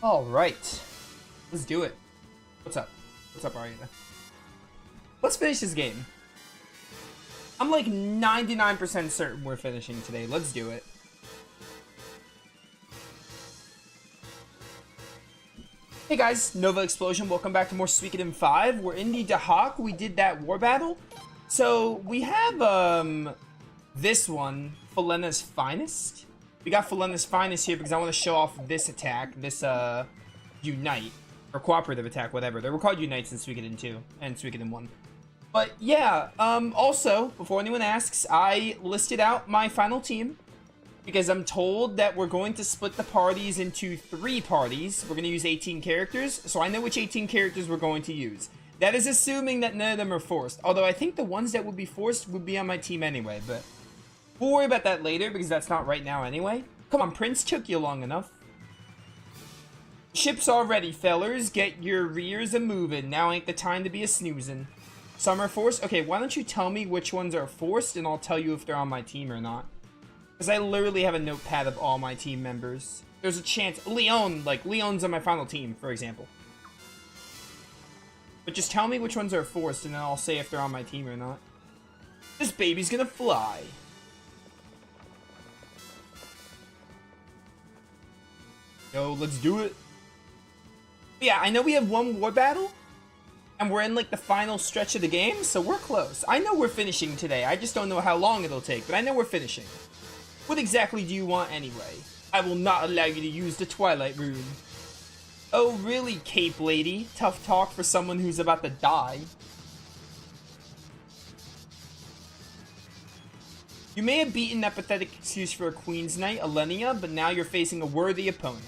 Alright. Let's do it. What's up? What's up, Ariana? Let's finish this game. I'm like 99% certain we're finishing today. Let's do it. Hey guys, NovaExplosion. Welcome back to more Suikoden 5. We're in the Dahak. We did that war battle. So we have this one, Falena's Finest. We got Falena's Finest here because I want to show off this attack, this Unite, or Cooperative attack, whatever. They were called Unites in Suikoden 2 and Suikoden 1. But yeah, also, before anyone asks, I listed out my final team because I'm told that we're going to split the parties into 3 parties. We're going to use 18 characters, so I know which 18 characters we're going to use. That is assuming that none of them are forced, although I think the ones that would be forced would be on my team anyway, but we'll worry about that later because that's not right now anyway. Come on, Prince, took you long enough. Ship's all ready, fellers. Get your rears a-moving. Now ain't the time to be a-snoozing. Some are forced? Okay, why don't you tell me which ones are forced, and I'll tell you if they're on my team or not. Because I literally have a notepad of all my team members. There's a chance. Leon, like, Leon's on my final team, for example. But just tell me which ones are forced, and then I'll say if they're on my team or not. This baby's gonna fly. Yo, let's do it. Yeah, I know we have one war battle, and we're in, like, the final stretch of the game, so we're close. I know we're finishing today. I just don't know how long it'll take, but I know we're finishing. What exactly do you want anyway? I will not allow you to use the Twilight Rune. Oh, really, Cape Lady? Tough talk for someone who's about to die. You may have beaten that pathetic excuse for a Queen's Knight, Alenia, but now you're facing a worthy opponent.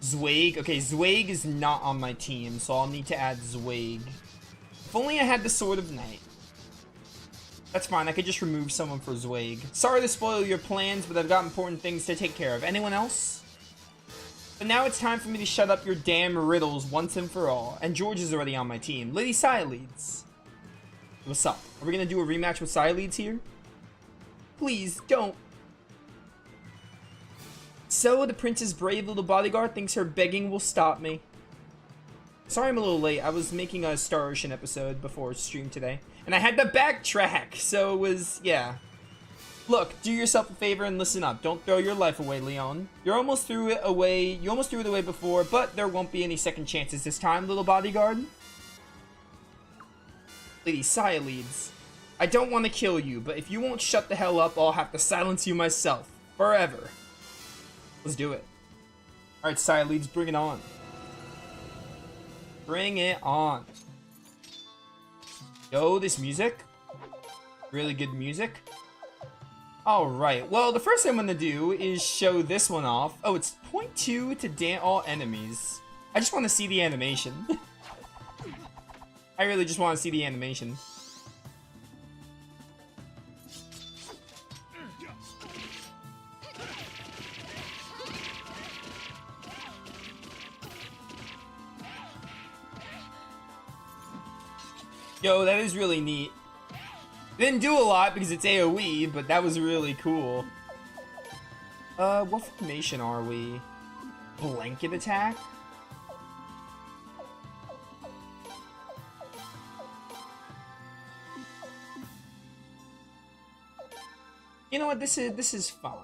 Zweig. Okay, Zweig is not on my team, so I'll need to add Zweig. If only I had the Sword of Night. That's fine, I could just remove someone for Zweig. Sorry to spoil your plans, but I've got important things to take care of. Anyone else? But now it's time for me to shut up your damn riddles once and for all. And George is already on my team. Lady Sialeeds. What's up? Are we gonna do a rematch with Sialeeds here? Please, don't. So, the prince's brave little bodyguard thinks her begging will stop me. Sorry I'm a little late. I was making a Star Ocean episode before stream today. And I had to backtrack, so it was, yeah. Look, do yourself a favor and listen up. Don't throw your life away, Leon. You almost threw it away before, but there won't be any second chances this time, little bodyguard. Lady Sialeeds. I don't want to kill you, but if you won't shut the hell up, I'll have to silence you myself. Forever. Let's do it. Alright, Sialeeds, bring it on. Bring it on. Yo, this music. Really good music. Alright, well, the first thing I'm gonna do is show this one off. Oh, it's 0.2 to damn all enemies. I just want to see the animation. I really just want to see the animation. Yo, that is really neat. Didn't do a lot because it's AoE, but that was really cool. What formation are we? Blanket attack? You know what? This is fine.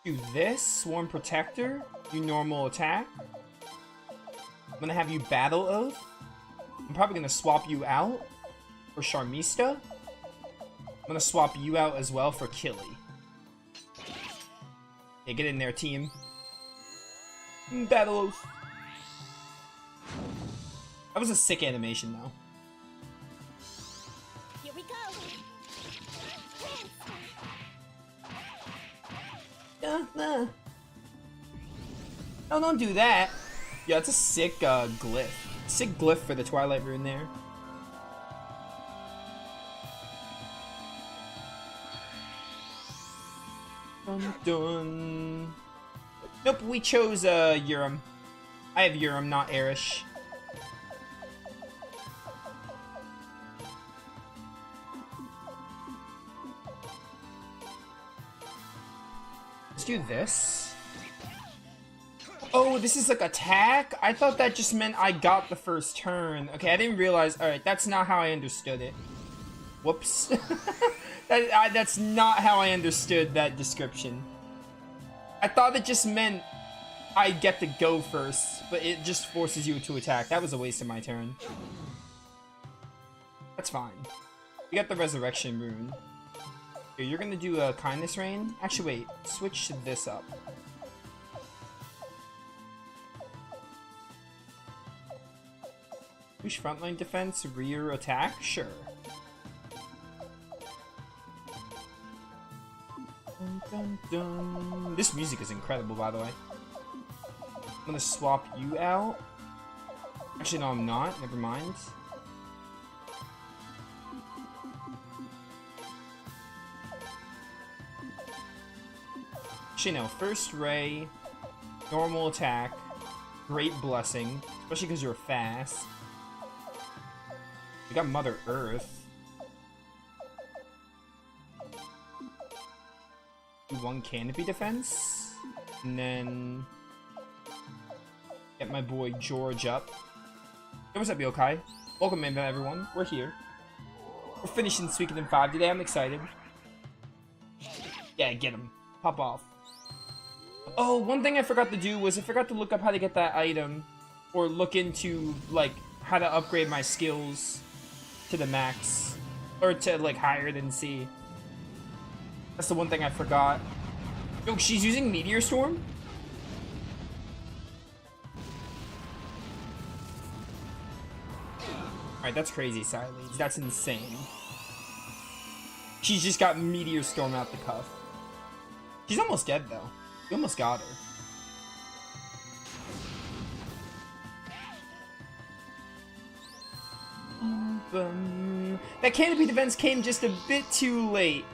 Do this, Swarm Protector, do normal attack. I'm gonna have you Battle Oath. I'm probably gonna swap you out for Charmista. I'm gonna swap you out as well for Killy. Yeah, get in there, team. Battle Oath. That was a sick animation, though. Here we go. No, don't do that. Yeah, it's a sick glyph. Sick glyph for the Twilight Rune there. Dun dun. Nope, we chose Urim. I have Urim, not Erish. Let's do this. Oh, this is like attack? I thought that just meant I got the first turn. Okay, I didn't realize. Alright, that's not how I understood it. Whoops. That's not how I understood that description. I thought it just meant I get to go first, but it just forces you to attack. That was a waste of my turn. That's fine. We got the Resurrection Rune. Here, you're gonna do a Kindness Rain? Actually, wait. Switch this up. Push frontline defense, rear attack? Sure. Dun, dun, dun. This music is incredible, by the way. I'm gonna swap you out. Actually, no, I'm not. Never mind. Actually, no. First Ray, normal attack, Great Blessing, especially because you're fast. We got Mother Earth. Do 1 Canopy Defense. And then get my boy George up. Hey, what's up, Yokai? Welcome in, everyone. We're here. We're finishing Suikoden 5 today. I'm excited. Yeah, get him. Pop off. Oh, one thing I forgot to do was I forgot to look up how to get that item. Or look into, like, how to upgrade my skills to the max. Or to, like, higher than C. That's the one thing I forgot. Yo, she's using Meteor Storm? Alright, that's crazy, Sileys. That's insane. She's just got Meteor Storm out the cuff. She's almost dead, though. You almost got her. That Canopy Defense came just a bit too late.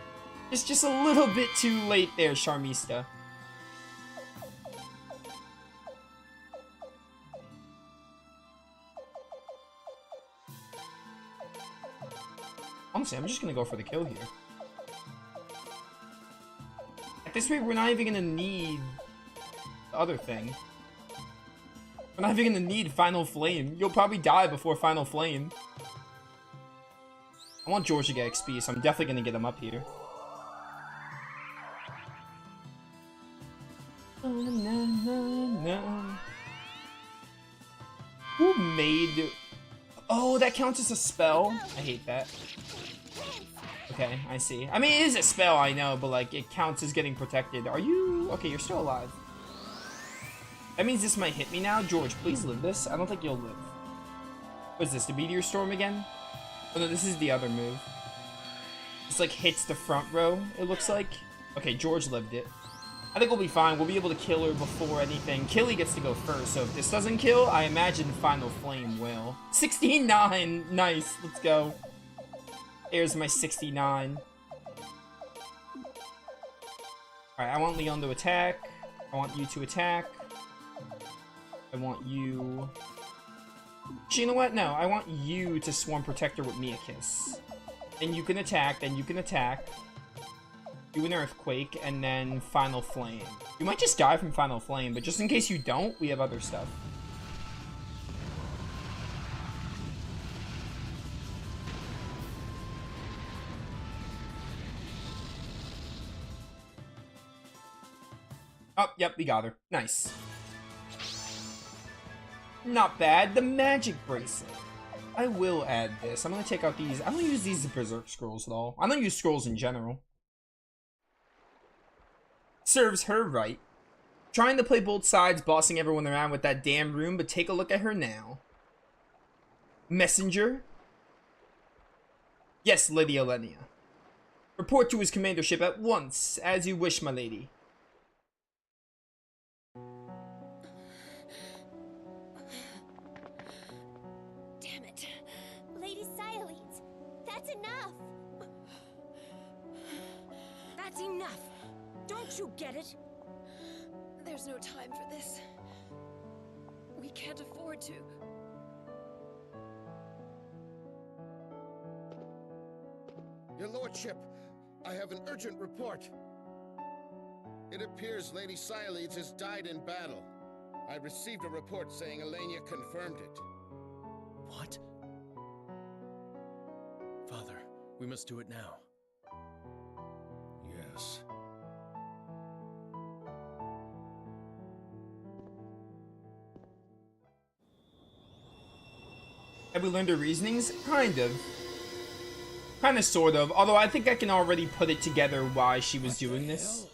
Just a little bit too late there, Charmista. Honestly, I'm just gonna go for the kill here. At this rate, we're not even gonna need the other thing. We're not even gonna need Final Flame. You'll probably die before Final Flame. I want George to get XP, so I'm definitely gonna get him up here. Who made... Oh, that counts as a spell? I hate that. Okay, I see. I mean, it is a spell, I know, but, like, it counts as getting protected. Are you... Okay, you're still alive. That means this might hit me now. George, please live this. I don't think you'll live. What is this, the Meteor Storm again? Oh, no, this is the other move. This, like, hits the front row, it looks like. Okay, George lived it. I think we'll be fine. We'll be able to kill her before anything. Killy gets to go first, so if this doesn't kill, I imagine Final Flame will. 69! Nice, let's go. There's my 69. Alright, I want Leon to attack. I want you to attack. I want you... You know what? No, I want you to Swarm Protector with me a kiss. Then you can attack, then you can attack. Do an Earthquake, and then Final Flame. You might just die from Final Flame, but just in case you don't, we have other stuff. Oh, yep, we got her. Nice. Not bad. The Magic Bracelet. I will add this. I'm gonna take out these. I don't use these as Berserk Scrolls, though. I don't use scrolls in general. Serves her right. Trying to play both sides, bossing everyone around with that damn room, but take a look at her now. Messenger? Yes, Lady Elenia. Report to his commandership at once, as you wish, my lady. Damn it. Lady Sileys, that's enough! That's enough! Don't you get it? There's no time for this. We can't afford to. Your lordship, I have an urgent report. It appears Lady Sileys has died in battle. I received a report saying Elenia confirmed it. What? Father, we must do it now. Yes. Have we learned her reasonings? Kind of. Kind of, sort of. Although I think I can already put it together why she was doing this.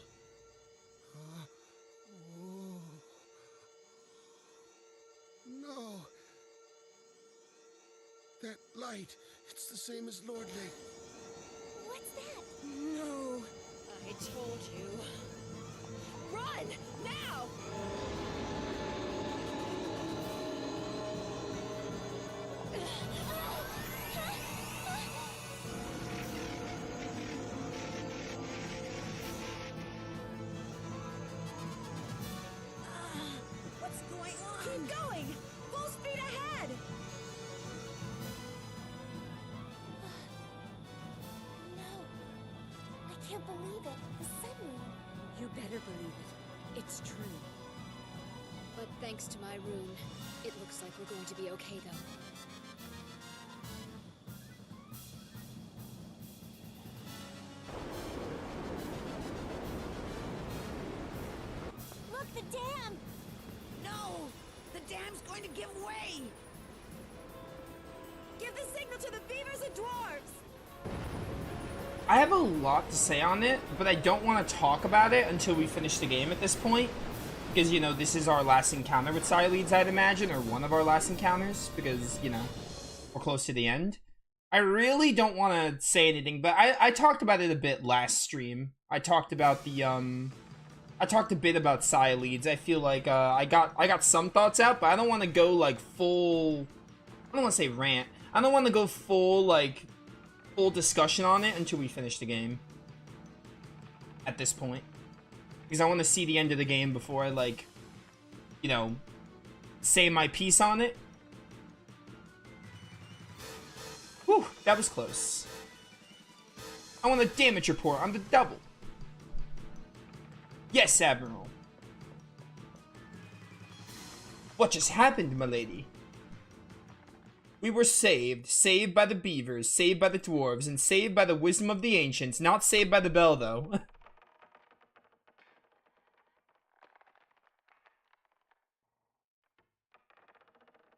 No. That light, it's the same as Lord Lake. What's that? No. I told you. Run! Now! What's going on? Keep going! Full speed ahead! No. I can't believe it. The sunroom. You better believe it. It's true. But thanks to my rune, it looks like we're going to be okay, though. Look, the dam! No! The dam's going to give way! Give the signal to the beavers and dwarves! I have a lot to say on it, but I don't want to talk about it until we finish the game at this point. Because, you know, this is our last encounter with Sileads, I'd imagine, or one of our last encounters, because, you know, we're close to the end. I really don't want to say anything, but I talked about it a bit last stream. I talked about the, I talked a bit about Sileads. I feel like, I got some thoughts out, but I don't want to go, like, full, I don't want to say rant. I don't want to go full, like, full discussion on it until we finish the game. At this point. Because I want to see the end of the game before I, like, you know, say my piece on it. Whew, that was close. I want a damage report on the double. Yes, Admiral. What just happened, my lady? We were saved. Saved by the beavers, saved by the dwarves, and saved by the wisdom of the ancients. Not saved by the bell, though.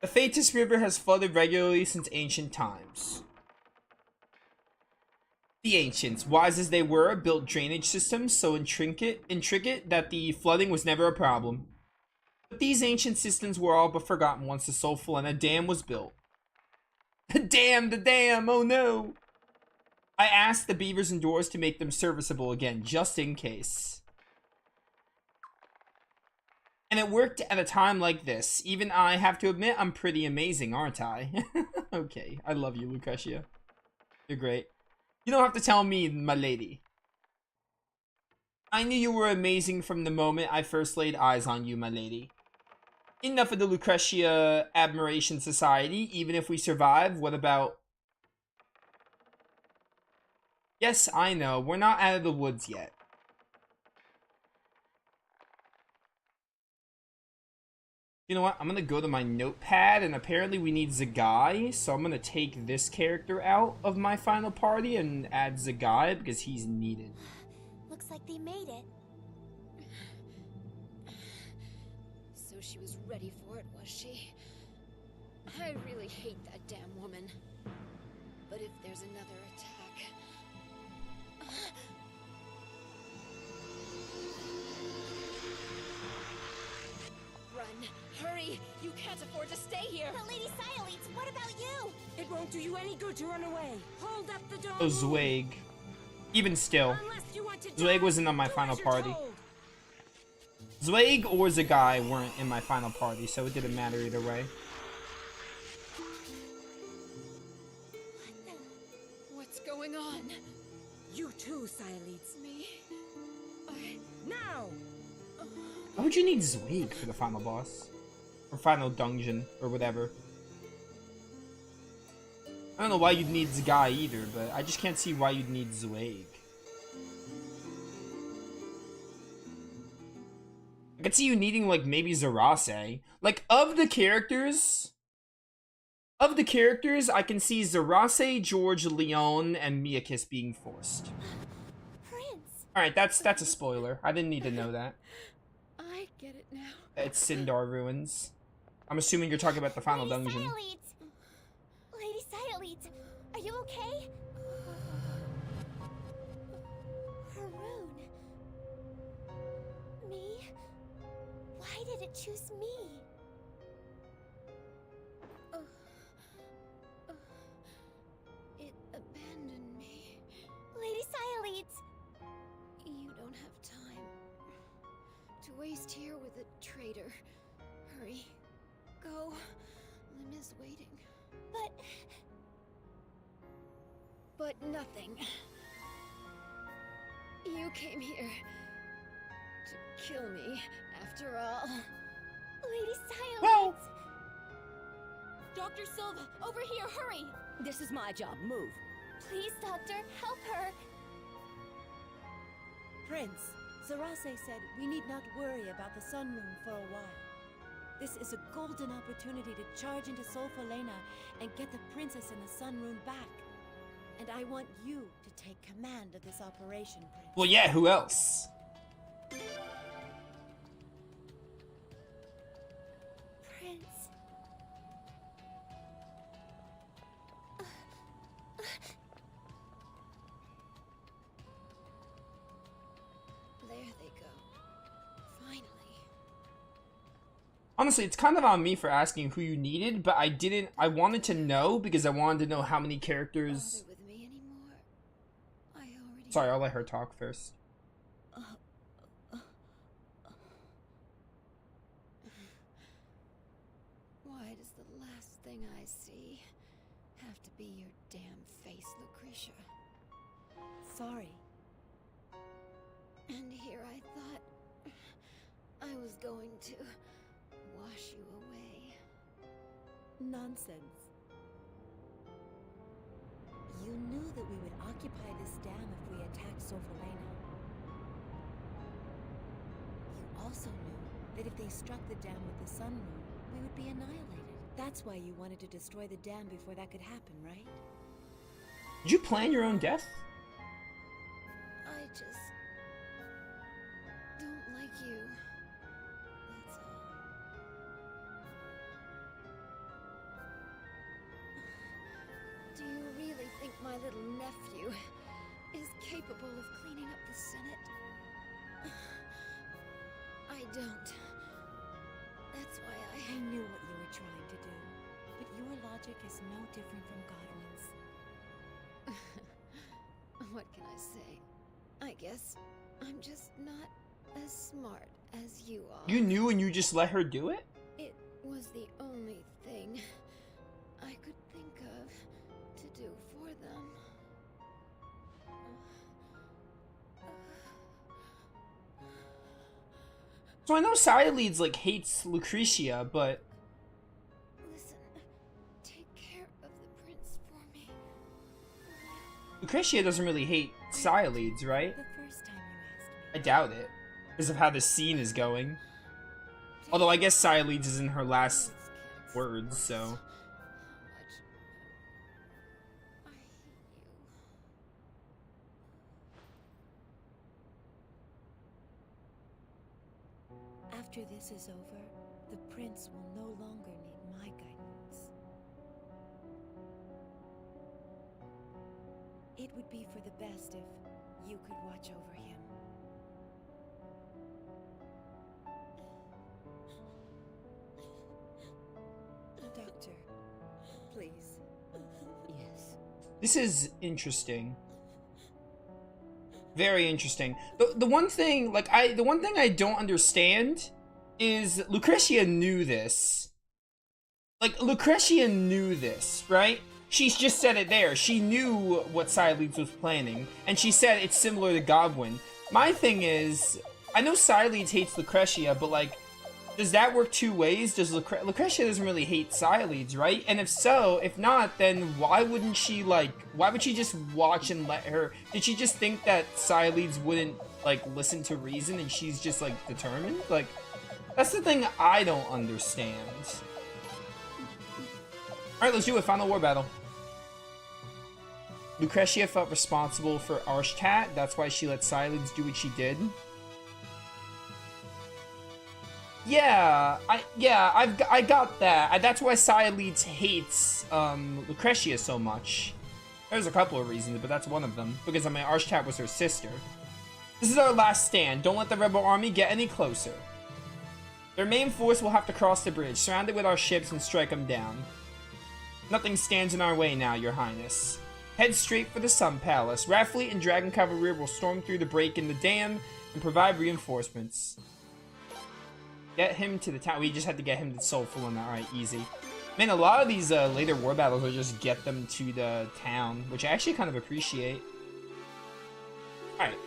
The Thetis River has flooded regularly since ancient times. The ancients, wise as they were, built drainage systems so intricate that the flooding was never a problem. But these ancient systems were all but forgotten once the Soulful and a dam was built. The dam, oh no! I asked the beavers and dwarves to make them serviceable again, just in case. And it worked at a time like this. Even I have to admit, I'm pretty amazing, aren't I? Okay, I love you, Lucretia. You're great. You don't have to tell me, my lady. I knew you were amazing from the moment I first laid eyes on you, my lady. Enough of the Lucretia Admiration Society. Even if we survive, what about... Yes, I know. We're not out of the woods yet. You know what? I'm gonna go to my notepad, and apparently we need Zagai, so I'm gonna take this character out of my final party and add Zagai because he's needed. Looks like they made it. So she was ready for it, was she? I really hate that damn woman. But if there's another attack... Run! Hurry! You can't afford to stay here! But Lady Sileads, what about you? It won't do you any good to run away. Hold up the door. Oh, Zweig. Even still. Unless you want to Zweig die, wasn't on my do final as you're party. told. Zweig or Zagai weren't in my final party, so it didn't matter either way. What's going on? You too, Sileads. Me? Now! Why would you need Zweig for the final boss? Or final dungeon, or whatever. I don't know why you'd need Zagai either, but I just can't see why you'd need Zweig. I could see you needing, like, maybe Zarase. Like, of the characters, I can see Zarase, George, Leon, and Miyakis being forced. Prince! Alright, that's a spoiler. I didn't need to know that. I get it now. It's Sindar Ruins. I'm assuming you're talking about the final Lady dungeon. Cyolete! Lady Cyolete! Are you okay? Haroon. Me? Why did it choose me? It abandoned me. Lady Cyolete! You don't have time to waste here with a traitor. Hurry. Go. Lim is waiting. But nothing. You came here to kill me, after all. Lady Cyolete! Well, Dr. Silva, over here, hurry! This is my job, move. Please, Doctor, help her! Prince, Zarase said we need not worry about the Sun Rune for a while. This is a golden opportunity to charge into Solfalena and get the princess and the Sun Rune back. And I want you to take command of this operation, Prince. well, yeah, who else? Prince. There they go. Finally. Honestly, it's kind of on me for asking who you needed, but I wanted to know because I wanted to know how many characters... Bother with me anymore. I already... Sorry, I'll let her talk first. Why does the last thing I see have to be your damn face, Lucretia? Sorry. And here I thought I was going to wash you away. Nonsense. You knew that we would occupy this dam if we attacked Solfalena. You also knew that if they struck the dam with the Sun Rune, we would be annihilated. That's why you wanted to destroy the dam before that could happen, right? Did you plan your own death? I just don't like you. That's all. Do you really think my little nephew is capable of cleaning up the Senate? I don't. That's why I knew what you were trying to do, but your logic is no different from Godwin's. What can I say? I guess I'm just not as smart as you are. You knew and you just let her do it? It was the only thing I could think of to do for them. So I know Cyleads, like, hates Lucretia, but... Listen, take care of the prince for me. Lucretia doesn't really hate Cyleads, right? The first time you asked I me. doubt it. Because of how the scene is going. Although I guess Cyleads is in her last words, so... How much I hate you. After this is over, the prince will no longer need my guidance. It would be for the best if you could watch over him. Doctor, please. Yes. This is interesting. Very interesting. The one thing, like, the one thing I don't understand is Lucretia knew this. Like, Lucretia knew this, right? She's just said it there. She knew what Cyleads was planning, and she said it's similar to Godwin. My thing is, I know Cyleads hates Lucretia, but, like, does that work two ways? Does Lucretia doesn't really hate Cyleads, right? And if so, if not, then why wouldn't she, like, why would she just watch and let her... Did she just think that Cyleads wouldn't, like, listen to reason and she's just, like, determined? Like, That's the thing I don't understand. Alright, let's do a final war battle. Lucretia felt responsible for Arshtat. That's why she let Silenes do what she did. Yeah, I got that. That's why Silenes hates Lucretia so much. There's a couple of reasons, but that's one of them. Because, I mean, Arshtat was her sister. This is our last stand. Don't let the rebel army get any closer. Their main force will have to cross the bridge, surround it with our ships, and strike them down. Nothing stands in our way now, Your Highness. Head straight for the Sun Palace. Rat Fleet and Dragon Cavalry will storm through the break in the dam and provide reinforcements. Get him to the town. We just had to get him to Soulful and alright, easy. Man, a lot of these later war battles will just get them to the town, which I actually kind of appreciate. Alright.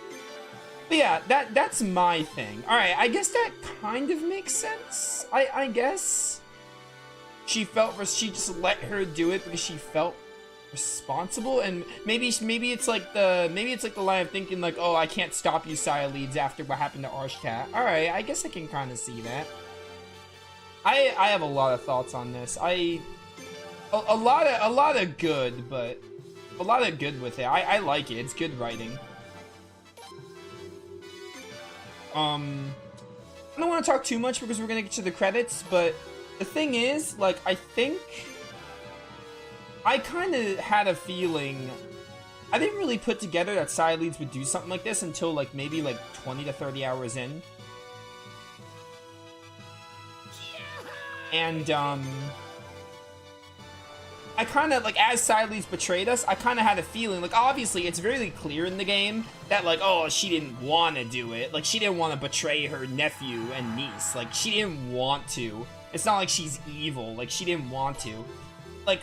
But yeah, that's my thing. Alright, I guess that kind of makes sense. I guess. She just let her do it because she felt responsible, and maybe it's like the line of thinking like, oh, I can't stop you, Silenes, after what happened to Arshtat. Alright, I guess I can kind of see that. I have a lot of thoughts on this. A lot of good, but a lot of good with it. I like it. It's good writing. I don't want to talk too much because we're gonna get to the credits, but the thing is, like, I think I kind of had a feeling. I didn't really put together that Silenes would do something like this until like maybe like 20 to 30 hours in. And, I kind of, like, as Silenes betrayed us, I kind of had a feeling, like, obviously, it's very clear in the game that, like, oh, she didn't want to do it. Like, she didn't want to betray her nephew and niece. Like, she didn't want to. It's not like she's evil. Like, she didn't want to. Like,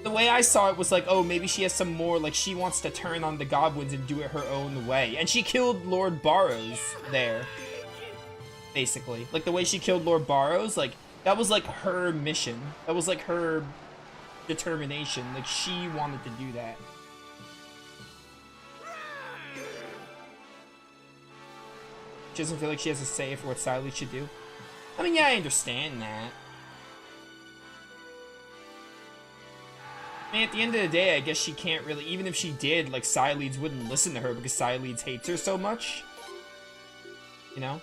the way I saw it was like, oh, maybe she has some more, like, she wants to turn on the goblins and do it her own way. And she killed Lord Barrows there, basically. Like, the way she killed Lord Barrows, like, that was, like, her mission. That was, like, her determination. Like, she wanted to do that. She doesn't feel like she has a say for what Silenes should do. I mean, yeah, I understand that. I mean, at the end of the day, I guess she can't really... Even if she did, like, Silenes wouldn't listen to her because Silenes hates her so much. You know?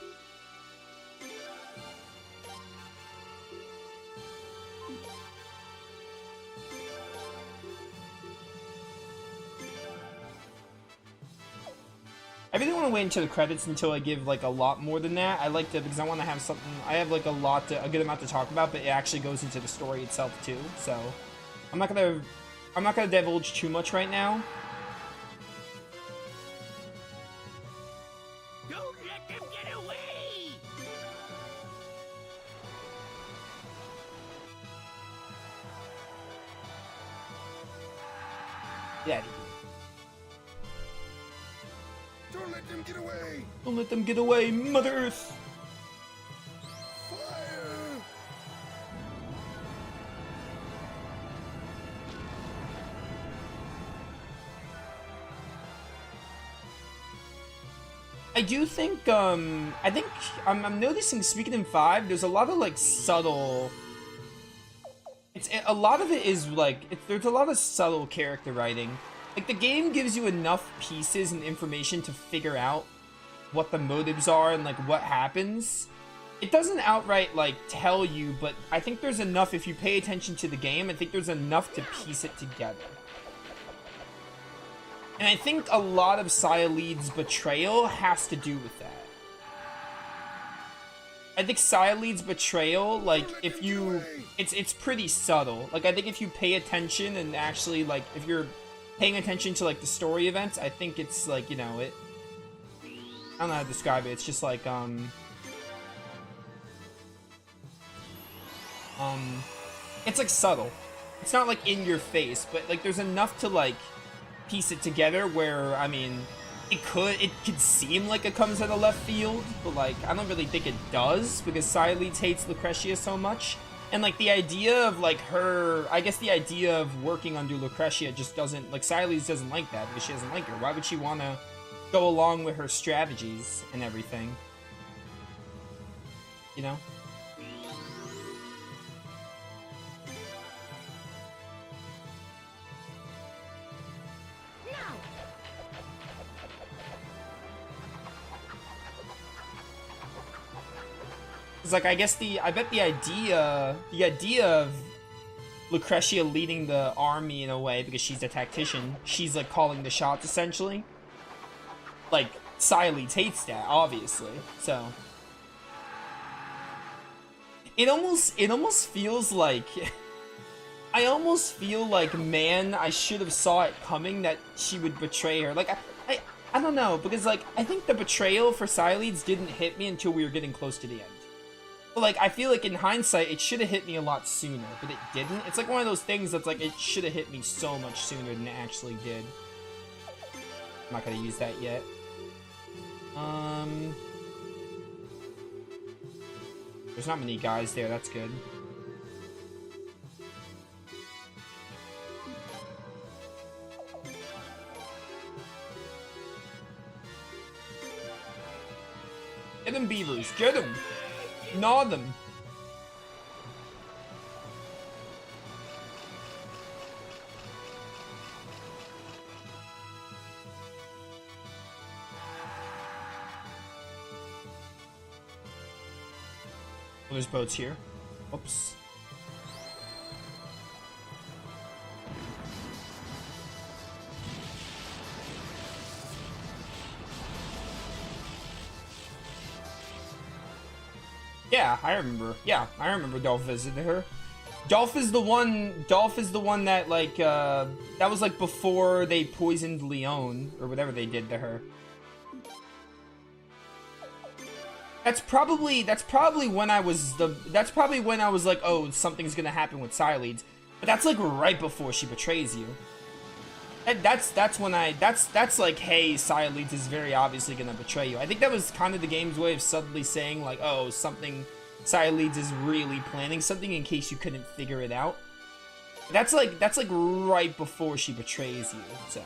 I really want to wait until the credits until I give like a lot more than that. I like to, because I want to have something. I have like a good amount to talk about, but it actually goes into the story itself too. So I'm not gonna divulge too much right now. Don't let them get away! Yeah. Don't let them get away! Don't let them get away, Mother Earth! Fire! I do think, I'm noticing, Suikoden 5, there's a lot of, like, subtle... a lot of it is, like, there's a lot of subtle character writing. Like, the game gives you enough pieces and information to figure out what the motives are and, like, what happens. It doesn't outright, like, tell you, but I think there's enough, if you pay attention to the game, I think there's enough to piece it together. And I think a lot of Silenes' betrayal has to do with that. I think Silenes' betrayal, like, if you... It's pretty subtle. Like, I think if you pay attention and actually, like, if you're paying attention to, like, the story events, I think it's, like, you know, I don't know how to describe it. It's just, like, it's, like, subtle. It's not, like, in your face, but, like, there's enough to, like, piece it together where, I mean, it could seem like it comes out of left field, but, like, I don't really think it does, because Silenes hates Lucretia so much. And, like, the idea of, like, her... I guess the idea of working under Lucretia just doesn't... Like, Silenes doesn't like that because she doesn't like her. Why would she want to go along with her strategies and everything? You know? Cause like I bet the idea of Lucretia leading the army in a way, because she's a tactician, she's like calling the shots essentially. Like Sileeds hates that, obviously. So it almost feels like I almost feel like, man, I should have saw it coming that she would betray her. Like I don't know, because like I think the betrayal for Sileeds didn't hit me until we were getting close to the end. But like I feel like in hindsight it should have hit me a lot sooner, but it didn't. It's like one of those things that's like it should have hit me so much sooner than it actually did. I'm not gonna use that yet. There's not many guys there, that's good. Get them, beavers, get them! Gnaw them! Oh, there's boats here. Oops. Yeah, I remember. Yeah, I remember Dolph visited her. Dolph is the one that like that was like before they poisoned Leon or whatever they did to her. That's probably when I was like, oh, something's gonna happen with Sileeds. But that's like right before she betrays you. That's like, hey, Sileeds is very obviously gonna betray you. I think that was kind of the game's way of subtly saying like, oh, Sileeds is really planning something in case you couldn't figure it out. That's like right before she betrays you. So.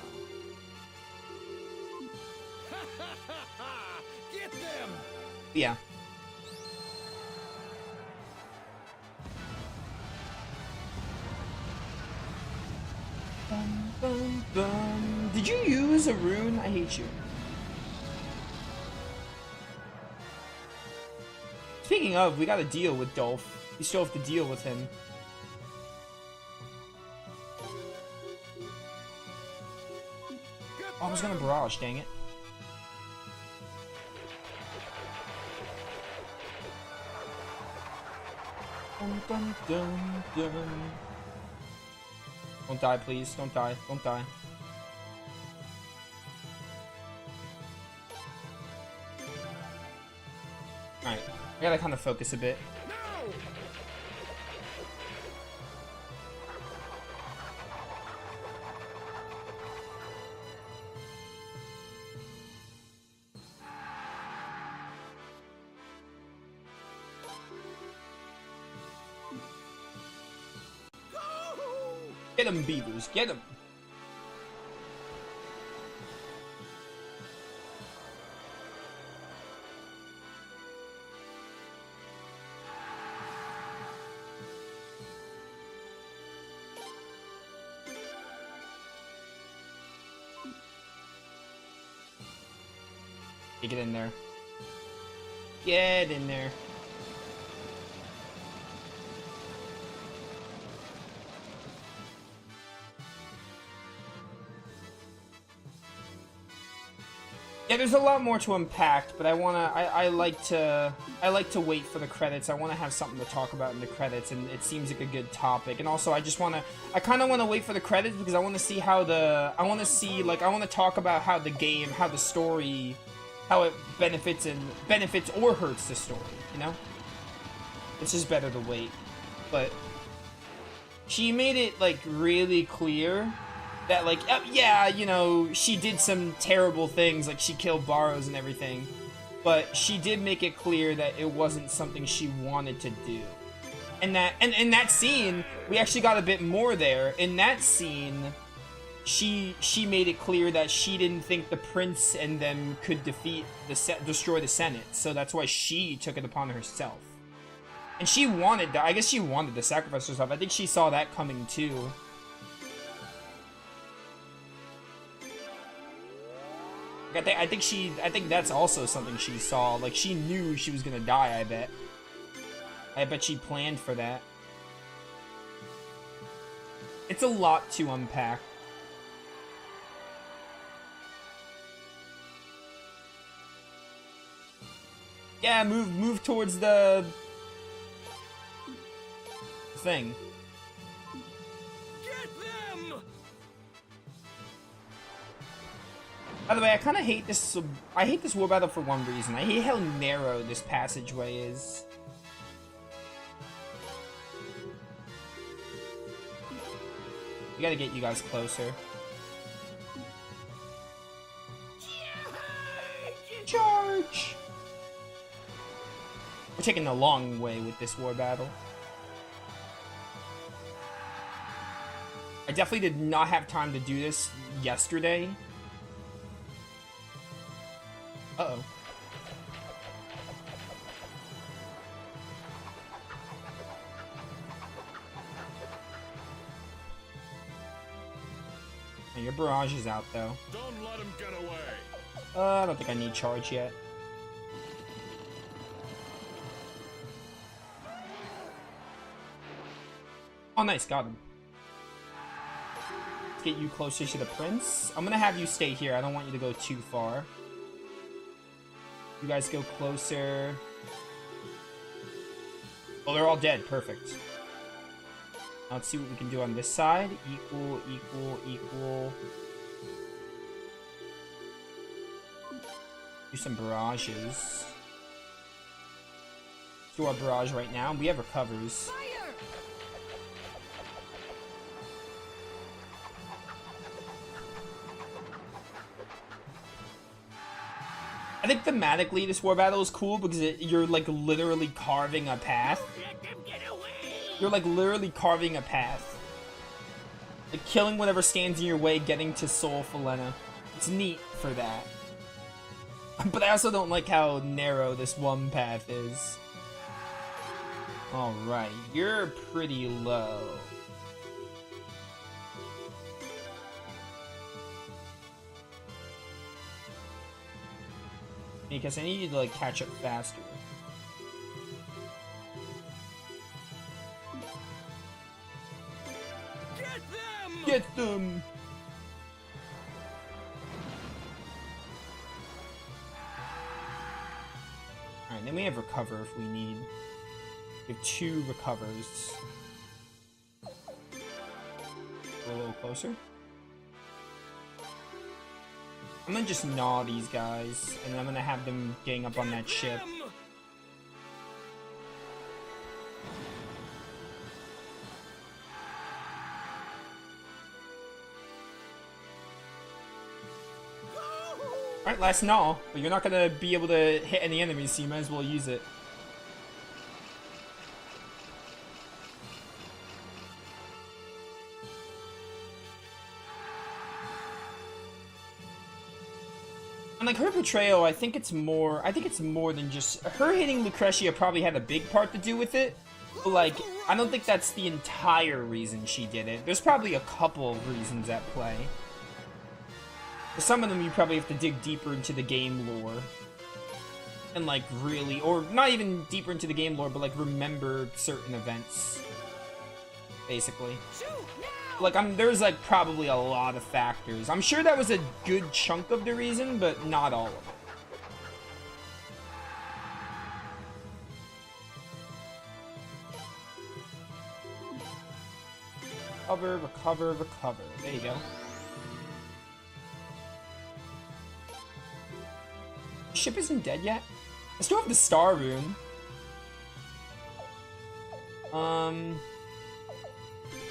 Get them! Yeah. Bum, bum, bum. Did you use a rune? I hate you. Speaking of, we gotta deal with Dolph. We still have to deal with him. Oh, I was gonna barrage, dang it. Dun, dun, dun, dun. Don't die, please. Don't die. Don't die. Alright. I gotta kind of focus a bit. No! Get them, beavers. Get them. Get in there. Get in there. Yeah, there's a lot more to unpack, but I like to wait for the credits. I wanna have something to talk about in the credits, and it seems like a good topic. And also, I kinda wanna wait for the credits because I wanna see how I wanna talk about how the game, how the story, how it benefits or hurts the story, you know? It's just better to wait. But she made it, like, really clear that, like, yeah, you know, she did some terrible things, like she killed Barrows and everything, but she did make it clear that it wasn't something she wanted to do. And in that scene, we actually got a bit more there. In that scene, she made it clear that she didn't think the prince and them could destroy the Senate, so that's why she took it upon herself. And she wanted I guess she wanted to sacrifice herself. I think she saw that coming too. I think that's also something she saw. Like, she knew she was gonna die, I bet. I bet she planned for that. It's a lot to unpack. Yeah, move towards the thing. Get them! By the way, I kind of hate this. I hate this war battle for one reason. I hate how narrow this passageway is. We gotta get you guys closer. Charge! We're taking the long way with this war battle. I definitely did not have time to do this yesterday. Uh-oh. Oh, your barrage is out, though. Don't let him get away. I don't think I need charge yet. Oh, nice, got him. Let's get you closer to the prince. I'm gonna have you stay here. I don't want you to go too far. You guys go closer. Oh, they're all dead. Perfect. Now let's see what we can do on this side. Equal, equal, equal. Do some barrages. Do our barrage right now. We have recovers. I think thematically this war battle is cool because you're like literally carving a path. Let them get away! You're like literally carving a path. Like killing whatever stands in your way, getting to Sol Falena. It's neat for that. But I also don't like how narrow this one path is. Alright, you're pretty low. Because I need you to like catch up faster. Get them! Get them! Alright, then we have recover if we need. We have 2 recovers. Go a little closer. I'm gonna just gnaw these guys, and I'm gonna have them gang up on that ship. Alright, last gnaw, but you're not gonna be able to hit any enemies, so you might as well use it. And like her portrayal, I think it's more than just her hitting Lucretia probably had a big part to do with it. But like, I don't think that's the entire reason she did it. There's probably a couple of reasons at play. For some of them, you probably have to dig deeper into the game lore. And like really, or not even deeper into the game lore, but like remember certain events. Basically. Like, there's, like, probably a lot of factors. I'm sure that was a good chunk of the reason, but not all of it. Recover, recover, recover. There you go. The ship isn't dead yet? I still have the star rune. I'm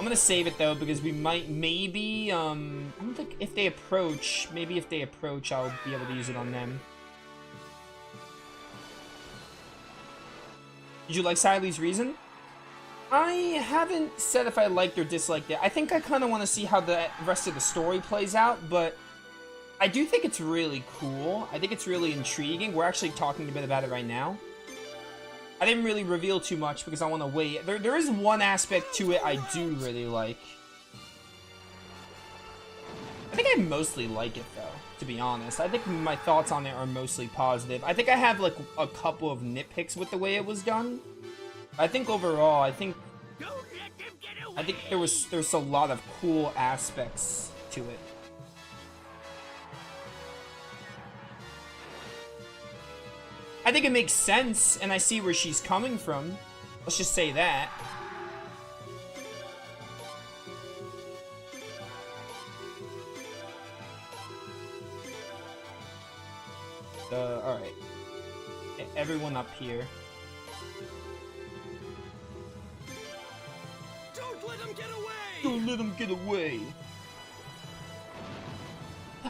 gonna save it though because we might maybe I don't think if they approach, maybe if they approach I'll be able to use it on them. Did you like Siley's reason? I haven't said if I liked or disliked it. I think I kind of want to see how the rest of the story plays out, but I do think it's really cool. I think it's really intriguing. We're actually talking a bit about it right now. I didn't really reveal too much because I want to wait. There is one aspect to it I do really like. I think I mostly like it though, to be honest. I think my thoughts on it are mostly positive. I think I have like a couple of nitpicks with the way it was done. I think overall, I think Don't let them get away. there's a lot of cool aspects to it. I think it makes sense, and I see where she's coming from. Let's just say that. Alright. Everyone up here. Don't let him get away! Don't let him get away.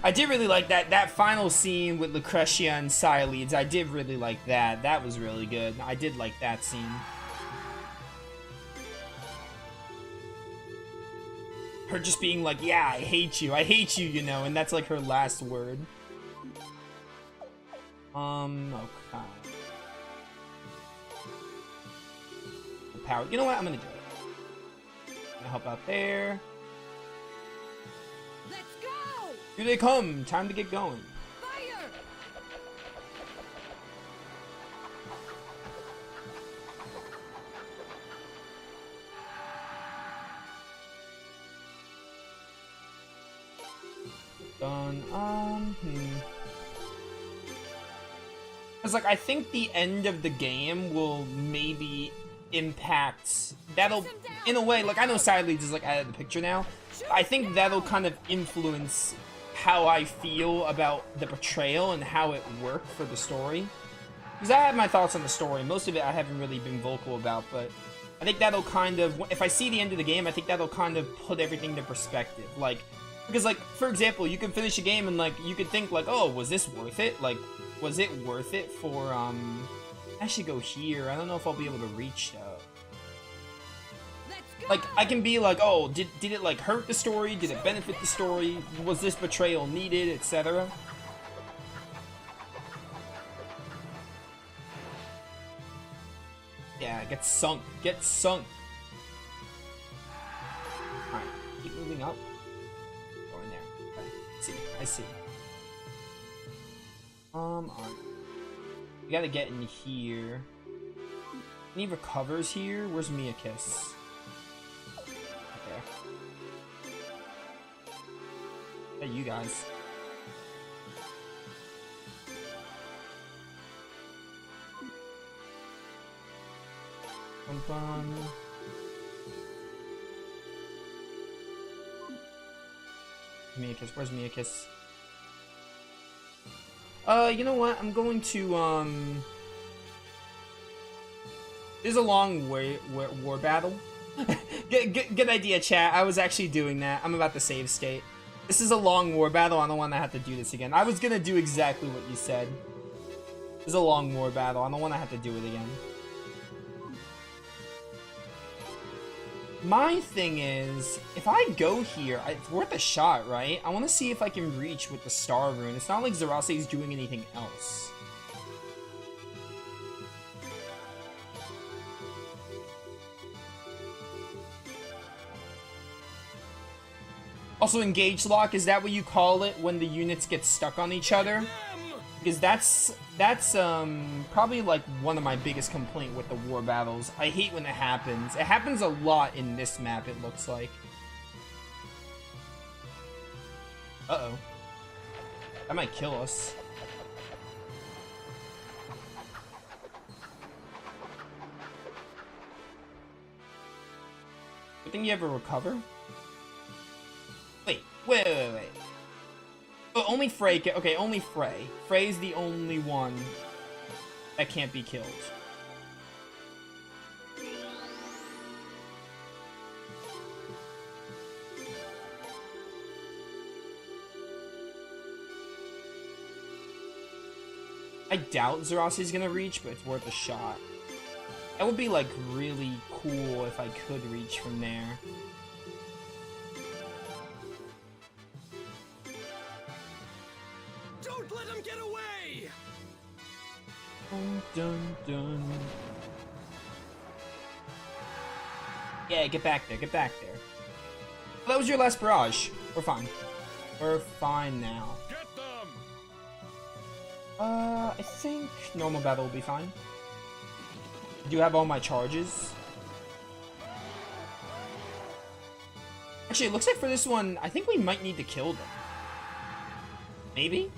I did really like that final scene with Lucretia and Cyledes. I did really like that. That was really good. I did like that scene. Her just being like, yeah, I hate you, you know, and that's like her last word. Okay. Power. You know what? I'm gonna do it. I'm gonna help out there. Let's go! Here they come. Time to get going. Fire! Done. Cause like I think the end of the game will maybe impact. That'll, in a way, like I know Cyledes is like out of the picture now. I think that'll kind of influence how I feel about the betrayal and how it worked for the story. Because I have my thoughts on the story. Most of it I haven't really been vocal about, but I think that'll kind of, if I see the end of the game, I think that'll kind of put everything into perspective. Like, because like, for example, you can finish a game and like, you could think like, oh, was this worth it? Like, was it worth it for, I should go here. I don't know if I'll be able to reach though. Like, I can be like, oh, did it like hurt the story? Did it benefit the story? Was this betrayal needed, etc.? Yeah, get sunk. Get sunk. Alright, keep moving up. Go in there. Okay, I see. Alright. We gotta get in here. Any recovers here? Where's Miakiss? Hey, you guys. Miakiss, where's Miakiss? You know what? I'm going to, This is a long war battle. Good idea, chat. I was actually doing that. I'm about to save state. This is a long war battle. I don't want to have to do this again. I was gonna do exactly what you said. This is a long war battle. I don't want to have to do it again. My thing is, if I go here, it's worth a shot, right? I want to see if I can reach with the Star Rune. It's not like Zerase is doing anything else. Also, engage lock, is that what you call it when the units get stuck on each other? Because that's probably like one of my biggest complaints with the war battles. I hate when it happens. It happens a lot in this map, it looks like. Uh-oh. That might kill us. Good thing you ever recover? Wait. Oh, only Frey can, okay, only Frey. Frey's the only one that can't be killed. I doubt Zerase's gonna reach, but it's worth a shot. That would be like really cool if I could reach from there. Don't let him get away! Dun, dun. Yeah, get back there, get back there. Well, that was your last barrage. We're fine. We're fine now. Get them! I think normal battle will be fine. Do you have all my charges? Actually, it looks like for this one, I think we might need to kill them. Maybe?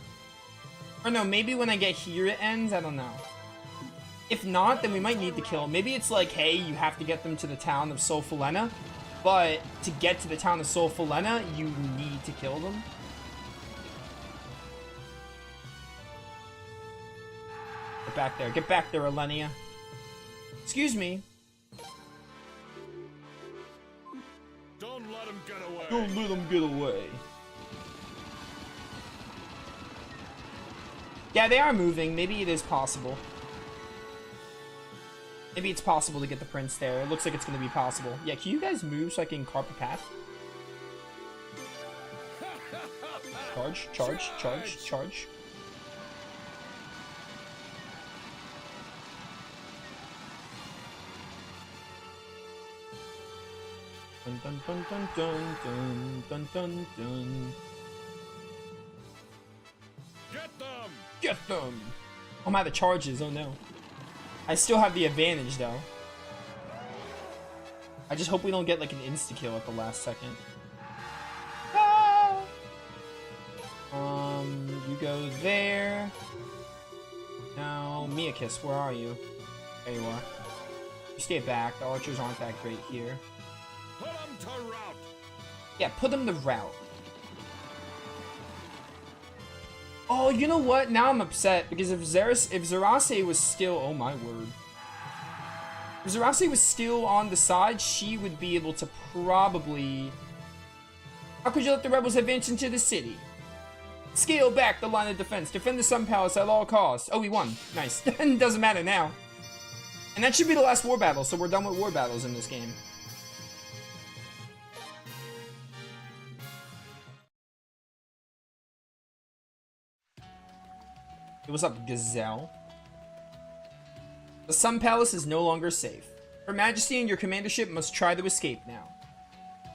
Or no, maybe when I get here it ends? I don't know. If not, then we might need to kill them. Maybe it's like, hey, you have to get them to the town of Solfalena. But to get to the town of Solfalena, you need to kill them. Get back there. Get back there, Alenia. Excuse me. Don't let him get away. Don't let him get away. Yeah, they are moving. Maybe it is possible. Maybe it's possible to get the prince there. It looks like it's going to be possible. Yeah, can you guys move so I can carp a path? Charge, charge, charge, charge. Dun dun dun dun dun dun dun dun dun. Get them! Get them! I'm out of charges, oh no. I still have the advantage though. I just hope we don't get like an insta-kill at the last second. Ah! You go there. Now, Miakiss, where are you? There you are. You stay back, the archers aren't that great here. Put them to rout! Yeah, put them to rout. Oh, you know what? Now I'm upset because if Zerase was still, oh my word. If Zerase was still on the side, she would be able to probably... How could you let the rebels advance into the city? Scale back the line of defense. Defend the Sun Palace at all costs. Oh, we won. Nice. Doesn't matter now. And that should be the last war battle, so we're done with war battles in this game. What's up, Gazelle? The Sun Palace is no longer safe. Her Majesty and your commandership must try to escape now.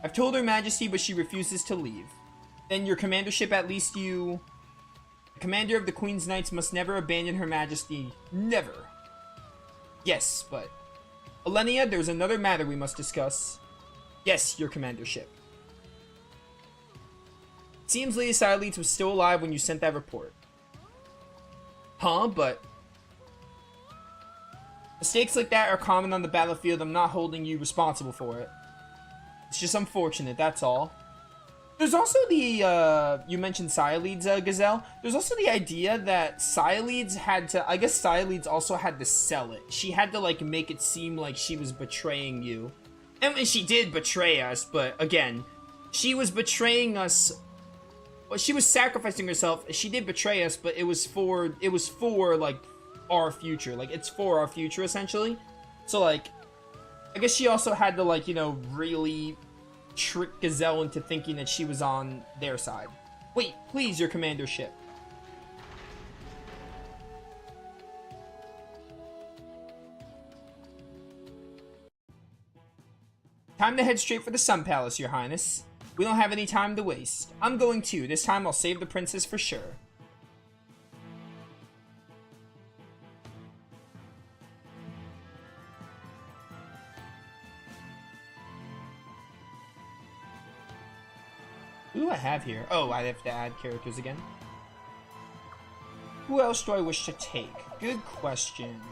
I've told Her Majesty, but she refuses to leave. Then your commandership, at least you... The commander of the Queen's Knights must never abandon Her Majesty. Never. Yes, but... Alenia, there's another matter we must discuss. Yes, your commandership. It seems Lady Sileeds was still alive when you sent that report. Huh, but... Mistakes like that are common on the battlefield. I'm not holding you responsible for it. It's just unfortunate, that's all. There's also the, you mentioned Sileeds, Gazelle. There's also the idea that Sileeds had to... I guess Sileeds also had to sell it. She had to, like, make it seem like she was betraying you. And she did betray us, but, again, she was betraying us... Well, she was sacrificing herself. She did betray us, but it was for like our future. Like, it's for our future essentially. So like, I guess she also had to, like, you know, really trick Gazelle into thinking that she was on their side. Wait, please, your commandership. Time to head straight for the Sun Palace, Your Highness. We don't have any time to waste. I'm going too. This time I'll save the princess for sure. Who do I have here? Oh, I have to add characters again. Who else do I wish to take? Good question.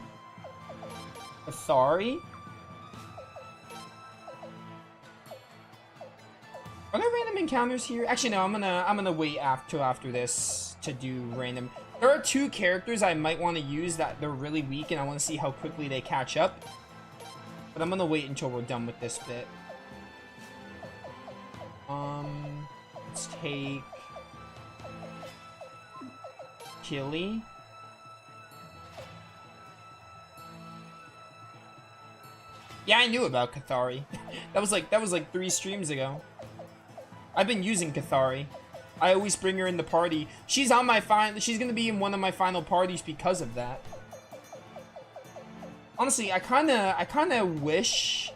Athari? Are there random encounters here? Actually, no. I'm gonna wait after this to do random. There are two characters I might want to use that they're really weak, and I want to see how quickly they catch up. But I'm gonna wait until we're done with this bit. Let's take Killy. Yeah, I knew about Cathari. that was like 3 streams ago. I've been using Cathari. I always bring her in the party. She's on my she's gonna be in one of my final parties because of that. Honestly, I kinda wish,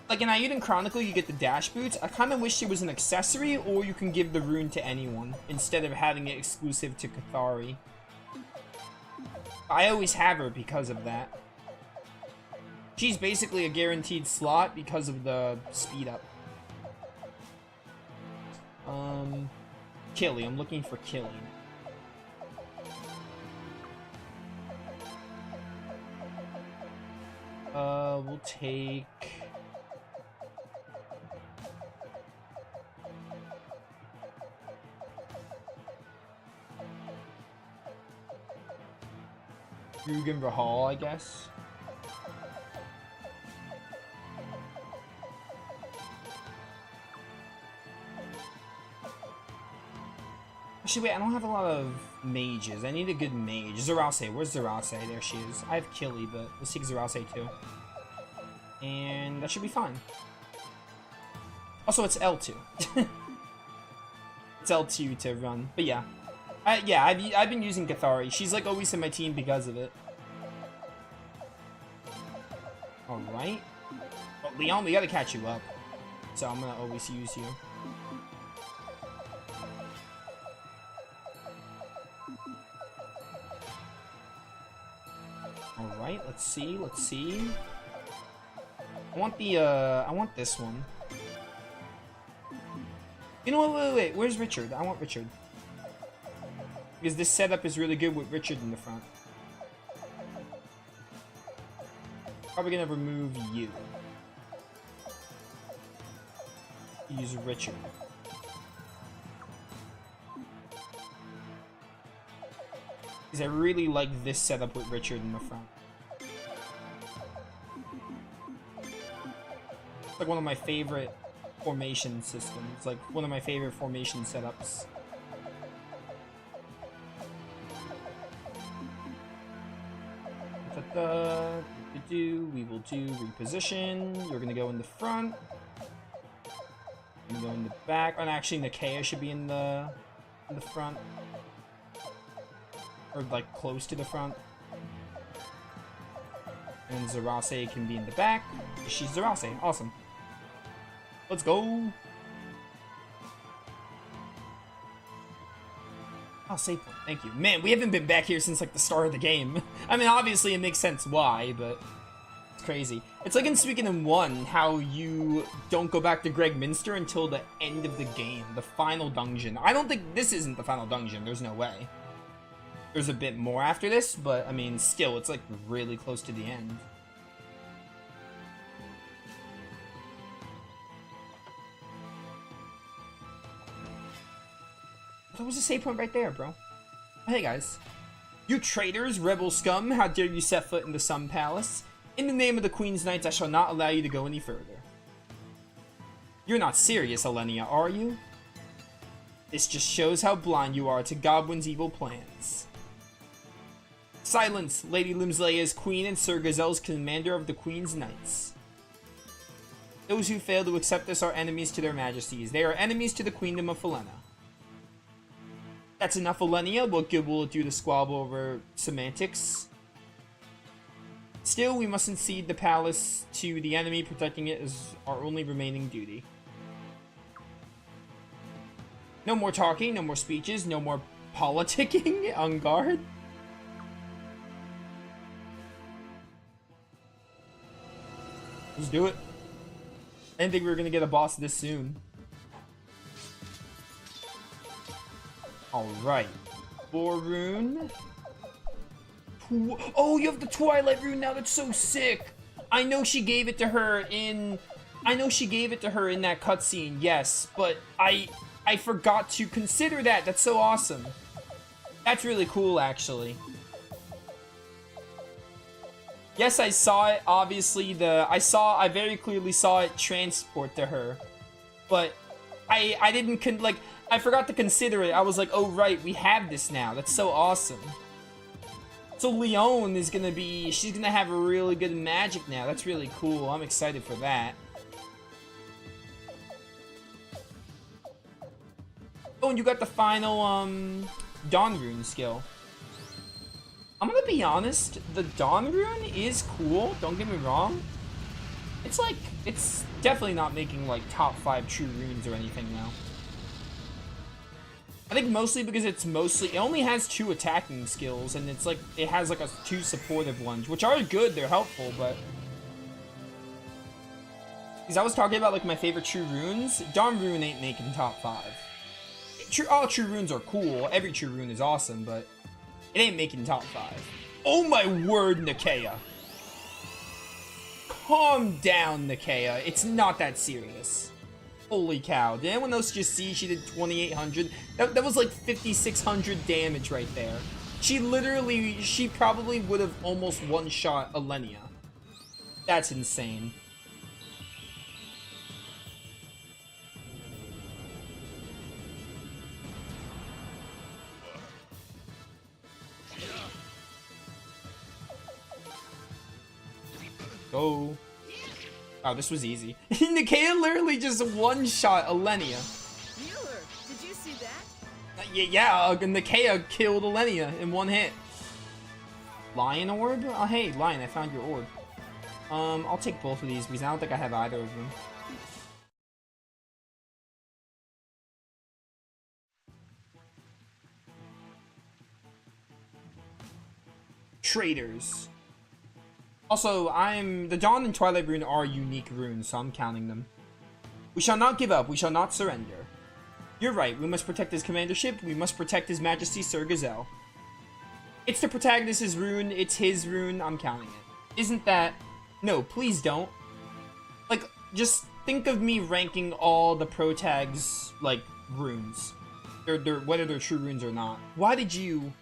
like in Eiyuden Chronicle you get the dash boots. I kinda wish it was an accessory, or you can give the rune to anyone instead of having it exclusive to Cathari. I always have her because of that. She's basically a guaranteed slot because of the speed up. Killy. I'm looking for Killy. We'll take... Rugen Rahal, I guess. Actually, wait, I don't have a lot of mages. I need a good mage. Zarase, where's Zarase? There she is. I have Killy, but let's take Zarase too. And that should be fine. Also, it's L2. It's L2 to run. But yeah. I've been using Cathari. She's like always in my team because of it. Alright. Oh, Leon, we gotta catch you up. So I'm gonna always use you. Alright, let's see, let's see. I want the, I want this one. You know what, wait, where's Richard? I want Richard. Because this setup is really good with Richard in the front. Probably gonna remove you. Use Richard. Because I really like this setup with Richard in the front. It's like one of my favorite formation systems. Like one of my favorite formation setups. We will do reposition. You're gonna go in the front. You're gonna go in the back. And actually, Nakia should be in the front, or like close to the front. And Zarase can be in the back. She's Zarase. Awesome. Let's go. Oh, save point. Thank you. Man, we haven't been back here since, like, the start of the game. I mean, obviously it makes sense why, but it's crazy. It's like in Suikoden 1, how you don't go back to Greg Minster until the end of the game. The final dungeon. I don't think this isn't the final dungeon. There's no way. There's a bit more after this, but, I mean, still, it's, like, really close to the end. There was a save point right there, bro. Hey, guys. You traitors, rebel scum, how dare you set foot in the Sun Palace? In the name of the Queen's Knights, I shall not allow you to go any further. You're not serious, Alenia, are you? This just shows how blind you are to Godwin's evil plans. Silence! Lady Limsley is Queen and Sir Gazelle's commander of the Queen's Knights. Those who fail to accept this are enemies to their majesties. They are enemies to the Queendom of Falena. That's enough, Alenia. What good will it do to squabble over semantics? Still, we mustn't cede the palace to the enemy. Protecting it is our only remaining duty. No more talking, no more speeches, no more politicking on guard. Let's do it. I didn't think we were gonna get a boss this soon. Alright. 4 rune. Oh, you have the Twilight rune now. That's so sick. I know she gave it to her in... that cutscene, yes. But I forgot to consider that. That's so awesome. That's really cool, actually. Yes, I saw it. Obviously, I very clearly saw it transport to her. But I didn't, I forgot to consider it. I was like, oh, right, we have this now. That's so awesome. So Leon is gonna be, she's gonna have a really good magic now. That's really cool. I'm excited for that. Oh, and you got the final, Dawn Rune skill. I'm gonna be honest, the Dawn Rune is cool, don't get me wrong. It's like, it's definitely not making, like, top 5 true runes or anything now. I think mostly because it only has 2 attacking skills, and it's like, it has like 2 supportive ones, which are good, they're helpful, but Because I was talking about like my favorite true runes. Dawn rune ain't making top 5. All true runes are cool. Every true rune is awesome, but it ain't making top 5. Oh my word, Nikea. Calm down, Nikea. It's not that serious. Holy cow. Did anyone else just see she did 2,800? That was like 5,600 damage right there. She probably would have almost one-shot Alenia. That's insane. Go. Oh, this was easy. Nikea literally just one-shot Alenia. Mueller, did you see that? Yeah, Nikea killed Alenia in one hit. Lion orb? Oh, hey, Lion, I found your orb. I'll take both of these because I don't think I have either of them. Traders. Also, the Dawn and Twilight rune are unique runes, so I'm counting them. We shall not give up, we shall not surrender. You're right, we must protect his commandership, we must protect his majesty Sir Gazelle. It's the protagonist's rune, it's his rune, I'm counting it. Isn't that... No, please don't. Like, just think of me ranking all the protags, like, runes. Whether they're true runes or not. Why did you...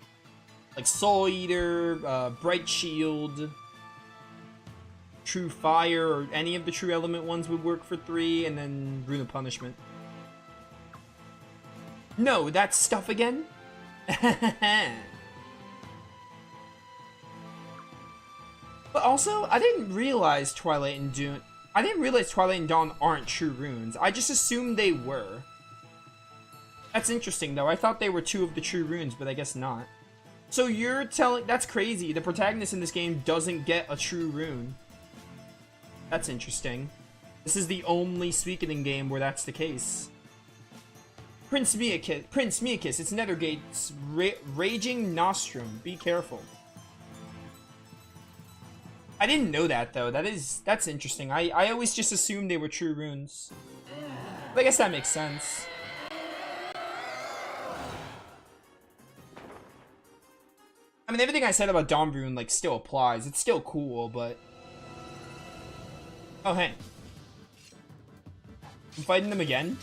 Like, Soul Eater, Bright Shield... True Fire, or any of the True Element ones would work for 3, and then Rune of Punishment. No, that's stuff again? But also, I didn't realize Twilight and Dawn aren't true runes. I just assumed they were. That's interesting, though. I thought they were 2 of the true runes, but I guess not. So you're telling... That's crazy. The protagonist in this game doesn't get a true rune. That's interesting. This is the only Suikoden game where that's the case. Prince Miakis, it's Nethergate's Raging Nostrum. Be careful. I didn't know that, though. That's interesting. I always just assumed they were true runes. But I guess that makes sense. I mean, everything I said about Dawn rune, like, still applies. It's still cool, but... Oh, hey. I'm fighting them again?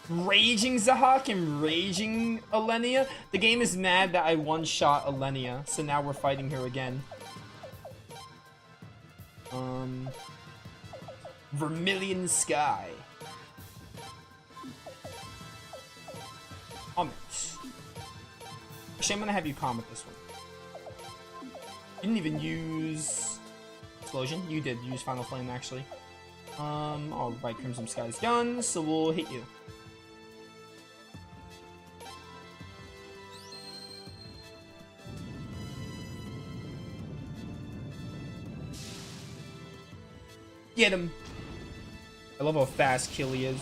Raging Zahak and Raging Alenia? The game is mad that I one-shot Alenia, so now we're fighting her again. Vermilion Sky. Comet. Actually, I'm gonna have you comment this one. You didn't even use... Explosion. You did use Final Flame, actually. Alright, Crimson Sky's done, so we'll hit you. Get him! I love how fast kill he is.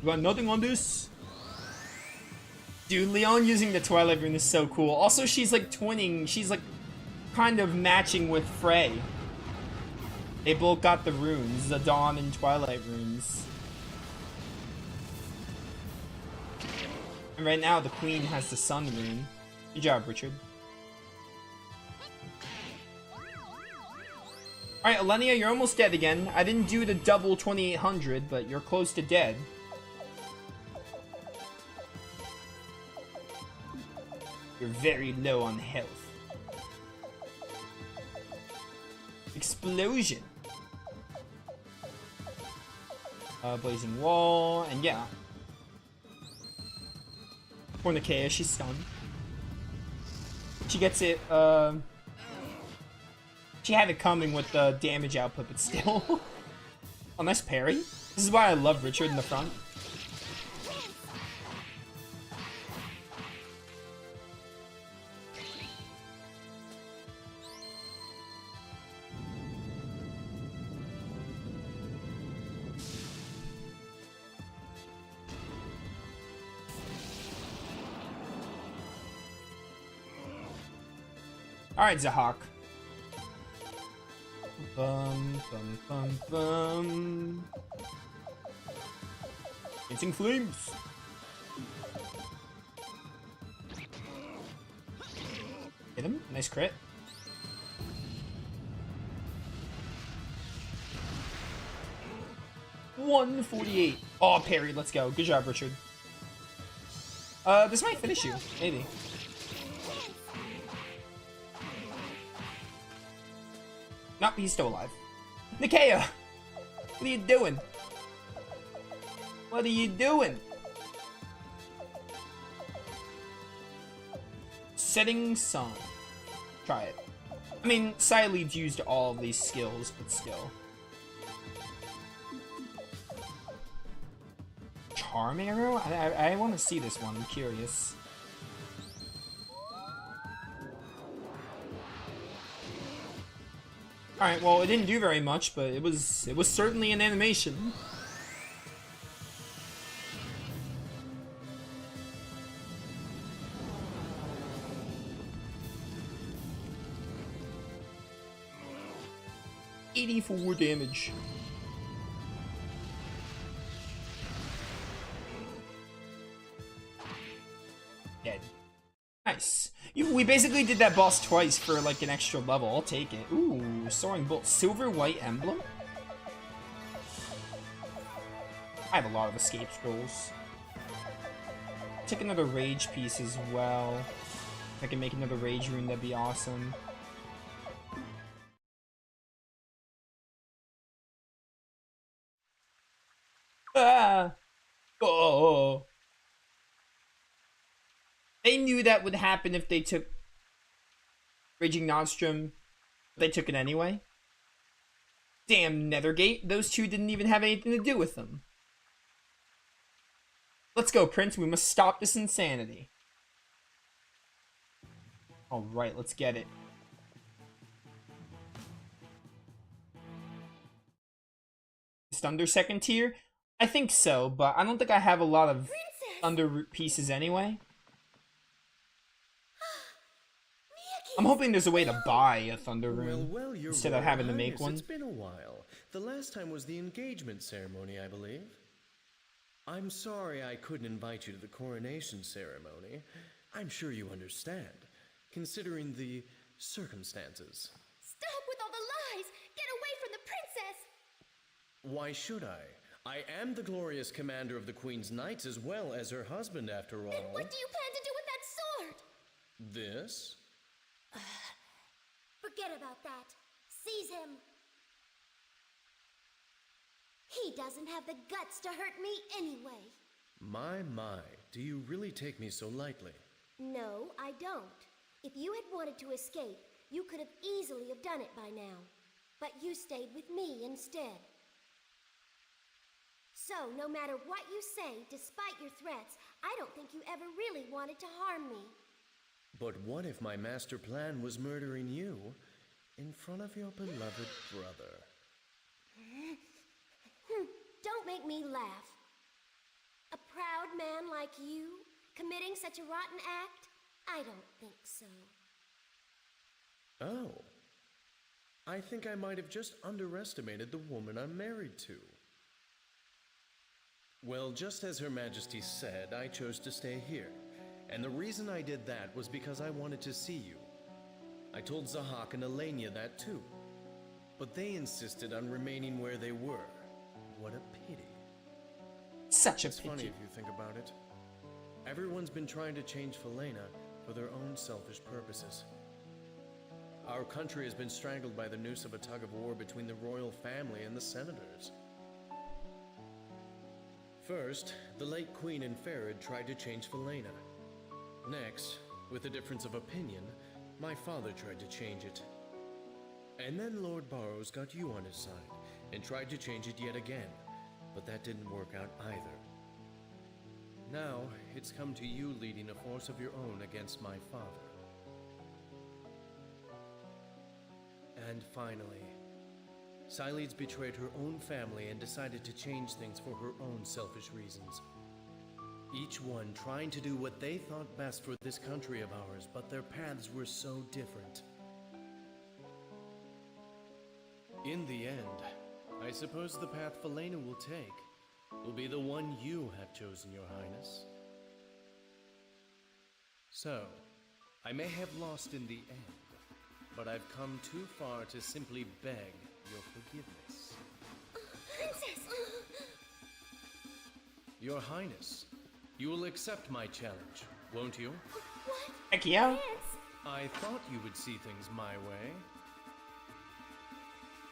You got nothing on this? Dude, Leon using the Twilight rune is so cool. Also, she's like twinning. She's like kind of matching with Frey. They both got the runes, the Dawn and Twilight runes. And right now, the Queen has the Sun rune. Good job, Richard. Alright, Alenia, you're almost dead again. I didn't do the double 2800, but you're close to dead. You're very low on health. Explosion. Blazing Wall, and yeah. Poor Nikea, she's stunned. She gets it, she had it coming with the damage output, but still. Oh, nice parry. This is why I love Richard in the front. Alright, Zahak. Bum, bum, bum, bum. Dancing flames. Hit him. Nice crit. $148. Oh, parry. Let's go. Good job, Richard. This might finish you. Maybe. Nope, he's still alive. Nikea! What are you doing? What are you doing? Setting sun. Try it. I mean, Sileid's used all of these skills, but still. Charm arrow? I want to see this one. I'm curious. Alright, well, it didn't do very much, but it was certainly an animation. $84 damage. Dead. Nice. We basically did that boss twice for like an extra level. I'll take it. Ooh, soaring bolt. Silver white emblem? I have a lot of escape scrolls. Take another rage piece as well. If I can make another rage rune, that'd be awesome. Ah! Oh! They knew that would happen if they took Raging Nostrum. They took it anyway. Damn Nethergate. Those two didn't even have anything to do with them. Let's go, Prince. We must stop this insanity. Alright, let's get it. Just under second tier? I think so, but I don't think I have a lot of Thunder pieces anyway. I'm hoping there's a way to buy a Thunder Rune instead of having to make one. It's been a while. The last time was the engagement ceremony, I believe. I'm sorry I couldn't invite you to the coronation ceremony. I'm sure you understand, considering the circumstances. Stop with all the lies! Get away from the princess! Why should I? I am the glorious commander of the Queen's Knights as well as her husband, after all. Then what do you plan to do with that sword? This? Forget about that. Seize him. He doesn't have the guts to hurt me anyway. My, do you really take me so lightly? No, I don't. If you had wanted to escape, you could have easily have done it by now. But you stayed with me instead. So, no matter what you say, despite your threats, I don't think you ever really wanted to harm me. But what if my master plan was murdering you in front of your beloved brother? Don't make me laugh. A proud man like you, committing such a rotten act? I don't think so. Oh. I think I might have just underestimated the woman I'm married to. Well, just as Her Majesty said, I chose to stay here. And the reason I did that was because I wanted to see you. I told Zahak and Elenia that too. But they insisted on remaining where they were. What a pity. Such a pity. It's funny if you think about it. Everyone's been trying to change Falena for their own selfish purposes. Our country has been strangled by the noose of a tug-of-war between the royal family and the senators. First, the late Queen and Farid tried to change Falena. Next, with a difference of opinion, my father tried to change it. And then Lord Barrows got you on his side and tried to change it yet again, but that didn't work out either. Now, it's come to you leading a force of your own against my father. And finally, Sileid's betrayed her own family and decided to change things for her own selfish reasons. Each one trying to do what they thought best for this country of ours, but their paths were so different. In the end, I suppose the path Felena will take will be the one you have chosen, Your Highness. So, I may have lost in the end, but I've come too far to simply beg your forgiveness. Princess! Your Highness, you will accept my challenge, won't you? What? Heck yeah. Prince! I thought you would see things my way.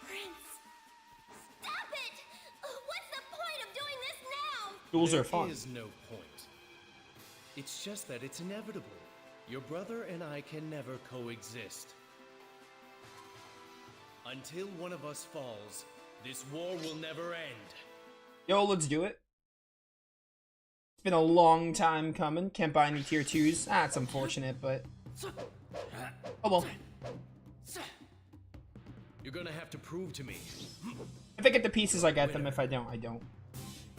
Prince! Stop it! What's the point of doing this now? Duels are fun. There is no point. It's just that it's inevitable. Your brother and I can never coexist. Until one of us falls, this war will never end. Yo, let's do it. It's been a long time coming. Can't buy any tier 2s. Ah, it's unfortunate, but... oh well. You're gonna have to prove to me. If I get the pieces, I get them. If I don't, I don't.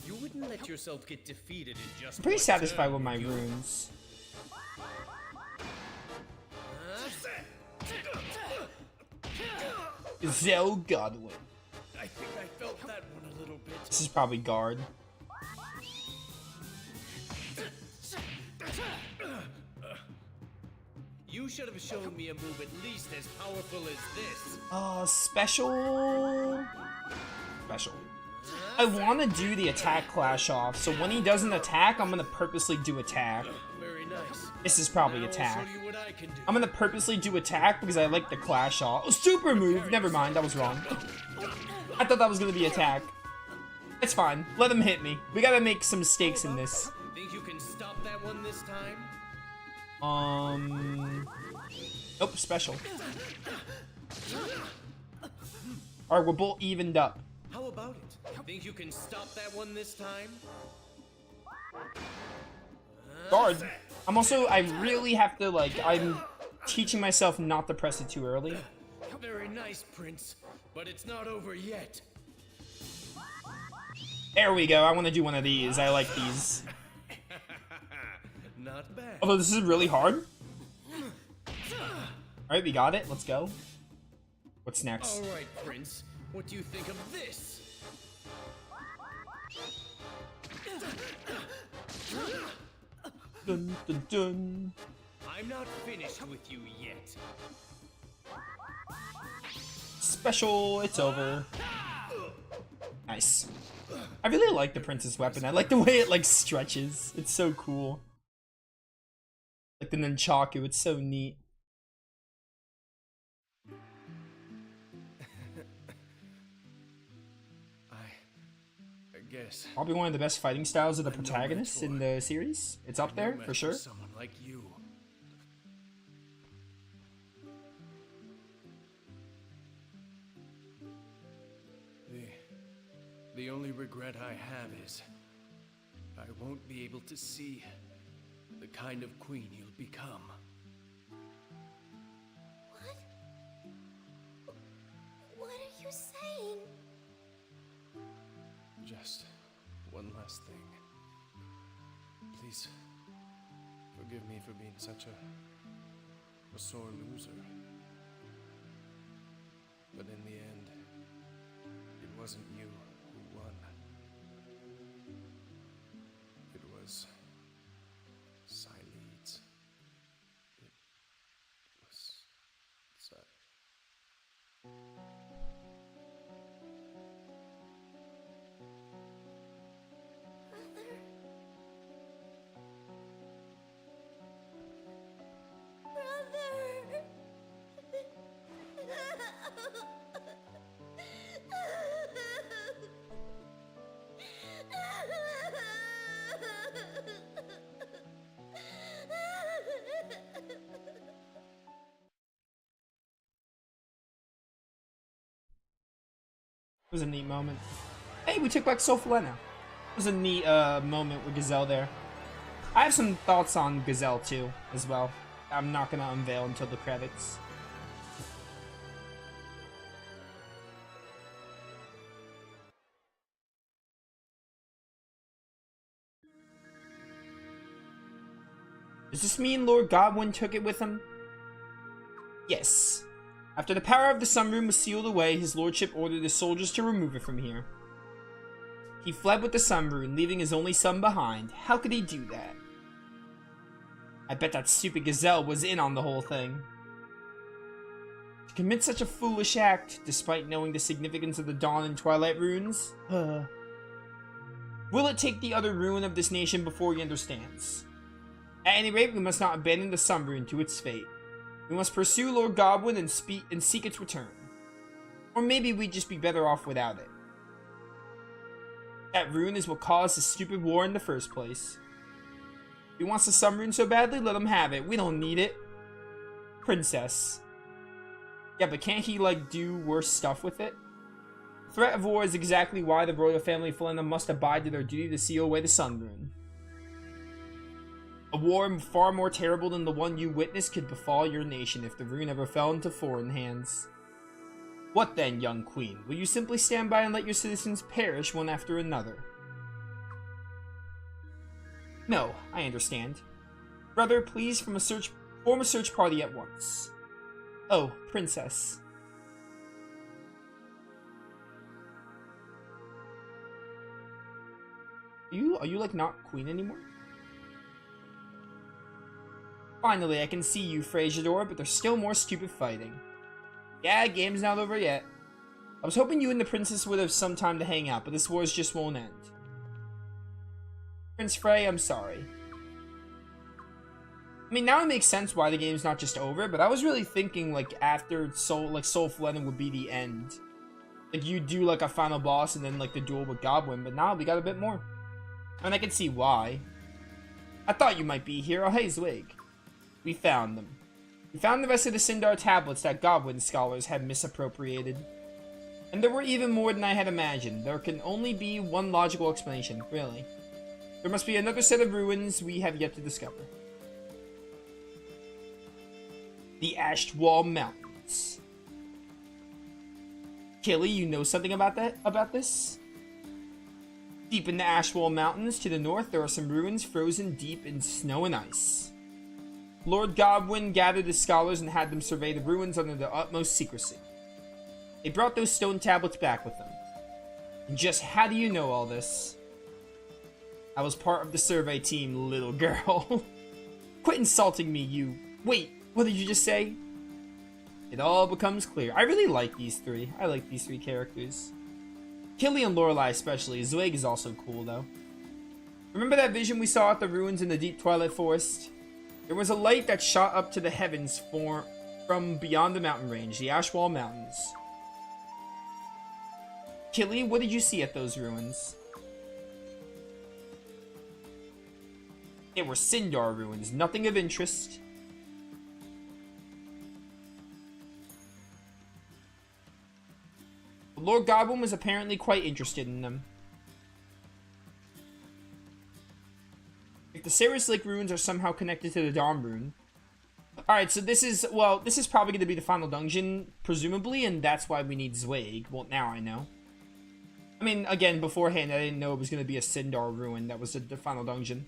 You wouldn't let yourself get defeated in just I'm pretty one satisfied turn, with my would you? runes. Gazelle Godwin. I think I felt that one a little bit. This is probably guard. You should have shown me a move at least as powerful as this. Special. Special. I want to do the attack clash off, so when he doesn't attack, I'm gonna purposely do attack. Very nice. This is probably Now I'll attack. show you what I can do. I'm gonna purposely do attack because I like the clash off. Oh, super move! Never mind, that was wrong. I thought that was gonna be attack. It's fine. Let him hit me. We gotta make some mistakes in this. Think you can stop that one this time? Nope, special. Alright, we're both evened up. How about it? Think you can stop that one this time? Guard. I really have to, like, I'm teaching myself not to press it too early. Very nice, Prince, but it's not over yet. There we go. I want to do one of these. I like these. Not bad. Although this is really hard. Alright, we got it. Let's go. What's next? All right, Prince. What do you think of this? Dun, dun, dun. I'm not finished with you yet. Special. It's over. Nice. I really like the Prince's weapon. I like the way it, like, stretches. It's so cool. Like the nunchaku. It's so neat. I guess. Probably one of the best fighting styles of the protagonists in the series. It's up there, for sure. Someone like you. The only regret I have is I won't be able to see the kind of queen you'll become. What? What are you saying? Just one last thing. Please forgive me for being such a sore loser. But in the end, it wasn't you who won. It was Sileeds. It was It was a neat moment. Hey, we took back Sophalena. It was a neat moment with Gazelle there. I have some thoughts on Gazelle too, as well. I'm not gonna unveil until the credits. Does this mean Lord Godwin took it with him? Yes. After the power of the sunroom was sealed away, his lordship ordered his soldiers to remove it from here. He fled with the sunrune, leaving his only son behind. How could he do that? I bet that stupid gazelle was in on the whole thing. To commit such a foolish act, despite knowing the significance of the Dawn and Twilight runes? Will it take the other rune of this nation before he understands? At any rate, we must not abandon the sunrune to its fate. We must pursue Lord Godwin and seek its return. Or maybe we'd just be better off without it. That rune is what caused the stupid war in the first place. If he wants the sunrune so badly, let him have it. We don't need it. Princess. Yeah, but can't he, like, do worse stuff with it? Threat of war is exactly why the royal family of Felena must abide to their duty to seal away the sunrune. A war far more terrible than the one you witnessed could befall your nation if the rune ever fell into foreign hands. What then, young queen? Will you simply stand by and let your citizens perish one after another? No, I understand. Brother, please form a search party at once. Oh, princess. Are you like not queen anymore? Finally, I can see you, Frasiador, but there's still more stupid fighting. Yeah, game's not over yet. I was hoping you and the princess would have some time to hang out, but this war just won't end. Prince Frey, I'm sorry. I mean, now it makes sense why the game's not just over, but I was really thinking, like, after Soul Felena would be the end. Like, you do, like, a final boss and then, like, the duel with Godwin, but now we got a bit more. And I can see why. I thought you might be here. Oh, hey, Zweig. We found them. We found the rest of the Sindar tablets that Godwin scholars had misappropriated. And there were even more than I had imagined. There can only be one logical explanation, really. There must be another set of ruins we have yet to discover. The Ashwall Mountains. Killy, you know something about this? Deep in the Ashwall Mountains to the north, there are some ruins frozen deep in snow and ice. Lord Godwin gathered his scholars and had them survey the ruins under the utmost secrecy. They brought those stone tablets back with them. And just how do you know all this? I was part of the survey team, little girl. Quit insulting me, you... Wait, what did you just say? It all becomes clear. I really like these three. I like these three characters. Killy and Lorelei especially. Zweig is also cool, though. Remember that vision we saw at the ruins in the deep Twilight Forest? There was a light that shot up to the heavens from beyond the mountain range, the Ashwall Mountains. Killy, what did you see at those ruins? They were Sindar ruins, nothing of interest. Lord Godwin was apparently quite interested in them. If the Saris Lake ruins are somehow connected to the Dawn rune. Alright, so this is probably going to be the final dungeon, presumably, and that's why we need Zweig. Well, now I know. I mean, again, beforehand, I didn't know it was going to be a Sindar ruin that was the final dungeon.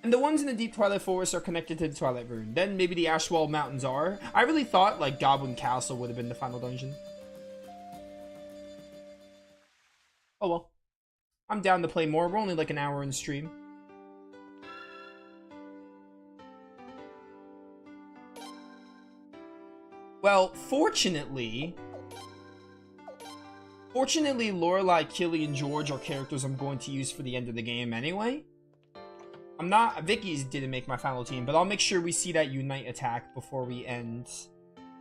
And the ones in the Deep Twilight Forest are connected to the Twilight Rune. Then maybe the Ashwall Mountains are. I really thought, like, Goblin Castle would have been the final dungeon. Oh well. I'm down to play more. We're only like an hour in stream. Well, fortunately, Lorelei, Killy, and George are characters I'm going to use for the end of the game anyway. Vicky's didn't make my final team, but I'll make sure we see that Unite attack before we end.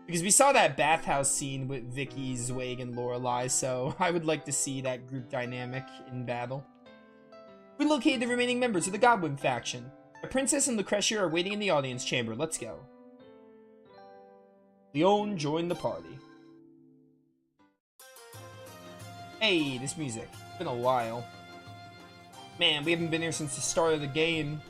Because we saw that bathhouse scene with Vicky, Zweig, and Lorelei, so I would like to see that group dynamic in battle. We located the remaining members of the Goblin faction. The princess and Lucretia are waiting in the audience chamber. Let's go. Leon joined the party. Hey, this music. It's been a while. Man, we haven't been here since the start of the game.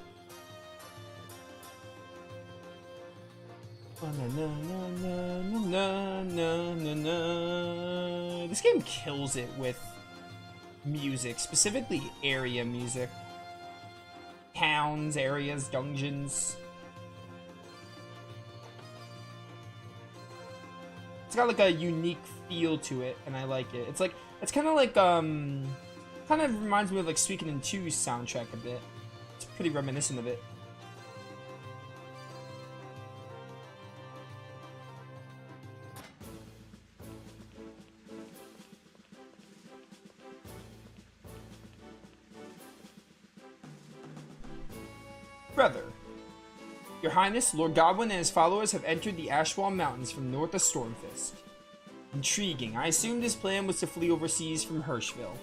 This game kills it with music, specifically area music. Towns, areas, dungeons. It's got like a unique feel to it, and I like it. It's like, it's kind of like, kind of reminds me of like Suikoden 2's soundtrack a bit. It's pretty reminiscent of it. Brother. Your Highness, Lord Godwin and his followers have entered the Ashwall Mountains from north of Stormfist. Intriguing. I assumed his plan was to flee overseas from Hirschville.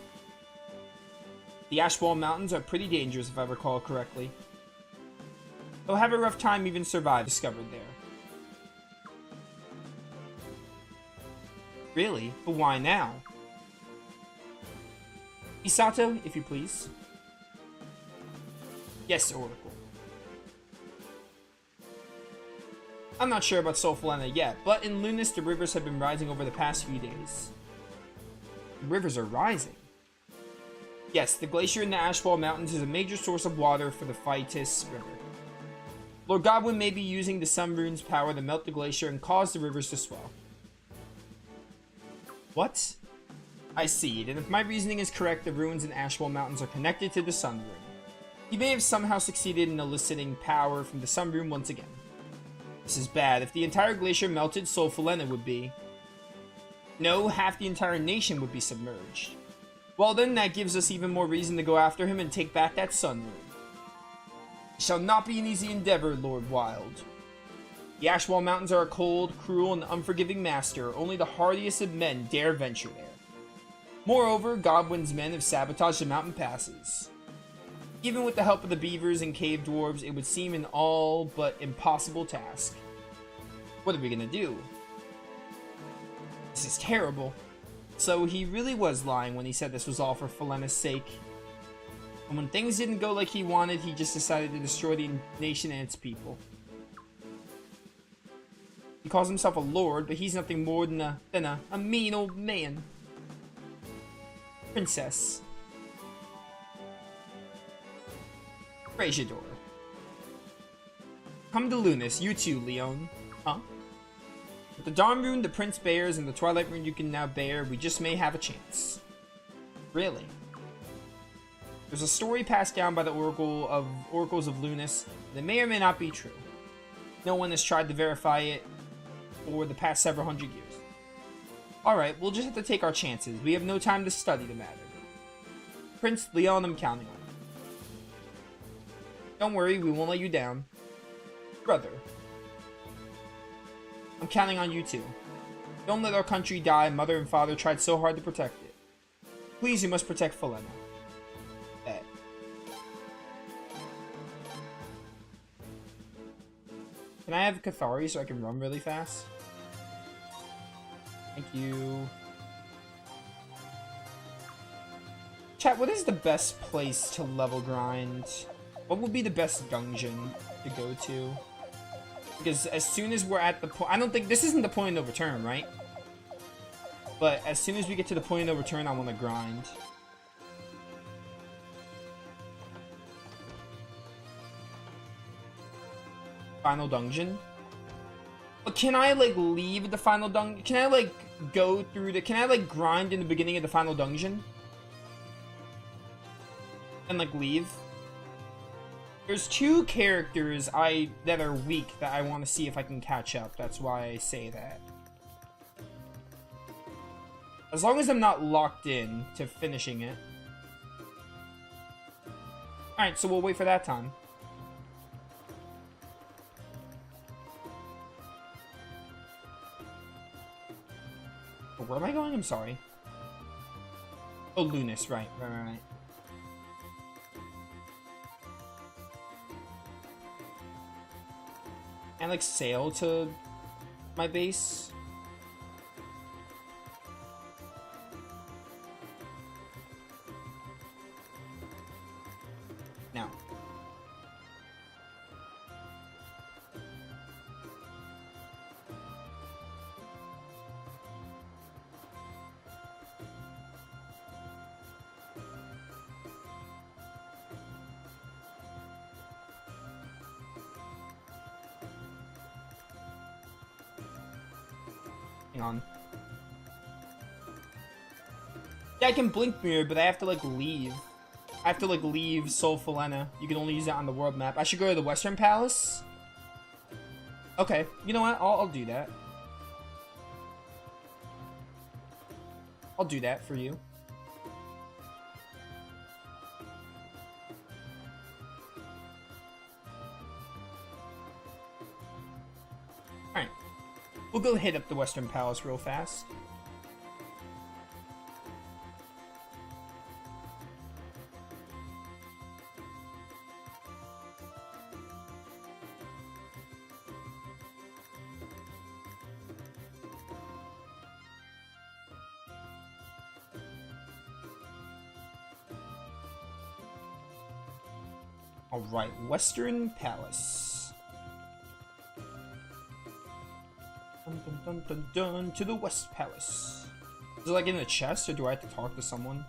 The Ashwall Mountains are pretty dangerous if I recall correctly. They'll have a rough time even survive discovered there. Really? But why now? Isato, if you please. Yes, Oracle. I'm not sure about Solfalena yet, but in Lunas the rivers have been rising over the past few days. The rivers are rising? Yes, the glacier in the Ashwall Mountains is a major source of water for the Phytis River. Lord Godwin may be using the Sun Rune's power to melt the glacier and cause the rivers to swell. What? I see, and if my reasoning is correct, the ruins in Ashwall Mountains are connected to the Sun Rune. He may have somehow succeeded in eliciting power from the Sun Rune once again. This is bad. If the entire glacier melted, Solfalena would be... No, half the entire nation would be submerged. Well then, that gives us even more reason to go after him and take back that Sun Rune. It shall not be an easy endeavor, Lord Wild. The Ashwall Mountains are a cold, cruel, and unforgiving master. Only the hardiest of men dare venture there. Moreover, Godwin's men have sabotaged the mountain passes. Even with the help of the beavers and cave dwarves, it would seem an all but impossible task. What are we gonna do? This is terrible. So he really was lying when he said this was all for Falena's sake. And when things didn't go like he wanted, he just decided to destroy the nation and its people. He calls himself a lord, but he's nothing more than a mean old man. Princess. Frasiador. Come to Lunas, you too, Leon. Huh? With the Dawn Rune the Prince bears and the Twilight Rune you can now bear, we just may have a chance. Really? There's a story passed down by the Oracles of Lunas that may or may not be true. No one has tried to verify it for the past several hundred years. Alright, we'll just have to take our chances. We have no time to study the matter. Prince Leon, I'm counting on you. Don't worry, we won't let you down. Brother. I'm counting on you too. Don't let our country die. Mother and father tried so hard to protect it. Please, you must protect Falena. Bet. Can I have Cathari so I can run really fast? Thank you. Chat, what is the best place to level grind? What would be the best dungeon to go to? Because as soon as we're at the point... I don't think... This isn't the point of no return, right? But as soon as we get to the point of no return, I want to grind. Final dungeon? But can I, like, leave the final dungeon? Can I, like, go through the... Can I, like, grind in the beginning of the final dungeon? And, like, leave? There's two characters that are weak that I want to see if I can catch up. That's why I say that. As long as I'm not locked in to finishing it. Alright, so we'll wait for that time. Oh, where am I going? I'm sorry. Oh, Lunas, right. And like sail to my base. Now. Hang on. Yeah, I can blink mirror, but I have to like leave. I have to like leave Solfalena. You can only use that on the world map. I should go to the Western Palace. Okay, you know what? I'll do that. I'll do that for you. Alright. We'll go hit up the Western Palace real fast. Alright, Western Palace. Dun, dun, dun, dun, dun, to the West Palace. Is it like in the chest, or do I have to talk to someone?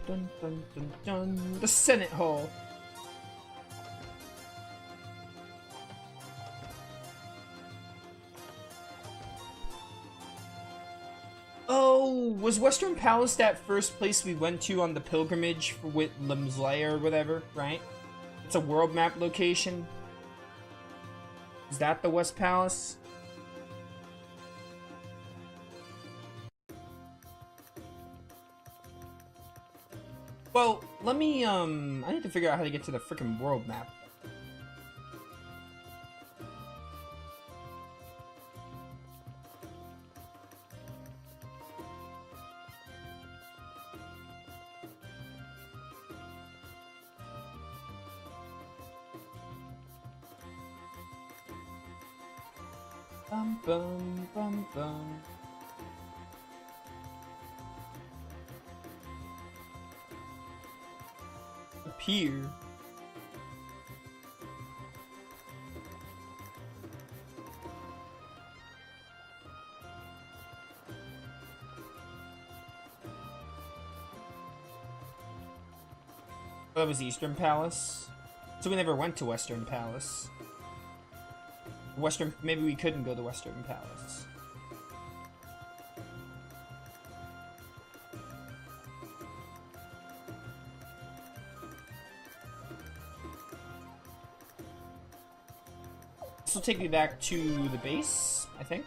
Dun, dun, dun, dun. The Senate Hall. Oh, was Western Palace that first place we went to on the pilgrimage with Limsley or whatever, right? It's a world map location. Is that the West Palace? Well, let me, I need to figure out how to get to the frickin' world map. Bum, bum, bum, bum. Appear. Oh, that was Eastern Palace. So we never went to Western Palace. Maybe we couldn't go to Western Palace. This will take me back to the base, I think.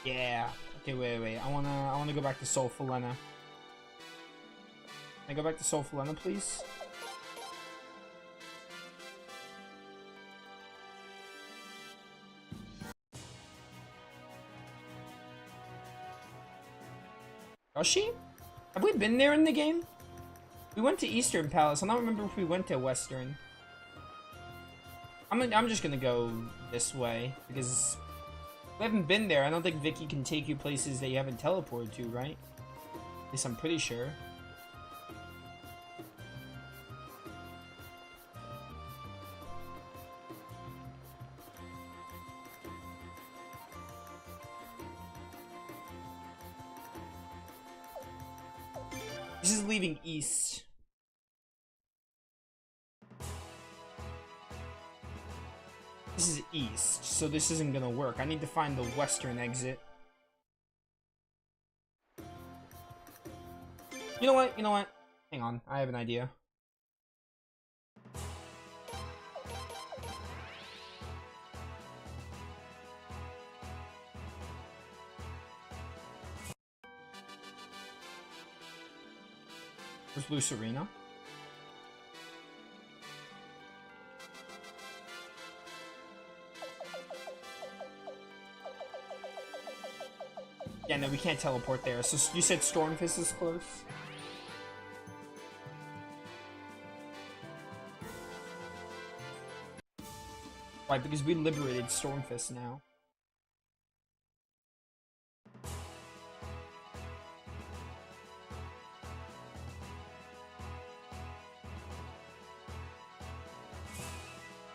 Yeah. Okay, wait. I wanna go back to Solfalena. Can I go back to Solfalena, please? Was she? Have we been there in the game? We went to Eastern Palace. I don't remember if we went to Western. I'm just gonna go this way because we haven't been there. I don't think Vicky can take you places that you haven't teleported to, right? At least I'm pretty sure. This is leaving east. This is east, so this isn't gonna work. I need to find the western exit. You know what? Hang on, I have an idea. Where's Loose Arena? Yeah, no, we can't teleport there. So you said Stormfist is close? Right, because we liberated Stormfist now.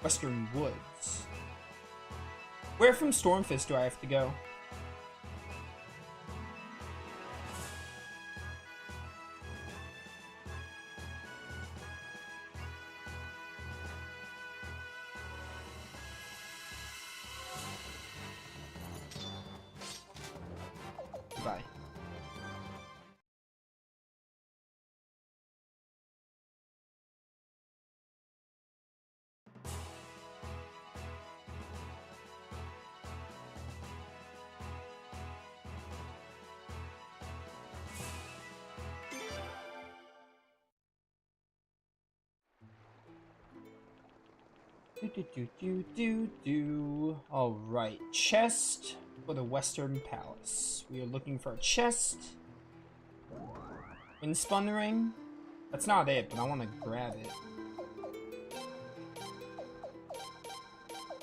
Western Woods. Where from Stormfist do I have to go? Bye. All right, chest for the Western Palace. We are looking for a chest. Windspun ring. That's not it, but I want to grab it.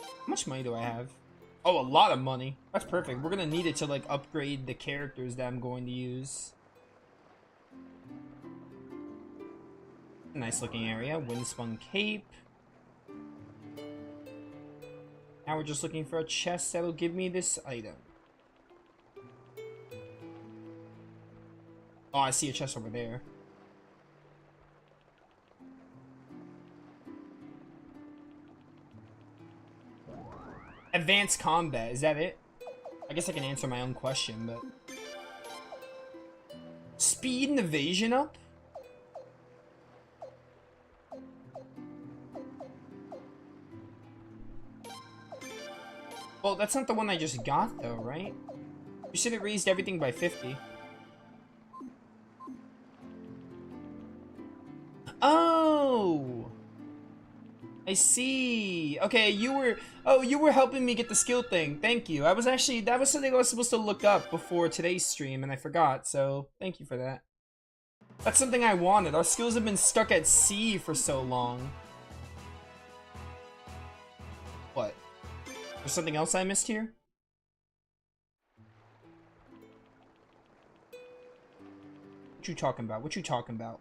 How much money do I have? Oh, a lot of money. That's perfect. We're gonna need it to like upgrade the characters that I'm going to use. Nice looking area. Windspun cape. Now we're just looking for a chest that'll give me this item. Oh, I see a chest over there. Advanced combat, is that it? I guess I can answer my own question, but... Speed and evasion up? Well, that's not the one I just got, though, right? You said it raised everything by 50. Oh! I see. Okay, you were helping me get the skill thing. Thank you. That was something I was supposed to look up before today's stream, and I forgot, so thank you for that. That's something I wanted. Our skills have been stuck at C for so long. What? There's something else I missed here? What you talking about? What you talking about?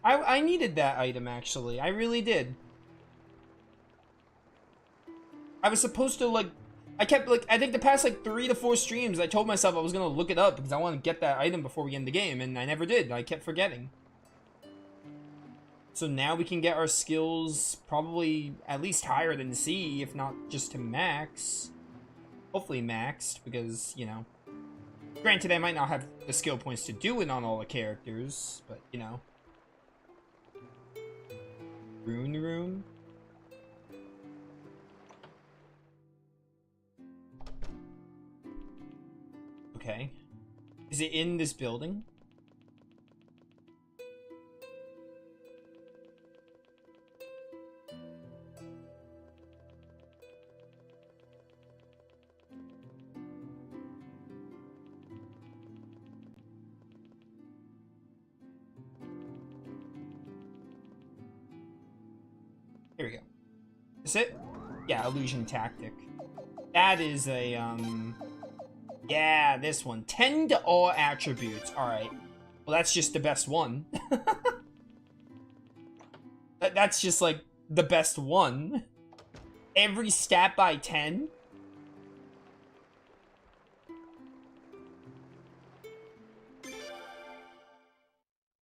I needed that item, actually. I really did. I was supposed to, like... I think the past, like, 3 to 4 streams, I told myself I was gonna look it up because I want to get that item before we end the game, and I never did. I kept forgetting. So now we can get our skills probably at least higher than C, if not just to max. Hopefully maxed, because, you know... Granted, I might not have the skill points to do it on all the characters, but, you know... Rune room? Okay. Is it in this building? Here we go. Is it? Yeah, illusion tactic. That is a, yeah, this one. 10 to all attributes. Alright. Well, that's just the best one. That's just, like, the best one. Every stat by 10?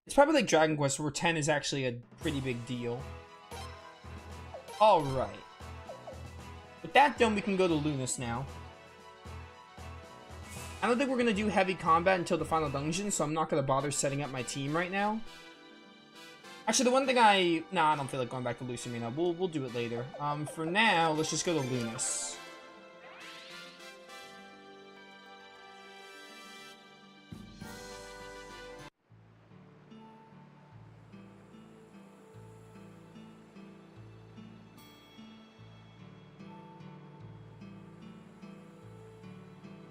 It's probably like Dragon Quest, where 10 is actually a pretty big deal. Alright. With that done, we can go to Lunas now. I don't think we're going to do heavy combat until the final dungeon, so I'm not going to bother setting up my team right now. Actually, the one thing Nah, I don't feel like going back to Lucimina. We'll do it later. For now, let's just go to Lunas.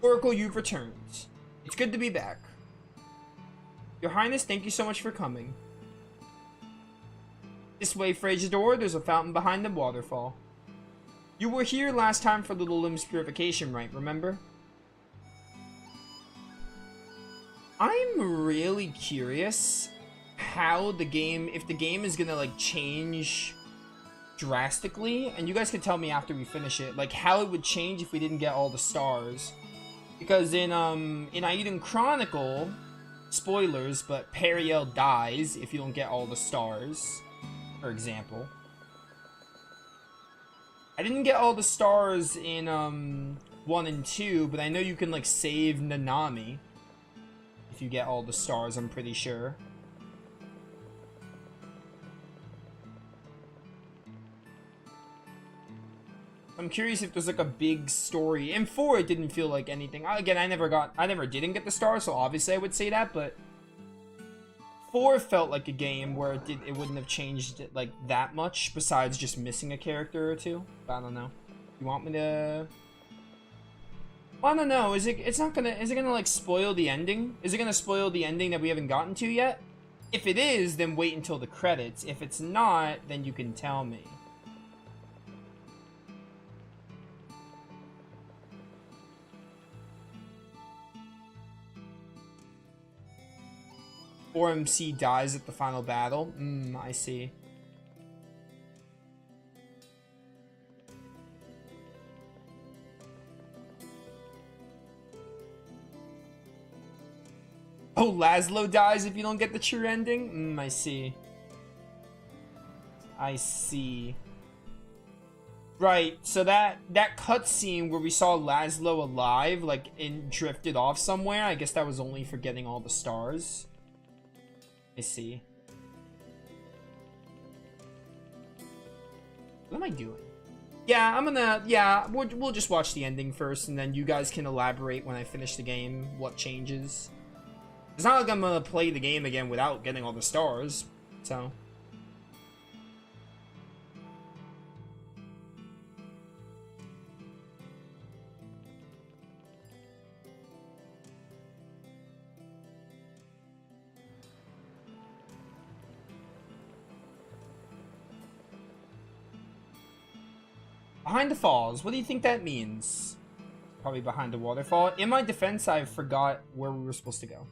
Oracle, you've returned. It's good to be back. Your Highness, thank you so much for coming. This way, Fragedor, there's a fountain behind the waterfall. You were here last time for the limbs purification rite, remember? I'm really curious how the game, if the game is gonna like change drastically, and you guys can tell me after we finish it, like how it would change if we didn't get all the stars. Because in Aiden Chronicle, spoilers, but Periel dies if you don't get all the stars, for example. I didn't get all the stars in 1 and 2, but I know you can like save Nanami if you get all the stars, I'm pretty sure. I'm curious if there's like a big story. In 4, it didn't feel like anything. Again, I never didn't get the stars, so obviously I would say that, but 4 felt like a game where it wouldn't have changed it like that much, besides just missing a character or two. But I don't know. You want me to? Well, I don't know. Is it gonna like spoil the ending? Is it gonna spoil the ending that we haven't gotten to yet? If it is, then wait until the credits. If it's not, then you can tell me. Or MC dies at the final battle. I see. Oh, Laszlo dies if you don't get the true ending? I see. I see. Right, so that cutscene where we saw Laszlo alive, like, drifted off somewhere, I guess that was only for getting all the stars. I see. What am I doing? Yeah, we'll just watch the ending first, and then you guys can elaborate when I finish the game what changes. It's not like I'm gonna play the game again without getting all the stars, so. Behind the falls, what do you think that means? Probably behind the waterfall. In my defense, I forgot where we were supposed to go.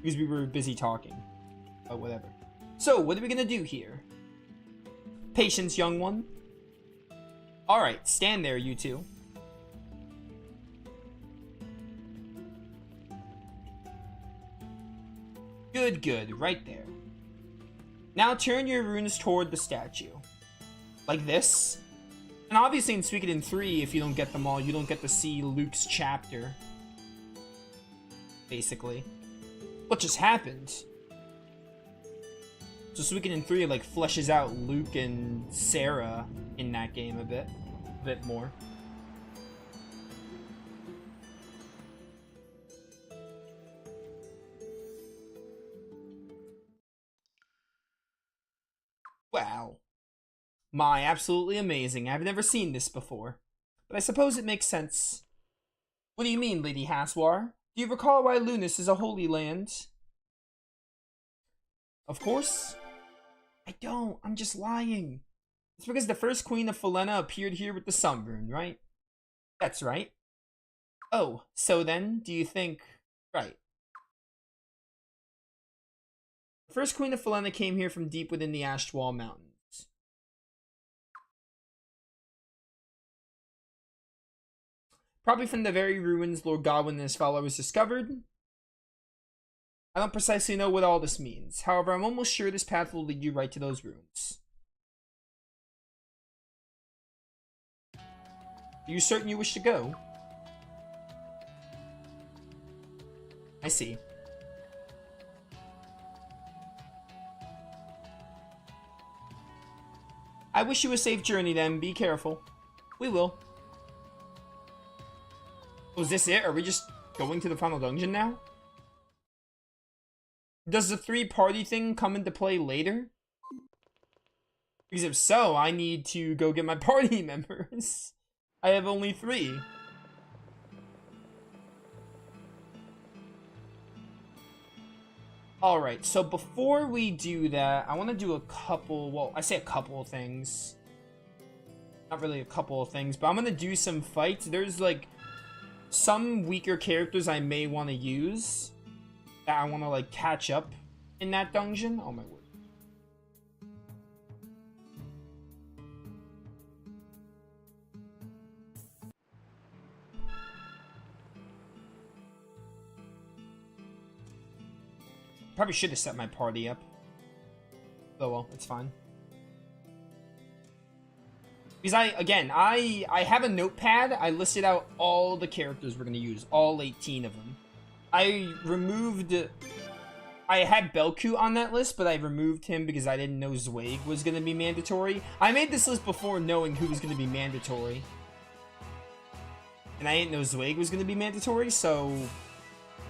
Because we were busy talking. But whatever. So, what are we gonna do here? Patience, young one. Alright, stand there, you two. Good, good, right there. Now turn your runes toward the statue. Like this. And obviously in Suikoden 3, if you don't get them all, you don't get to see Luke's chapter. Basically. What just happened? So Suikoden 3 like fleshes out Luke and Sarah in that game a bit more. Wow. My, absolutely amazing. I've never seen this before. But I suppose it makes sense. What do you mean, Lady Haswar? Do you recall why Lunas is a holy land? Of course. I don't. I'm just lying. It's because the first queen of Falena appeared here with the Sun Rune, right? That's right. Oh, so then, do you think... Right. The first queen of Falena came here from deep within the Ashdwall Mountains. Probably from the very ruins Lord Godwin and his followers discovered. I don't precisely know what all this means. However, I'm almost sure this path will lead you right to those ruins. Are you certain you wish to go? I see. I wish you a safe journey then. Be careful. We will. Was this it? Are we just going to the final dungeon now? Does the 3-party thing come into play later? Because if so, I need to go get my party members. I have only 3. Alright, so before we do that, I want to do a couple, well, I say a couple of things. Not really a couple of things, but I'm going to do some fights. There's, like, some weaker characters I may want to use that I want to, like, catch up in that dungeon. Oh, my word. Probably should have set my party up. Oh well, it's fine. Because I have a notepad. I listed out all the characters we're going to use. All 18 of them. I had Belku on that list, but I removed him because I didn't know Zweig was going to be mandatory. I made this list before knowing who was going to be mandatory. And I didn't know Zweig was going to be mandatory, so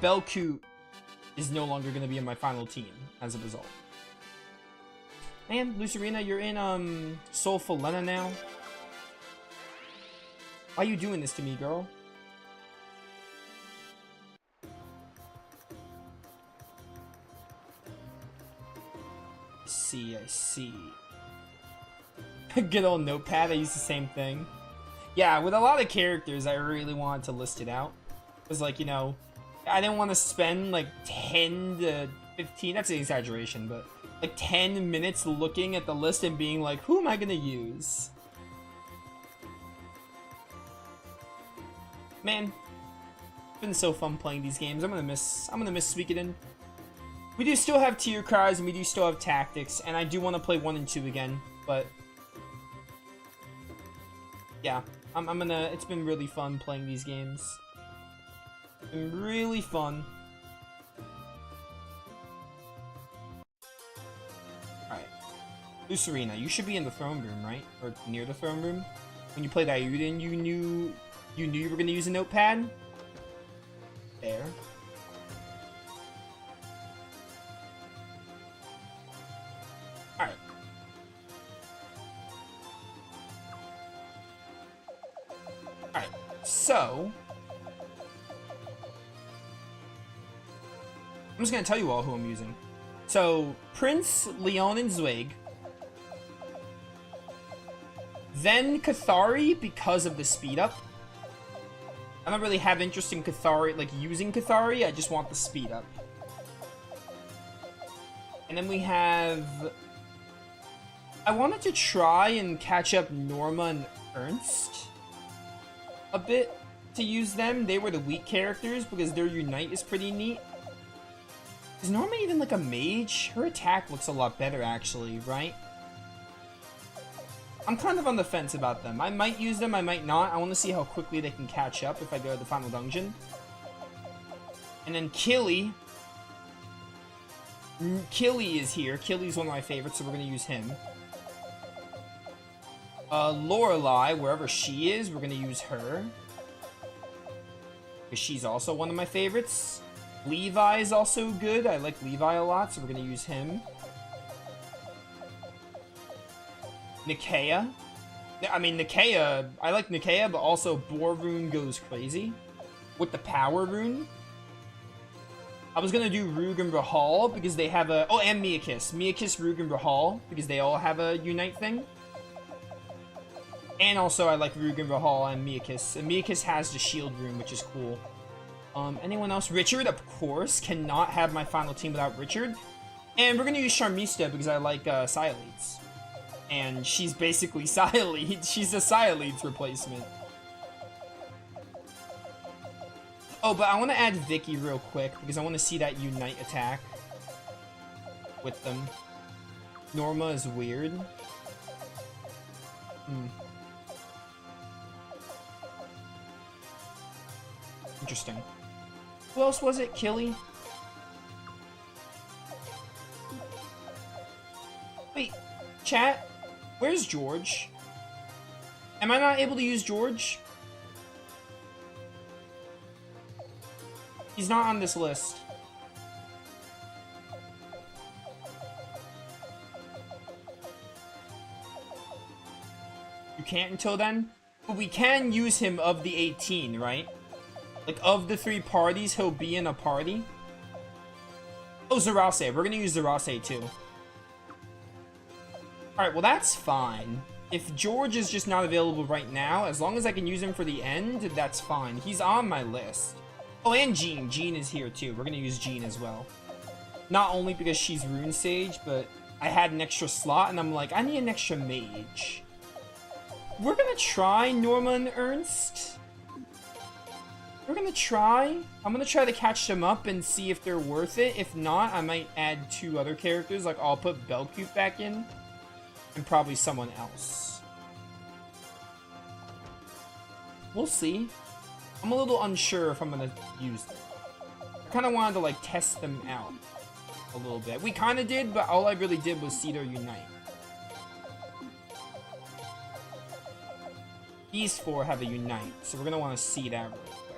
Belku is no longer going to be in my final team as a result. Man, Lucerina, you're in Soulful Lena now. Why are you doing this to me, girl? I see. Good old notepad, I use the same thing. Yeah, with a lot of characters, I really wanted to list it out. It was like, you know, I didn't want to spend like 10 to 15, that's an exaggeration, but like 10 minutes looking at the list and being like, who am I gonna use? Man, it's been so fun playing these games. I'm gonna miss Suikoden. We do still have Tear Cries and we do still have Tactics, and I do want to play 1 and 2 again, but yeah, I'm gonna, it's been really fun playing these games. It's been really fun. Alright. Lucerina, you should be in the throne room, right? Or near the throne room? When you played Ayuden, you knew you were gonna use a notepad? There. Alright. Alright, so I'm just gonna tell you all who I'm using. So, Prince, Leon, and Zweig. Then Cathari because of the speed up. I don't really have interest in Cathari, like using Cathari, I just want the speed up. And then we have... I wanted to try and catch up Norma and Ernst a bit to use them. They were the weak characters because their Unite is pretty neat. Is Norma even like a mage? Her attack looks a lot better actually, right? I'm kind of on the fence about them. I might use them, I might not. I want to see how quickly they can catch up if I go to the final dungeon. And then Killy. Killy is here. Killy's one of my favorites, so we're going to use him. Lorelei, wherever she is, we're going to use her. Because she's also one of my favorites. Levi is also good. I like Levi a lot, so we're going to use him. Nikea. I mean, Nikea, I like Nikea, but also Boar Rune goes crazy. With the Power Rune. I was gonna do Rug and Rahal because they have a... Oh, and Miakis. Miakis, Rug, and Rahal because they all have a Unite thing. And also, I like Rug and Rahal and Miakis. And Miakis has the Shield Rune, which is cool. Anyone else? Richard, of course. Cannot have my final team without Richard. And we're gonna use Charmista because I like Sialeeds. And she's basically Sialeeds. She's a Sialeeds replacement. Oh, but I want to add Vicky real quick because I want to see that Unite attack with them. Norma is weird. Interesting. Who else was it? Killy? Wait, chat? Where's George? Am I not able to use George? He's not on this list. You can't until then? But we can use him of the 18, right? Like, of the 3 parties, he'll be in a party. Oh, Zarase. We're gonna use Zarase, too. Alright, well, that's fine. If George is just not available right now, as long as I can use him for the end, that's fine. He's on my list. Oh, and Jean. Jean is here, too. We're gonna use Jean as well. Not only because she's Rune Sage, but I had an extra slot, and I'm like, I need an extra mage. We're gonna try Norma and Ernst. We're gonna try. I'm gonna try to catch them up and see if they're worth it. If not, I might add 2 other characters. Like, I'll put Belcute back in. And probably someone else. We'll see. I'm a little unsure if I'm gonna use them. I kind of wanted to, like, test them out a little bit. We kind of did, but all I really did was see their unite. These 4 have a unite, so we're gonna want to see that really quick.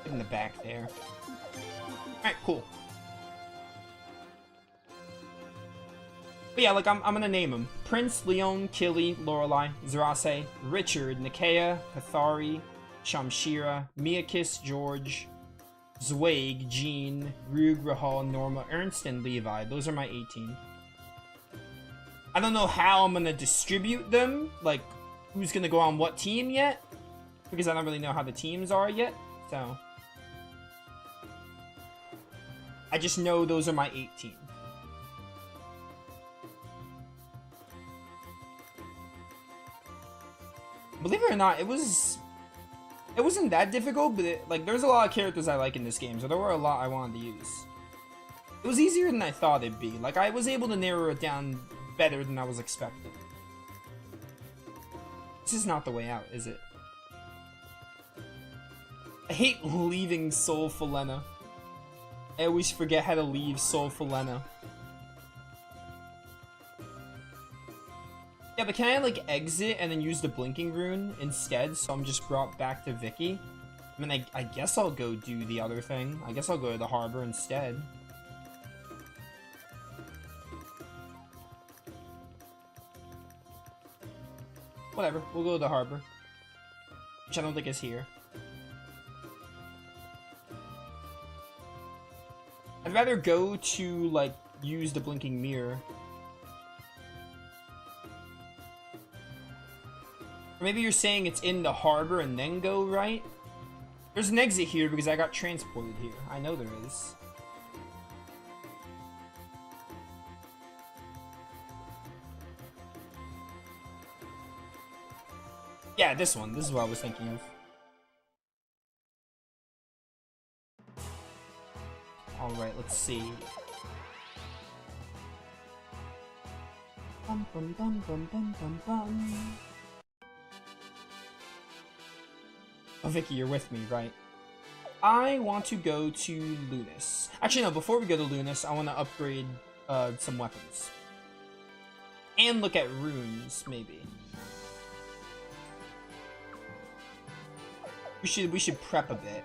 In the back there. Alright, cool. But yeah, like, I'm gonna name them. Prince, Leon, Killy, Lorelei, Zarase, Richard, Nikea, Cathari, Shamshira, Miakis, George, Zweig, Jean, Rug, Rahal, Norma, Ernst, and Levi. Those are my 18. I don't know how I'm gonna distribute them, like, who's gonna go on what team yet, because I don't really know how the teams are yet, so... I just know those are my 18. Believe it or not, it wasn't that difficult, but like, there's a lot of characters I like in this game, so there were a lot I wanted to use. It was easier than I thought it'd be. Like, I was able to narrow it down better than I was expecting. This is not the way out, is it? I hate leaving Sol Falena. I always forget how to leave Sol Falena. Yeah, but can I, like, exit and then use the blinking rune instead, so I'm just brought back to Vicky? I mean, I guess I'll go do the other thing. I guess I'll go to the harbor instead. Whatever, we'll go to the harbor. Which I don't think is here. I'd rather go to, like, use the blinking mirror. Or maybe you're saying it's in the harbor and then go right? There's an exit here because I got transported here. I know there is. Yeah, this one. This is what I was thinking of. Alright, let's see. Bum, bum, bum, bum, bum, bum, bum. Oh, Vicky, you're with me, right? I want to go to Lunas. Actually, no, before we go to Lunas, I want to upgrade some weapons. And look at runes, maybe. We should prep a bit.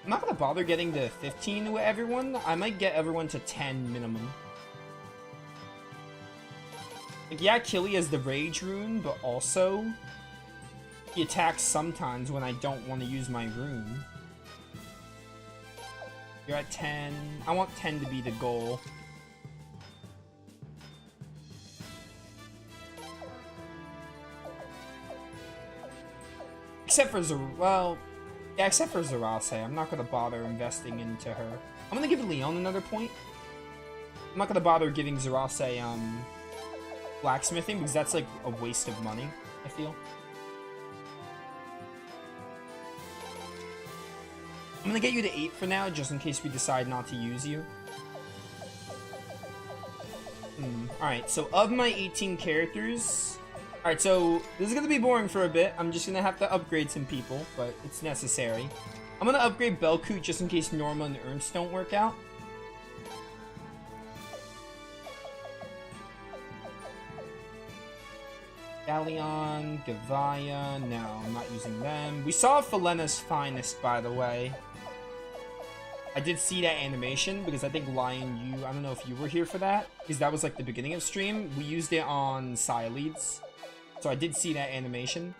I'm not gonna bother getting to 15 with everyone. I might get everyone to 10 minimum. Like, yeah, Killy has the Rage rune, but also he attacks sometimes when I don't want to use my rune. You're at 10. I want 10 to be the goal. Except for well, yeah, except for Zarase. I'm not gonna bother investing into her. I'm gonna give Leon another point. I'm not gonna bother giving Zarase blacksmithing because that's like a waste of money, I feel. I'm gonna get you to 8 for now, just in case we decide not to use you. Alright, so of my 18 characters... Alright, so this is gonna be boring for a bit. I'm just gonna have to upgrade some people, but it's necessary. I'm gonna upgrade Belcute just in case Norma and Ernst don't work out. Galleon, Gavaya, no, I'm not using them. We saw Falena's Finest, by the way. I did see that animation because I think Lion, I don't know if you were here for that, because that was like the beginning of stream. We used it on Leads, so I did see that animation.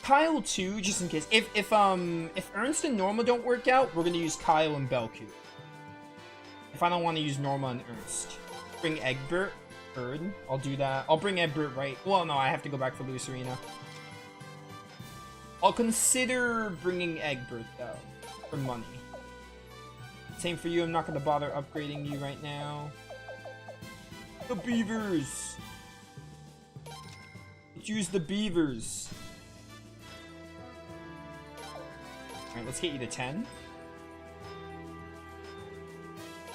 Kyle too, just in case. If Ernst and Norma don't work out, we're gonna use Kyle and Belku. If I don't want to use Norma and Ernst, bring Egbert. I'll do that. I'll bring Egbert right. Well, no, I have to go back for Lucerina. I'll consider bringing Egbert though, for money. Same for you. I'm not gonna bother upgrading you right now. The beavers. Let's use the beavers. Alright, let's get you to 10.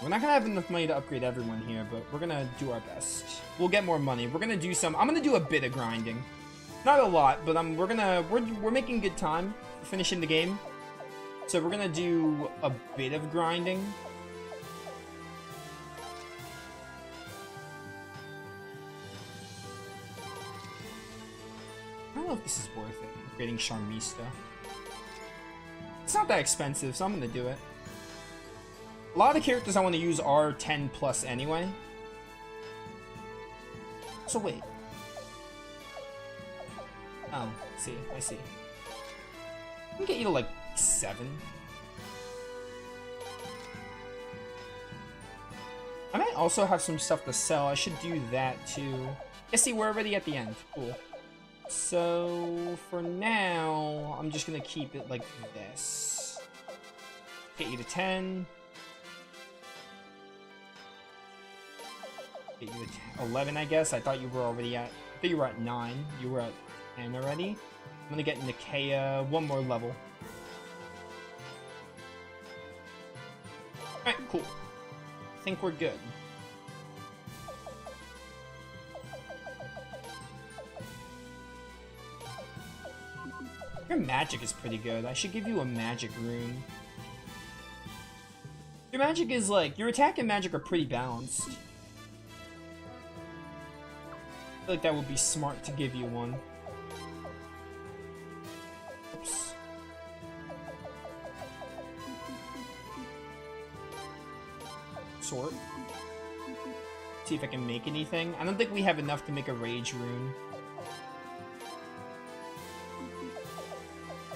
We're not gonna have enough money to upgrade everyone here, but we're gonna do our best. We'll get more money. We're gonna do some. I'm gonna do a bit of grinding. Not a lot, but we're making good time finishing the game. So we're gonna do a bit of grinding. I don't know if this is worth it, upgrading Charmista. It's not that expensive, so I'm gonna do it. A lot of the characters I want to use are 10 plus anyway. So wait. Oh, I see. I can get you to like 7. I might also have some stuff to sell. I should do that too. Yeah, see, we're already at the end. Cool. So for now, I'm just gonna keep it like this. Get you to 10. Get you to 11, I guess. I thought you were already at. I thought you were at 9. You were at 10 already. I'm gonna get Nikea one more level. Alright, cool. I think we're good. Your magic is pretty good. I should give you a magic rune. Your magic is like, your attack and magic are pretty balanced. I feel like that would be smart to give you one. Oops. Sort. See if I can make anything. I don't think we have enough to make a rage rune.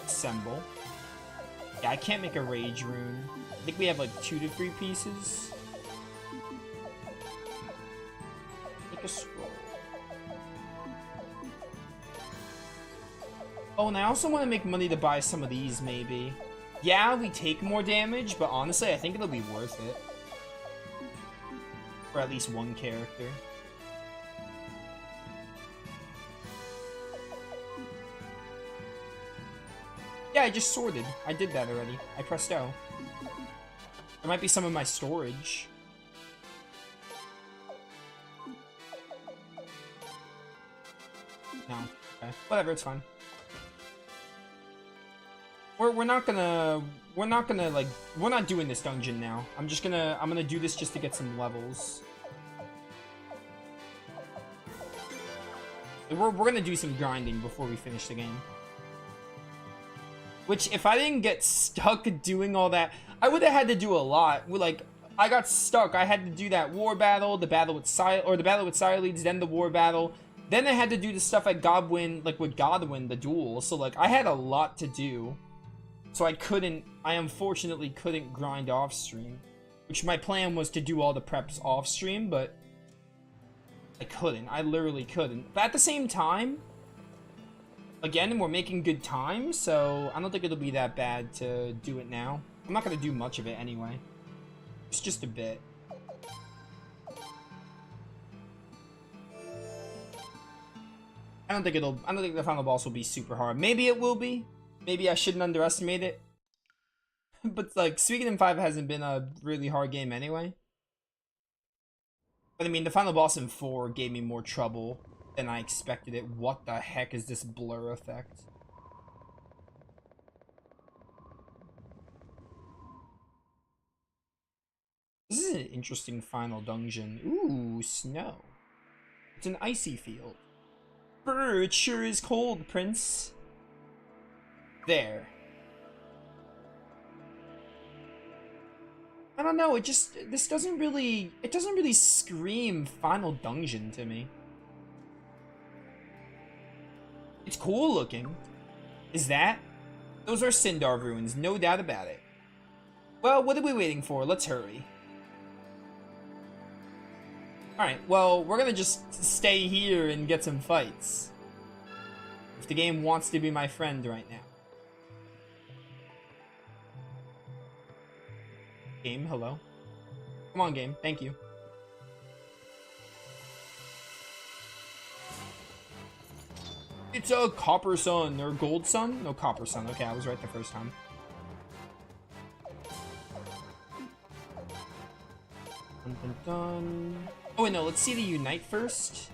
Assemble. Yeah, I can't make a rage rune. I think we have like 2 to 3 pieces. Make a scroll. Oh, and I also want to make money to buy some of these, maybe. Yeah, we take more damage, but honestly, I think it'll be worth it. For at least one character. Yeah, I just sorted. I did that already. I pressed O. There might be some in my storage. No. Okay. Whatever, it's fine. We're not gonna like, we're not doing this dungeon now. I'm gonna do this just to get some levels. We're gonna do some grinding before we finish the game. Which, if I didn't get stuck doing all that, I would have had to do a lot. Like, I got stuck. I had to do that war battle, the battle with Leads, then the war battle. Then I had to do the stuff at Godwin, like with Godwin, the duel. So, like, I had a lot to do. So I unfortunately couldn't grind off stream. Which my plan was to do all the preps off stream, but I couldn't. I literally couldn't. But at the same time, again, we're making good time, so I don't think it'll be that bad to do it now. I'm not gonna do much of it anyway. It's just a bit. I don't think the final boss will be super hard. Maybe it will be. Maybe I shouldn't underestimate it. But like, Suikoden 5 hasn't been a really hard game anyway. But I mean, the final boss in 4 gave me more trouble than I expected it. What the heck is this blur effect? This is an interesting final dungeon. Ooh, snow. It's an icy field. Brr, it sure is cold, Prince. There. I don't know, this doesn't really scream Final Dungeon to me. It's cool looking. Is that? Those are Sindar ruins, no doubt about it. Well, what are we waiting for? Let's hurry. Alright, well, we're gonna just stay here and get some fights. If the game wants to be my friend right now. Game, hello? Come on, game. Thank you. It's a Copper Sun, or Gold Sun? No, Copper Sun. Okay, I was right the first time. Dun, dun, dun. Oh, wait, no, let's see the Unite first.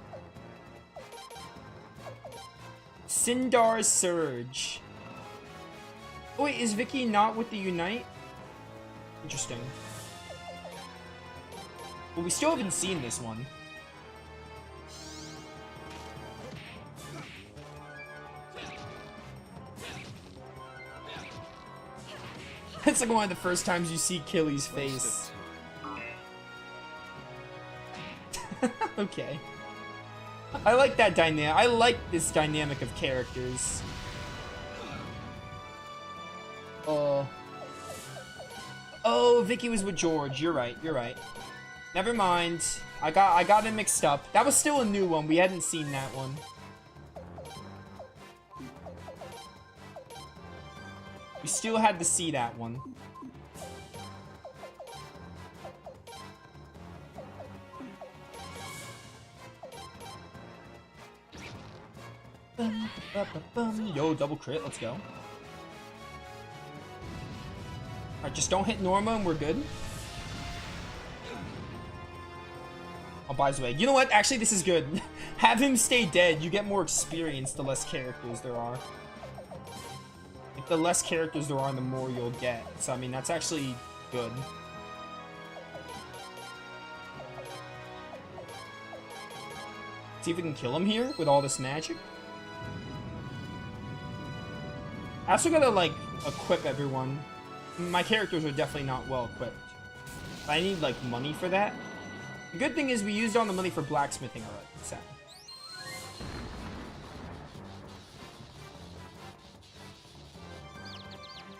Sindar Surge. Oh, wait, is Vicky not with the Unite? Interesting. But we still haven't seen this one. It's like one of the first times you see Killy's face. Okay. I like that dynamic. I like this dynamic of characters. Oh, Vicky was with George. You're right. You're right. Never mind. I got it mixed up. That was still a new one. We hadn't seen that one. We still had to see that one. Yo, double crit. Let's go. Alright, just don't hit Norma and we're good. Oh, by the way, you know what? Actually, this is good. Have him stay dead. You get more experience the less characters there are. Like, the less characters there are, the more you'll get. So, I mean, that's actually good. See if we can kill him here with all this magic. I also gotta, like, equip everyone. My characters are definitely not well equipped. I need, like, money for that. The good thing is we used all the money for blacksmithing already. So.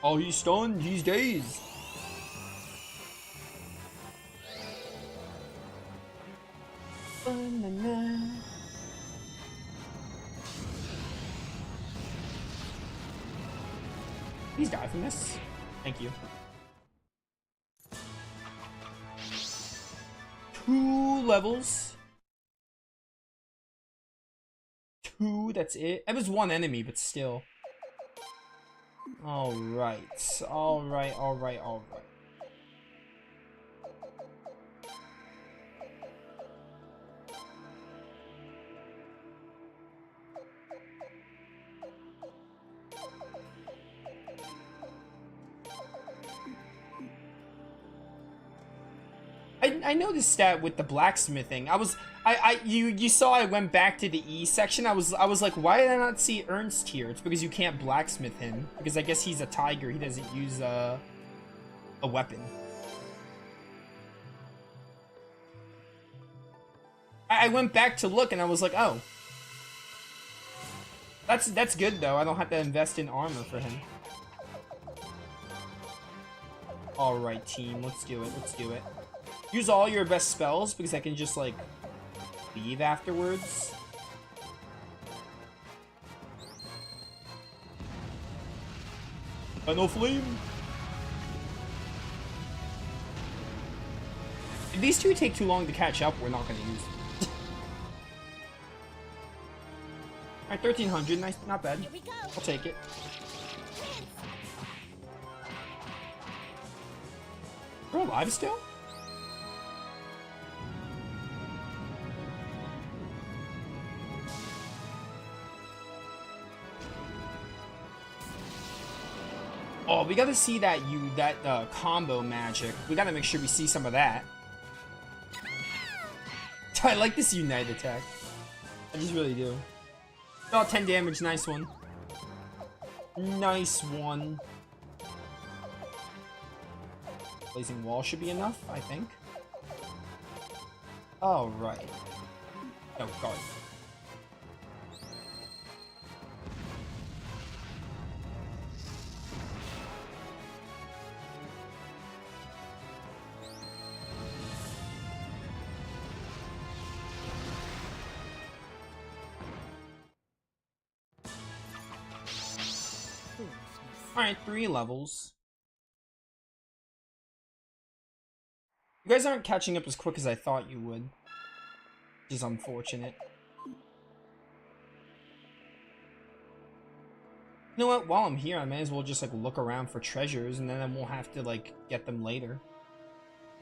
Oh, he's stunned. He's dazed. Please die from this. Thank you. 2 levels. 2, that's it. It was 1 enemy, but still. Alright. Alright. I noticed that with the blacksmithing. You saw I went back to the E section. I was like, why did I not see Ernst here? It's because you can't blacksmith him. Because I guess he's a tiger. He doesn't use a weapon. I went back to look and I was like, oh. That's good though. I don't have to invest in armor for him. Alright, team. Let's do it. Let's do it. Use all your best spells because I can just, like, leave afterwards. Final flame. If these two take too long to catch up, we're not going to use them. Alright, 1300. Nice. Not bad. I'll take it. We're alive still? Oh, we gotta see that combo magic. We gotta make sure we see some of that. I like this Unite attack. I just really do. Oh, 10 damage, nice one. Nice one. Blazing wall should be enough, I think. All right. Oh, God. Alright, 3 levels. You guys aren't catching up as quick as I thought you would. Which is unfortunate. You know what? While I'm here, I may as well just like look around for treasures, and then I won't have to like get them later.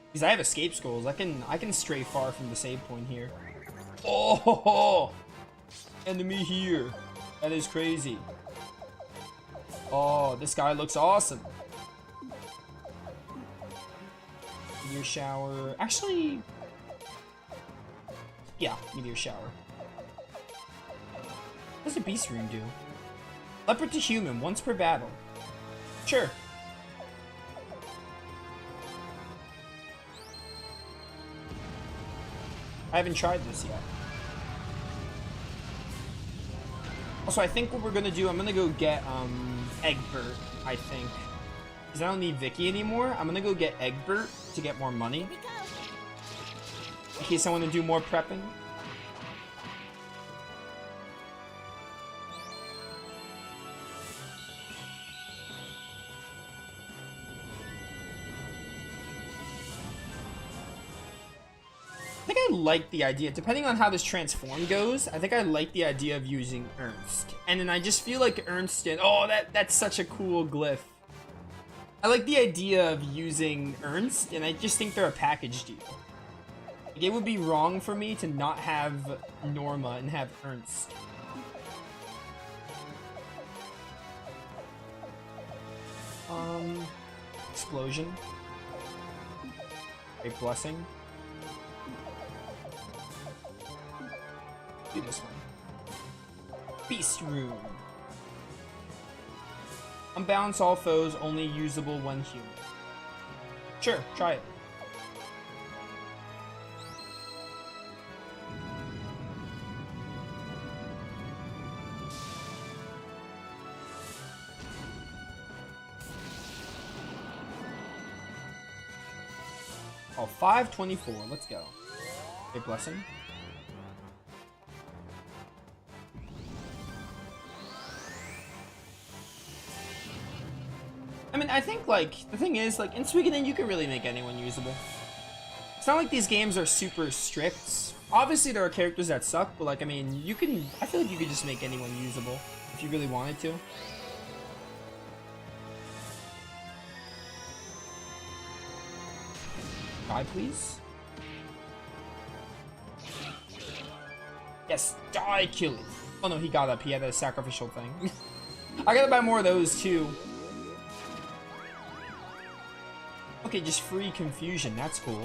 Because I have escape scrolls. I can stray far from the save point here. Oh, enemy here. That is crazy. Oh, this guy looks awesome. Meteor shower. Actually, yeah, meteor shower. What does the beast rune do? Leopard to human, once per battle. Sure. I haven't tried this yet. Also, I think what we're gonna do, I'm gonna go get, Egbert, I think. Because I don't need Vicky anymore. I'm gonna go get Egbert to get more money. In case I want to do more prepping. I think I like the idea, depending on how this transform goes, I think I like the idea of using Ernst. And then I just feel like Ernst and, oh, that's such a cool glyph. I like the idea of using Ernst, and I just think they're a package deal. Like, it would be wrong for me to not have Norma and have Ernst. Explosion. A blessing. Do this one. Beast rune. Unbalance all foes, only usable when human. Sure, try it. Oh, 524. Let's go. A blessing. I mean, I think, like, the thing is, like, in Suikoden, you can really make anyone usable. It's not like these games are super strict. Obviously, there are characters that suck, but, like, I mean, you can... I feel like you could just make anyone usable if you really wanted to. Die, please. Yes, die, kill it. Oh, no, he got up. He had a sacrificial thing. I gotta buy more of those, too. Okay, just free confusion. That's cool.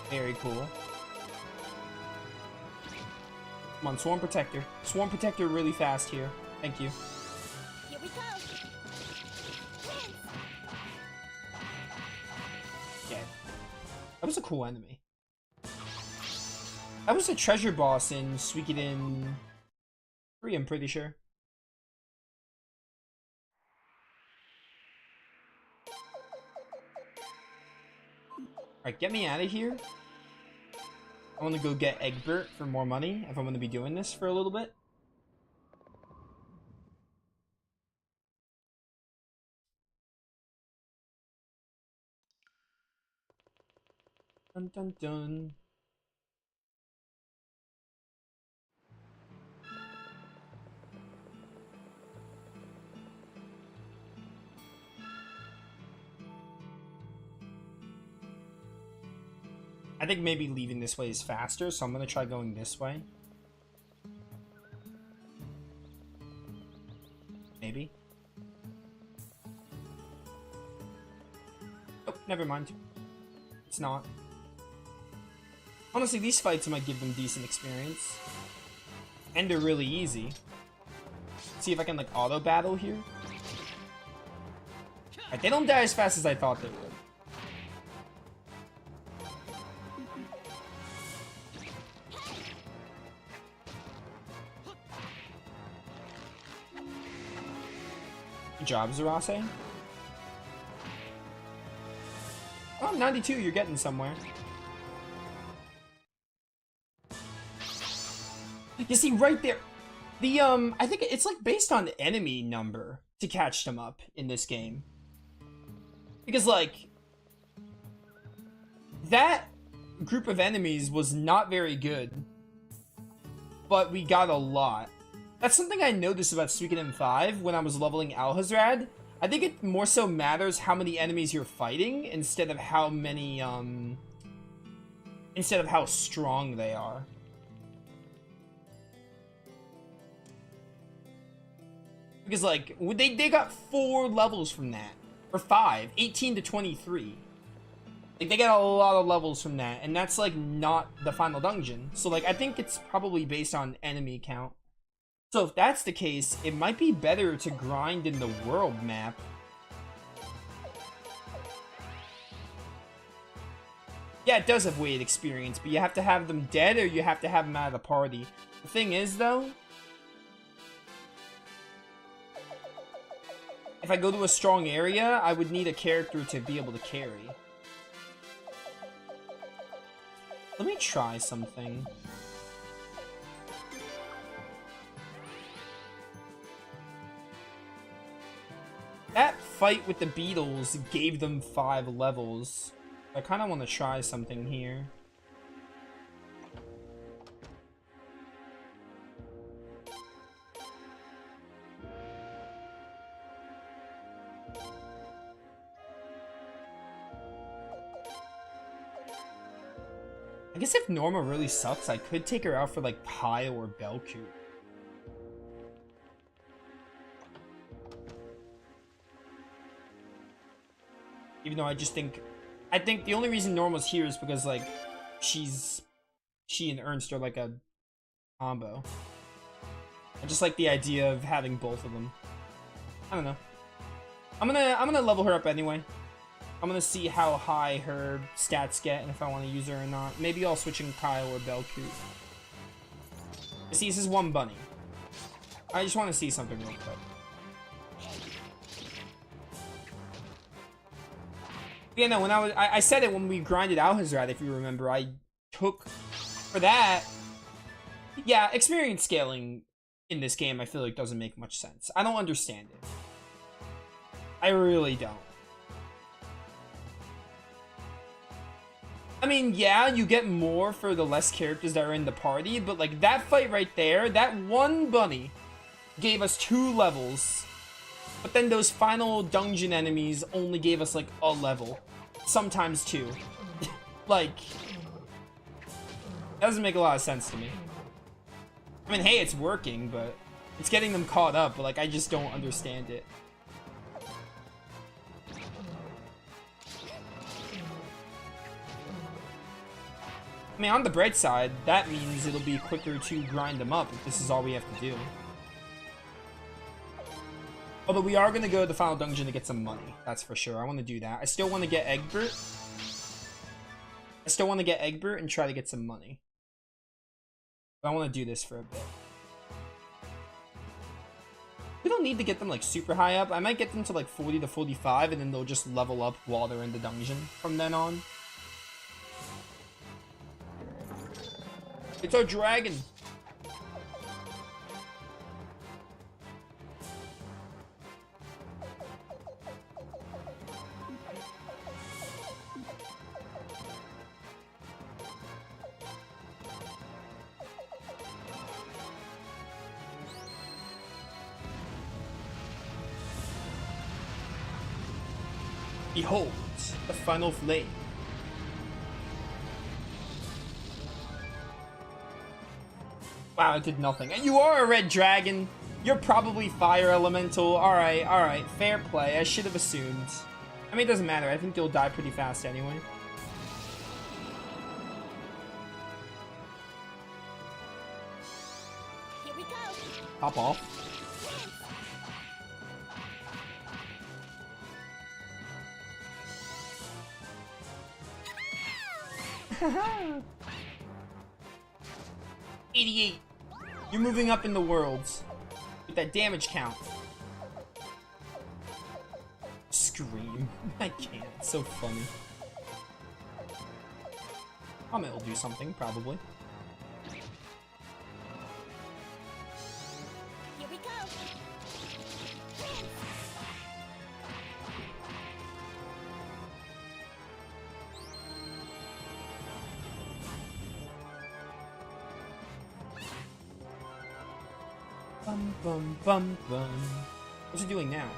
Very cool. Come on, Swarm Protector. Swarm Protector really fast here. Thank you. Here we go. Yeah. That was a cool enemy. That was a treasure boss in Suikoden 3, I'm pretty sure. Alright, get me out of here. I want to go get Egbert for more money if I'm going to be doing this for a little bit. Dun dun dun. I think maybe leaving this way is faster, so I'm gonna try going this way. Maybe. Oh, never mind. It's not. Honestly, these fights might give them decent experience. And they're really easy. See if I can like auto battle here. Alright, they don't die as fast as I thought they would. Good job, Zarase. Oh, 92, you're getting somewhere. You see, right there, the, I think it's like based on enemy number to catch them up in this game. Because, like, that group of enemies was not very good, but we got a lot. That's something I noticed about Suikoden 5 when I was leveling Alhazrad. I think it more so matters how many enemies you're fighting instead of how many, instead of how strong they are. Because, like, they got 4 levels from that. Or 5. 18 to 23. Like, they got a lot of levels from that. And that's, like, not the final dungeon. So, like, I think it's probably based on enemy count. So, if that's the case, it might be better to grind in the world map. Yeah, it does have weighted experience, but you have to have them dead or you have to have them out of the party. The thing is, though, if I go to a strong area, I would need a character to be able to carry. Let me try something. That fight with the beetles gave them 5 levels. I kind of want to try something here. I guess if Norma really sucks, I could take her out for like Pi or Belku. Even though I think the only reason Norma's here is because like she and Ernst are like a combo. I just like the idea of having both of them. I don't know. I'm gonna level her up anyway. I'm gonna see how high her stats get and if I want to use her or not. Maybe I'll switch in Kyle or Belku. See, this is one bunny. I just want to see something real quick. Yeah, no, when I said it when we grinded Alhazrad, if you remember, I took, for that, yeah, experience scaling in this game I feel like doesn't make much sense. I don't understand it. I really don't. I mean, yeah, you get more for the less characters that are in the party, but like that fight right there, that one bunny gave us 2 levels. But then those final dungeon enemies only gave us like a level. Sometimes 2. Like, that doesn't make a lot of sense to me. I mean, hey, it's working, but it's getting them caught up, but like, I just don't understand it. I mean, on the bright side, that means it'll be quicker to grind them up if this is all we have to do. Although we are going to go to the final dungeon to get some money. That's for sure. I want to do that. I still want to get Egbert. And try to get some money. But I want to do this for a bit. We don't need to get them like super high up. I might get them to like 40 to 45 and then they'll just level up while they're in the dungeon from then on. It's our dragon. Behold, the final flame. Wow, it did nothing. You are a red dragon. You're probably fire elemental. Alright. Fair play. I should have assumed. I mean, it doesn't matter. I think you'll die pretty fast anyway. Here we go. Pop off. 88. You're moving up in the worlds with that damage count. Scream. I can't. It's so funny. It'll do something, probably. Here we go. Bum bum bum bum. What's it doing now?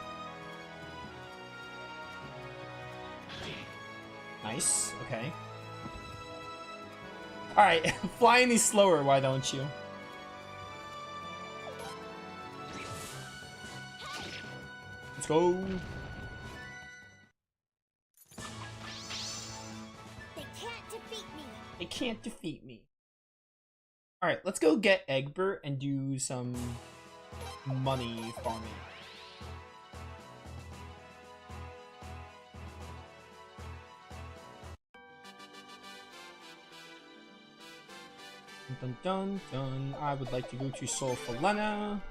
Nice. Okay. Alright, fly any slower, why don't you? Let's go. They can't defeat me. They can't defeat me. Alright, let's go get Egbert and do some money farming. Dun dun dun. I would like to go to Solfalena.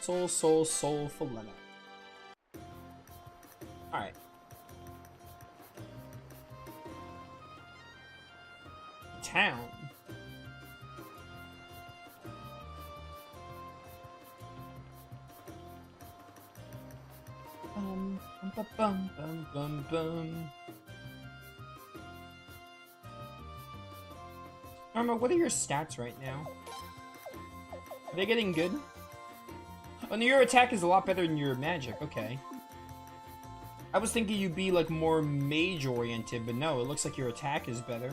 Solfalena. Alright. Town. Bum bum bum bum bum bum. Norma, what are your stats right now? Are they getting good? Oh, no, your attack is a lot better than your magic. Okay. I was thinking you'd be like more mage oriented, but no, it looks like your attack is better.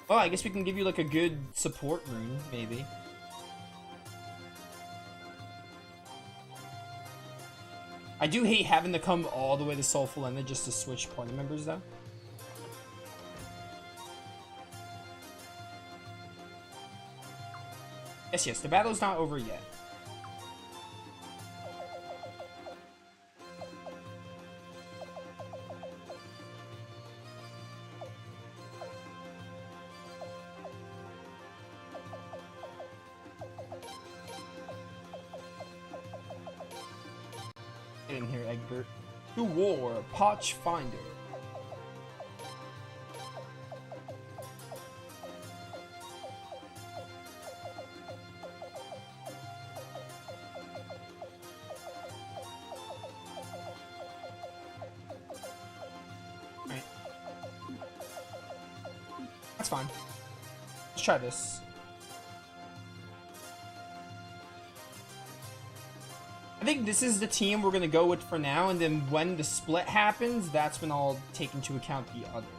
Oh, I guess we can give you like a good support rune, maybe. I do hate having to come all the way to Solfalena just to switch party members, though. Yes, the battle's not over yet. Get in here, Egbert. To war, Potch Finder. That's fine. Let's try this. I think this is the team we're gonna go with for now, and then when the split happens, that's when I'll take into account the others.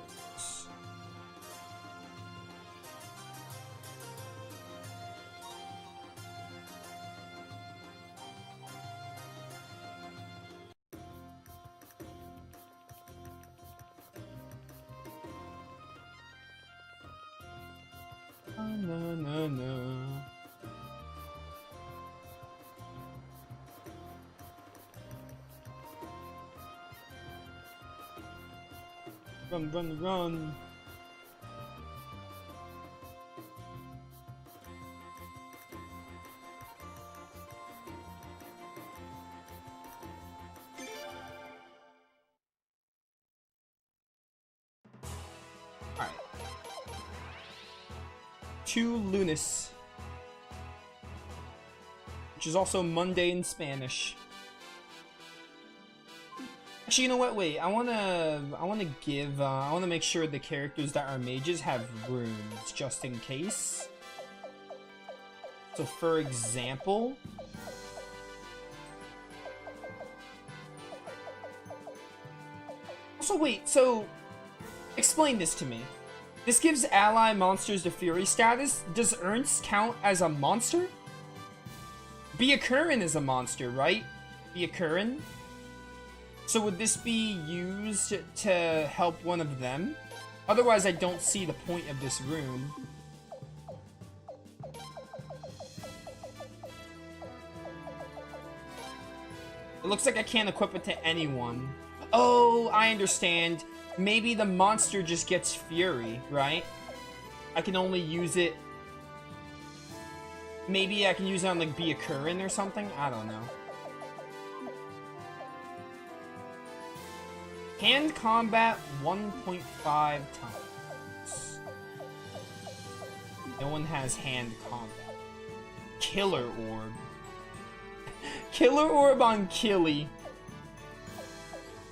No. Run. Alright. 2 Lunas. Which is also Monday in Spanish. Actually, you know what? Wait, I wanna make sure the characters that are mages have runes, just in case. So, for example... Also, wait, so... Explain this to me. This gives ally monsters the Fury status. Does Ernst count as a monster? Byakuren is a monster, right? Byakuren? So would this be used to help one of them? Otherwise, I don't see the point of this rune. It looks like I can't equip it to anyone. Oh, I understand. Maybe the monster just gets fury, right? I can only use it... Maybe I can use it on, like, Byakuran or something? I don't know. Hand combat 1.5 times. No one has hand combat. Killer orb. Killer orb on Killy.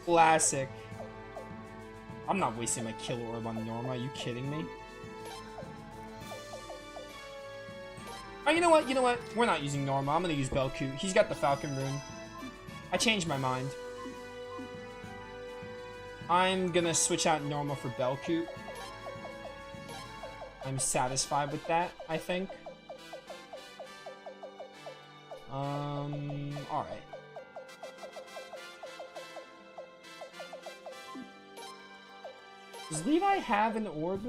Classic. I'm not wasting my killer orb on Norma. Are you kidding me? Oh, you know what? You know what? We're not using Norma. I'm gonna use Belku. He's got the Falcon Rune. I changed my mind. I'm gonna switch out Norma for Belku. I'm satisfied with that, I think. Alright. Does Levi have an orb?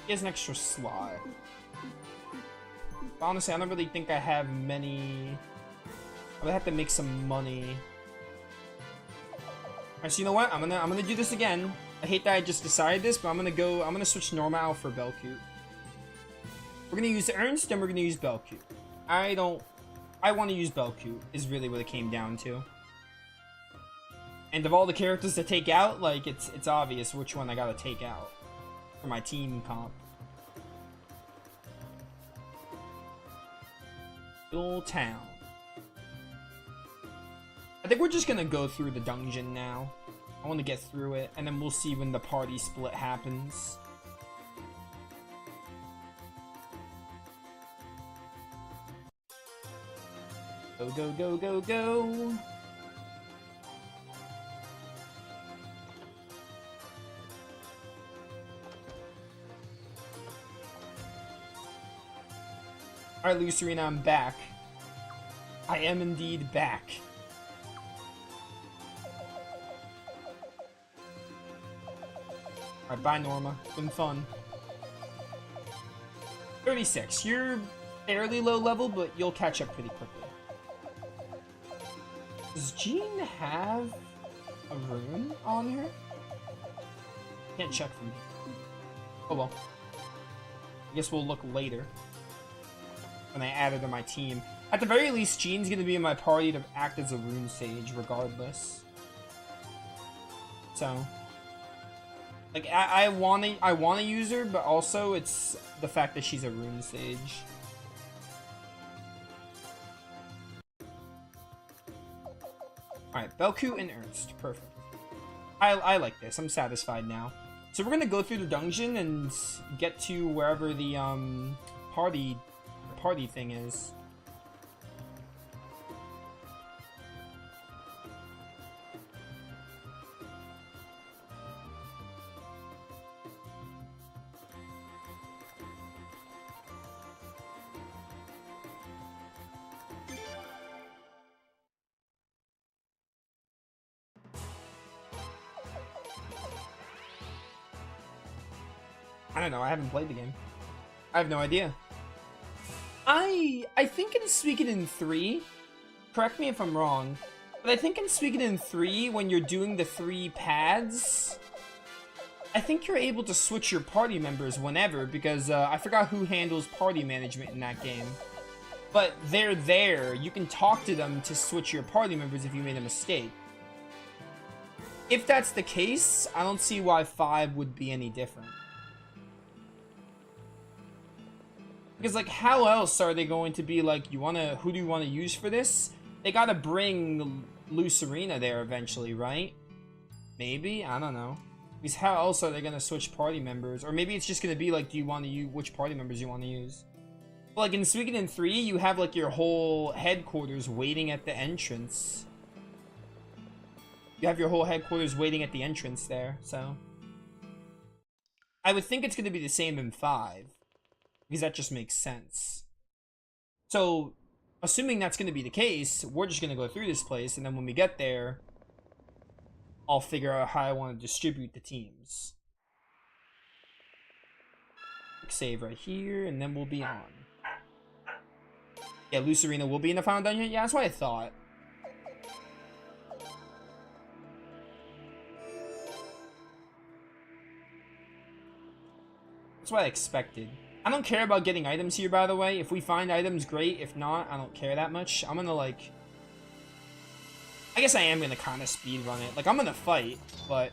He has an extra slot. But honestly, I don't really think I have many... I would have to make some money. Alright, so you know what? I'm gonna do this again. I hate that I just decided this, but I'm gonna switch Norma out for Belku. We're gonna use Ernst, and we're gonna use Belku. I want to use Belku, is really what it came down to. And of all the characters to take out, like, it's obvious which one I gotta take out for my team comp. Dual Town. I think we're just gonna go through the dungeon now. I want to get through it, and then we'll see when the party split happens. Go, go, go, go, go! Alright, Lucerina, I'm back. I am indeed back. Alright, bye Norma. It's been fun. 36. You're fairly low level, but you'll catch up pretty quickly. Does Jean have a rune on her? Can't check from here. Oh well. I guess we'll look later. When I add her to my team. At the very least, Jean's gonna be in my party to act as a rune sage regardless. So... like, I wanna use her, but also it's the fact that she's a rune sage. Alright, Belku and Ernst. Perfect. I like this. I'm satisfied now. So we're gonna go through the dungeon and get to wherever the party thing is. I don't know, I haven't played the game. I have no idea. I think in Suikoden 3, correct me if I'm wrong, but I think in Suikoden 3, when you're doing the 3 pads, I think you're able to switch your party members whenever, because I forgot who handles party management in that game. But they're there, you can talk to them to switch your party members if you made a mistake. If that's the case, I don't see why 5 would be any different. Because, like, how else are they going to be like, who do you want to use for this? They gotta bring Lucerina there eventually, right? Maybe? I don't know. Because how else are they gonna switch party members? Or maybe it's just gonna be like, do you want to use which party members you want to use? Well, like in Suikoden 3, you have like your whole headquarters waiting at the entrance. You have your whole headquarters waiting at the entrance there, so... I would think it's gonna be the same in 5. Because that just makes sense. So, assuming that's going to be the case, we're just going to go through this place, and then when we get there, I'll figure out how I want to distribute the teams. Save right here, and then we'll be on. Yeah, Lucerina will be in the final dungeon? Yeah, that's what I thought. That's what I expected. I don't care about getting items here, by the way. If we find items, great. If not, I don't care that much. I'm gonna, like... I guess I am gonna kind of speedrun it. Like, I'm gonna fight, but...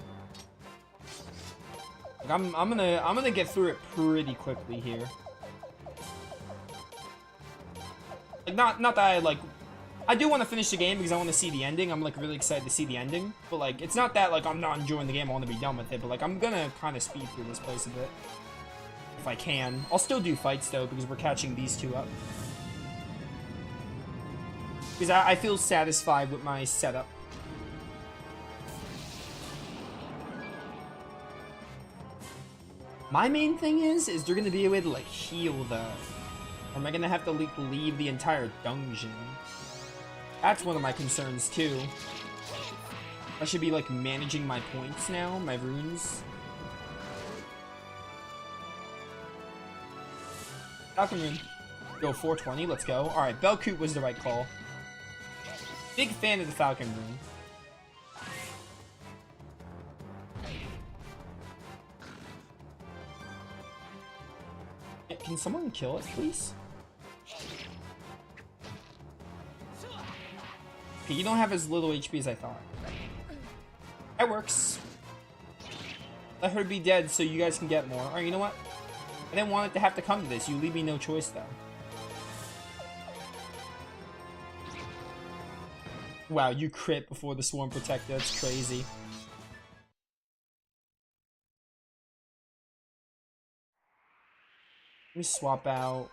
Like, I'm gonna get through it pretty quickly here. Like, not that I, like... I do want to finish the game because I want to see the ending. I'm, like, really excited to see the ending. But, like, it's not that, like, I'm not enjoying the game. I want to be done with it. But, like, I'm gonna kind of speed through this place a bit. If I can. I'll still do fights, though, because we're catching these two up. Because I feel satisfied with my setup. My main thing is there going to be a way to, like, heal, though? Or am I going to have to, like, leave the entire dungeon? That's one of my concerns, too. I should be, like, managing my points now, my runes. Falcon rune. Go 420, let's go. Alright, Belcoot was the right call. Big fan of the Falcon rune. Can someone kill it, please? Okay, you don't have as little HP as I thought. That works. Let her be dead so you guys can get more. Alright, you know what? I didn't want it to have to come to this. You leave me no choice, though. Wow, you crit before the Swarm Protector. That's crazy. Let me swap out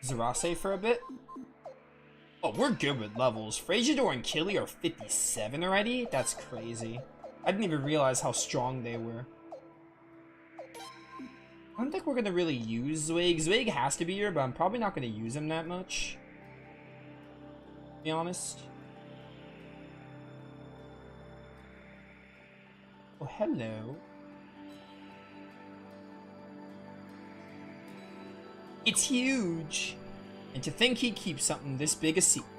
Zarase for a bit. Oh, we're good with levels. Frasiador and Killy are 57 already? That's crazy. I didn't even realize how strong they were. I don't think we're gonna really use Zweig. Zweig has to be here, but I'm probably not gonna use him that much. To be honest. Oh, hello. It's huge! And to think he keeps something this big a secret.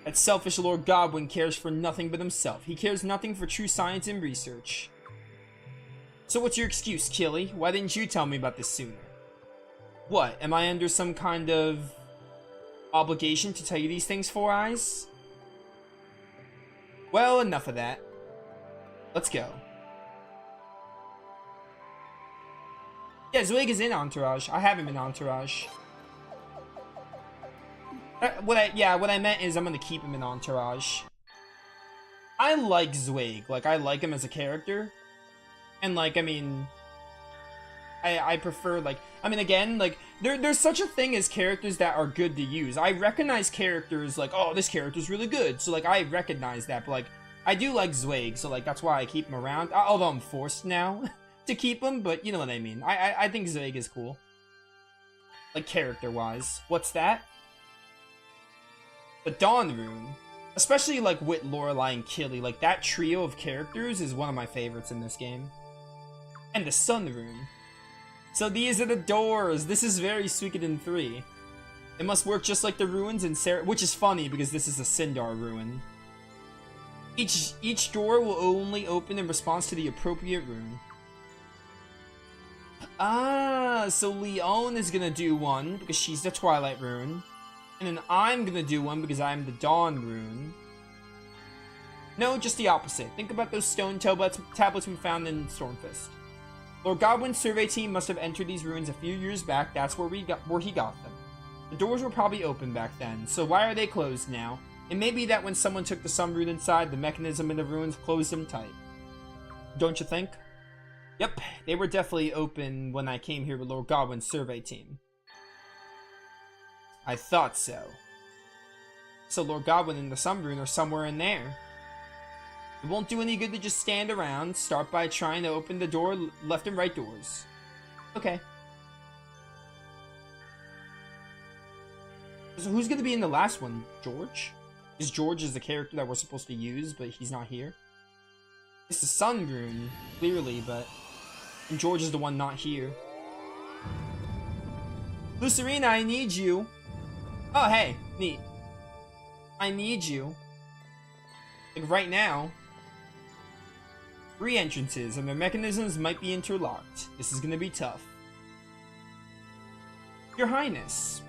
That selfish Lord Godwin cares for nothing but himself. He cares nothing for true science and research. So what's your excuse, Killy? Why didn't you tell me about this sooner? What, am I under some kind of obligation to tell you these things, Four Eyes? Well, enough of that. Let's go. Yeah, Zweig is in Entourage. I have him in Entourage. What I meant is I'm gonna keep him in Entourage. I like Zweig. Like, I like him as a character. And, like, I mean... I prefer, like... I mean, again, like, there's such a thing as characters that are good to use. I recognize characters, like, oh, this character's really good. So, like, I recognize that. But, like, I do like Zweig. So, like, that's why I keep him around. Although I'm forced now to keep him. But you know what I mean. I think Zweig is cool. Like, character-wise. What's that? The Dawn Rune. Especially, like, with Lorelei and Killy. Like, that trio of characters is one of my favorites in this game. And the Sun Rune. So these are the doors. This is very Suikoden 3. It must work just like the ruins in Sarah, which is funny because this is a Sindar ruin. Each door will only open in response to the appropriate rune. Ah, so Leon is gonna do one because she's the Twilight rune. And then I'm gonna do one because I'm the Dawn rune. No, just the opposite. Think about those stone tablets we found in Stormfist. Lord Godwin's survey team must have entered these ruins a few years back. That's where he got them. The doors were probably open back then, so why are they closed now? It may be that when someone took the sun rune inside, the mechanism in the ruins closed them tight. Don't you think? Yep, they were definitely open when I came here with Lord Godwin's survey team. I thought so. So Lord Godwin and the sun rune are somewhere in there. It won't do any good to just stand around. Start by trying to open the door, left and right doors. Okay. So who's going to be in the last one? George? Because George is the character that we're supposed to use, but he's not here. It's the Sun Rune, clearly, but... And George is the one not here. Lucerina, I need you. Oh, hey. Neat. I need you. Like, right now. 3 entrances, and their mechanisms might be interlocked. This is gonna be tough. Your Highness.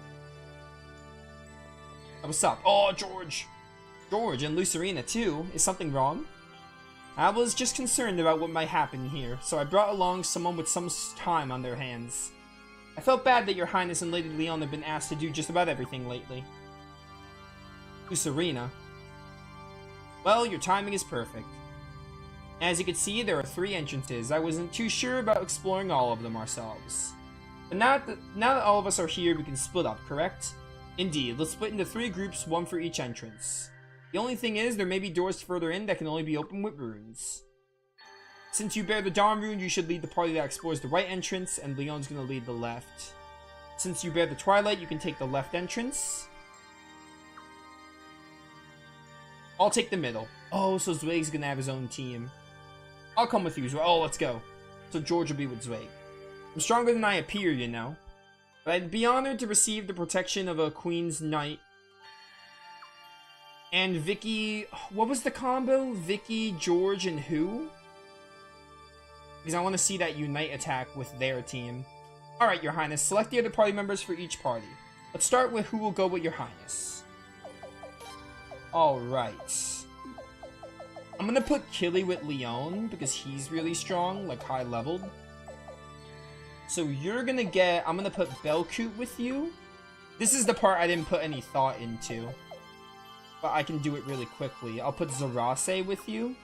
Oh, what's up? Oh, George! George and Lucerina too. Is something wrong? I was just concerned about what might happen here, so I brought along someone with some time on their hands. I felt bad that your Highness and Lady Leon have been asked to do just about everything lately. Lucerina. Well, your timing is perfect. As you can see, there are 3 entrances. I wasn't too sure about exploring all of them ourselves. But now that all of us are here, we can split up, correct? Indeed, let's split into 3 groups, 1 for each entrance. The only thing is, there may be doors further in that can only be opened with runes. Since you bear the Dawn rune, you should lead the party that explores the right entrance, and Leon's gonna lead the left. Since you bear the Twilight, you can take the left entrance. I'll take the middle. Oh, so Zweig's gonna have his own team. I'll come with you, Zweig. Oh, let's go. So George will be with Zweig. I'm stronger than I appear, you know. But I'd be honored to receive the protection of a Queen's Knight. And Vicky... What was the combo? Vicky, George, and who? Because I want to see that Unite attack with their team. Alright, Your Highness. Select the other party members for each party. Let's start with who will go with Your Highness. Alright. I'm gonna put Killy with Leon, because he's really strong, like high-leveled. So you're gonna get... I'm gonna put Belkut with you. This is the part I didn't put any thought into. But I can do it really quickly. I'll put Zarase with you.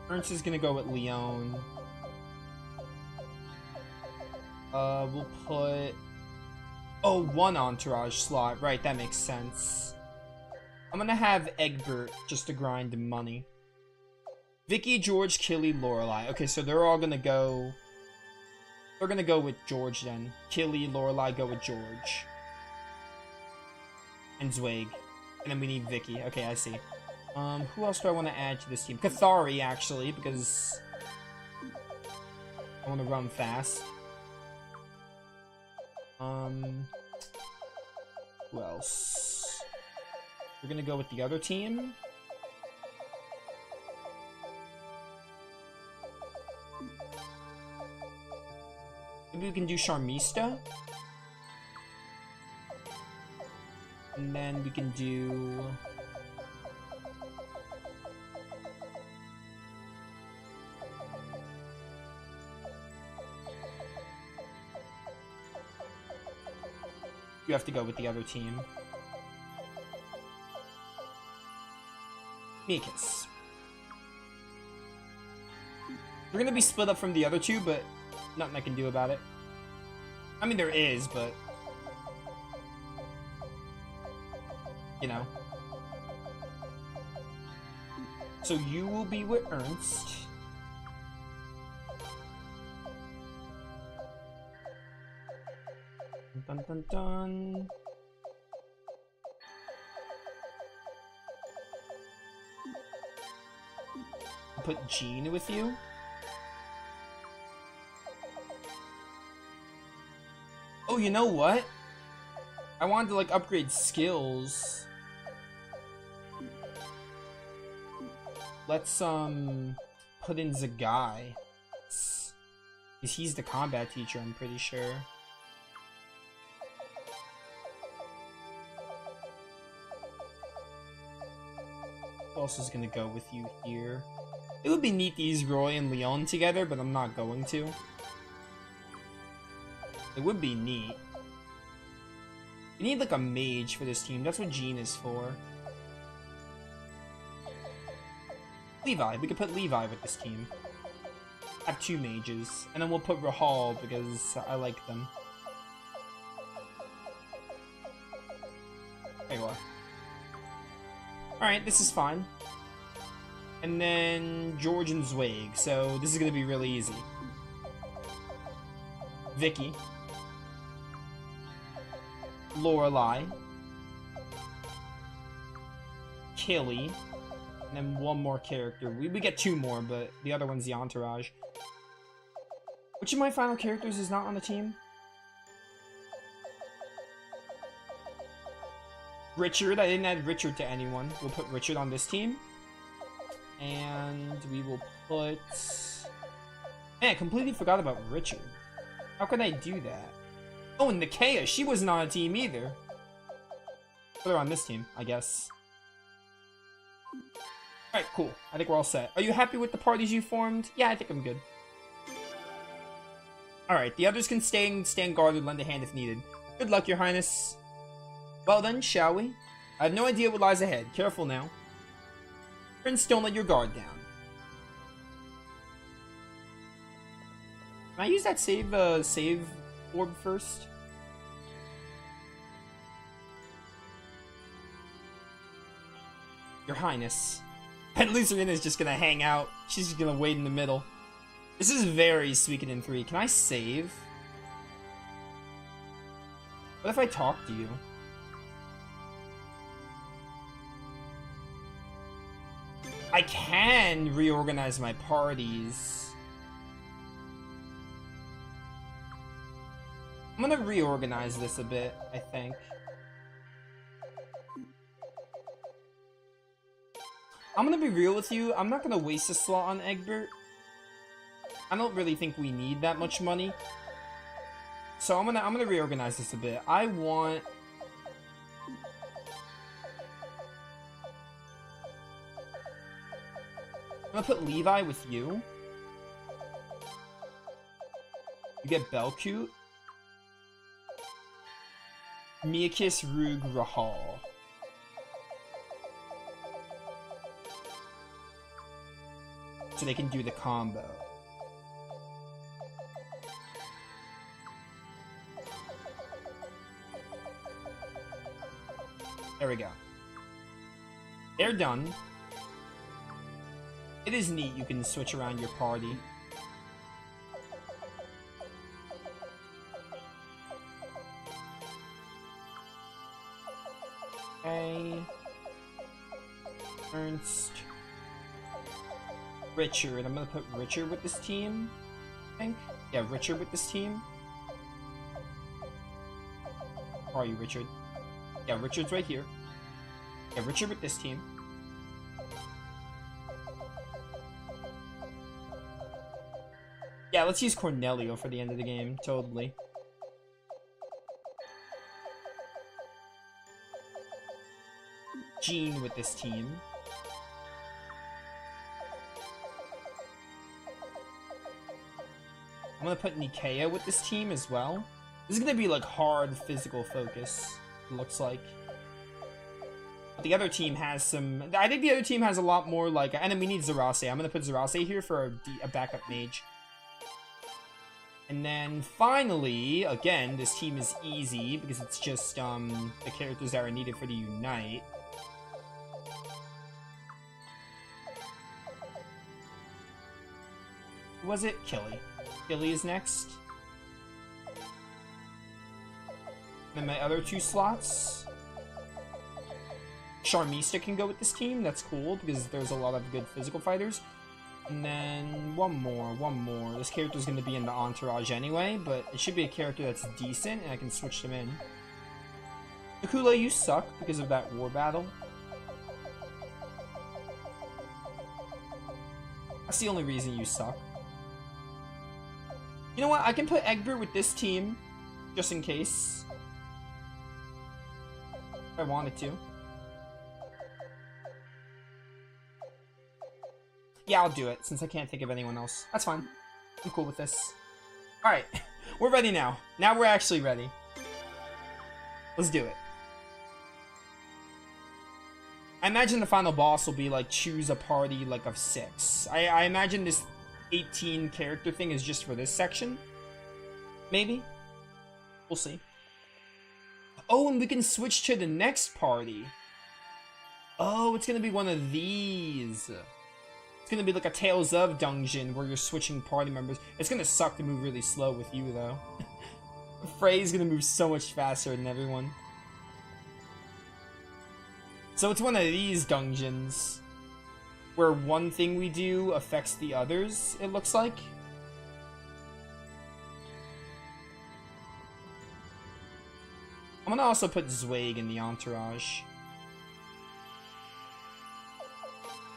Ernst is gonna go with Leon. We'll put... Oh, 1 entourage slot. Right, that makes sense. I'm gonna have Egbert just to grind money. Vicky, George, Killy, Lorelei. Okay, so they're all gonna go... They're gonna go with George then. Killy, Lorelei go with George. And Zweig. And then we need Vicky. Okay, I see. Who else do I want to add to this team? Cathari, actually, because... I want to run fast. Who else? We're gonna go with the other team. Maybe we can do Charmista. And then we can do... You have to go with the other team. Mikas. We're gonna be split up from the other 2, but nothing I can do about it. I mean, there is, but... You know. So you will be with Ernst. Dun dun dun. Put Jean with you. Oh, you know what? I wanted to like upgrade skills. Let's put in Zagai. Because he's the combat teacher, I'm pretty sure. Who else is gonna go with you here? It would be neat to use Roy and Leon together, but I'm not going to. It would be neat. We need like a mage for this team. That's what Jean is for. Levi. We could put Levi with this team. Have 2 mages. And then we'll put Rahal because I like them. There you are. Alright, this is fine. And then George and Zweig. So this is going to be really easy. Vicky. Lorelei. Killy. And then 1 more character. We get 2 more, but the other one's the entourage. Which of my final characters is not on the team? Richard. I didn't add Richard to anyone. We'll put Richard on this team. And we will put... Man, I completely forgot about Richard. How could I do that? Oh, and Nikea. She wasn't on a team either. Put her on this team, I guess. Alright, cool. I think we're all set. Are you happy with the parties you formed? Yeah, I think I'm good. Alright, the others can stand guard and lend a hand if needed. Good luck, Your Highness. Well then, shall we? I have no idea what lies ahead. Careful now. Prince, don't let your guard down. Can I use that save orb first? Your Highness. And Lucina's just gonna hang out. She's just gonna wait in the middle. This is very Suikoden 3. Can I save? What if I talk to you? I can reorganize my parties. I'm gonna reorganize this a bit, I think. I'm gonna be real with you. I'm not gonna waste a slot on Egbert. I don't really think we need that much money. So I'm gonna reorganize this a bit. I'm gonna put Levi with you. You get Belcute. Miakis, Rug, Rahal. So they can do the combo. There we go. They're done. It is neat you can switch around your party. Okay. Ernst. Richard. I'm gonna put Richard with this team, I think. Yeah, Richard with this team. Where are you, Richard? Yeah, Richard's right here. Yeah, Richard with this team. Yeah, let's use Cornelio for the end of the game. Totally. Jean with this team. I'm gonna put Nikea with this team as well. This is gonna be like hard physical focus, it looks like. But the other team has some... I think the other team has a lot more like... And then we need Zarase. I'm gonna put Zarase here for a backup mage. And then finally, again, this team is easy because it's just the characters that are needed for the Unite. Who was it? Killy. Killy is next. Then my other two slots. Charmista can go with this team. That's cool because there's a lot of good physical fighters. And then one more. This character's going to be in the entourage anyway, but it should be a character that's decent and I can switch them in. Nakula, you suck because of that war battle. That's the only reason you suck. You know what? I can put Egbert with this team, just in case. If I wanted to. Yeah, I'll do it, since I can't think of anyone else. That's fine. I'm cool with this. Alright, we're ready now. Now we're actually ready. Let's do it. I imagine the final boss will be like, choose a party like of 6. I imagine this 18 character thing is just for this section. Maybe. We'll see. Oh, and we can switch to the next party. Oh, it's gonna be one of these. It's gonna be like a Tales of dungeon where you're switching party members. It's gonna suck to move really slow with you, though. Frey's gonna move so much faster than everyone. So it's one of these dungeons where one thing we do affects the others, it looks like. I'm I'm gonna also put Zweig in the entourage.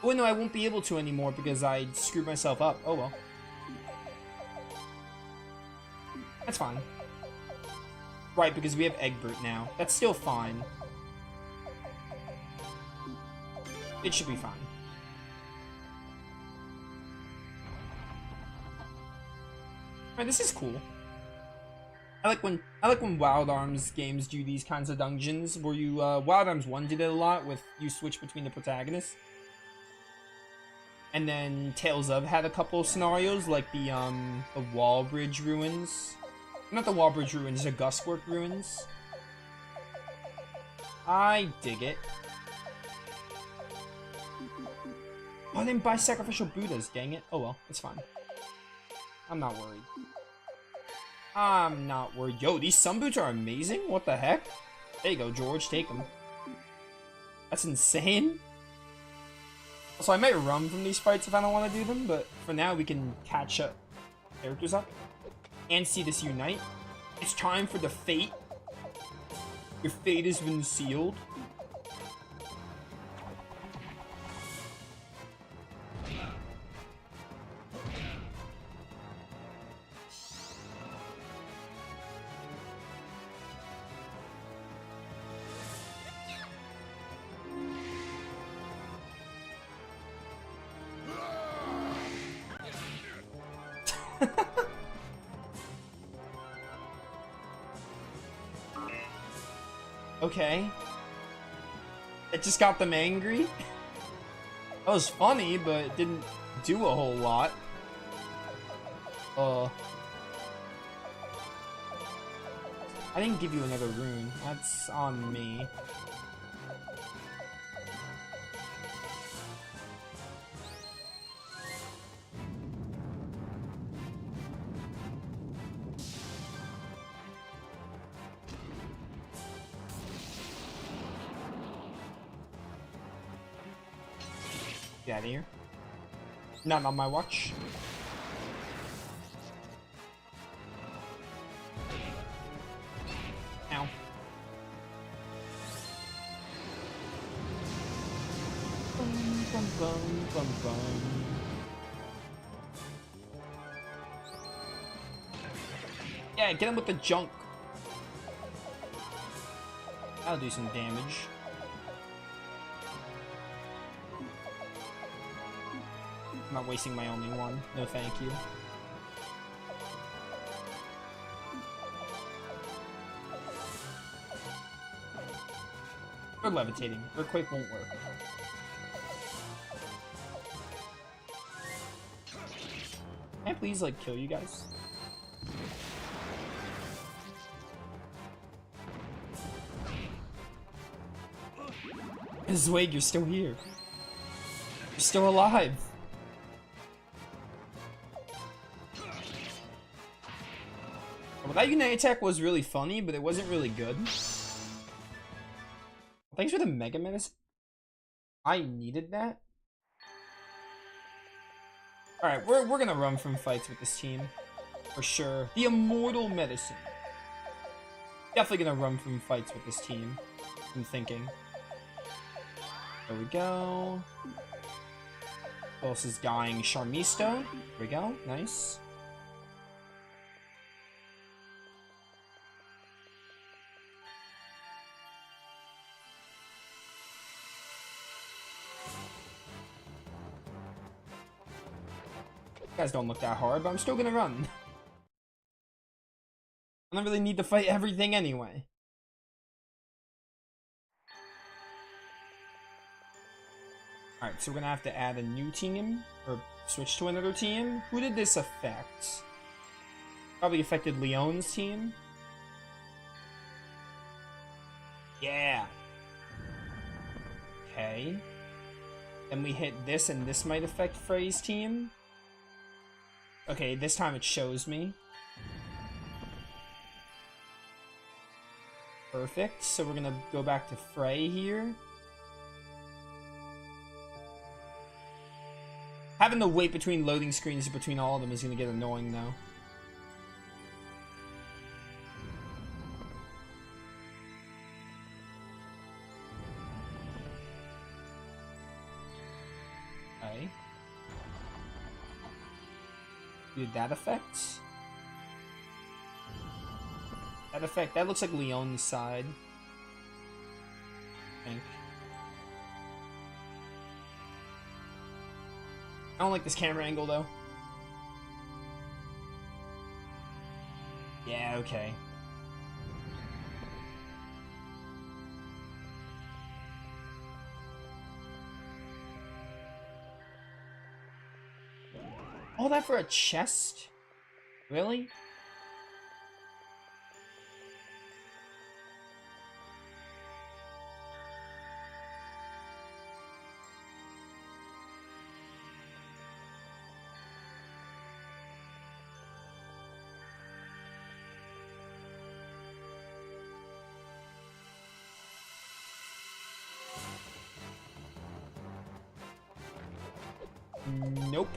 Oh no, I won't be able to anymore because I screwed myself up. Oh well. That's fine. Right, because we have Egbert now. That's still fine. It should be fine. Alright, this is cool. I like when Wild Arms games do these kinds of dungeons where you Wild Arms 1 did it a lot with you switch between the protagonists. And then Tales of had a couple of scenarios like the Wallbridge ruins. Not the Wallbridge ruins, the Guswork ruins. I dig it. Oh, I didn't buy sacrificial Buddhas, dang it. Oh well, it's fine. I'm not worried. I'm not worried. Yo, these sun boots are amazing. What the heck? There you go, George. Take them. That's insane. So I might run from these fights if I don't want to do them, but for now we can catch up characters up and see this unite. It's time for the fate. Your fate has been sealed. Okay. It just got them angry. That was funny, but it didn't do a whole lot. I didn't give you another rune. That's on me. Get out of here. Not on my watch. Ow. Bum, bum, bum, bum, bum. Yeah, get him with the junk. That'll do some damage. I'm not wasting my only one. No thank you. Or levitating. Earthquake won't work. Can I please, like, kill you guys? Zweig, you're still here. You're still alive. Well, that Unite attack was really funny, but it wasn't really good. Thanks for the Mega Medicine. I needed that. Alright, we're gonna run from fights with this team. For sure. The Immortal Medicine. Definitely gonna run from fights with this team. I'm thinking. There we go. Who else is dying? Charmisto. There we go. Nice. You guys don't look that hard, but I'm still gonna run. I don't really need to fight everything anyway. Alright, so we're gonna have to add a new team, or switch to another team. Who did this affect? Probably affected Leon's team. Yeah. Okay. Then we hit this, and this might affect Frey's team. Okay, this time it shows me. Perfect. So we're gonna go back to Frey here. Having to wait between loading screens between all of them is gonna get annoying though. Do that effect. That effect, that looks like Leon's side. I think. I don't like this camera angle though. Yeah, okay. All that for a chest? Really? Nope.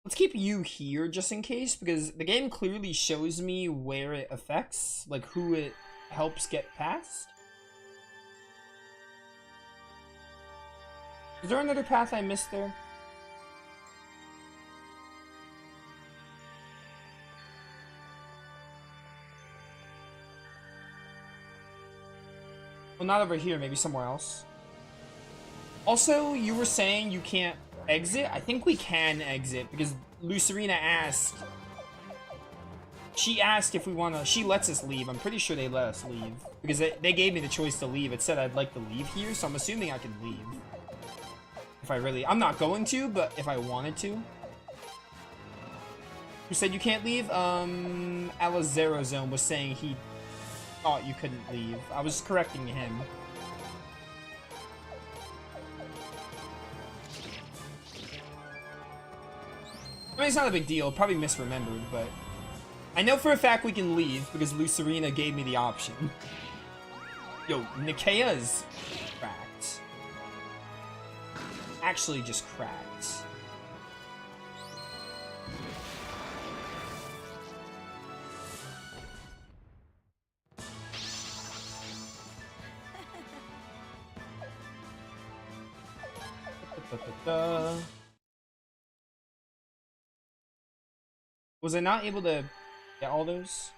Let's keep you here just in case, because the game clearly shows me where it affects, like who it helps get past. Is there another path I missed there? Well, not over here, maybe somewhere else. Also, you were saying you can't exit? I think we can exit because Lucerina asked. She asked if we want to. She lets us leave. I'm pretty sure they let us leave because they gave me the choice to leave. It said I'd like to leave here, so I'm assuming I can leave. If I really. I'm not going to, but if I wanted to. Who said you can't leave? Alazero Zone was saying he thought you couldn't leave. I was correcting him. I mean, it's not a big deal. Probably misremembered, but I know for a fact we can leave because Lucerina gave me the option. Yo, Nikea's cracked. Actually, just cracked. Was I not able to get all those?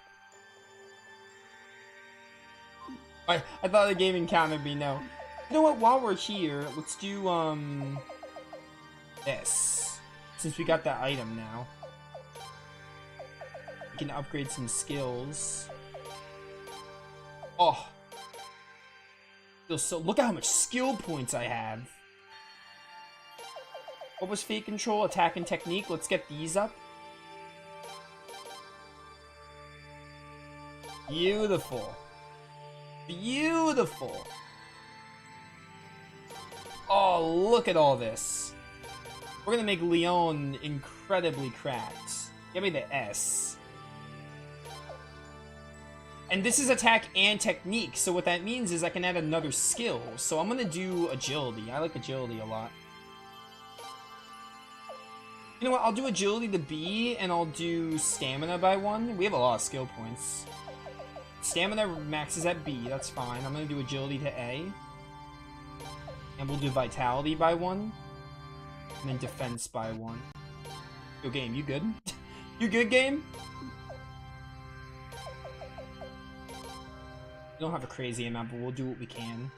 I thought the game encountered me, no. You know what, while we're here, let's do, this. Since we got that item now. We can upgrade some skills. Oh. Feels so, look at how much skill points I have. What was Fate Control? Attack and Technique. Let's get these up. Beautiful. Beautiful. Oh, look at all this. We're gonna make Leon incredibly cracked. Give me the S. And this is attack and technique, so what that means is I can add another skill. So I'm gonna do agility. I like agility a lot. You know what, I'll do agility to B, and I'll do stamina by 1. We have a lot of skill points. Stamina maxes at B, that's fine. I'm gonna do agility to A. And we'll do vitality by 1. And then defense by 1. Yo, game, you good? You good, game? We don't have a crazy amount, but we'll do what we can.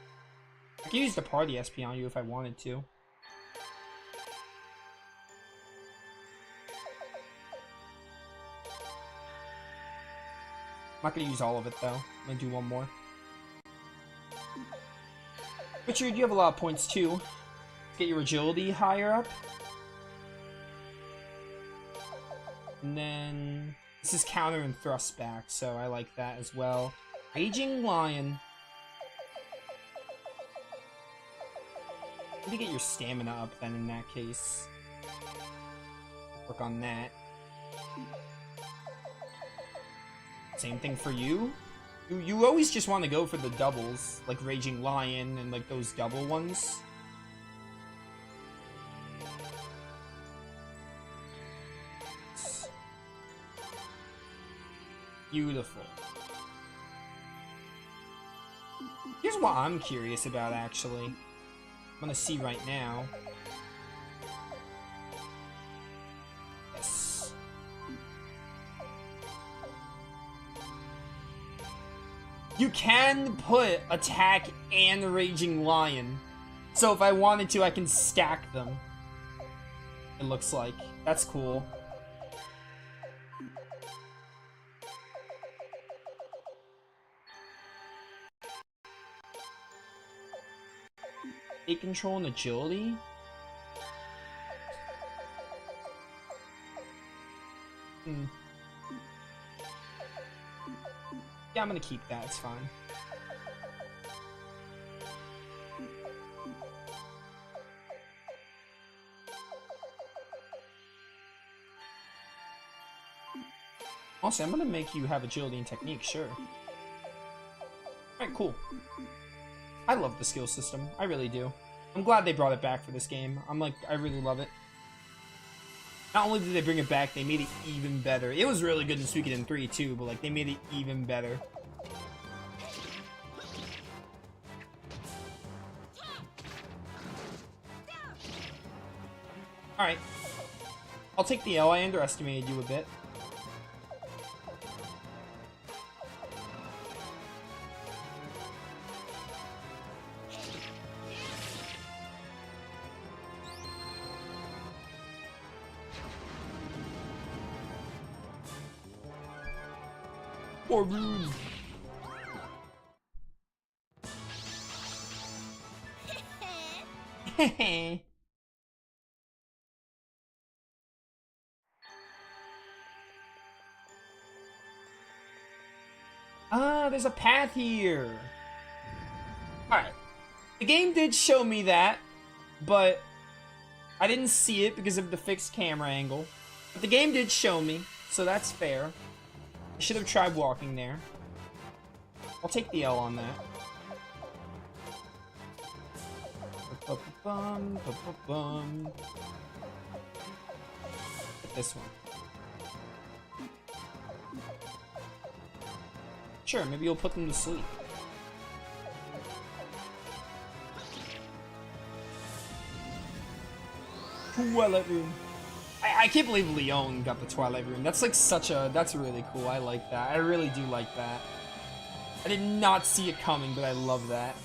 I can use the party SP on you if I wanted to. I'm not gonna use all of it though. I'm gonna do one more. Richard, you have a lot of points too. Get your agility higher up. And then this is counter and thrust back, so I like that as well. Raging Lion. Maybe get your stamina up then in that case. Work on that. Same thing for you. You always just want to go for the doubles, like Raging Lion and like those double ones. Beautiful. Here's what I'm curious about, actually. I'm gonna see right now. You can put attack and raging lion. So if I wanted to, I can stack them. It looks like. That's cool. Take control and agility? Yeah, I'm gonna keep that, it's fine. Also, I'm gonna make you have agility and technique, sure. Alright, cool. I love the skill system. I really do. I'm glad they brought it back for this game. I really love it. Not only did they bring it back, they made it even better. It was really good in Suikoden 3 too, but like they made it even better. Alright. I'll take the L. I underestimated you a bit. Poor Rune. Hehe. Ah, there's a path here. Alright. The game did show me that, but I didn't see it because of the fixed camera angle. But the game did show me, so that's fair. I should have tried walking there. I'll take the L on that. Get this one. Sure, maybe you'll put them to sleep. Twilight Room. I can't believe Leon got the Twilight Room. That's like that's really cool. I like that. I really do like that. I did not see it coming, but I love that.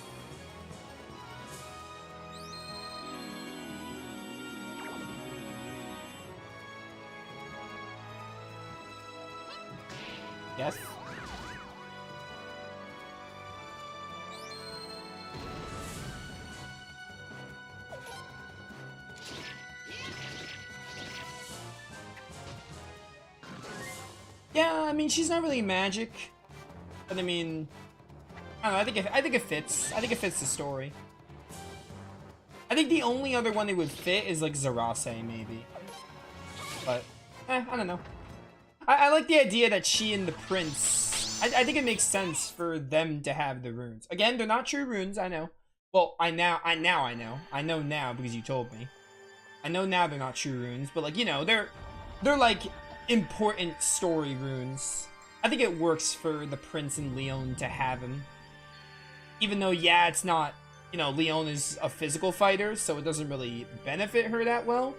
Yes? Yeah, I mean, she's not really magic, but I mean, I don't know, I think it fits. I think it fits the story. I think the only other one that would fit is like Zarase, maybe. But, I don't know. I like the idea that she and the prince, I think it makes sense for them to have the runes. Again, they're not true runes, I know. Well, I know. I know now because you told me. I know now they're not true runes, but like, you know, they're like important story runes. I think it works for the prince and Leon to have them. Even though, yeah, it's not, you know, Leon is a physical fighter, so it doesn't really benefit her that well.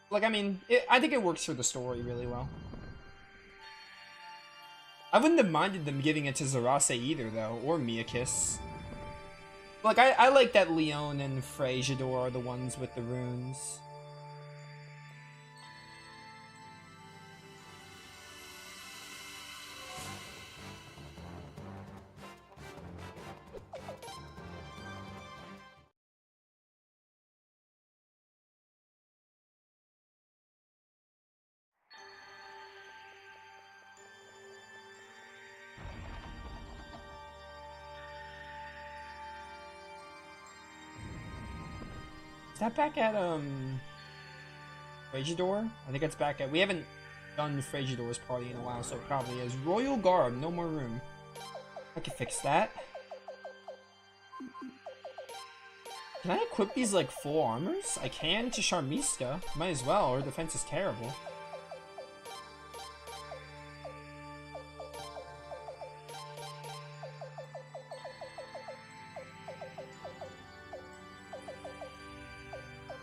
Like, I mean, I think it works for the story really well. I wouldn't have minded them giving it to Zarase either, though, or Miyakis. Like, I like that Leon and Frejador are the ones with the runes. Is that back at, Frejador? I think it's back at... We haven't done Frejador's party in a while, so it probably is. Royal Garb, no more room. I can fix that. Can I equip these, like, full armors? I can to Charmista. Might as well, her defense is terrible.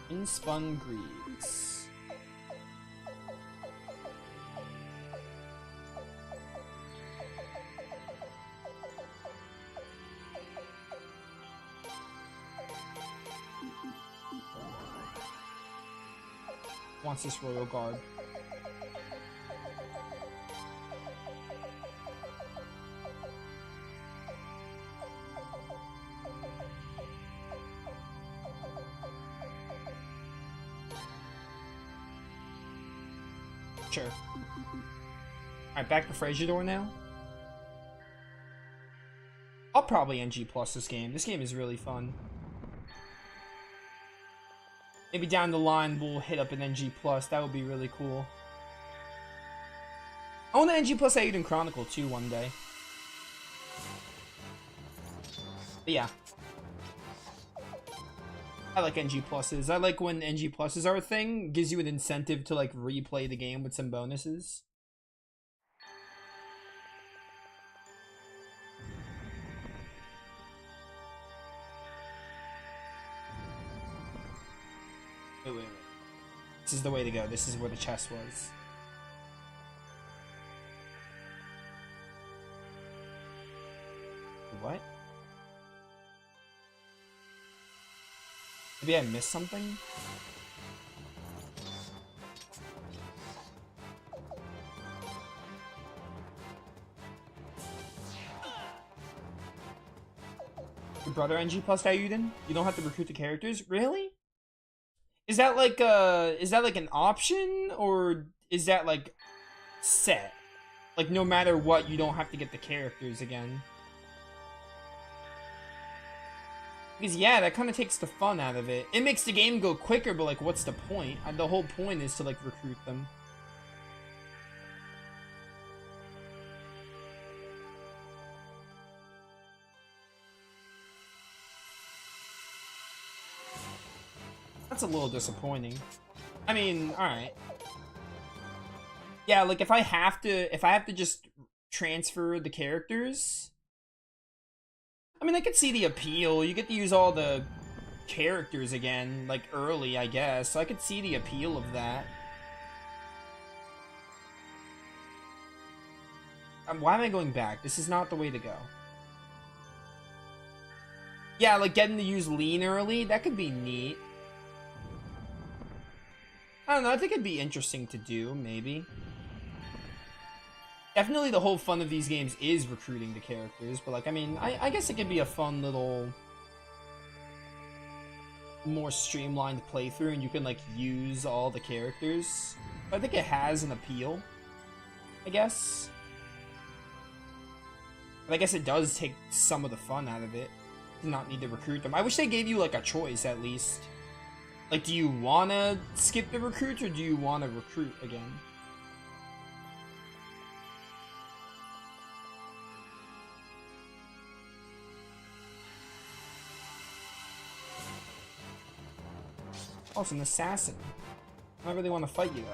Inspun Greaves. wants this royal guard. Sure. Alright, back to Frasier now. I'll probably NG plus this game. This game is really fun. Maybe down the line we'll hit up an NG plus. That would be really cool. I want to NG plus Eiyuden Chronicle too one day. But yeah. I like NG pluses. I like when NG pluses are a thing. Gives you an incentive to like replay the game with some bonuses. Wait. This is the way to go. This is where the chest was. What? Maybe I missed something? Your brother NG plus Eiyuden? You don't have to recruit the characters? Really? Is that like an option, or is that like set? Like no matter what, you don't have to get the characters again? Because yeah, that kind of takes the fun out of it. It makes the game go quicker, but like what's the point? The whole point is to like recruit them. That's a little disappointing. I mean, alright. Yeah, like if I have to just transfer the characters, I mean, I could see the appeal. You get to use all the characters again, like early, I guess. So I could see the appeal of that. Why am I going back? This is not the way to go. Yeah, like getting to use lean early, that could be neat. I don't know, I think it'd be interesting to do, maybe. Definitely the whole fun of these games is recruiting the characters, but like, I mean, I guess it could be a fun little more streamlined playthrough and you can like use all the characters. I think it has an appeal, I guess. But I guess it does take some of the fun out of it to not need to recruit them. I wish they gave you like a choice at least. Like, do you want to skip the recruits or do you want to recruit again? Oh, it's an assassin. I don't really want to fight you, though.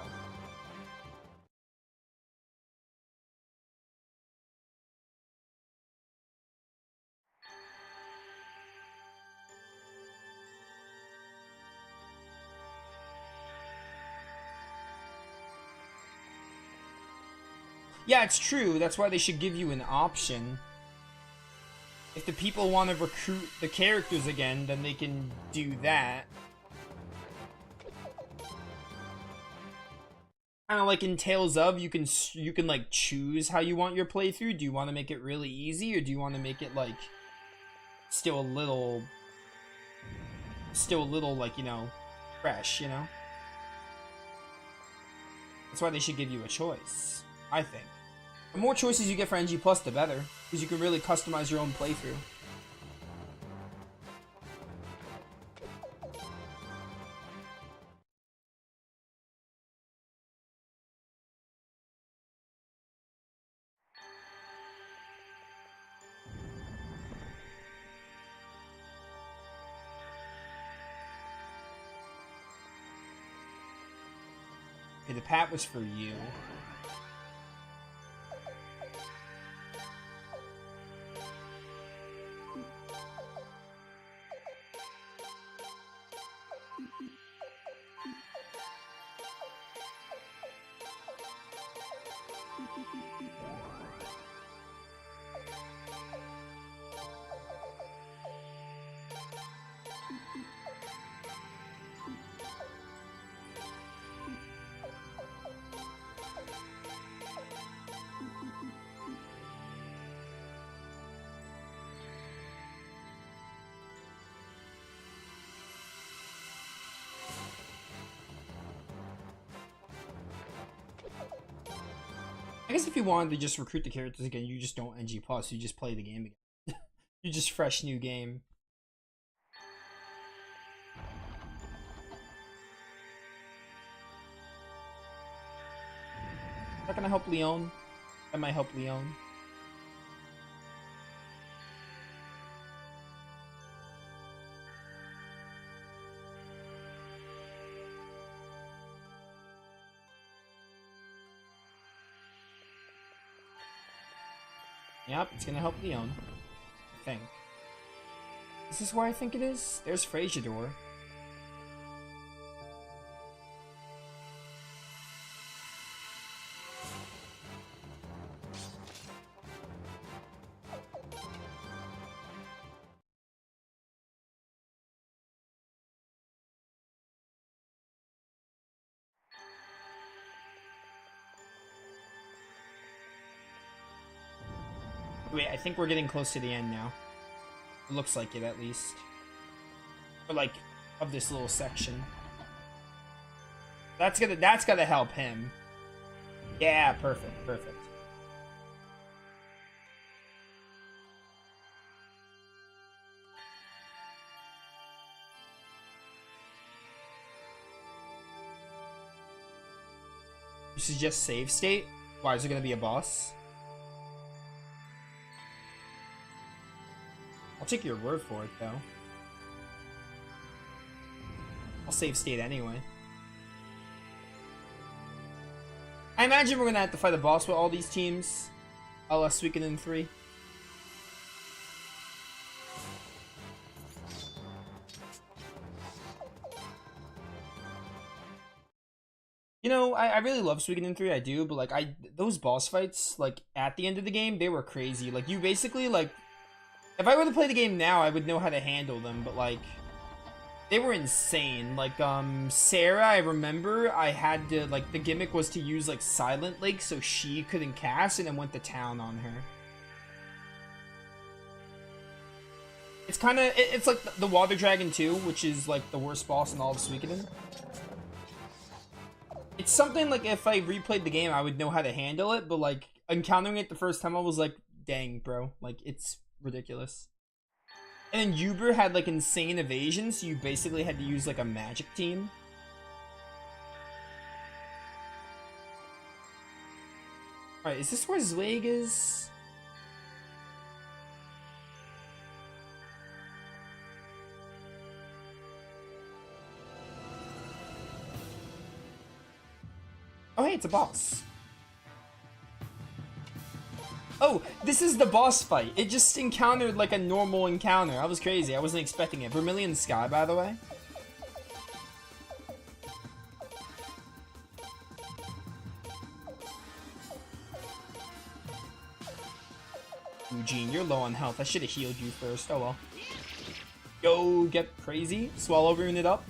Yeah, it's true. That's why they should give you an option. If the people want to recruit the characters again, then they can do that. Kind of like in Tales of, you can like choose how you want your playthrough. Do you want to make it really easy, or do you want to make it like still a little like, you know, fresh, you know? That's why they should give you a choice, I think. The more choices you get for NG+, the better, because you can really customize your own playthrough. Okay, the pat was for you. I guess if you wanted to just recruit the characters again, you just don't NG+, you just play the game again. You just fresh new game. Is that gonna help Leon? That might help Leon. Yep, it's gonna help Leon. I think. Is this where I think it is? There's Frasiador. Wait, I think we're getting close to the end now. It looks like it, at least. Or like, of this little section. That's gonna help him. Yeah, perfect, perfect. You suggest save state? Why, is there gonna be a boss? I'll take your word for it, though. I'll save state anyway. I imagine we're gonna have to fight a boss with all these teams. A la Suikoden 3. You know, I really love Suikoden 3, I do, but like those boss fights, like at the end of the game, they were crazy. Like you basically like if I were to play the game now, I would know how to handle them, but like they were insane. Like Sarah, I remember I had to like the gimmick was to use like Silent Lake so she couldn't cast and then went to town on her. It's kind of it's like the Water Dragon 2, which is like the worst boss in all of Suikoden. It's something like if I replayed the game, I would know how to handle it, but like encountering it the first time, I was like, dang, bro, like it's ridiculous. And then Uber had like insane evasion, so you basically had to use like a magic team. Alright, is this where Zweig is? Oh hey, it's a boss. Oh, this is the boss fight. It just encountered like a normal encounter. I was crazy. I wasn't expecting it. Vermilion Sky, by the way. Eugene, you're low on health. I should have healed you first. Oh well. Go get crazy. Swallow rune it up.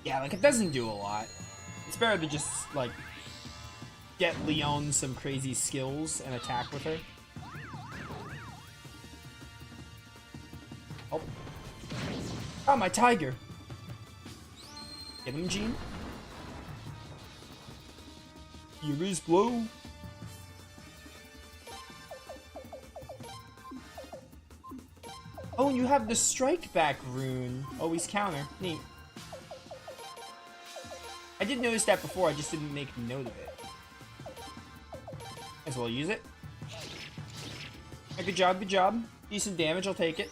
Yeah, like it doesn't do a lot. It's better to just like get Leon some crazy skills and attack with her. Oh. Oh, my tiger. Get him, Gene. Fury's blow. Oh, and you have the strike back rune. Always counter. Neat. I did notice that before, I just didn't make note of it. As well use it. Yeah, good job, good job. Decent damage, I'll take it.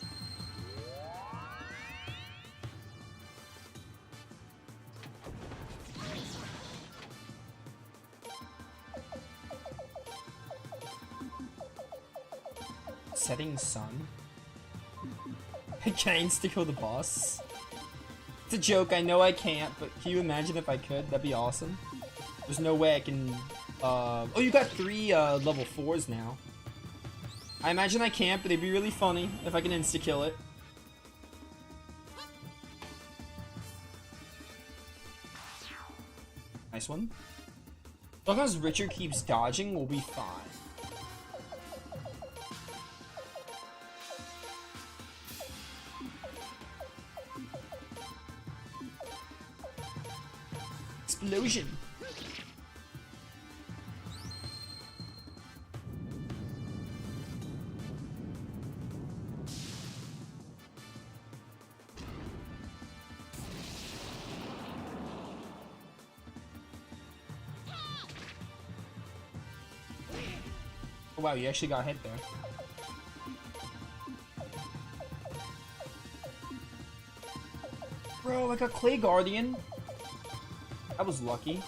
Setting sun. Can I insta-kill the boss? It's a joke, I know I can't, but can you imagine if I could? That'd be awesome. There's no way I can... Oh, you got 3 level 4s now. I imagine I can't, but it'd be really funny if I can insta-kill it. Nice one. As long as Richard keeps dodging, we'll be fine. Explosion. Oh, wow, you actually got hit there. Bro, I got Clay Guardian. That was lucky.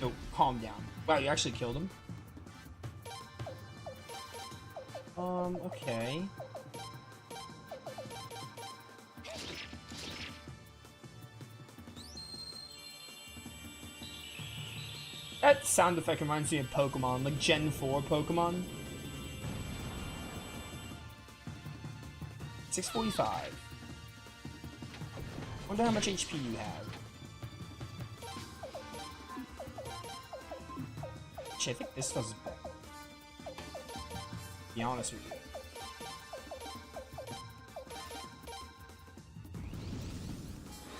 Oh, calm down. Wow, you actually killed him. Okay. That sound effect reminds me of Pokemon, like Gen 4 Pokemon. 645. Wonder how much HP you have. Actually, I think this does better. To be honest with you.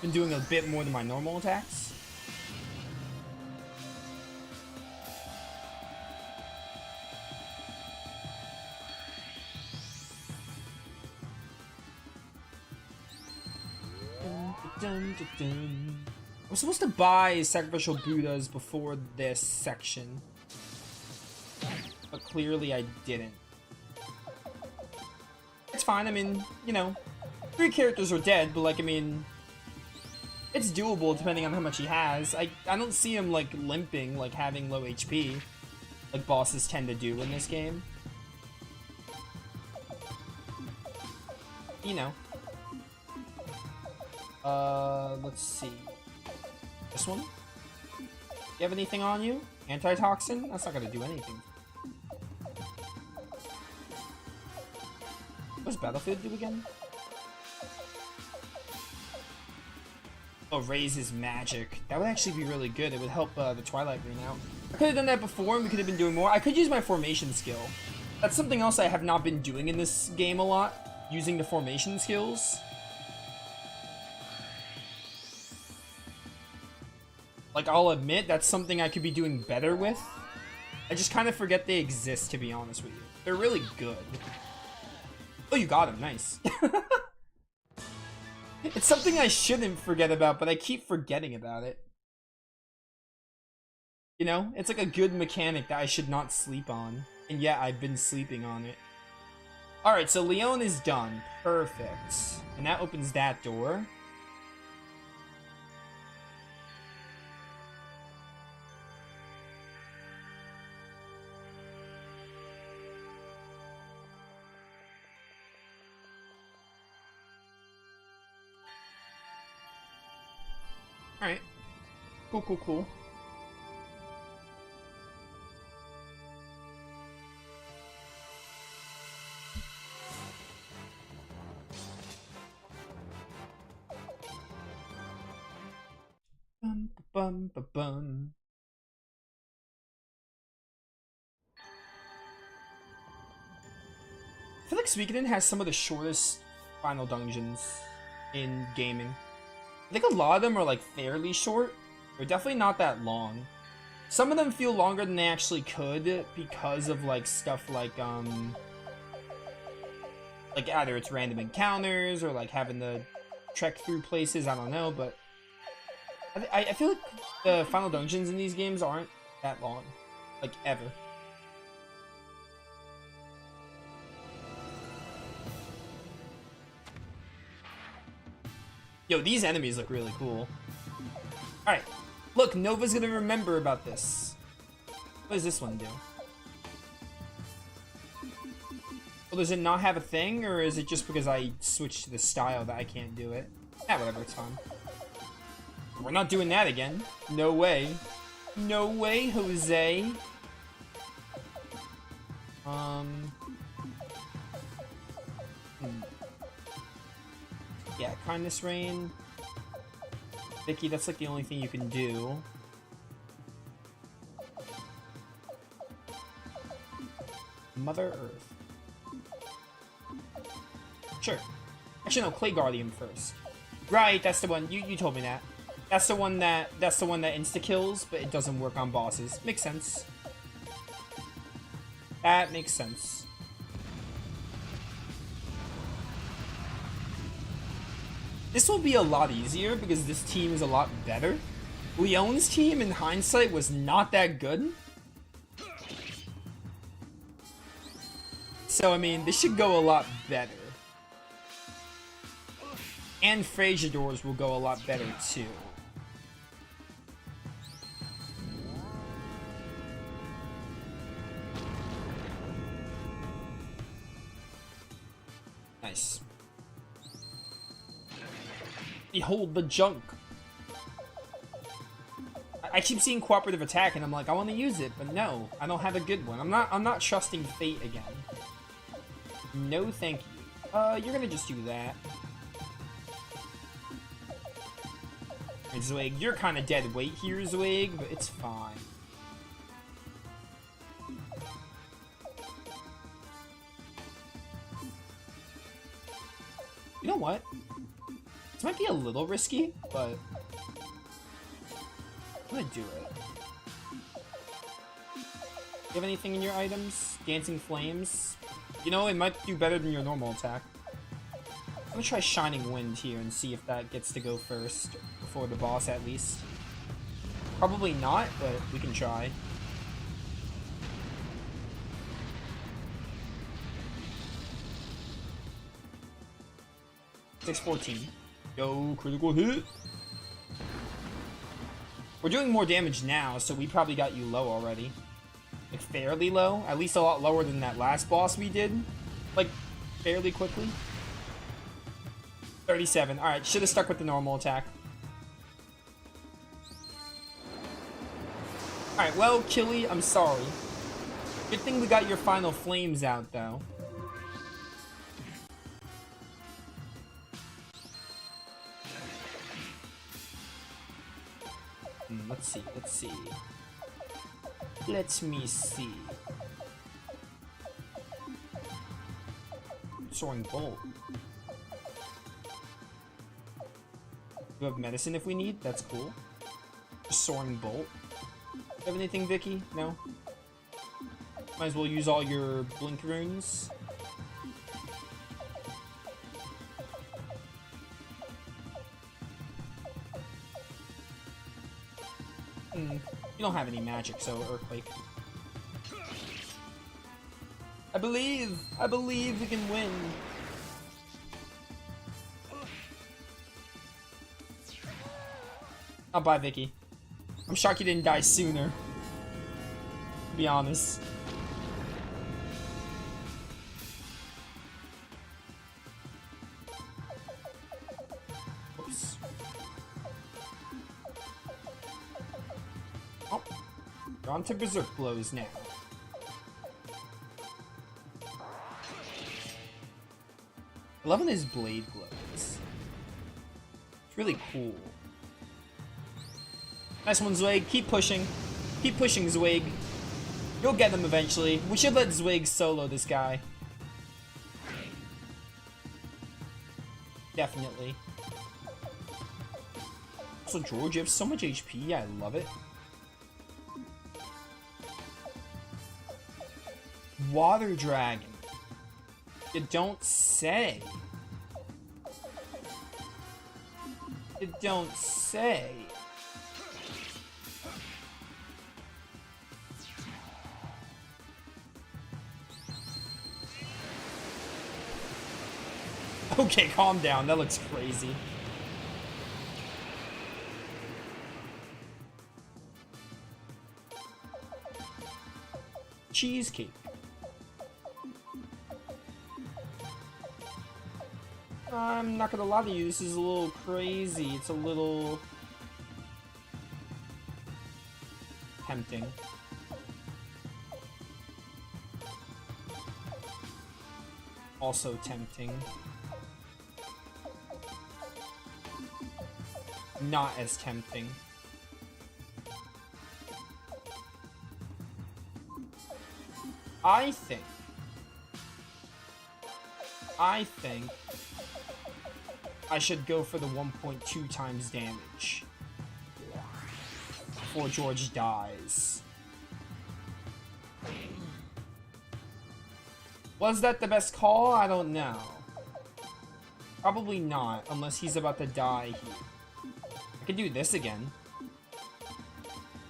Been doing a bit more than my normal attacks. I'm supposed to buy sacrificial Buddhas before this section, but clearly I didn't. It's fine, I mean, you know, 3 characters are dead, but like, I mean, it's doable depending on how much he has. I don't see him like limping, like having low HP, like bosses tend to do in this game. You know. Let's see. This one? You have anything on you? Antitoxin? That's not gonna do anything. What does Battlefield do again? Oh, raise his magic. That would actually be really good. It would help the Twilight Ring out. I could have done that before and we could have been doing more. I could use my formation skill. That's something else I have not been doing in this game a lot. Using the formation skills. Like, I'll admit, that's something I could be doing better with. I just kind of forget they exist, to be honest with you. They're really good. Oh, you got him. Nice. It's something I shouldn't forget about, but I keep forgetting about it. You know? It's like a good mechanic that I should not sleep on. And yeah, I've been sleeping on it. Alright, so Leon is done. Perfect. And that opens that door. Alright. Cool, cool, cool. Bum, bum, bum, bum. I feel like Suikoden has some of the shortest final dungeons in gaming. I think a lot of them are like fairly short. They're definitely not that long. Some of them feel longer than they actually could because of like stuff like either it's random encounters or like having to trek through places, I don't know, but I feel like the final dungeons in these games aren't that long, like ever. Yo, these enemies look really cool. Alright. Look, Nova's gonna remember about this. What does this one do? Well, does it not have a thing, or is it just because I switched to the style that I can't do it? Yeah, whatever, it's fine. We're not doing that again. No way. No way, Jose. Yeah, kindness rain. Vicky, that's like the only thing you can do. Mother Earth. Sure. Actually, no, Clay Guardian first. Right, that's the one. You told me that. That's the one that insta kills, but it doesn't work on bosses. Makes sense. That makes sense. This will be a lot easier because this team is a lot better. Leon's team, in hindsight, was not that good. So, I mean, this should go a lot better. And Frasiador's will go a lot better, too. Nice. Behold the junk. I keep seeing cooperative attack and I'm like, I want to use it, but no, I don't have a good one. I'm not trusting fate again. No, thank you. You're gonna just do that. And Zwig, you're kind of dead weight here, Zwig, but it's fine. You know what? This might be a little risky, but I'm gonna do it. You have anything in your items? Dancing Flames? You know, it might do better than your normal attack. I'm gonna try Shining Wind here and see if that gets to go first, before the boss at least. Probably not, but we can try. $614. Yo, critical hit! We're doing more damage now, so we probably got you low already. Like, fairly low. At least a lot lower than that last boss we did. Like, fairly quickly. 37. Alright, should have stuck with the normal attack. Alright, well, Killy, I'm sorry. Good thing we got your final flames out, though. Let's see, let's see. Let me see. Soaring Bolt. We have medicine if we need, that's cool. Soaring Bolt. You have anything, Vicky? No? Might as well use all your blink runes. You don't have any magic, so Earthquake. I believe we can win. I'll buy Vicky. I'm shocked you didn't die sooner. To be honest. Oops. Oh. We're on to Berserk Blows now. I love when his blade glows. It's really cool. Nice one, Zwig. Keep pushing. Keep pushing, Zwig. You'll get them eventually. We should let Zwig solo this guy. Definitely. So, George, you have so much HP. I love it. Water Dragon. You don't say. You don't say. Okay, calm down. That looks crazy. Cheesecake. I'm not gonna lie to you, this is a little crazy. It's a little tempting. Also tempting. Not as tempting. I think I should go for the 1.2 times damage before George dies. Was that the best call? I don't know. Probably not, unless he's about to die here. I could do this again,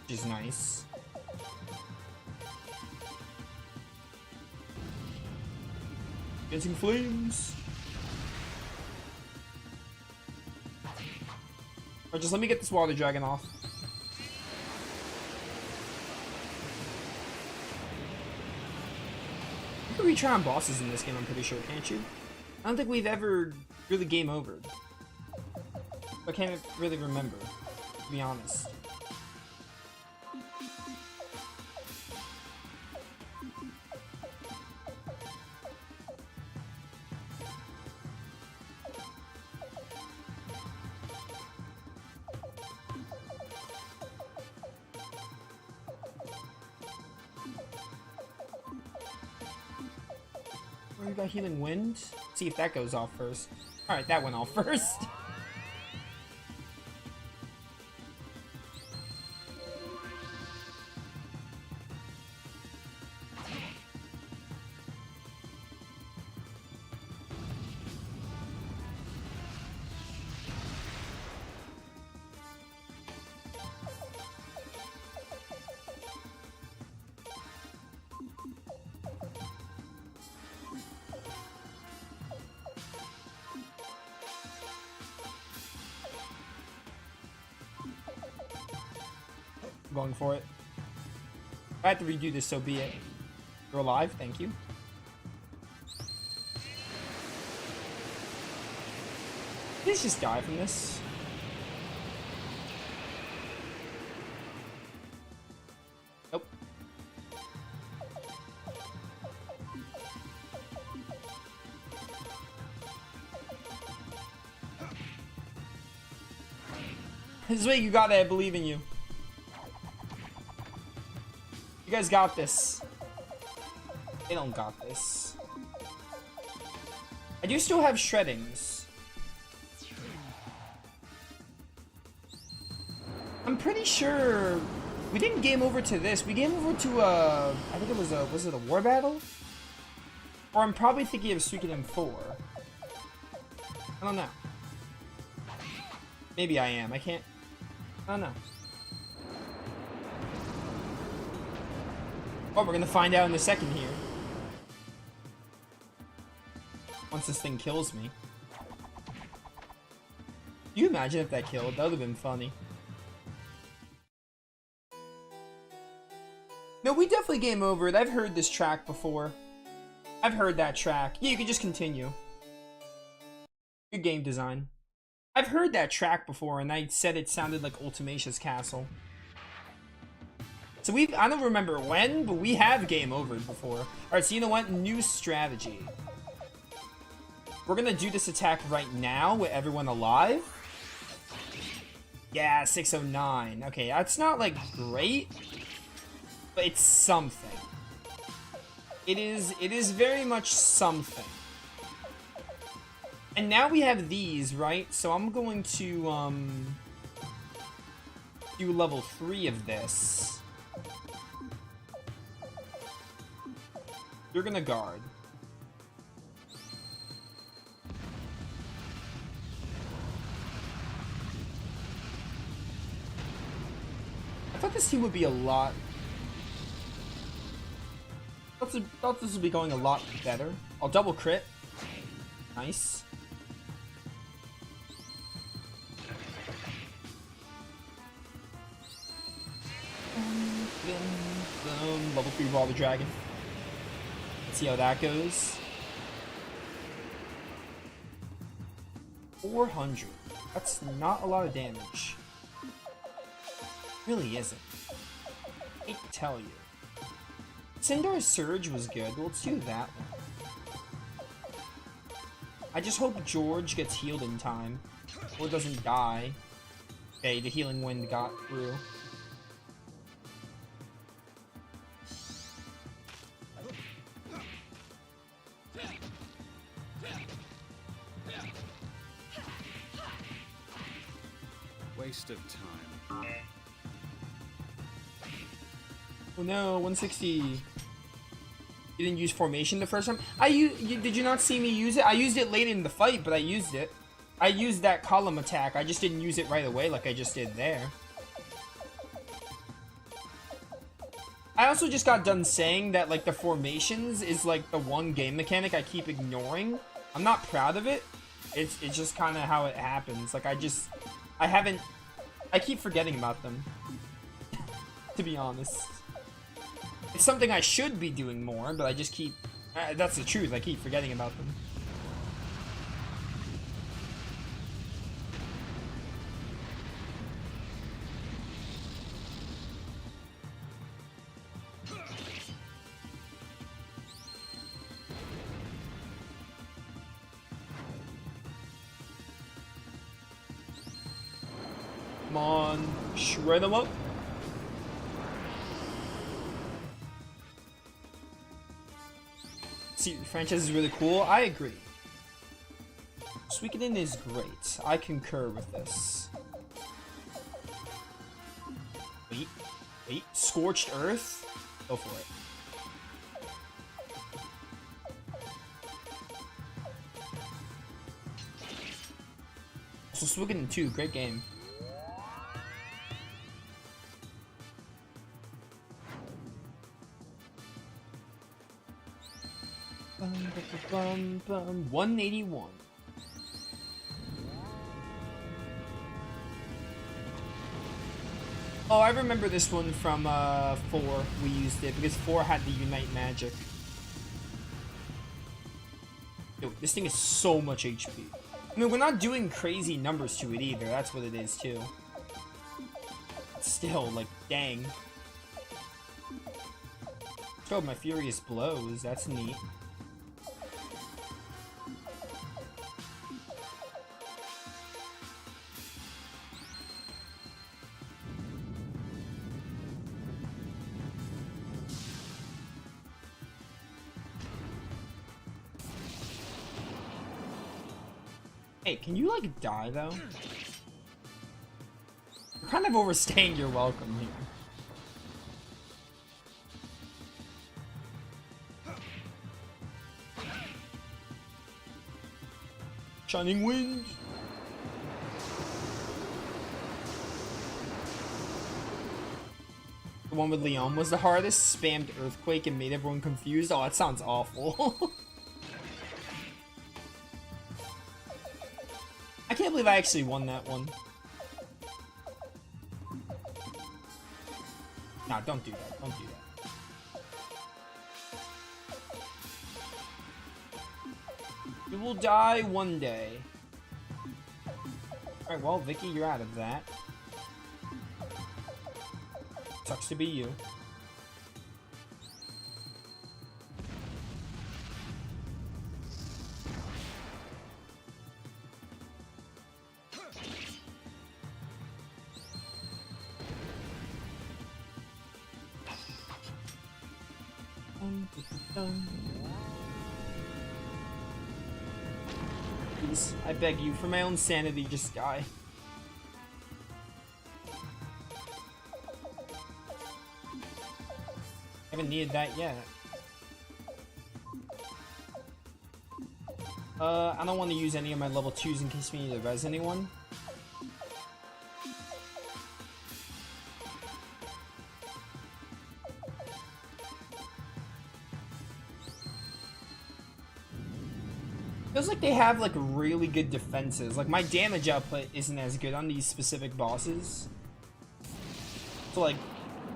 which is nice. Dancing flames. Or just let me get this water dragon off. You can retry on bosses in this game, I'm pretty sure, can't you? I don't think we've ever really game overed. I can't really remember, to be honest. Oh, you got healing wind? See if that goes off first. Alright, that went off first. Going for it. If I have to redo this, so be it. You're alive, thank you. Please just die from this. Nope. This is what you got it, I believe in you. You guys got this. They don't got this. I do still have shreddings. I'm pretty sure we didn't game over to this. We game over to I think it was it a war battle? Or I'm probably thinking of Suikoden 4. I don't know. Maybe I am. I can't. I don't know. Oh, we're gonna find out in a second here. Once this thing kills me. Can you imagine if that killed? That would have been funny. No, we definitely game over it. I've heard this track before. I've heard that track. Yeah, you can just continue. Good game design. I've heard that track before, and I said it sounded like Ultimatia's Castle. So I don't remember when, but we have game over before. Alright, so you know what? New strategy. We're gonna do this attack right now with everyone alive. Yeah, 609. Okay, that's not like great, but it's something. It is very much something. And now we have these, right? So I'm going to do level 3 of this. You're gonna guard. I thought this team would be a lot. I thought this would be going a lot better. I'll double crit. Nice. Level 3 Ball the Dragon. See how that goes. 400. That's not a lot of damage. Really isn't. I hate to tell you. Sindar's Surge was good. Well, let's do that one. I just hope George gets healed in time. Or doesn't die. Okay, the Healing Wind got through. Waste of time. Oh no, 160. You didn't use formation the first time? Did you not see me use it? I used it late in the fight, but I used it. I used that column attack. I just didn't use it right away like I just did there. I also just got done saying that like the formations is like the one game mechanic I keep ignoring. I'm not proud of it. It's just kind of how it happens. Like I keep forgetting about them. To be honest. It's something I should be doing more, but I just keep... that's the truth, I keep forgetting about them. Come on, shred them up. See, the franchise is really cool. I agree. Suikoden is great. I concur with this. Wait. Scorched Earth? Go for it. So Suikoden 2, great game. Bum, 181. Oh, I remember this one from 4. We used it because 4 had the Unite Magic. Yo, this thing is so much HP. I mean, we're not doing crazy numbers to it either. That's what it is too. Still, like, dang. Oh, my Furious Blows. That's neat. Hey, can you, like, die, though? You're kind of overstaying your welcome here. Shining Wind! The one with Leon was the hardest, spammed Earthquake and made everyone confused. Oh, that sounds awful. I can't believe I actually won that one. Nah, don't do that. Don't do that. You will die one day. Alright, well, Vicky, you're out of that. Sucks to be you. Please, I beg you, for my own sanity, just die. Haven't needed that yet. I don't want to use any of my level 2s in case we need to res anyone. Feels like they have like really good defenses. Like my damage output isn't as good on these specific bosses. So like,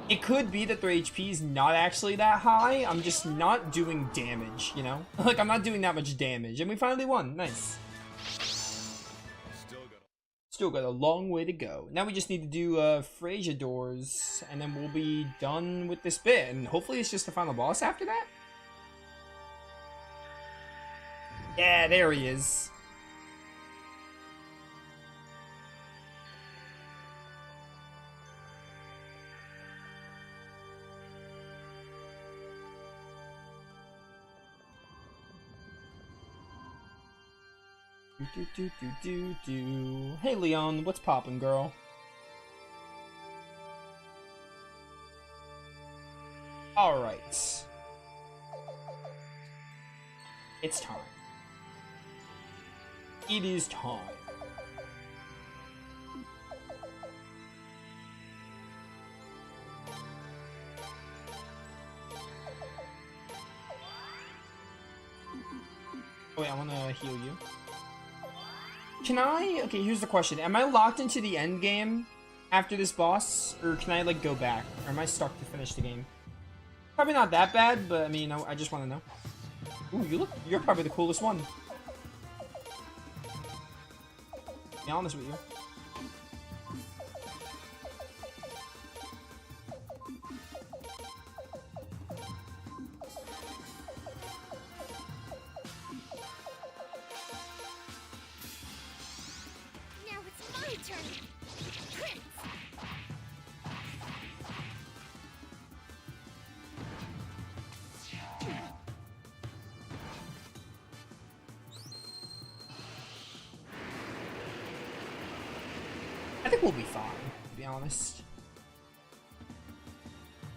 it could be that their HP is not actually that high. I'm just not doing damage, you know? Like I'm not doing that much damage. And we finally won. Nice. Still got a long way to go. Now we just need to do Fraser doors, and then we'll be done with this bit. And hopefully it's just the final boss after that. Yeah, there he is. Hey Leon, what's poppin', girl? Alright. It's time. It is time. Oh wait, I wanna heal you. Can I... Okay, here's the question. Am I locked into the end game after this boss? Or can I, like, go back? Or am I stuck to finish the game? Probably not that bad, but, I mean, I just want to know. Ooh, you're probably the coolest one. To be honest with you. Now it's my turn. Prince. I think we'll be fine, to be honest.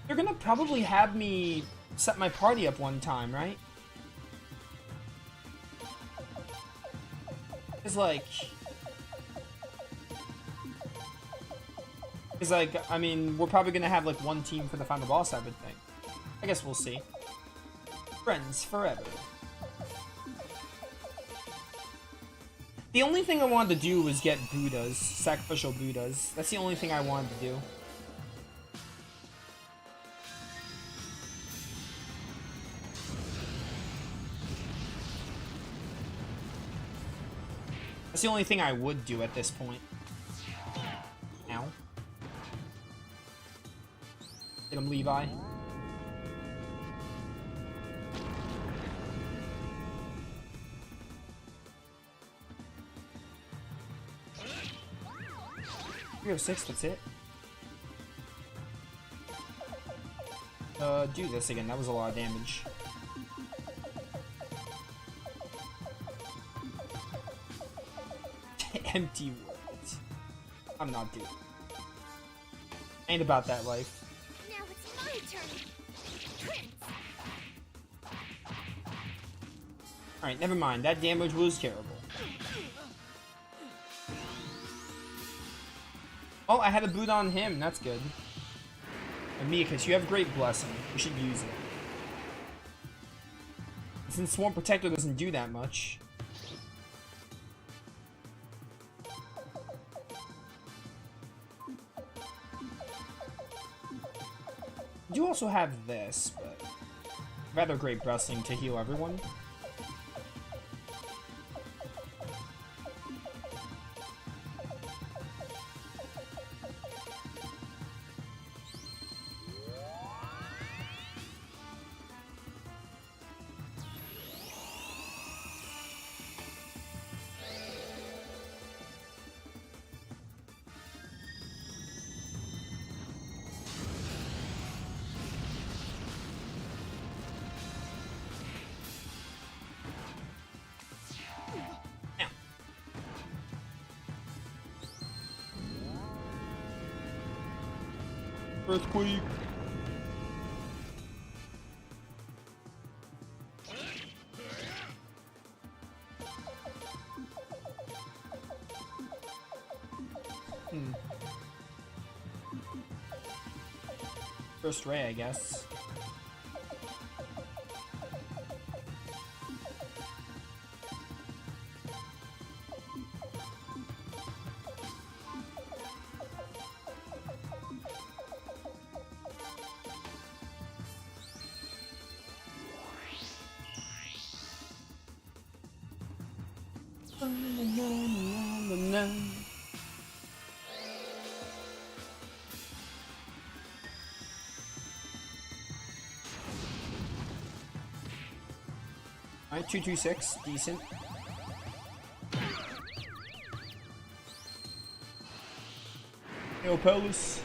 They're gonna probably have me set my party up one time, right? It's like... I mean, we're probably gonna have, like, one team for the final boss, I would think. I guess we'll see. Friends forever. The only thing I wanted to do was get Buddhas, sacrificial Buddhas. That's the only thing I wanted to do. That's the only thing I would do at this point. Ow. Get him, Levi. We have 6, that's it. Do this again, that was a lot of damage. Empty world. I'm not doing it. Ain't about that life. Now it's my turn. Prince. Alright, never mind. That damage was terrible. Oh, I had a boot on him. That's good. And Miakus, you have great blessing. We should use it. Since Swarm Protector doesn't do that much. I do also have this, but rather great blessing to heal everyone. Earthquake. First ray, I guess. Alright, 226. Decent. Yo, Palace.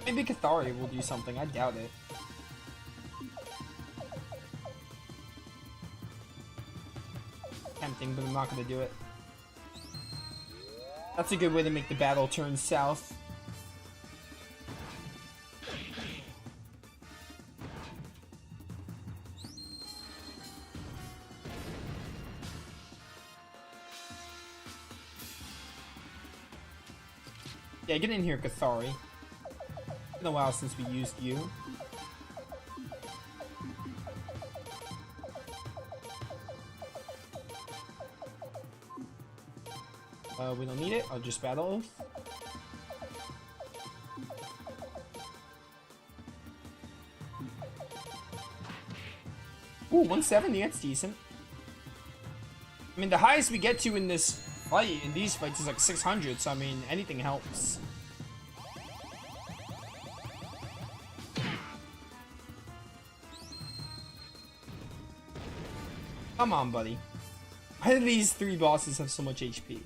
Maybe Cathari will do something. I doubt it. Tempting, but I'm not gonna do it. That's a good way to make the battle turn south. Yeah, get in here, Cathari. It's been a while since we used you. We don't need it. I'll just battle Oath. Ooh, 170. That's decent. I mean, the highest we get to in this fight, in these fights, is like 600. So I mean, anything helps. Come on, buddy. Why do these 3 bosses have so much HP?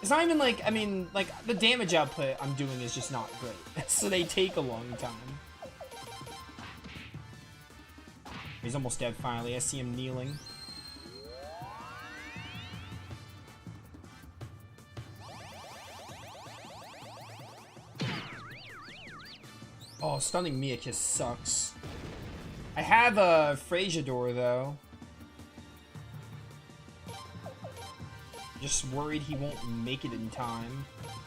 It's not even like, I mean, like, the damage output I'm doing is just not great. So they take a long time. He's almost dead finally. I see him kneeling. Oh, stunning Miakiss sucks. I have a Frasiador though. Just worried he won't make it in time.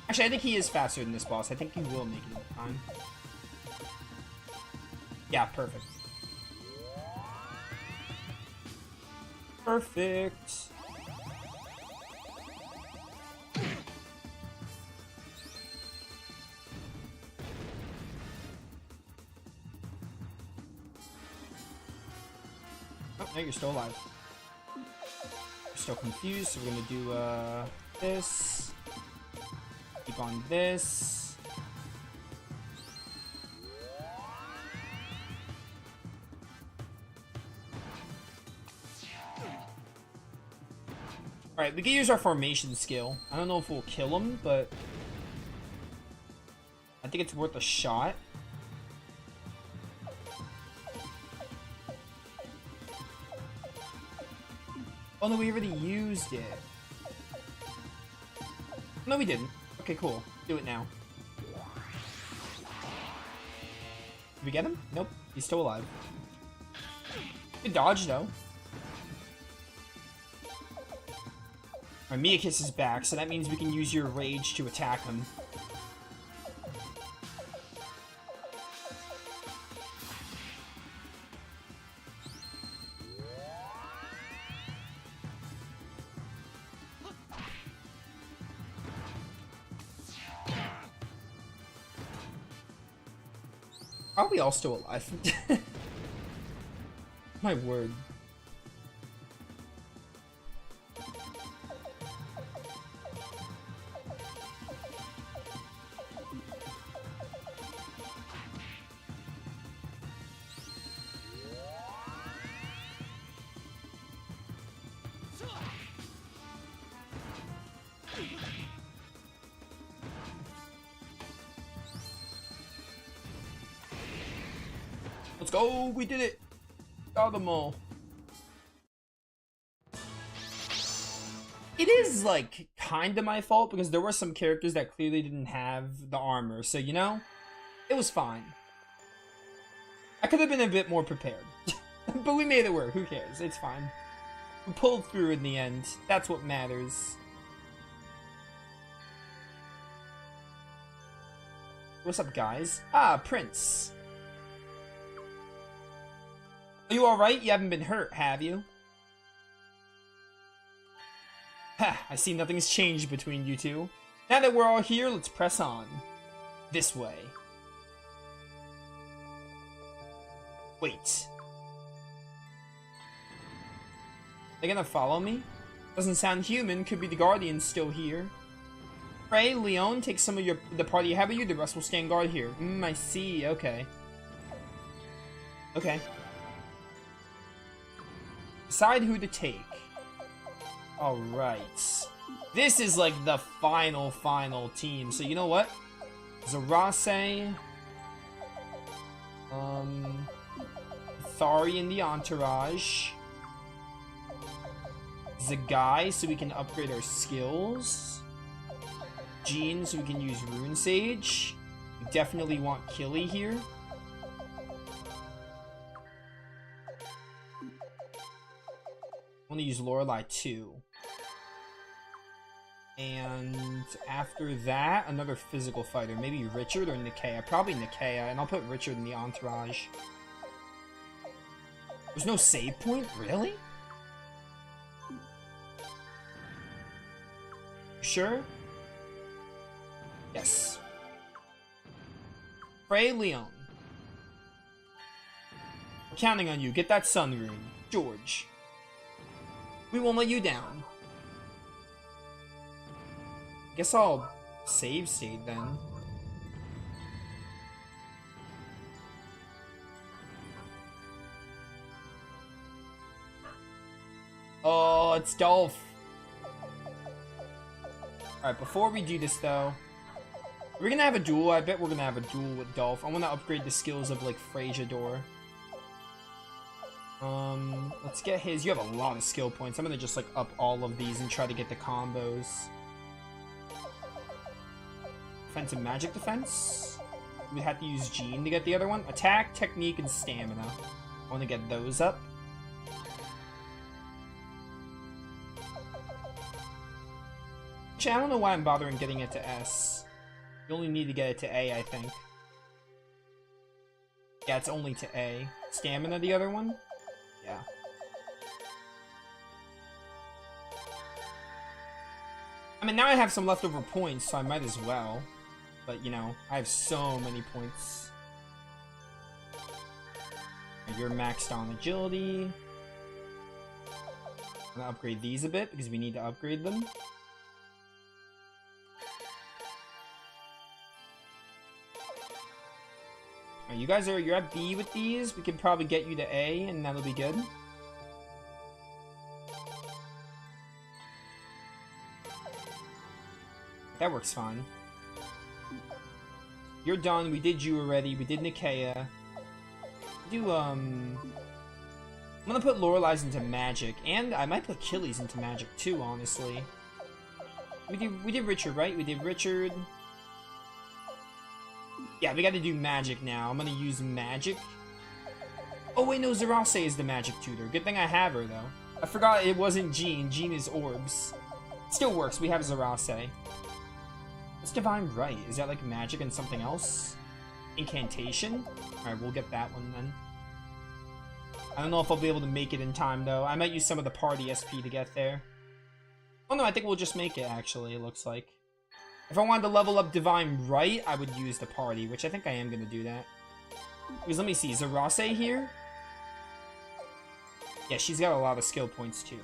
Actually, I think he is faster than this boss. I think he will make it in time. Yeah, perfect. Perfect. Oh, no, you're still alive. Still confused, so we're gonna do this. Keep on this. Alright, we can use our formation skill. I don't know if we'll kill him, but I think it's worth a shot. Oh no, we already used it. No, we didn't. Okay, cool. Do it now. Did we get him? Nope. He's still alive. Good dodge, though. Alright, Miakiss is back, so that means we can use your rage to attack him. Are we all still alive? My word. Let's go! We did it! Got them all. It is, like, kinda my fault, because there were some characters that clearly didn't have the armor, so, you know? It was fine. I could have been a bit more prepared. But we made it work, who cares? It's fine. We pulled through in the end. That's what matters. What's up, guys? Ah, Prince. Are you alright? You haven't been hurt, have you? Ha! I see nothing's changed between you two. Now that we're all here, let's press on. This way. Wait. They gonna follow me? Doesn't sound human. Could be the Guardians still here. Frey, Leon, take some of the party ahead of you. The rest will stand guard here. I see. Okay. Okay. Decide who to take. Alright. This is like the final team. So you know what? Zarase. Thari in the entourage. Zagai, so we can upgrade our skills. Jean, so we can use Rune Sage. We definitely want Killy here. I want to use Lorelei too. And after that, another physical fighter. Maybe Richard or Nikea. Probably Nikea, and I'll put Richard in the entourage. There's no save point? Really? Sure? Yes. Frey, Leon. We're counting on you. Get that sun rune. George. We won't let you down. Guess I'll save state then. Oh, it's Dolph. Alright, before we do this though, we're gonna have a duel. I bet we're gonna have a duel with Dolph. I wanna upgrade the skills of like Frasiador. Let's get his. You have a lot of skill points. I'm gonna just like up all of these and try to get the combos. Defensive magic defense. We have to use Jean to get the other one. Attack, technique, and stamina. I want to get those up. Actually, I don't know why I'm bothering getting it to S. You only need to get it to A, I think. Yeah, it's only to A. Stamina, the other one? Yeah. I mean, now I have some leftover points, so I might as well. But, you know, I have so many points. You're maxed on agility. I'm gonna upgrade these a bit, because we need to upgrade them. Alright, you guys you're at B with these. We can probably get you to A, and that'll be good. That works fine. You're done. We did you already. We did Nikea. I'm gonna put Lorelei's into magic, and I might put Killy's into magic too, honestly. We did Richard, right? We did Richard. Yeah, we gotta do magic now. I'm gonna use magic. Oh wait, no, Zarase is the magic tutor. Good thing I have her, though. I forgot it wasn't Jean. Jean is orbs. Still works. We have Zarase. What's Divine Right? Is that like magic and something else? Incantation? Alright, we'll get that one then. I don't know if I'll be able to make it in time, though. I might use some of the party SP to get there. Oh no, I think we'll just make it, actually, it looks like. If I wanted to level up Divine Right, I would use the party, which I think I am going to do that. Because let me see, is Zarase here? Yeah, she's got a lot of skill points, too.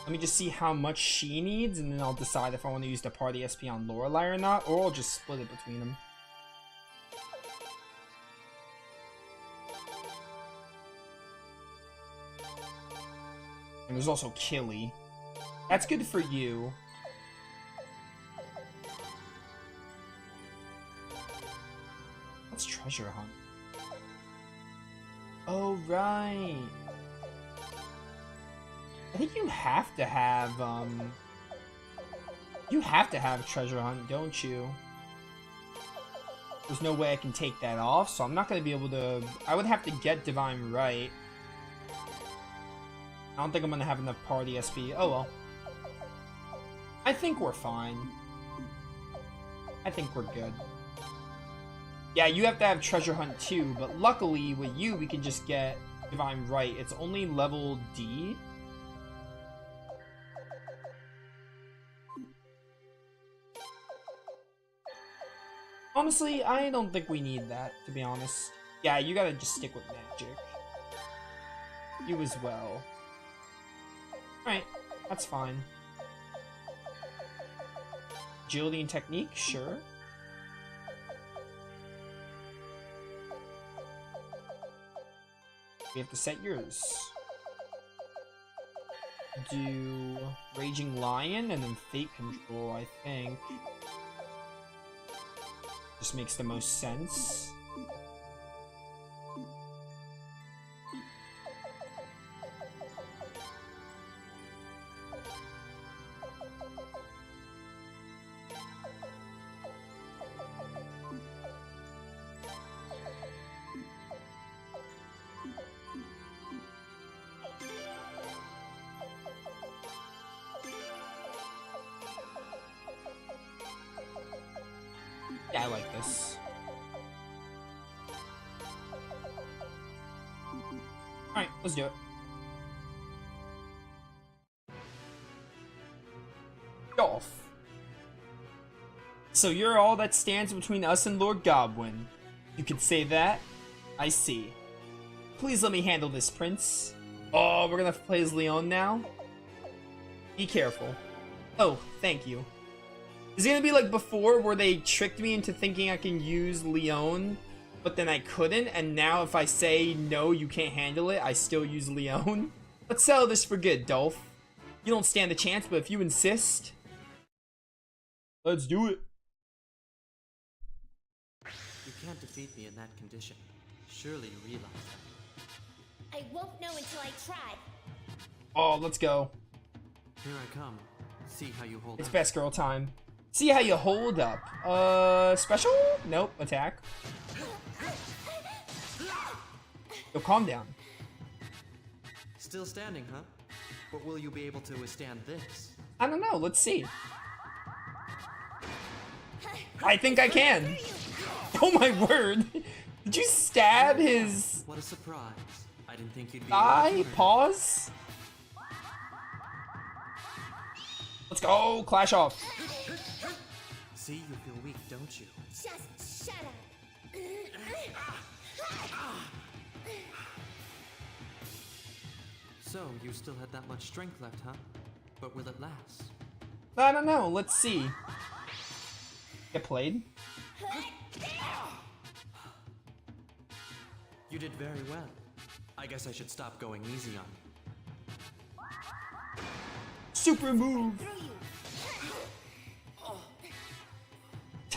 Let me just see how much she needs, and then I'll decide if I want to use the party SP on Lorelei or not, or I'll just split it between them. And there's also Killy. That's good for you. What's Treasure Hunt? Oh, right. I think you have to have, Treasure Hunt, don't you? There's no way I can take that off, so I'm not going to be able to... I would have to get Divine Right. I don't think I'm going to have enough party SP. Oh well. I think we're fine. I think we're good. Yeah, you have to have Treasure Hunt too, but luckily with you, we can just get Divine Right. It's only level D. Honestly, I don't think we need that, to be honest. Yeah, you gotta just stick with magic. You as well. Alright, that's fine. Agility and technique, sure. We have to set yours. Do Raging Lion and then Fate Control, I think. Just makes the most sense. Yeah, I like this. Alright, let's do it. Golf. So you're all that stands between us and Lord Godwin. You could say that? I see. Please let me handle this, Prince. Oh, we're gonna play as Leon now? Be careful. Oh, thank you. Is it gonna be like before where they tricked me into thinking I can use Leon, but then I couldn't, and now if I say no, you can't handle it, I still use Leon? Let's settle this for good, Dolph. You don't stand a chance, but if you insist, let's do it. You can't defeat me in that condition. Surely you realize that. I won't know until I try. Oh, let's go. Here I come. See how you hold It's up. best girl time. See how you hold up. Special? Nope, attack. Yo, calm down. Still standing, huh? But will you be able to withstand this? I don't know, let's see. I think I can. Oh my word. Did you stab his What a surprise. I didn't think you'd be thigh? able to. Pause? Let's go, clash off. See, you feel weak, don't you? Just shut up. So, you still had that much strength left, huh? But will it last? I don't know, let's see. Get played? You did very well. I guess I should stop going easy on you. Super move!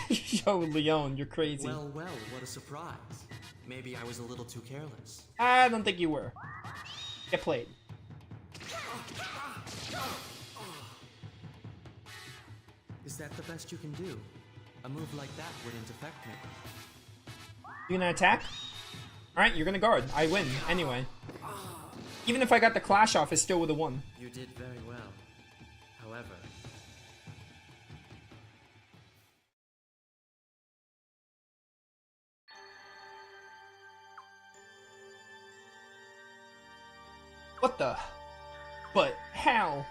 Yo, Leon, you're crazy. Well, well, what a surprise. Maybe I was a little too careless. I don't think you were. Get played. Is that the best you can do? A move like that wouldn't affect me. You gonna attack? Alright, you're gonna guard. I win, anyway. Even if I got the clash off, it still would've won. You did very well. However... What the? But how?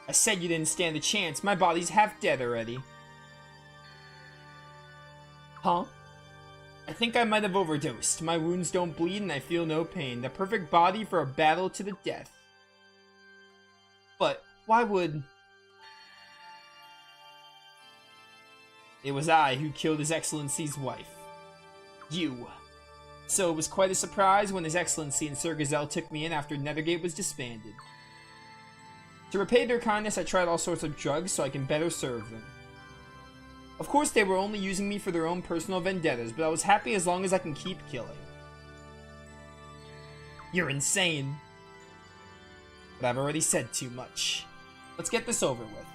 I said you didn't stand a chance. My body's half dead already. Huh? I think I might have overdosed. My wounds don't bleed and I feel no pain. The perfect body for a battle to the death. But why would... It was I who killed His Excellency's wife. You. So it was quite a surprise when His Excellency and Sir Gazelle took me in after Nethergate was disbanded. To repay their kindness, I tried all sorts of drugs so I can better serve them. Of course, they were only using me for their own personal vendettas, but I was happy as long as I can keep killing. You're insane. But I've already said too much. Let's get this over with.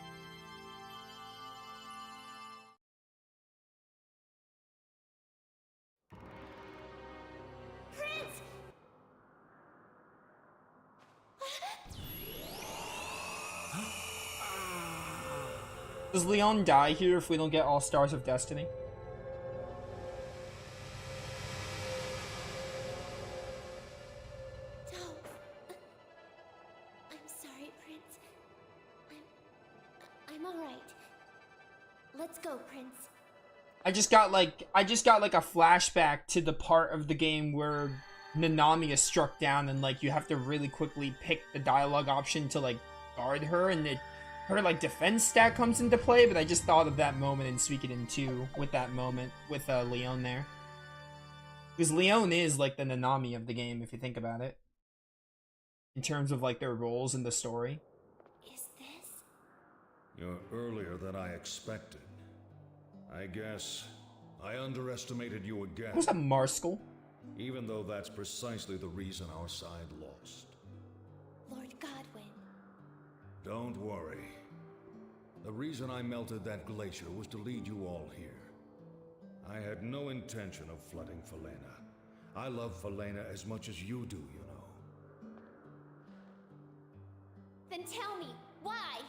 Does Leon die here if we don't get all Stars of Destiny? Dolph. I'm sorry, Prince. I'm all right. Let's go, Prince. I just got like a flashback to the part of the game where Nanami is struck down and like you have to really quickly pick the dialogue option to like guard her, and her like defense stat comes into play. But I just thought of that moment in Suikoden 2 with that moment with Leon there, because Leon is like the Nanami of the game if you think about it, in terms of like their roles in the story. Is this? You're earlier than I expected. I guess I underestimated you again. Who's a Marskell? Even though that's precisely the reason our side lost. Lord Godwin. Don't worry. The reason I melted that glacier was to lead you all here. I had no intention of flooding Falena. I love Falena as much as you do, you know. Then tell me, why?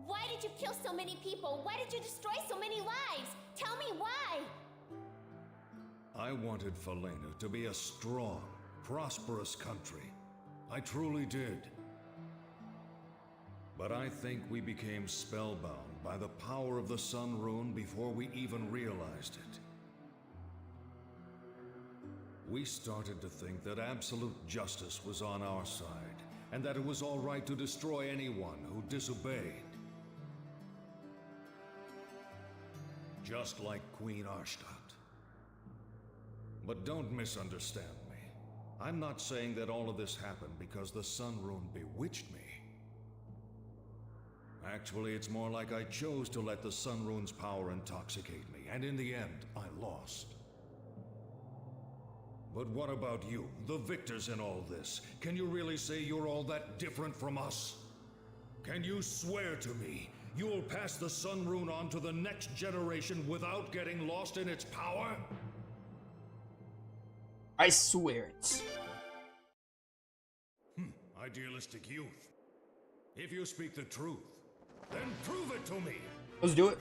Why did you kill so many people? Why did you destroy so many lives? Tell me why! I wanted Falena to be a strong, prosperous country. I truly did. But I think we became spellbound by the power of the Sun Rune before we even realized it. We started to think that absolute justice was on our side, and that it was all right to destroy anyone who disobeyed. Just like Queen Arstadt. But don't misunderstand me. I'm not saying that all of this happened because the Sun Rune bewitched me. Actually, it's more like I chose to let the Sun Rune's power intoxicate me, and in the end, I lost. But what about you, the victors in all this? Can you really say you're all that different from us? Can you swear to me you'll pass the Sun Rune on to the next generation without getting lost in its power? I swear it. Idealistic youth. If you speak the truth, then prove it to me! Let's do it.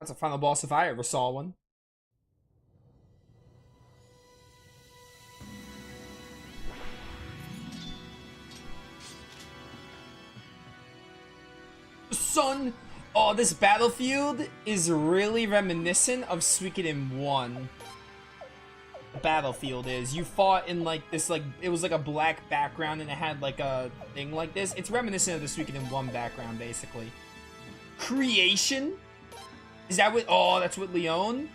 That's a final boss if I ever saw one. Sun! Oh, this battlefield is really reminiscent of Suikoden 1. The battlefield is. You fought in like this, like, it was like a black background and it had like a thing like this. It's reminiscent of the Suikoden 1 background, basically. Creation? Is that what? Oh, that's what Leon?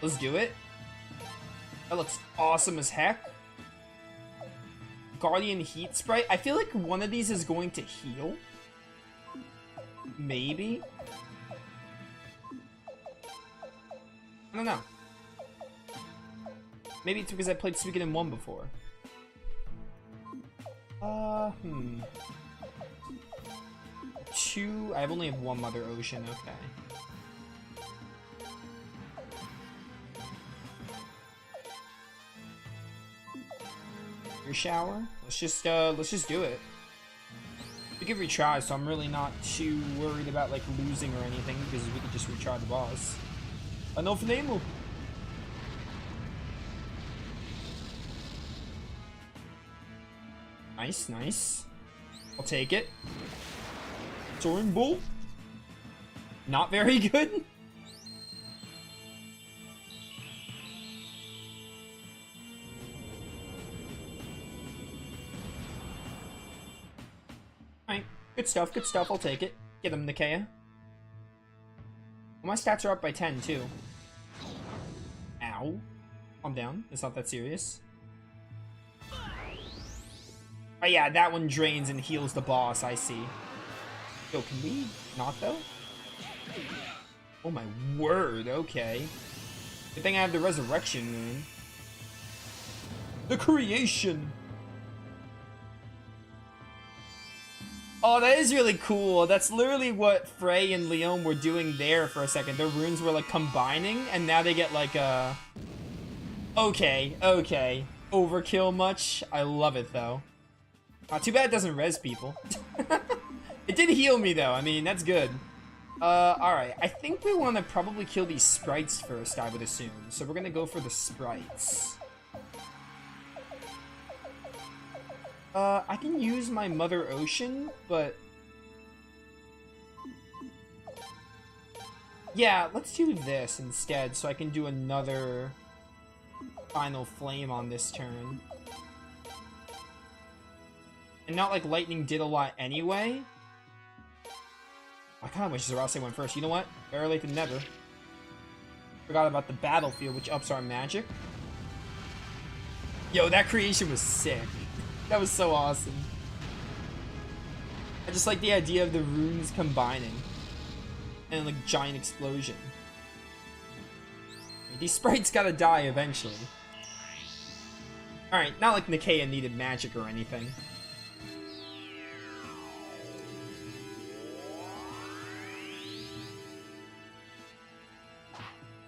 Let's do it. That looks awesome as heck. Guardian Heat Sprite. I feel like one of these is going to heal. Maybe? I don't know. Maybe it's because I played Suikoden 1 before. 2. I only have one Mother Ocean, okay. Your shower? Let's just do it. We could retry, so I'm really not too worried about like losing or anything because we could just retry the boss. Enough name. Nice, nice. I'll take it. Soaring Bull. Not very good. Alright, good stuff, I'll take it. Get him, Nikea. Well, my stats are up by 10, too. Ow. Calm down, it's not that serious. Oh yeah, that one drains and heals the boss, I see. Yo, can we not, though? Oh my word, okay. Good thing I have the Resurrection Rune. The Creation! Oh, that is really cool. That's literally what Frey and Leon were doing there for a second. Their runes were like combining, and now they get like a... Okay. Overkill much? I love it though. Too bad it doesn't res people. It did heal me though. I mean, that's good. Alright. I think we want to probably kill these sprites first, I would assume. So we're gonna go for the sprites. I can use my Mother Ocean, but... yeah, let's do this instead, so I can do another final flame on this turn. And not like lightning did a lot anyway. I kind of wish Zarase went first. You know what? Better late than never. Forgot about the battlefield, which ups our magic. Yo, that creation was sick. That was so awesome. I just like the idea of the runes combining. And like giant explosion. These sprites gotta die eventually. Alright, not like Nikea needed magic or anything.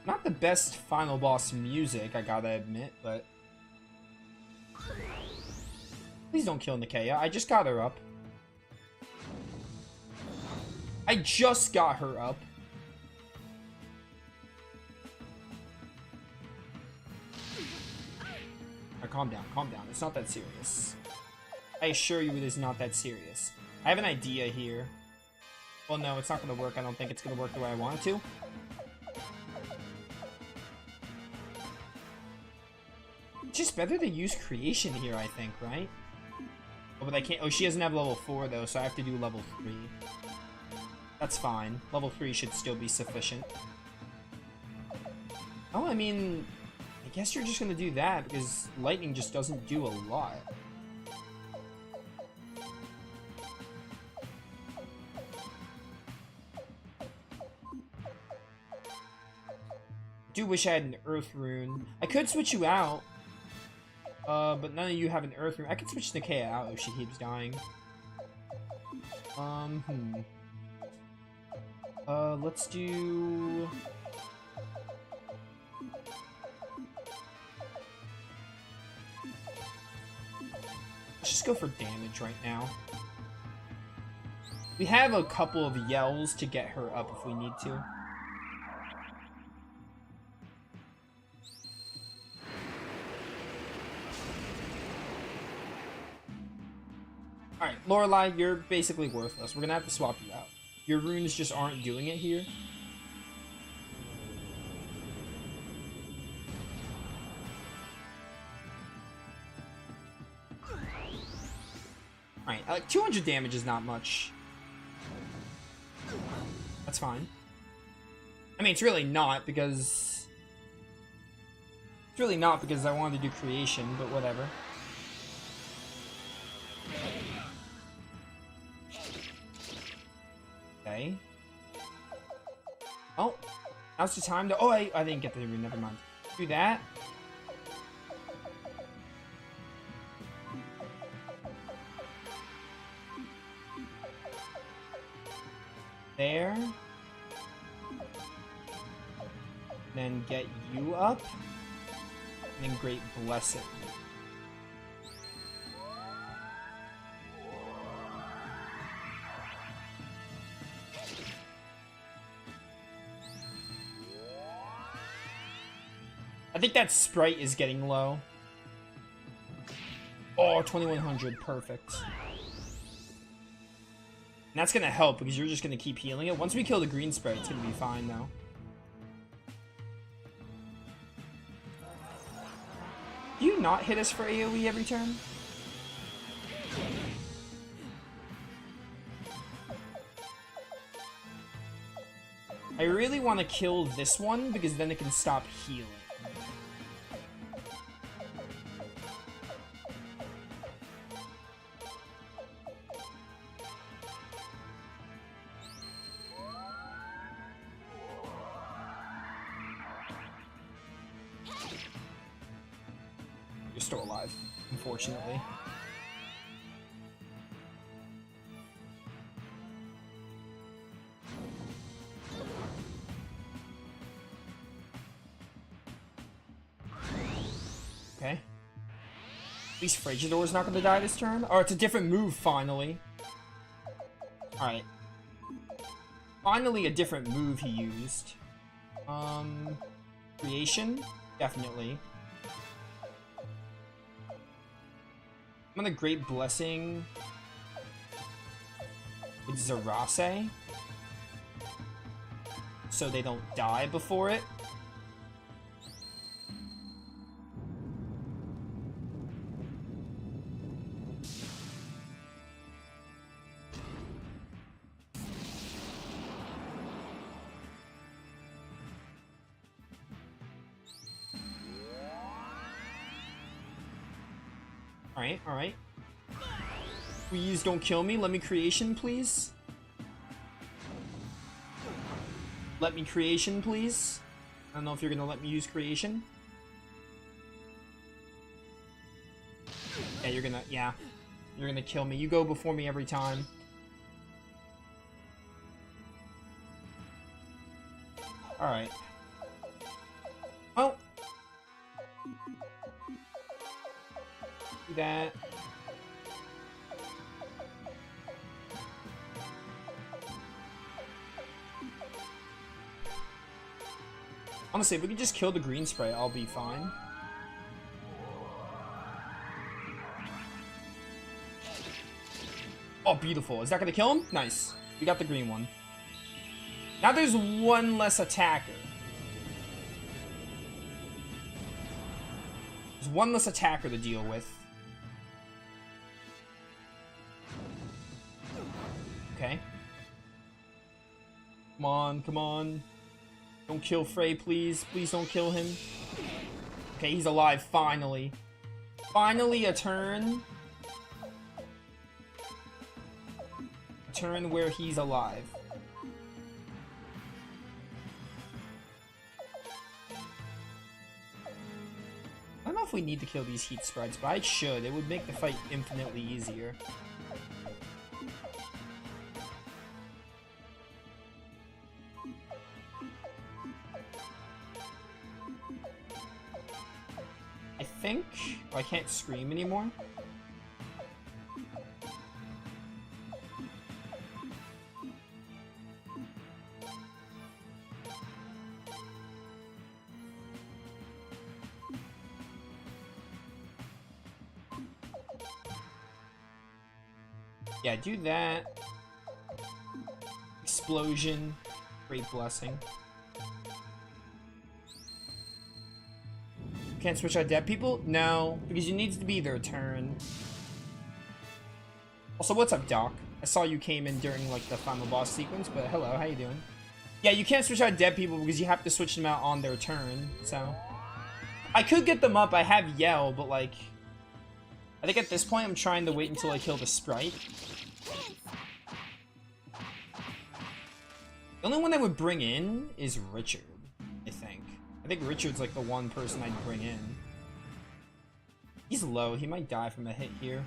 Not the best final boss music, I gotta admit, but... please don't kill Nikea, I just got her up. I just got her up. Right, calm down, calm down. It's not that serious. I assure you it is not that serious. I have an idea here. Well, no, it's not going to work. I don't think it's going to work the way I want it to. It's just better to use creation here, I think, right? Oh, but I can't... oh, she doesn't have level 4, though, so I have to do level 3. That's fine. Level 3 should still be sufficient. Oh, I mean... I guess you're just gonna do that, because lightning just doesn't do a lot. I do wish I had an earth rune. I could switch you out. But none of you have an earth rune. I could switch Nikea out if she keeps dying. Let's do... let's just go for damage right now. We have a couple of yells to get her up if we need to. Alright, Lorelei, you're basically worthless. We're gonna have to swap you out. Your runes just aren't doing it here. Alright, like 200 damage is not much. That's fine. I mean, it's really not because... it's really not because I wanted to do creation, but whatever. Okay. Oh, now's the time to... oh, I didn't get the rune, never mind. Do that. There. Then get you up. And then Great Blessing. I think that sprite is getting low. Oh, 2100, perfect. And that's gonna help because you're just gonna keep healing it. Once we kill the green sprite, it's gonna be fine though. Do you not hit us for AoE every turn? I really want to kill this one because then it can stop healing. You're still alive, unfortunately. Okay. At least Fragidor's not going to die this turn. Or it's a different move, finally. Alright. Finally a different move he used. Creation? Definitely. I'm gonna Great Blessing with Zarase, so they don't die before it. Alright, alright. Please don't kill me. Let me creation, please. Let me creation, please. I don't know if you're gonna let me use creation. Yeah, you're gonna kill me. You go before me every time. Alright. Oh. Do that. Honestly, if we could just kill the green spray, I'll be fine. Oh, beautiful. Is that gonna kill him? Nice. We got the green one. Now there's one less attacker. There's one less attacker to deal with. Okay. Come on, come on. Don't kill Frey, please. Please don't kill him. Okay, he's alive, finally. Finally a turn. A turn where he's alive. I don't know if we need to kill these heat sprites, but I should. It would make the fight infinitely easier. I think... Oh, I can't scream anymore. Yeah, do that. Explosion. Great Blessing. Can't switch out dead people? No, because you need to be their turn. Also, what's up, Doc? I saw you came in during, like, the final boss sequence, but hello, how you doing? Yeah, you can't switch out dead people because you have to switch them out on their turn, so... I could get them up, I have Yell, but, like... I think at this point I'm trying to wait until I kill the sprite. The only one I would bring in is Richard, I think. I think Richard's like the one person I'd bring in. He's low, he might die from a hit here.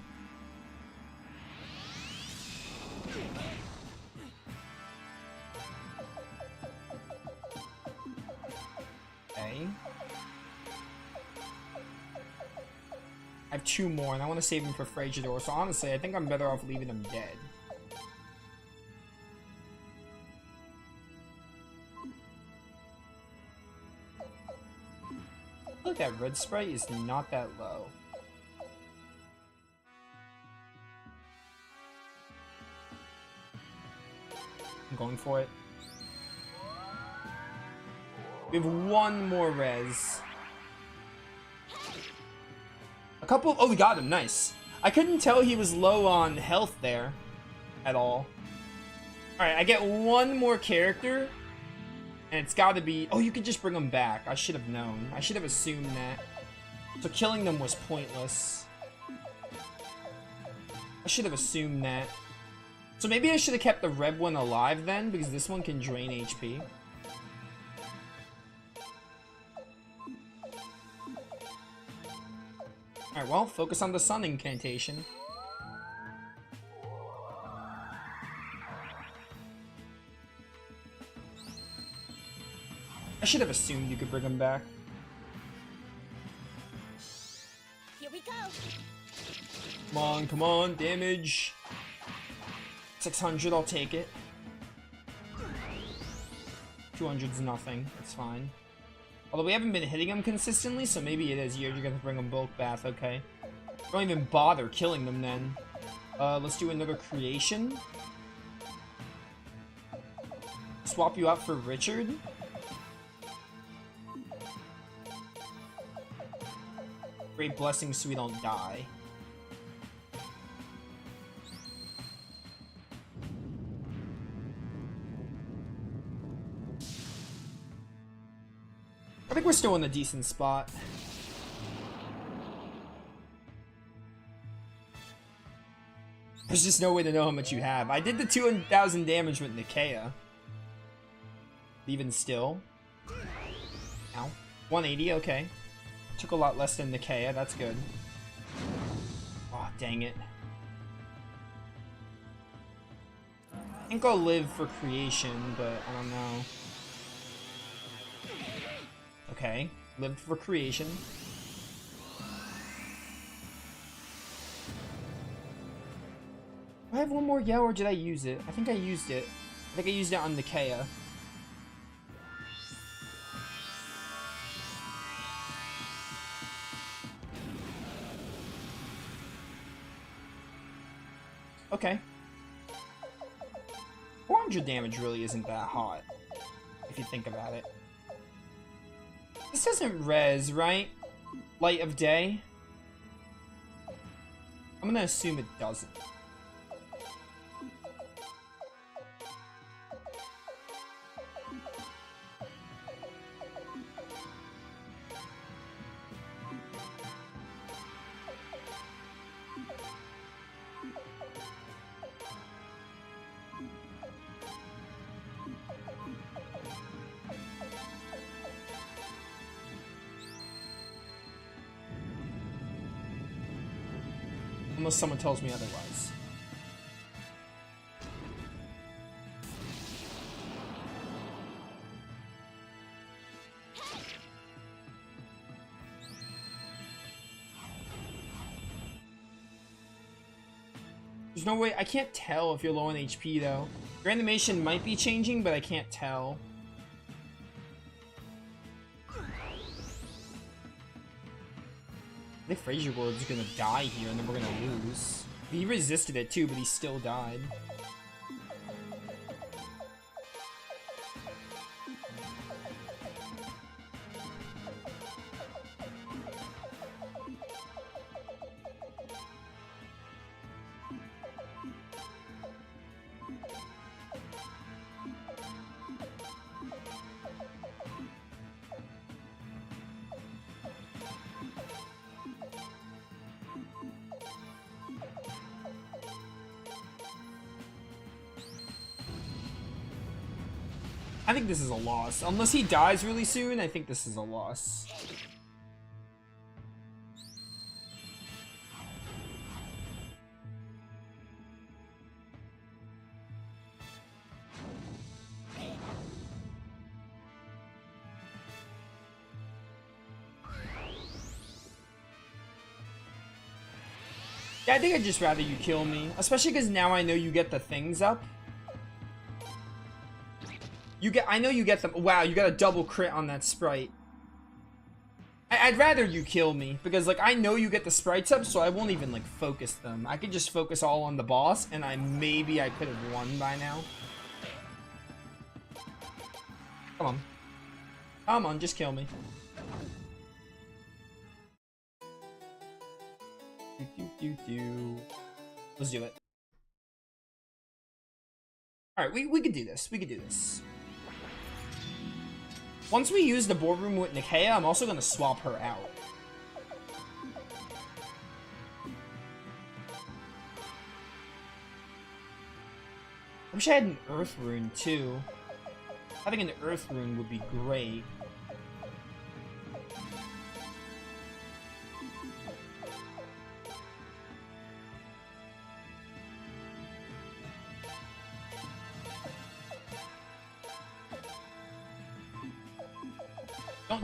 Okay. I have two more, and I want to save him for Fragidor, so honestly, I think I'm better off leaving him dead. Look, that red sprite is not that low. I'm going for it. We have one more res. A couple... Oh, we got him. Nice. I couldn't tell he was low on health there at all. Alright, I get one more character. And it's got to be... Oh, you could just bring them back. I should have known. I should have assumed that. So killing them was pointless. I should have assumed that. So maybe I should have kept the red one alive then, because this one can drain HP. Alright, well, focus on the sun incantation. I should have assumed you could bring him back. Here we go. Come on, damage. 600, I'll take it. 200's nothing. That's fine. Although we haven't been hitting them consistently, so maybe it is. You're gonna bring them bulk bath, okay. Don't even bother killing them then. Let's do another creation. Swap you out for Richard. Great blessing so we don't die. I think we're still in a decent spot. There's just no way to know how much you have. I did the 2,000 damage with Nikea. Even still. Ow. 180, okay. Took a lot less than Nikea, that's good. Oh, dang it. I think I'll live for creation, but I don't know. Okay, lived for creation. Do I have one more yell or did I use it? I think I used it. I think I used it on Nikea. Okay. 400 damage really isn't that hot, if you think about it. This doesn't res, right? Light of day? I'm gonna assume it doesn't. Unless someone tells me otherwise. There's no way, I can't tell if you're low on HP though. Your animation might be changing, but I can't tell. I think Fraser Ward's gonna die here and then we're gonna lose. He resisted it too, but he still died. I think this is a loss. Unless he dies really soon, I think this is a loss. Yeah, I think I'd just rather you kill me. Especially because now I know you get the things up. I know you get them. Wow, you got a double crit on that sprite. I'd rather you kill me because, like, I know you get the sprites up, so I won't even, like, focus them. I could just focus all on the boss, and maybe I could have won by now. Come on. Come on, just kill me. Let's do it. Alright, we could do this. We could do this. Once we use the boardroom with Nikea, I'm also going to swap her out. I wish I had an Earth Rune, too. Having an Earth Rune would be great.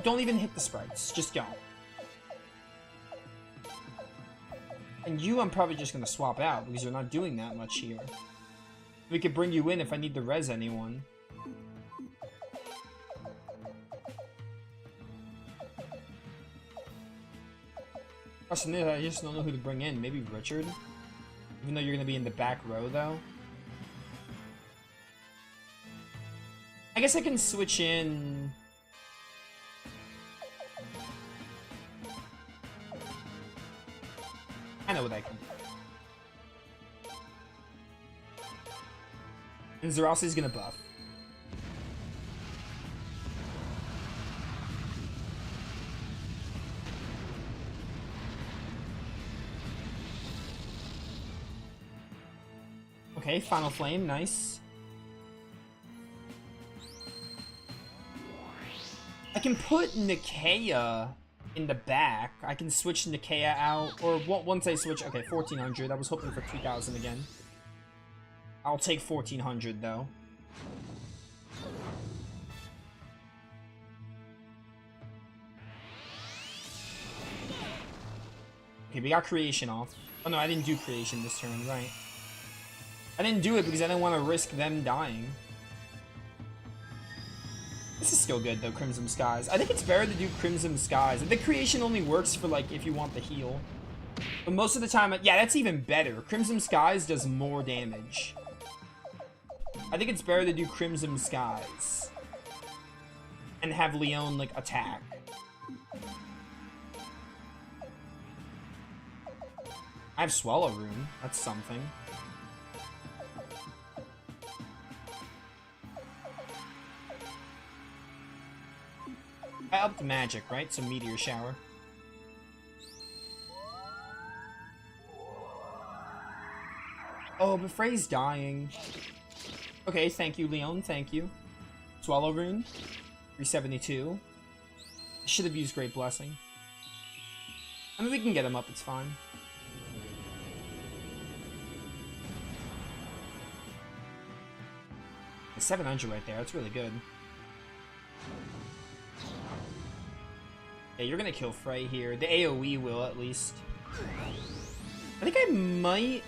Don't even hit the sprites. Just go. And you, I'm probably just gonna swap out because you're not doing that much here. We could bring you in if I need to res anyone. Question is, I just don't know who to bring in. Maybe Richard? Even though you're gonna be in the back row, though. I guess I can switch in... I know what I can do. And Zerasi's gonna buff. Okay, Final Flame, nice. I can put Nikea in the back. I can switch Nikea out, or once I switch, okay, 1400. I was hoping for 2000 again. I'll take 1400 though. Okay, we got creation off. Oh no, I didn't do creation this turn, right? I didn't do it because I didn't want to risk them dying. This is still good though, Crimson Skies. I think it's better to do Crimson Skies. The creation only works for like if you want the heal. But most of the time, yeah, that's even better. Crimson Skies does more damage. I think it's better to do Crimson Skies. And have Leon like attack. I have Swallow Rune. That's something. I upped magic, right? So Meteor Shower. Oh, but Frey's dying. Okay, thank you, Leon. Thank you. Swallow Rune. 372. I should have used Great Blessing. I mean, we can get him up. It's fine. The 700 right there. That's really good. Yeah, you're gonna kill Frey here. The AoE will, at least. I think I might...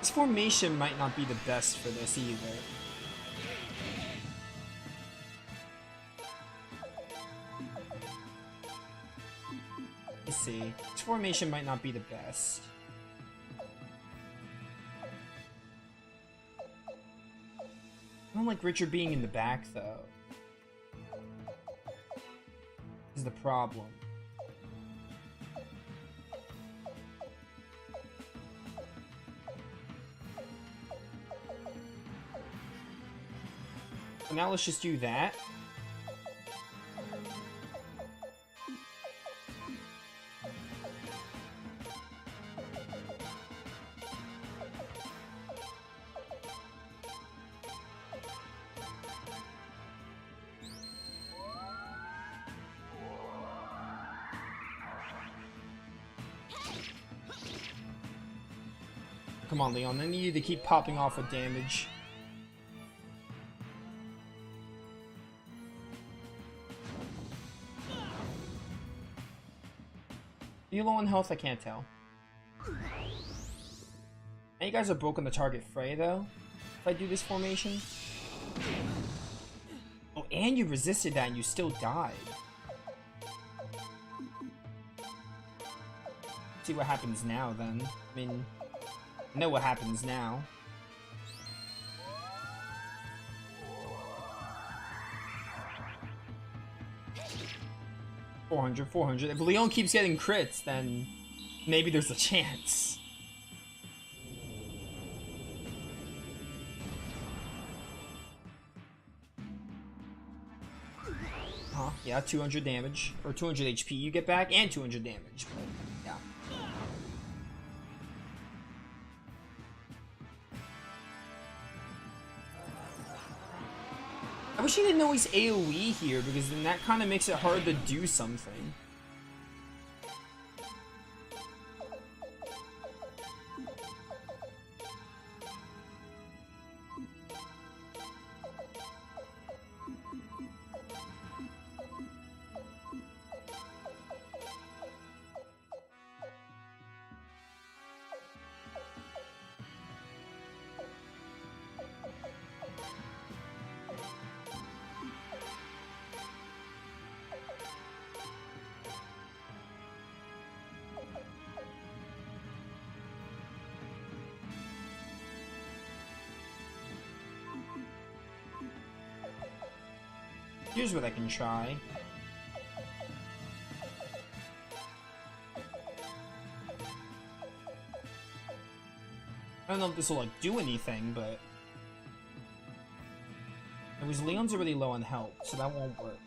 This formation might not be the best for this either. Let's see. This formation might not be the best. I don't like Richard being in the back, though. Is the problem. So now let's just do that. Come on, Leon. I need you to keep popping off with damage. Are you low on health? I can't tell. And you guys are broken the target Frey, though. If I do this formation. Oh, and you resisted that and you still died. See what happens now, then. I mean... I know what happens now. 400, 400. If Leon keeps getting crits, then maybe there's a chance. Huh? Yeah, 200 damage. Or 200 HP you get back, and 200 damage. But, yeah. I wish he didn't always AoE here, because then that kind of makes it hard to do something. Here's what I can try. I don't know if this will like do anything, but it was Leon's already low on health, so that won't work.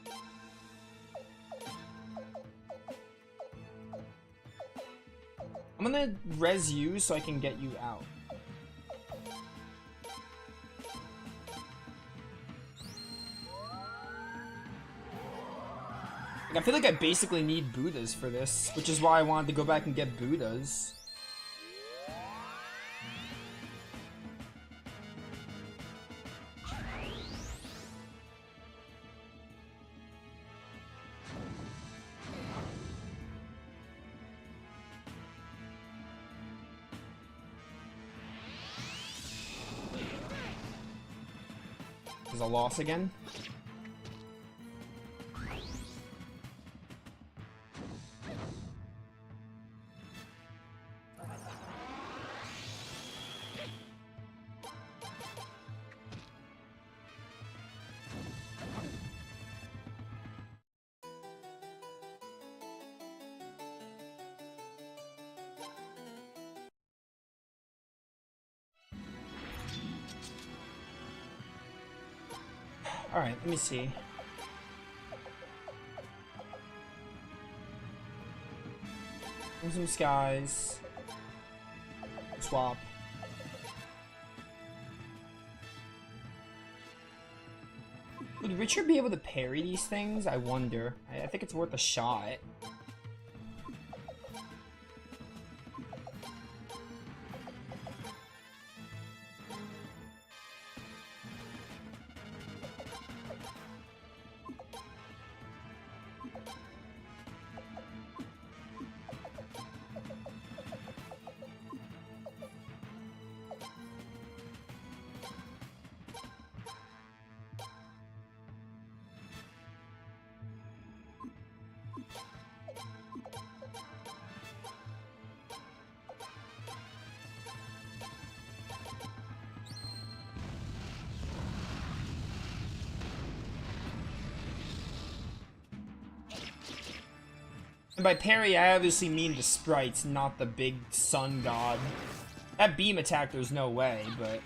I'm gonna res you so I can get you out. Like, I feel like I basically need Buddhas for this, which is why I wanted to go back and get Buddhas. Is a loss again? Alright, let me see. Some skies. Swap. Would Richard be able to parry these things? I wonder. I think it's worth a shot. And by parry, I obviously mean the sprites, not the big sun god. That beam attack, there's no way, but...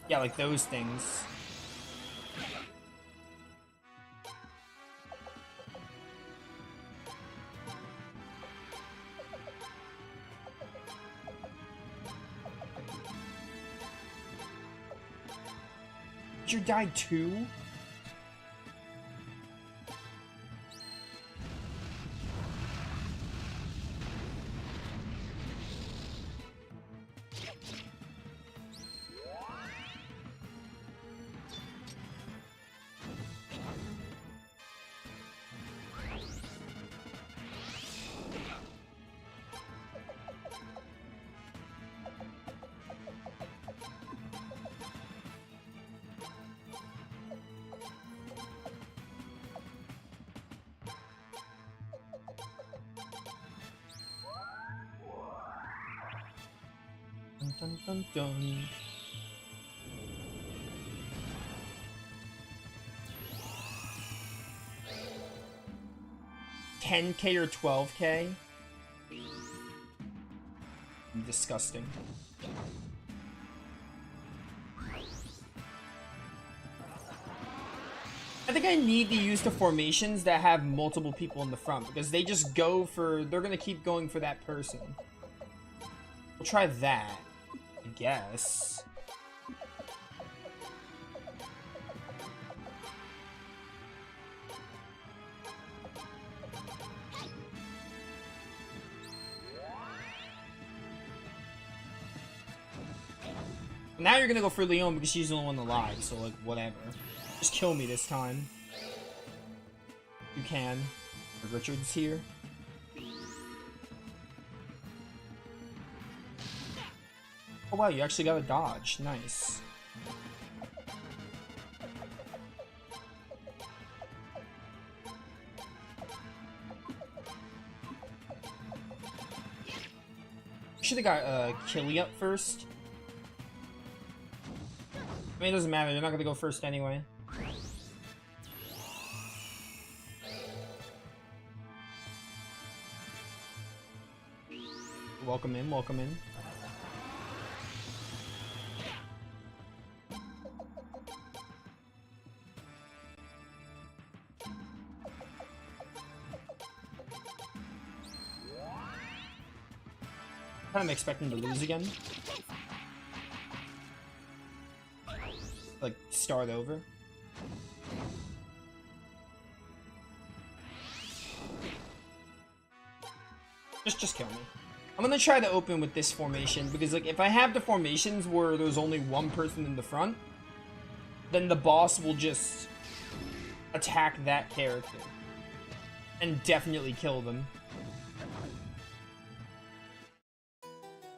yeah, like those things. You died too? Dun, dun, dun. 10K or 12K? Disgusting. I think I need to use the formations that have multiple people in the front because they just go for, they're gonna keep going for that person. We'll try that, I guess. Now you're gonna go for Leon because she's the only one alive, so like, whatever. Just kill me this time. You can. Richard's here. Oh wow, you actually got a dodge. Nice. Should have got Killy up first. mean, it doesn't matter. You're not gonna go first anyway. Welcome in, welcome in. I'm expecting to lose again. Like, start over. Just kill me. I'm gonna try to open with this formation, because like, if I have the formations where there's only one person in the front, then the boss will just attack that character. And definitely kill them.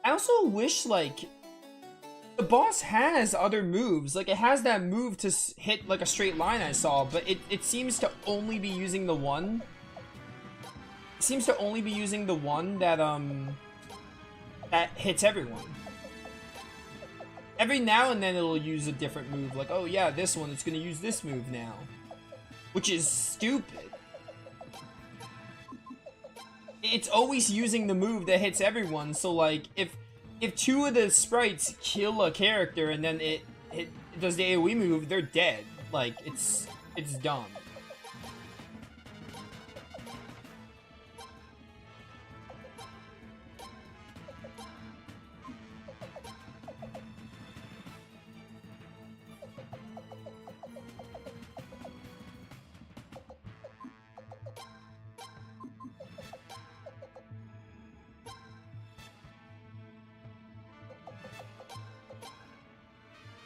I also wish, like, the boss has other moves. Like, it has that move to hit, like, a straight line I saw, but it seems to only be using the one. It seems to only be using the one that, that hits everyone. Every now and then it'll use a different move. Like, oh yeah, this one, it's gonna use this move now. Which is stupid. It's always using the move that hits everyone, so like, if two of the sprites kill a character and then it does the AoE move, they're dead. Like, it's dumb.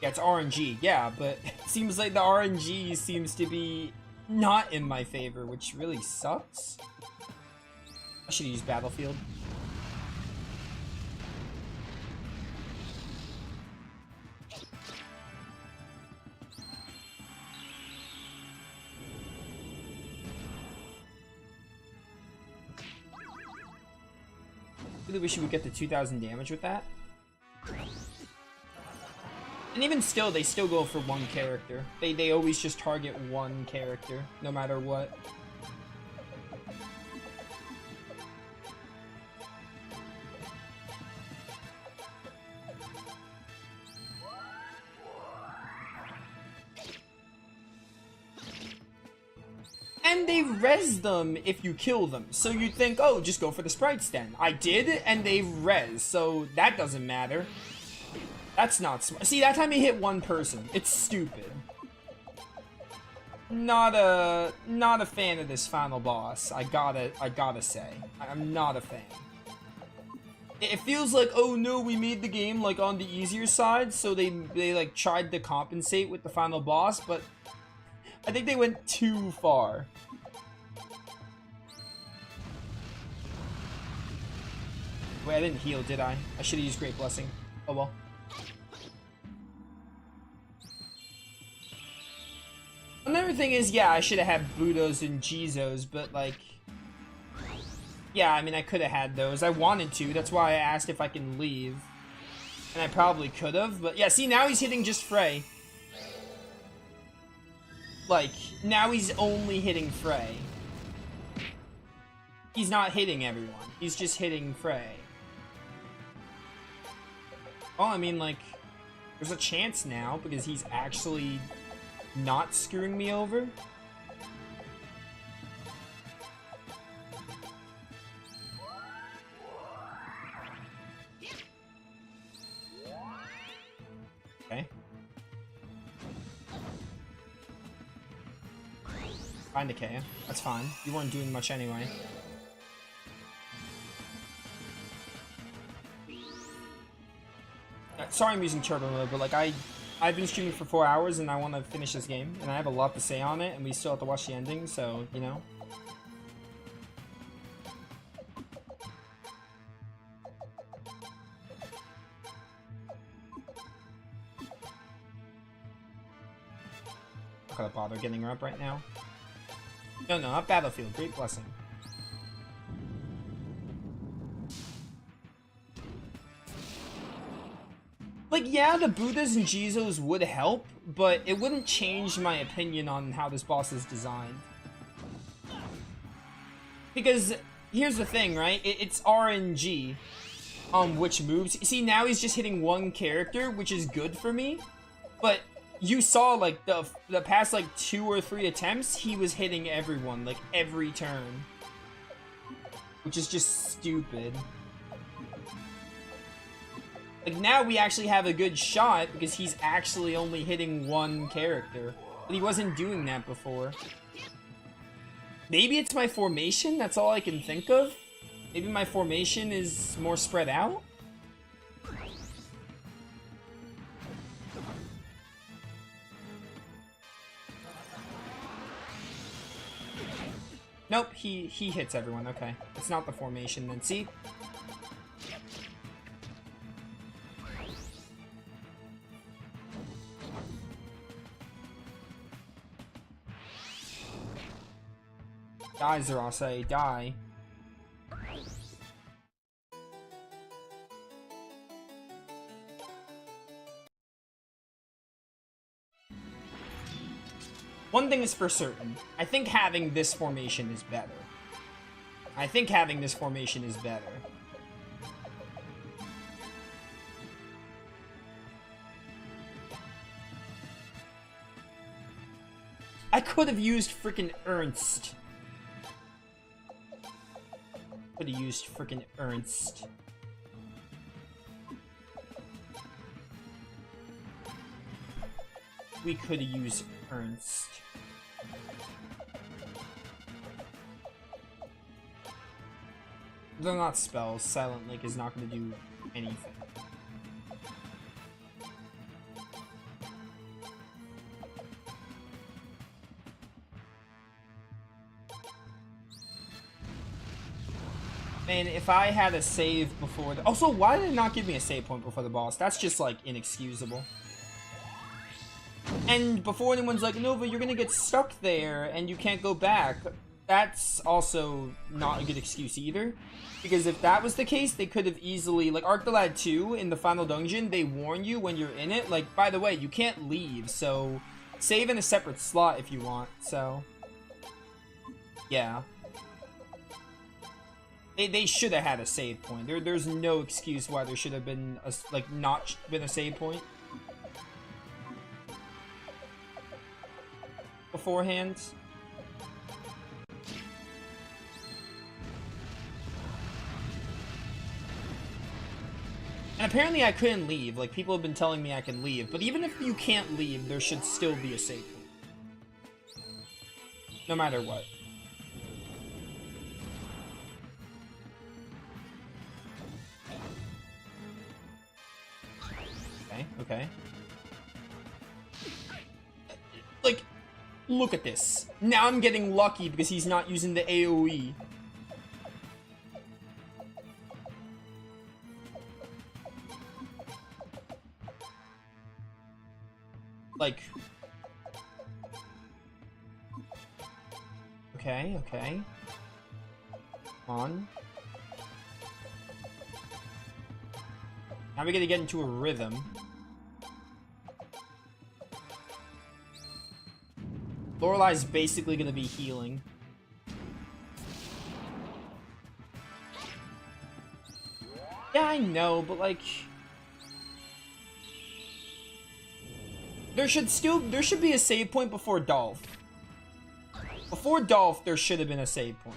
Yeah, it's RNG, yeah, but it seems like the RNG seems to be not in my favor, which really sucks. I should use Battlefield. Really wish you would get the 2,000 damage with that. And even still, they still go for one character. They always just target one character, no matter what. And they res them if you kill them. So you'd think, oh, just go for the sprites then. I did, and they res, so that doesn't matter. That's not smart. See, that time he hit one person. It's stupid. Not a fan of this final boss. I gotta say. I'm not a fan. It feels like, oh no, we made the game like on the easier side, so they like tried to compensate with the final boss, but I think they went too far. Wait, I didn't heal, did I? I should have used Great Blessing. Oh well. Another thing is, yeah, I should have had Budos and Jizos, but like, yeah, I mean, I could have had those. I wanted to. That's why I asked if I can leave. And I probably could have, but yeah, see, now he's hitting just Frey. Like, now he's only hitting Frey. He's not hitting everyone. He's just hitting Frey. Oh, I mean, like, there's a chance now, because he's actually not screwing me over. Okay. Find a K. That's fine. You weren't doing much anyway. Sorry I'm using turbo mode, but like I've been streaming for 4 hours and I want to finish this game, and I have a lot to say on it, and we still have to watch the ending, so, you know. I gotta bother getting her up right now. No, not Battlefield. Great Blessing. Like, yeah, the Buddhas and Jizos would help, but it wouldn't change my opinion on how this boss is designed. Because here's the thing, right? It's RNG on which moves. See, now he's just hitting one character, which is good for me. But you saw, like, the past, like, 2 or 3 attempts, he was hitting everyone, like, every turn. Which is just stupid. Like, now we actually have a good shot because he's actually only hitting one character. But he wasn't doing that before. Maybe it's my formation, that's all I can think of. Maybe my formation is more spread out? Nope, he hits everyone, okay. It's not the formation then, see? Die, Zarase, die. One thing is for certain. I think having this formation is better. I think having this formation is better. I could have used freaking Ernst. Could have used freaking Ernst. We could have used Ernst. They're not spells. Silent Lake is not going to do anything. Man, if I had a save before the... Also, why did it not give me a save point before the boss? That's just, like, inexcusable. And before anyone's like, Nova, you're gonna get stuck there and you can't go back. That's also not a good excuse either. Because if that was the case, they could have easily... Like, Arctolad 2 in the final dungeon, they warn you when you're in it. Like, by the way, you can't leave, so... Save in a separate slot if you want, so... Yeah. They should have had a save point. There's no excuse why there should have been, not been a save point. Beforehand. And apparently I couldn't leave. Like, people have been telling me I can leave. But even if you can't leave, there should still be a save point. No matter what. Okay. Like, look at this. Now I'm getting lucky because he's not using the AoE. Like... Okay. On. Now we gotta get into a rhythm. Lorelai's basically gonna be healing. Yeah, I know, but like... There should be a save point before Dolph. Before Dolph, there should have been a save point.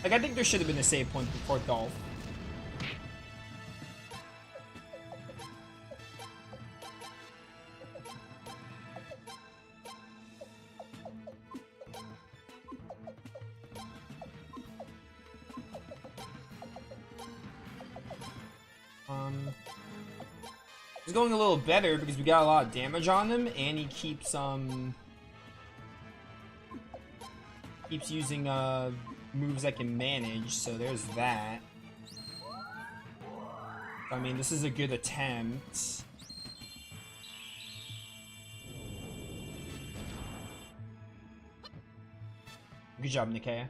Like, I think there should have been a save point before Dolph. It's going a little better because we got a lot of damage on him, and he keeps using moves I can manage, so there's that. I mean, this is a good attempt. Good job, Nikea.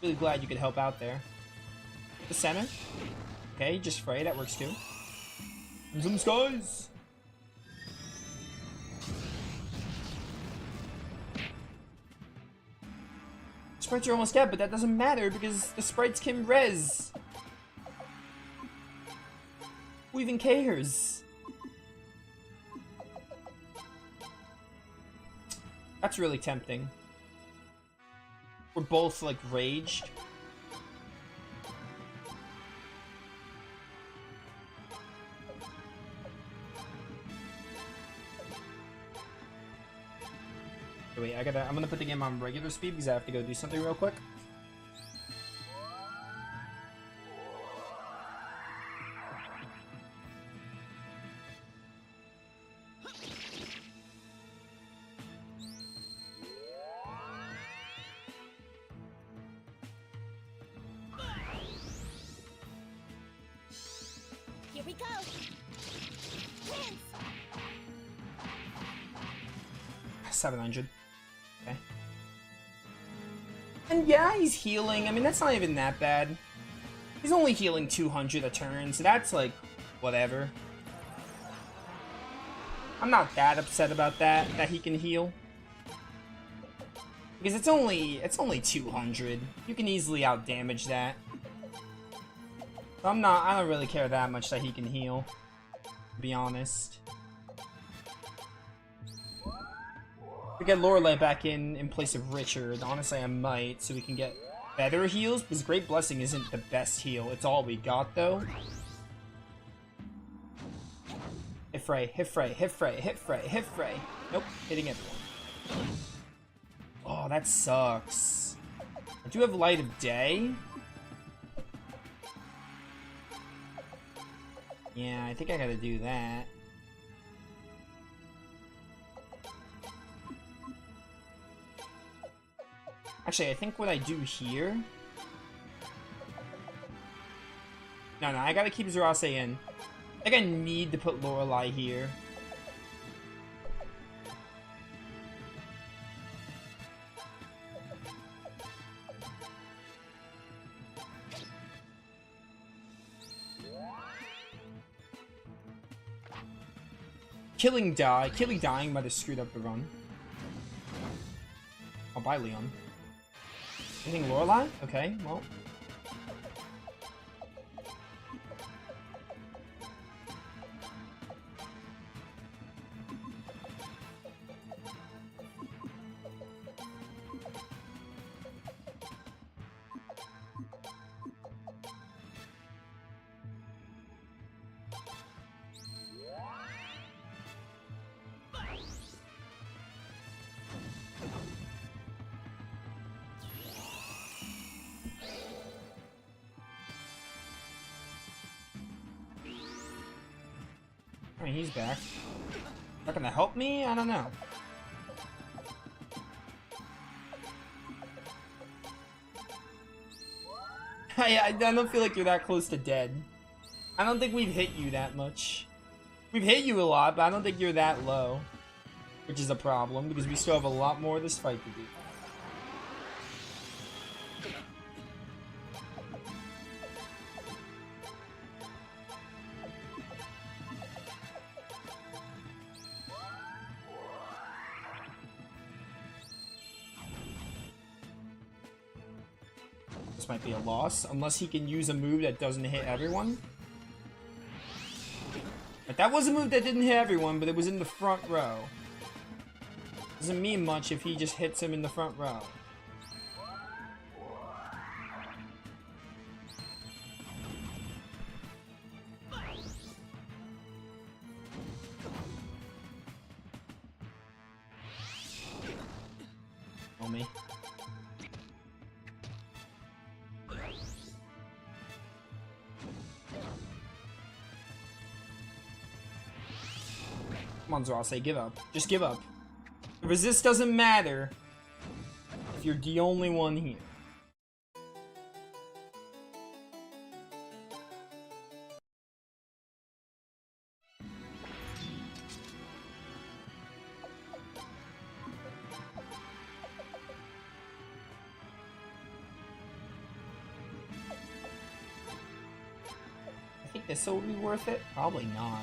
Really glad you could help out there. The center. Okay, just Frey, that works too. Some skies! Sprites are almost dead, but that doesn't matter because the sprites can res. Who even cares? That's really tempting. We're both like raged. Wait, I'm gonna put the game on regular speed because I have to go do something real quick. Here we go. Prince. 700. Okay. And yeah, he's healing. I mean, that's not even that bad. He's only healing 200 a turn, so that's like, whatever. I'm not that upset about that he can heal. Because it's only 200. You can easily outdamage that. So I don't really care that much that he can heal, to be honest. We get Lorelei back in place of Richard. Honestly, I might, so we can get better heals, because Great Blessing isn't the best heal. It's all we got, though. Hit Frey, hit Frey, hit Frey, hit Frey, hit Frey. Nope, hitting everyone. Oh, that sucks. I do have Light of Day. Yeah, I think I gotta do that. Actually, I think what I do here... No, I gotta keep Zurase in. I think I need to put Lorelei here. Killing dying might have screwed up the run. I'll buy Leon. Anything Lorelei? Okay, well. I mean, he's back. Not gonna help me? I don't know. I don't feel like you're that close to dead. I don't think we've hit you that much. We've hit you a lot, but I don't think you're that low. Which is a problem, because we still have a lot more of this fight to do. This might be a loss, unless he can use a move that doesn't hit everyone. But that was a move that didn't hit everyone, but it was in the front row. Doesn't mean much if he just hits him in the front row. Oh me. Come on, Zurase, give up. Just give up. The resist doesn't matter if you're the only one here. think this will be worth it? Probably not.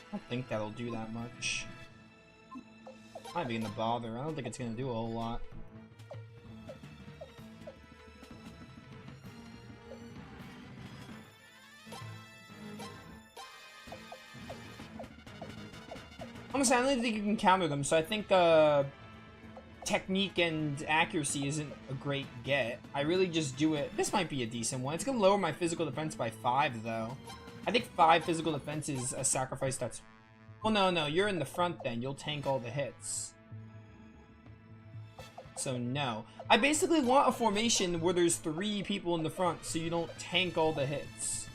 I don't think that'll do that much. Might be gonna bother. I don't think it's gonna do a whole lot. Honestly, I don't think you can counter them, so I think technique and accuracy isn't a great get. I really just do it. This might be a decent one. It's gonna lower my physical defense by 5, though. I think 5 physical defense is a sacrifice that's... Well, no, you're in the front then. You'll tank all the hits. So, no. I basically want a formation where there's 3 people in the front, so you don't tank all the hits.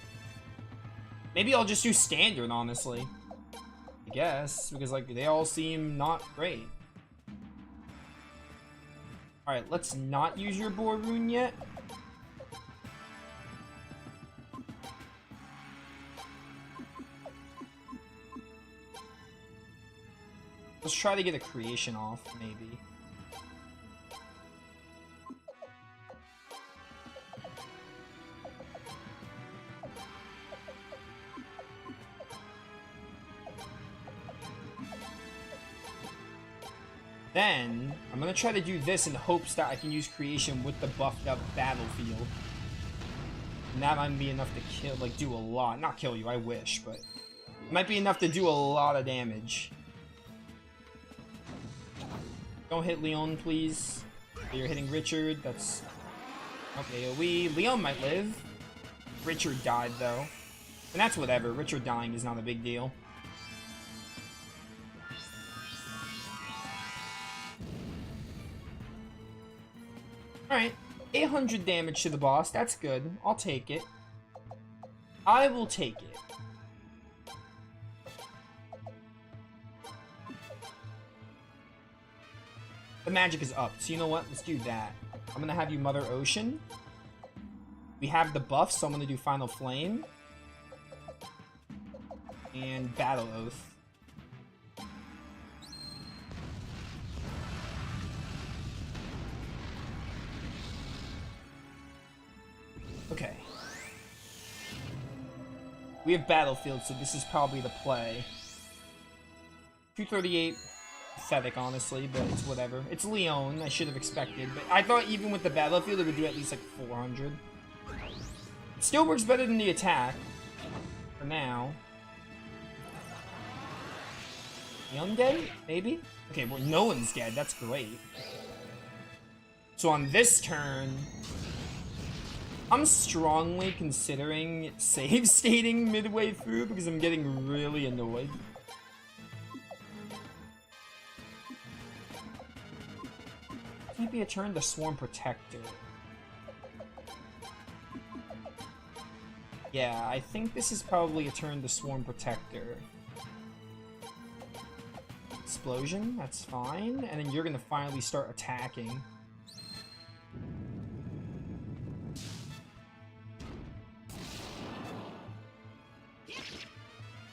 Maybe I'll just do standard, honestly. I guess, because, like, they all seem not great. Alright, let's not use your boar rune yet. Let's try to get a creation off, maybe. Then, I'm gonna try to do this in hopes that I can use creation with the buffed up battlefield. And that might be enough to kill, like, do a lot. Not kill you, I wish, but it might be enough to do a lot of damage. Don't hit Leon, please. You're hitting Richard, that's... Okay, Leon might live. Richard died, though. And that's whatever, Richard dying is not a big deal. Alright, 800 damage to the boss, that's good. I'll take it. I will take it. The magic is up, so you know what? Let's do that. I'm gonna have you Mother Ocean. We have the buff, so I'm gonna do Final Flame. And Battle Oath. Okay. We have Battlefield, so this is probably the play. 238, pathetic, honestly, but it's whatever. It's Leon, I should have expected, but I thought even with the Battlefield it would do at least like 400. It still works better than the attack, for now. Leon dead? Maybe? Okay, well, no one's dead, that's great. So on this turn... I'm strongly considering save stating midway through because I'm getting really annoyed. This might be a turn to Swarm Protector. Yeah, I think this is probably a turn to Swarm Protector. Explosion, that's fine. And then you're gonna finally start attacking.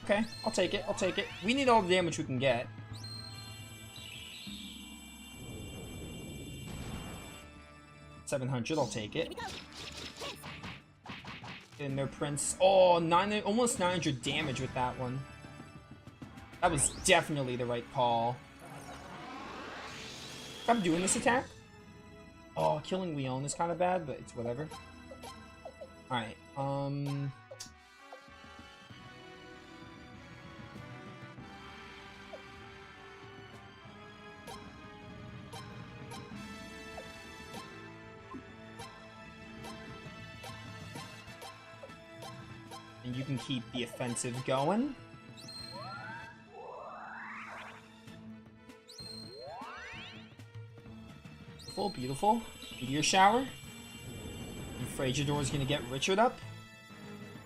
Okay, I'll take it, I'll take it. We need all the damage we can get. $700, I'll take it. And their Prince. Oh, almost 900 damage with that one. That was definitely the right call. I'm doing this attack. Oh, killing Leon is kind of bad, but it's whatever. Alright, and you can keep the offensive going. Beautiful, beautiful. Meteor Shower. And Fragedor's gonna get Richard up.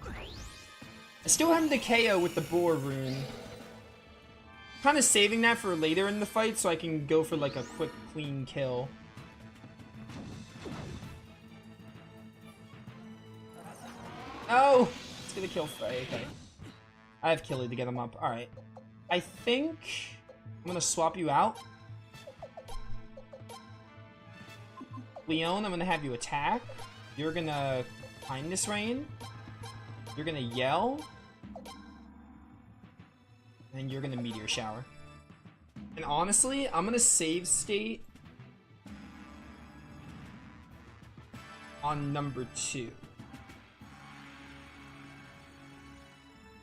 I still have the KO with the Boar Rune. Kind of saving that for later in the fight so I can go for like a quick, clean kill. Oh! It's gonna kill Frey, okay. I have Killy to get him up. Alright. I think I'm gonna swap you out. Leon, I'm gonna have you attack. You're gonna kindness rain. You're gonna yell. And you're gonna meteor shower. And honestly, I'm gonna save state on number 2.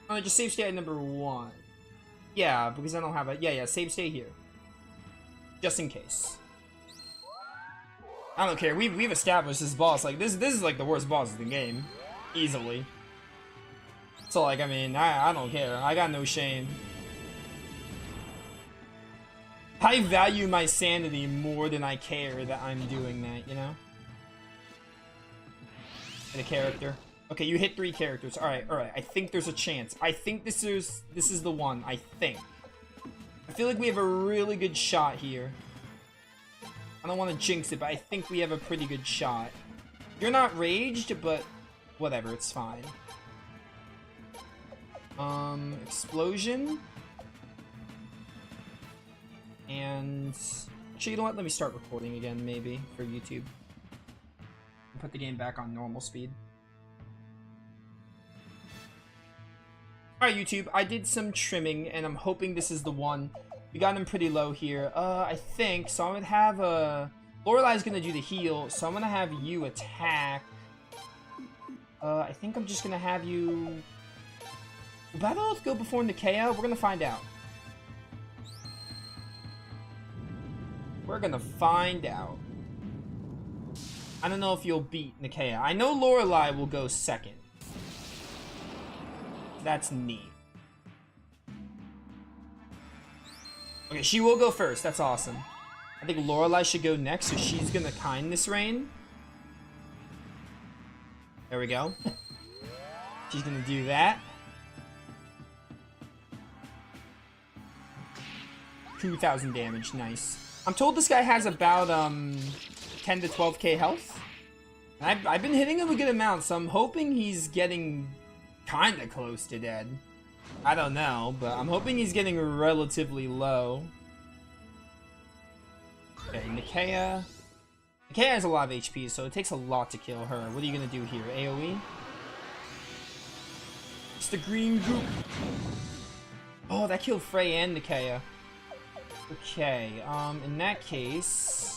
Oh, just save state at number 1. Yeah, because I don't have a... Yeah, save state here. Just in case. I don't care. We've established this boss. Like, this is like the worst boss of the game. Easily. So, like, I mean, I don't care. I got no shame. I value my sanity more than I care that I'm doing that, you know? And a character. Okay, you hit 3 characters. Alright. I think there's a chance. I think this is the one. I think. I feel like we have a really good shot here. I don't want to jinx it, but I think we have a pretty good shot. You're not raged, but whatever, it's fine. Explosion. And actually, you know what? Let me start recording again, maybe, for YouTube. Put the game back on normal speed. Alright, YouTube, I did some trimming, and I'm hoping this is the one. We got him pretty low here. I think. So I'm gonna have Lorelai's gonna do the heal, so I'm gonna have you attack. I think I'm just gonna have you... Will Battle Oath go before Nikea? We're gonna find out. We're gonna find out. I don't know if you'll beat Nikea. I know Lorelai will go second. That's neat. Okay, she will go first. That's awesome. I think Lorelai should go next, so she's gonna kindness rain. There we go. She's gonna do that. 2,000 damage. Nice. I'm told this guy has about 10 to 12k health. And I've been hitting him a good amount, so I'm hoping he's getting kinda close to dead. I don't know, but I'm hoping he's getting relatively low. Okay, Nikea. Nikea has a lot of HP, so it takes a lot to kill her. What are you gonna do here? AoE? It's the green goop. Oh, that killed Frey and Nikea. Okay, in that case...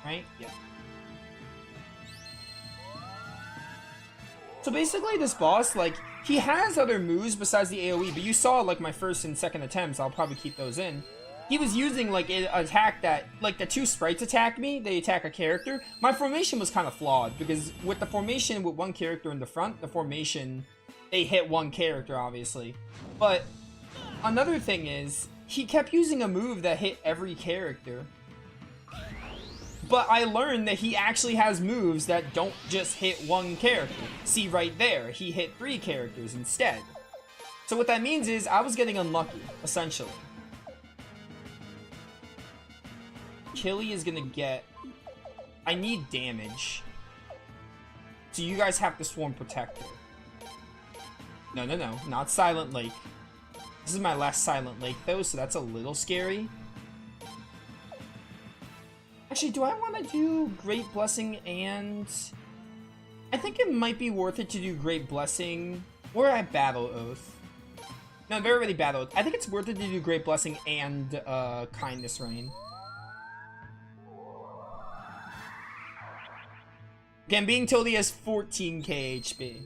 right? Yeah. So basically this boss, like, he has other moves besides the AoE, but you saw, like, my first and second attempts, I'll probably keep those in. He was using, like, an attack that, like, the 2 sprites attack me, they attack a character. My formation was kind of flawed, because with the formation with 1 character in the front, the formation, they hit 1 character, obviously. But another thing is, he kept using a move that hit every character. But I learned that he actually has moves that don't just hit 1 character. See right there, he hit 3 characters instead. So what that means is, I was getting unlucky, essentially. Killy is gonna get... I need damage. So you guys have to Swarm Protector. No, not Silent Lake. This is my last Silent Lake though, so that's a little scary. Actually, do I want to do Great Blessing and... I think it might be worth it to do Great Blessing, or I Battle Oath. No, they're already Battle Oath. I think it's worth it to do Great Blessing and Kindness Rain. Again, being told he has 14k HP.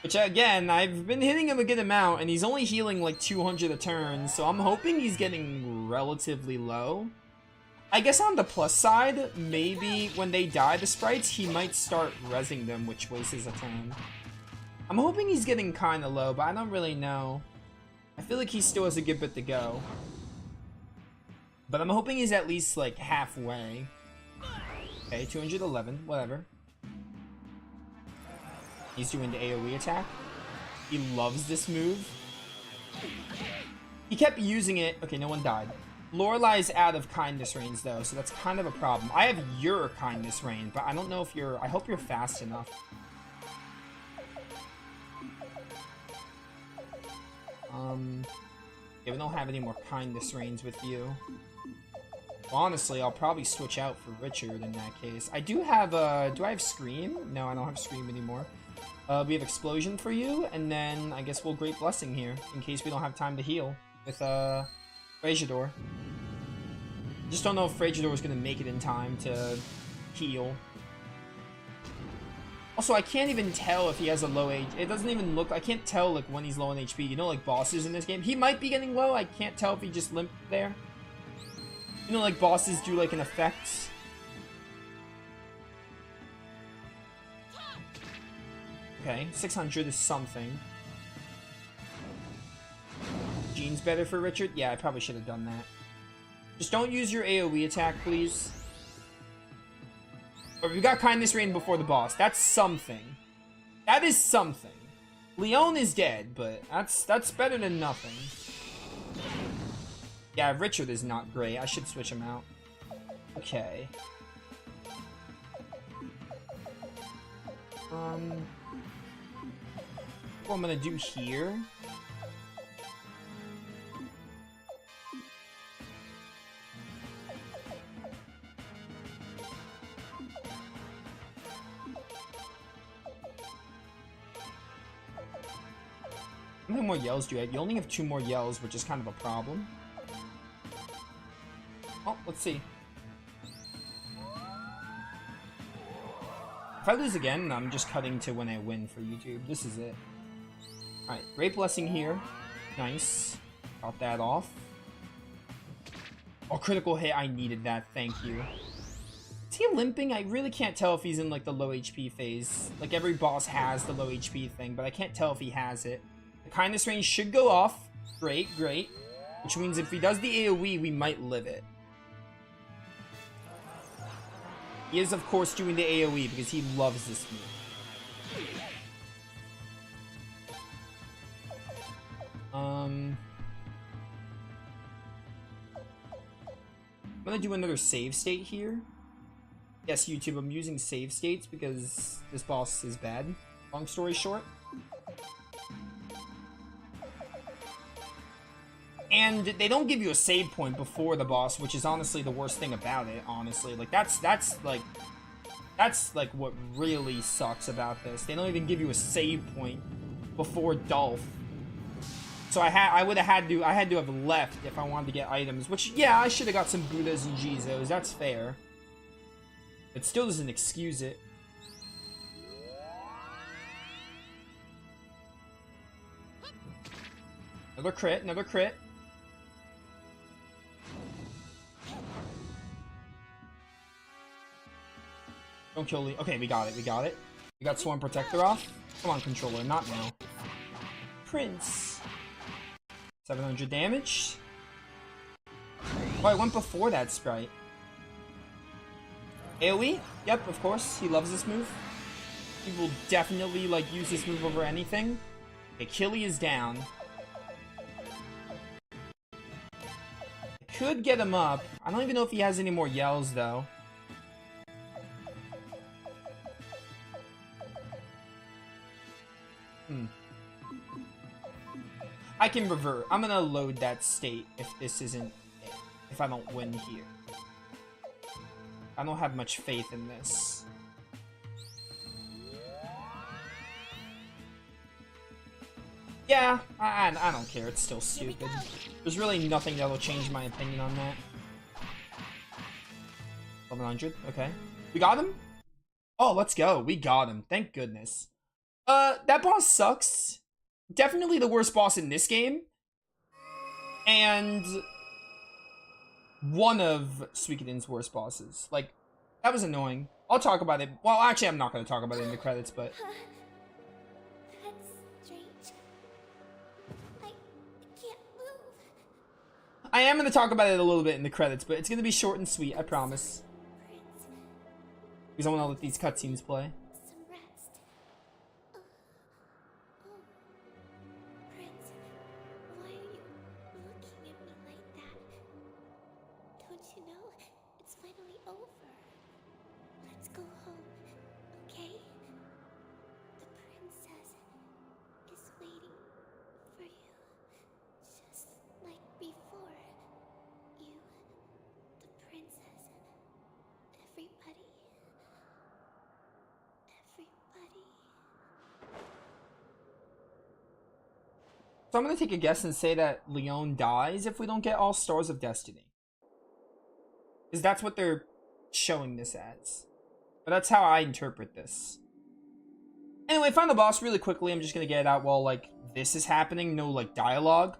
Which, again, I've been hitting him a good amount, and he's only healing like 200 a turn, so I'm hoping he's getting relatively low. I guess on the plus side, maybe when they die, the sprites, he might start rezzing them, which wastes a turn. I'm hoping he's getting kinda low, but I don't really know. I feel like he still has a good bit to go. But I'm hoping he's at least, like, halfway. Okay, 211, whatever. He's doing the AoE attack. He loves this move. He kept using it. Okay, no one died. Lorelai's out of kindness range though, so that's kind of a problem. I have your kindness range, but I don't know if you're... I hope you're fast enough. Yeah, we don't have any more kindness reigns with you. Well, honestly, I'll probably switch out for Richard in that case. I do have, do I have Scream? No, I don't have Scream anymore. We have Explosion for you, and then I guess we'll Great Blessing here, in case we don't have time to heal with, Fragedor. Just don't know if Fragedor is gonna make it in time to heal. Also, I can't even tell if he has a low age. It doesn't even look, I can't tell, like, when he's low on HP. You know, like, bosses in this game? He might be getting low. I can't tell if he just limped there. You know, like, bosses do, like, an effect. Okay, 600 is something. Jean's better for Richard? Yeah, I probably should have done that. Just don't use your AoE attack, please. But we got Kindness Rain before the boss. That's something. That is something. Leon is dead, but that's better than nothing. Yeah, Richard is not great. I should switch him out. Okay. What I'm gonna do here. How many more yells do you have? You only have 2 more yells, which is kind of a problem. Oh, let's see. If I lose again, I'm just cutting to when I win for YouTube. This is it. Alright, Great Blessing here. Nice. Got that off. Oh, critical hit. I needed that. Thank you. Is he limping? I really can't tell if he's in, like, the low HP phase. Like, every boss has the low HP thing, but I can't tell if he has it. The Kindness Range should go off. Great, great. Which means if he does the AoE, we might live it. He is, of course, doing the AoE because he loves this move. I'm gonna do another save state here. Yes, YouTube, I'm using save states because this boss is bad. Long story short. And they don't give you a save point before the boss, which is honestly the worst thing about it, honestly. Like, that's what really sucks about this. They don't even give you a save point before Dolph. So I had to have left if I wanted to get items, which, yeah, I should have got some Buddhas and Jizos, that's fair. It still doesn't excuse it. Another crit, another crit. Don't kill Lee. Okay, we got it, we got it. We got Swarm Protector off. Come on, controller, not now. Prince. 700 damage. Oh, I went before that sprite. AoE? Yep, of course. He loves this move. He will definitely, like, use this move over anything. Okay, Killy is down. I could get him up. I don't even know if he has any more yells, though. I can revert. I'm gonna load that state if this isn't it. If I don't win here. I don't have much faith in this. Yeah, I don't care. It's still stupid. There's really nothing that will change my opinion on that. 1100. Okay. We got him? Oh, let's go. We got him. Thank goodness. That boss sucks. Definitely the worst boss in this game. And one of Suikoden's worst bosses. Like, that was annoying. I'll talk about it. Well, actually, I'm not going to talk about it in the credits, but... That's strange. I can't move. I am going to talk about it a little bit in the credits, but it's going to be short and sweet, I promise. Because I want to let these cutscenes play. So I'm gonna take a guess and say that Leon dies if we don't get all Stars of Destiny. Because that's what they're showing this as. But that's how I interpret this. Anyway, final boss really quickly. I'm just gonna get it out while, like, this is happening. No, like, dialogue.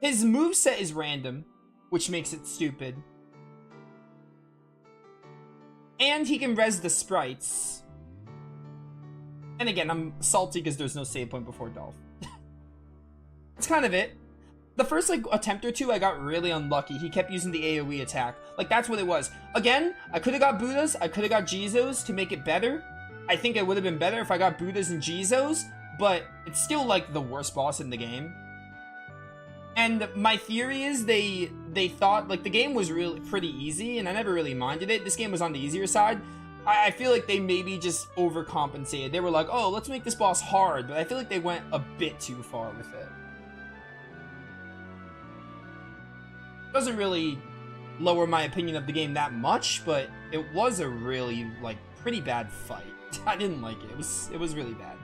His moveset is random, which makes it stupid. And he can res the sprites. And again, I'm salty because there's no save point before Dolph. That's kind of it. The first, like, attempt or two, I got really unlucky. He kept using the AoE attack. Like, that's what it was. Again, I could have got Buddhas. I could have got Jizos to make it better. I think it would have been better if I got Buddhas and Jizos. But it's still, like, the worst boss in the game. And my theory is they thought, like, the game was really pretty easy, and I never really minded it. This game was on the easier side. I feel like they maybe just overcompensated. They were like, oh, let's make this boss hard, but I feel like they went a bit too far with it. Doesn't really lower my opinion of the game that much, but it was a really, like, pretty bad fight. I didn't like it. It was really bad.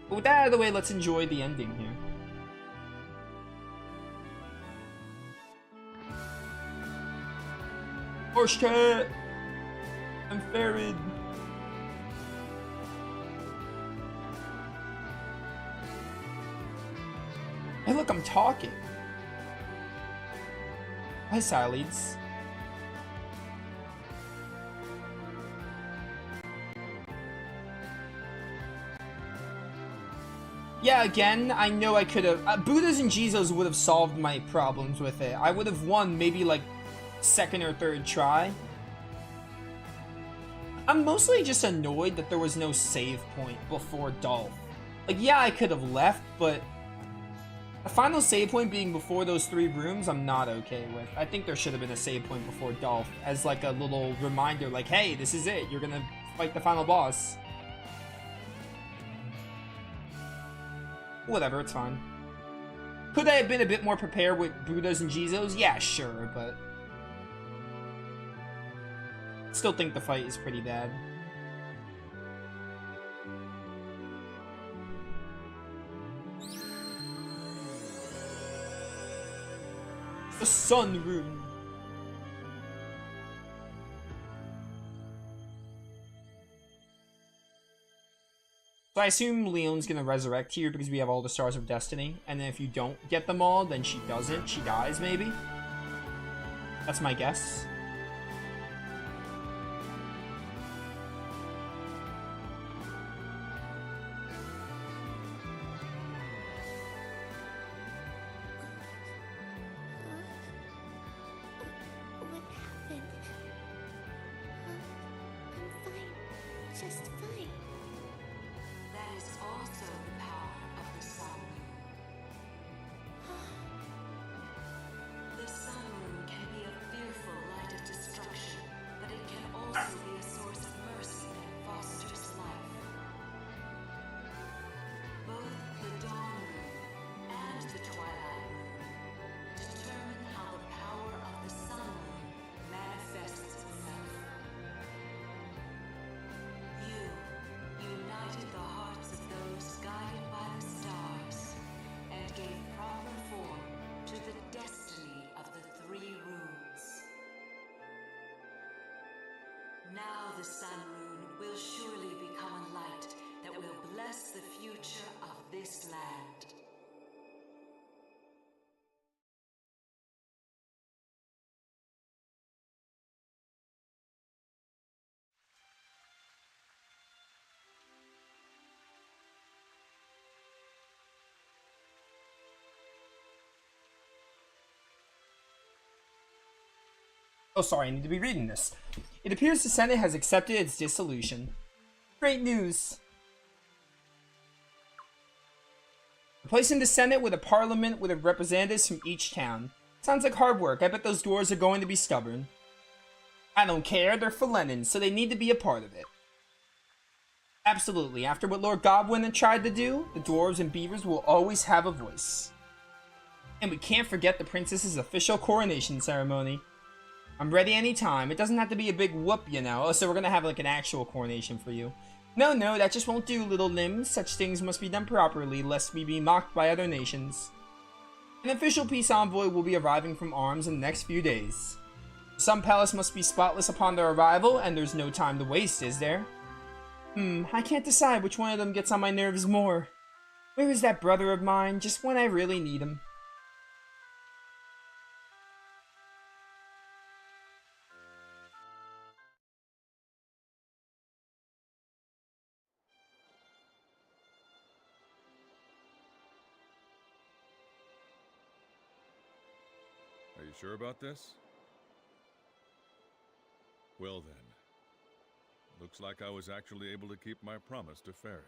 But with that out of the way, let's enjoy the ending here. Horscat and Farid. Hey, look, I'm talking. Hi, Silides. Yeah, again, I know I could have... Buddhas and Jizos would have solved my problems with it. I would have won maybe, like, second or third try. I'm mostly just annoyed that there was no save point before Dolph. Like, yeah, I could have left, but... the final save point being before those 3 rooms, I'm not okay with. I think there should have been a save point before Dolph, as, like, a little reminder, like, hey, this is it. You're gonna fight the final boss. Whatever, it's fine. Could I have been a bit more prepared with Buddhas and Jizos? Yeah, sure, but... still think the fight is pretty bad. The Sun Rune. So I assume Leon's gonna resurrect here because we have all the Stars of Destiny. And then if you don't get them all, then she doesn't. She dies, maybe? That's my guess. What happened? I'm fine. Just fine. That is also the power of the Sun Rune. The Sun Rune can be a fearful light of destruction, but it can also be a source of mercy that fosters life. Both the Dawn Rune and the Twilight Rune determine how the power of the Sun Rune manifests itself. You united the hearts of those guided by the stars and gave proper form to the destiny of the 3 runes. Now the Sun Rune will surely become a light that will bless the future of this land. Oh, sorry, I need to be reading this. It appears the Senate has accepted its dissolution. Great news! Replacing the Senate with a parliament with representatives from each town. Sounds like hard work. I bet those dwarves are going to be stubborn. I don't care, they're Felenen, so they need to be a part of it. Absolutely, after what Lord Godwin had tried to do, the dwarves and beavers will always have a voice. And we can't forget the princess's official coronation ceremony. I'm ready anytime. It doesn't have to be a big whoop, you know. Oh, so we're gonna have like an actual coronation for you. No, no, that just won't do, little limbs. Such things must be done properly, lest we be mocked by other nations. An official peace envoy will be arriving from Arms in the next few days. The Sun Palace must be spotless upon their arrival, and there's no time to waste, is there? I can't decide which one of them gets on my nerves more. Where is that brother of mine, just when I really need him? Are you sure about this? Well then. Looks like I was actually able to keep my promise to Farad.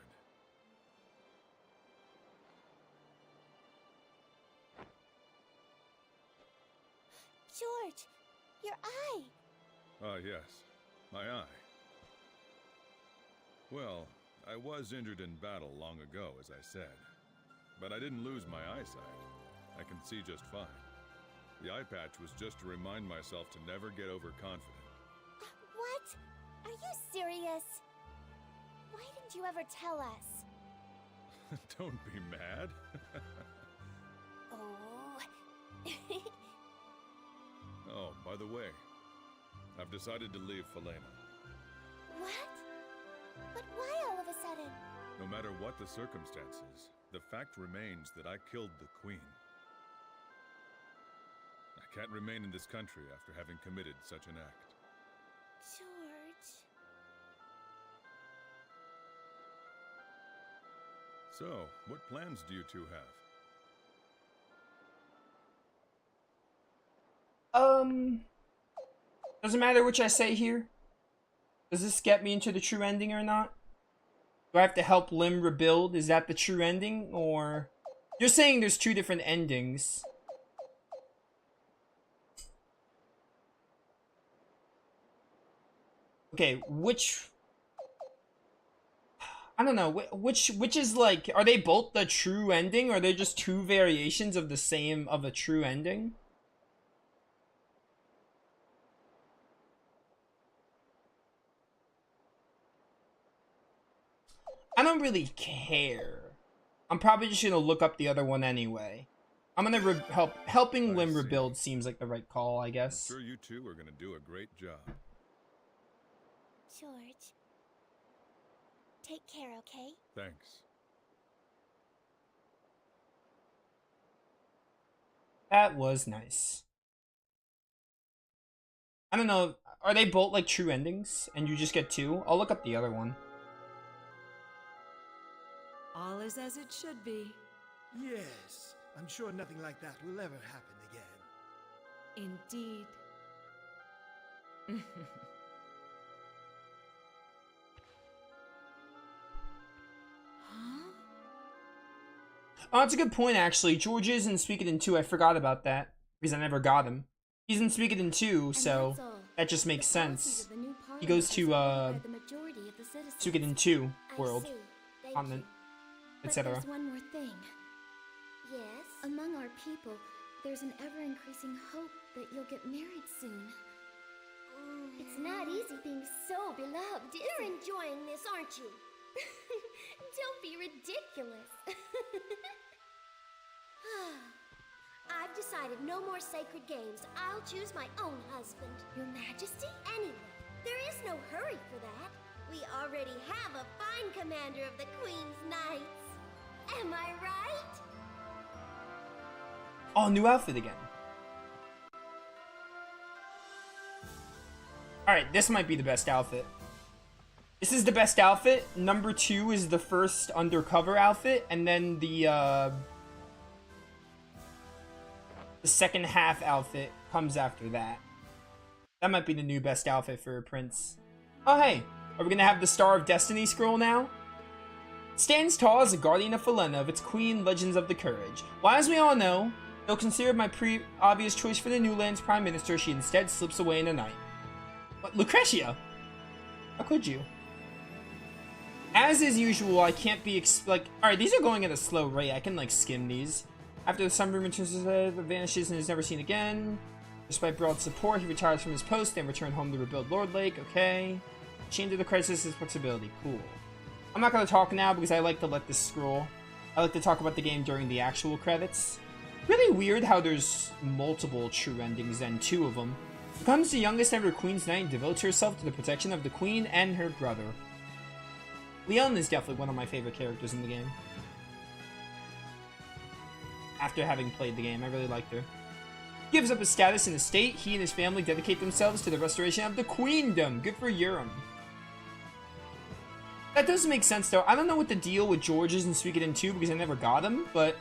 George, your eye! Ah, yes. My eye. Well, I was injured in battle long ago, as I said. But I didn't lose my eyesight. I can see just fine. The eye patch was just to remind myself to never get overconfident. What? Are you serious? Why didn't you ever tell us? Don't be mad. Oh. Oh, by the way, I've decided to leave Falena. What? But why all of a sudden? No matter what the circumstances, the fact remains that I killed the Queen. I can't remain in this country after having committed such an act. George... So, what plans do you two have? Doesn't matter which I say here. Does this get me into the true ending or not? Do I have to help Lim rebuild? Is that the true ending? Or... You're saying there's two different endings. Okay, which... I don't know, which is like... Are they both the true ending? Or are they just two variations of the same, of a true ending? I don't really care. I'm probably just gonna look up the other one anyway. I'm gonna helping Lim rebuild seems like the right call, I guess. I'm sure you two are gonna do a great job. George... Take care, okay? Thanks. That was nice. I don't know, are they both like true endings? And you just get two? I'll look up the other one. All is as it should be. Yes, I'm sure nothing like that will ever happen again. Indeed. Huh? Oh, that's a good point, actually. George is in Suikoden 2. I forgot about that. Because I never got him. He's in Suikoden 2, so that just makes sense. He goes to, Suikoden 2 world, continent, etc. There's one more thing. Yes? Among our people, there's an ever-increasing hope that you'll get married soon. It's not easy being so beloved. You're enjoying this, aren't you? Don't be ridiculous. I've decided no more sacred games. I'll choose my own husband. Your Majesty? Anyway, there is no hurry for that. We already have a fine commander of the Queen's Knights. Am I right? Oh, new outfit again. Alright, this might be the best outfit. This is the best outfit. Number 2 is the first undercover outfit, and then the second half outfit comes after that. That might be the new best outfit for a prince. Oh hey, are we gonna have the Star of Destiny scroll now? Stands tall as a guardian of Falena of its queen, Legends of the Courage. Well, as we all know, though considered my obvious choice for the New Lands Prime Minister, she instead slips away in the night. What, Lucretia? How could you? As is usual, I can't be alright, these are going at a slow rate. I can skim these. After the Sunbeam returns to the vanishes and is never seen again. Despite broad support, he retires from his post and returned home to rebuild Lord Lake. Okay. Chained to the crisis is flexibility. Cool. I'm not going to talk now because I like to let this scroll. I like to talk about the game during the actual credits. Really weird how there's multiple true endings and 2 of them. Becomes the youngest ever Queen's Knight and devotes herself to the protection of the Queen and her brother. Leon is definitely one of my favorite characters in the game. After having played the game, I really liked her. Gives up his status in the state. He and his family dedicate themselves to the restoration of the Queendom. Good for Urim. That doesn't make sense, though. I don't know what the deal with George is in Suikoden 2 because I never got him, but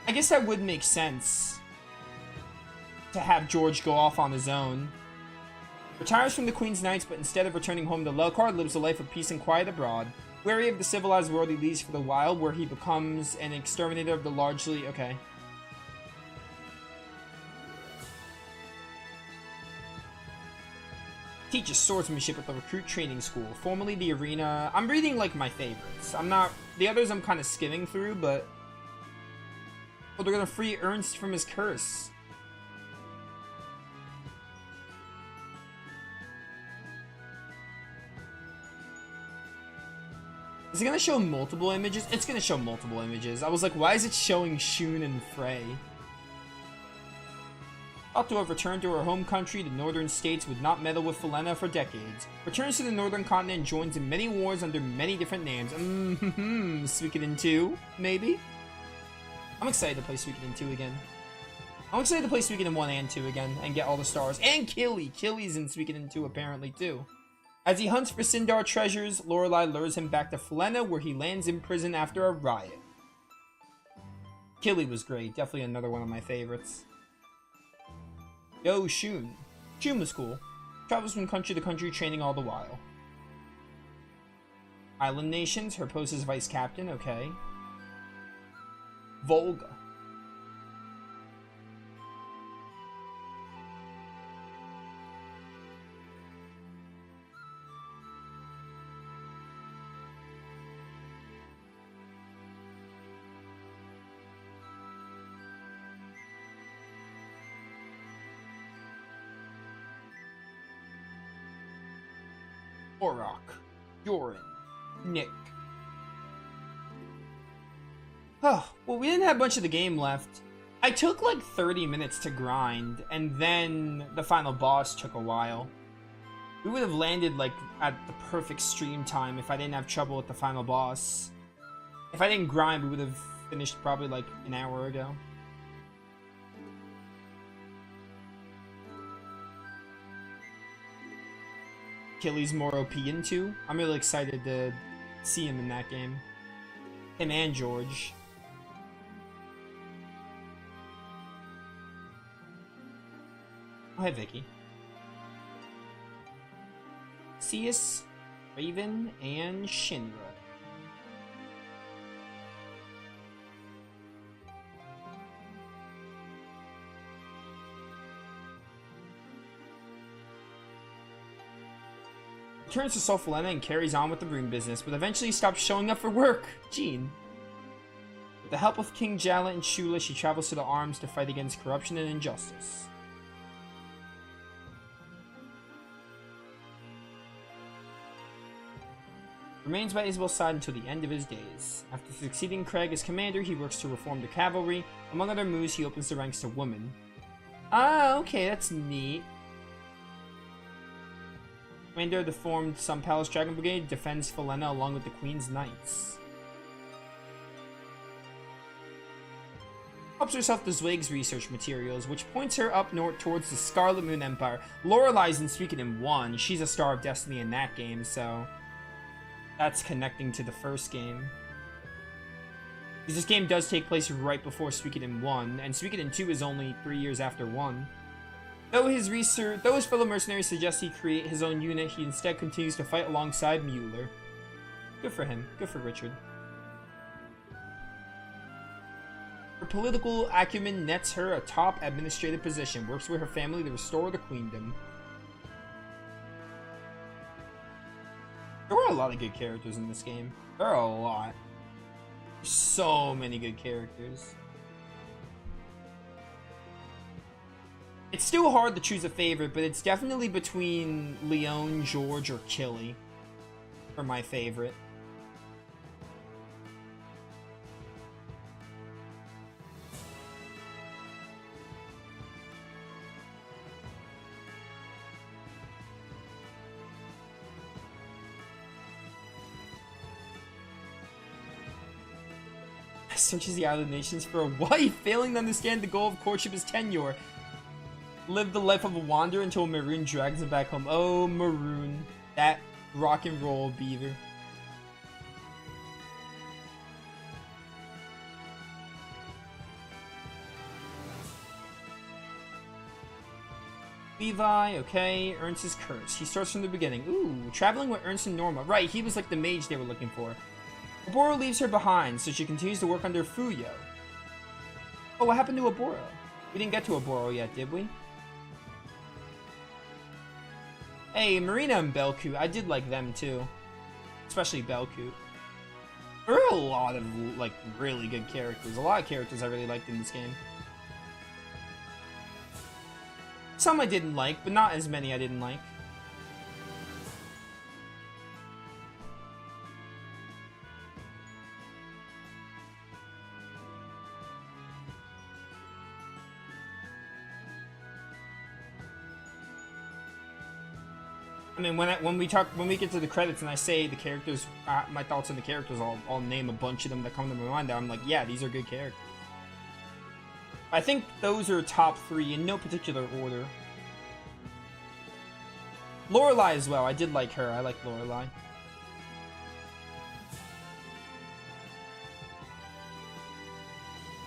I guess that would make sense to have George go off on his own. Retires from the Queen's Knights, but instead of returning home to Lelkar, lives a life of peace and quiet abroad. Wary of the civilized world, he leaves for the wild, where he becomes an exterminator of the largely... Okay. Teaches swordsmanship at the recruit training school, formerly the arena. I'm reading like my favorites. I'm not, the others I'm kind of skimming through, but they're gonna free Ernst from his curse. Is it gonna show multiple images? It's gonna show multiple images. I was like, why is it showing Shun and Frey? Thought to have returned to her home country, the northern states would not meddle with Falena for decades. Returns to the northern continent and joins in many wars under many different names. Suikoden 2, maybe? I'm excited to play Suikoden 2 again. I'm excited to play Suikoden 1 and 2 again and get all the stars. And Killy! Killy's in Suikoden 2 apparently too. As he hunts for Sindar treasures, Lorelei lures him back to Falena, where he lands in prison after a riot. Killy was great, definitely another one of my favorites. Yo, Shun. Shun was cool. Travels from country to country, training all the while. Island nations, her post as vice captain, okay. Volga. Orok, Yorin, Nick. Oh, well, we didn't have a bunch of the game left. I took like 30 minutes to grind, and then the final boss took a while. We would have landed like at the perfect stream time if I didn't have trouble with the final boss. If I didn't grind, we would have finished probably like an hour ago. Killy's more OP in 2. I'm really excited to see him in that game. Him and George. Oh, hi, Vicky. Ceus, Raven, and Shinra. Returns to Solfalena and carries on with the rune business, but eventually stops showing up for work. Jean. With the help of King Jala and Shula, she travels to the Arms to fight against corruption and injustice. Remains by Isabel's side until the end of his days. After succeeding Craig as commander, he works to reform the cavalry. Among other moves, he opens the ranks to women. Ah, okay, that's neat. Commander of the formed Sun Palace Dragon Brigade defends Falena along with the Queen's Knights. Helps herself to Zweig's research materials, which points her up north towards the Scarlet Moon Empire. Lorelei's in Suikoden 1. She's a Star of Destiny in that game, so that's connecting to the first game. Because this game does take place right before Suikoden 1, and Suikoden 2 is only 3 years after 1. Though his fellow mercenaries suggest he create his own unit, he instead continues to fight alongside Mueller. Good for him. Good for Richard. Her political acumen nets her a top administrative position, works with her family to restore the queendom. There are a lot of good characters in this game. There are a lot. So many good characters. It's still hard to choose a favorite, but it's definitely between Leon, George, or Killy for my favorite. Searches the island nations for a wife, failing to understand the goal of courtship is tenure. Live the life of a wanderer until Maroon drags him back home. Oh, Maroon. That rock and roll beaver. Levi, okay. Earns his curse. He starts from the beginning. Ooh, traveling with Ernst and Norma. Right, he was like the mage they were looking for. Oboro leaves her behind, so she continues to work under Fuyo. Oh, what happened to Oboro? We didn't get to Oboro yet, did we? Hey, Marina and Belku. I did like them too. Especially Belku. There are a lot of, like, really good characters. A lot of characters I really liked in this game. Some I didn't like, but not as many I didn't like. I mean, when we get to the credits and I say the characters, my thoughts on the characters, I'll name a bunch of them that come to my mind. I'm like, yeah, these are good characters. I think those are top 3 in no particular order. Lorelai as well. I did like her. I like Lorelai.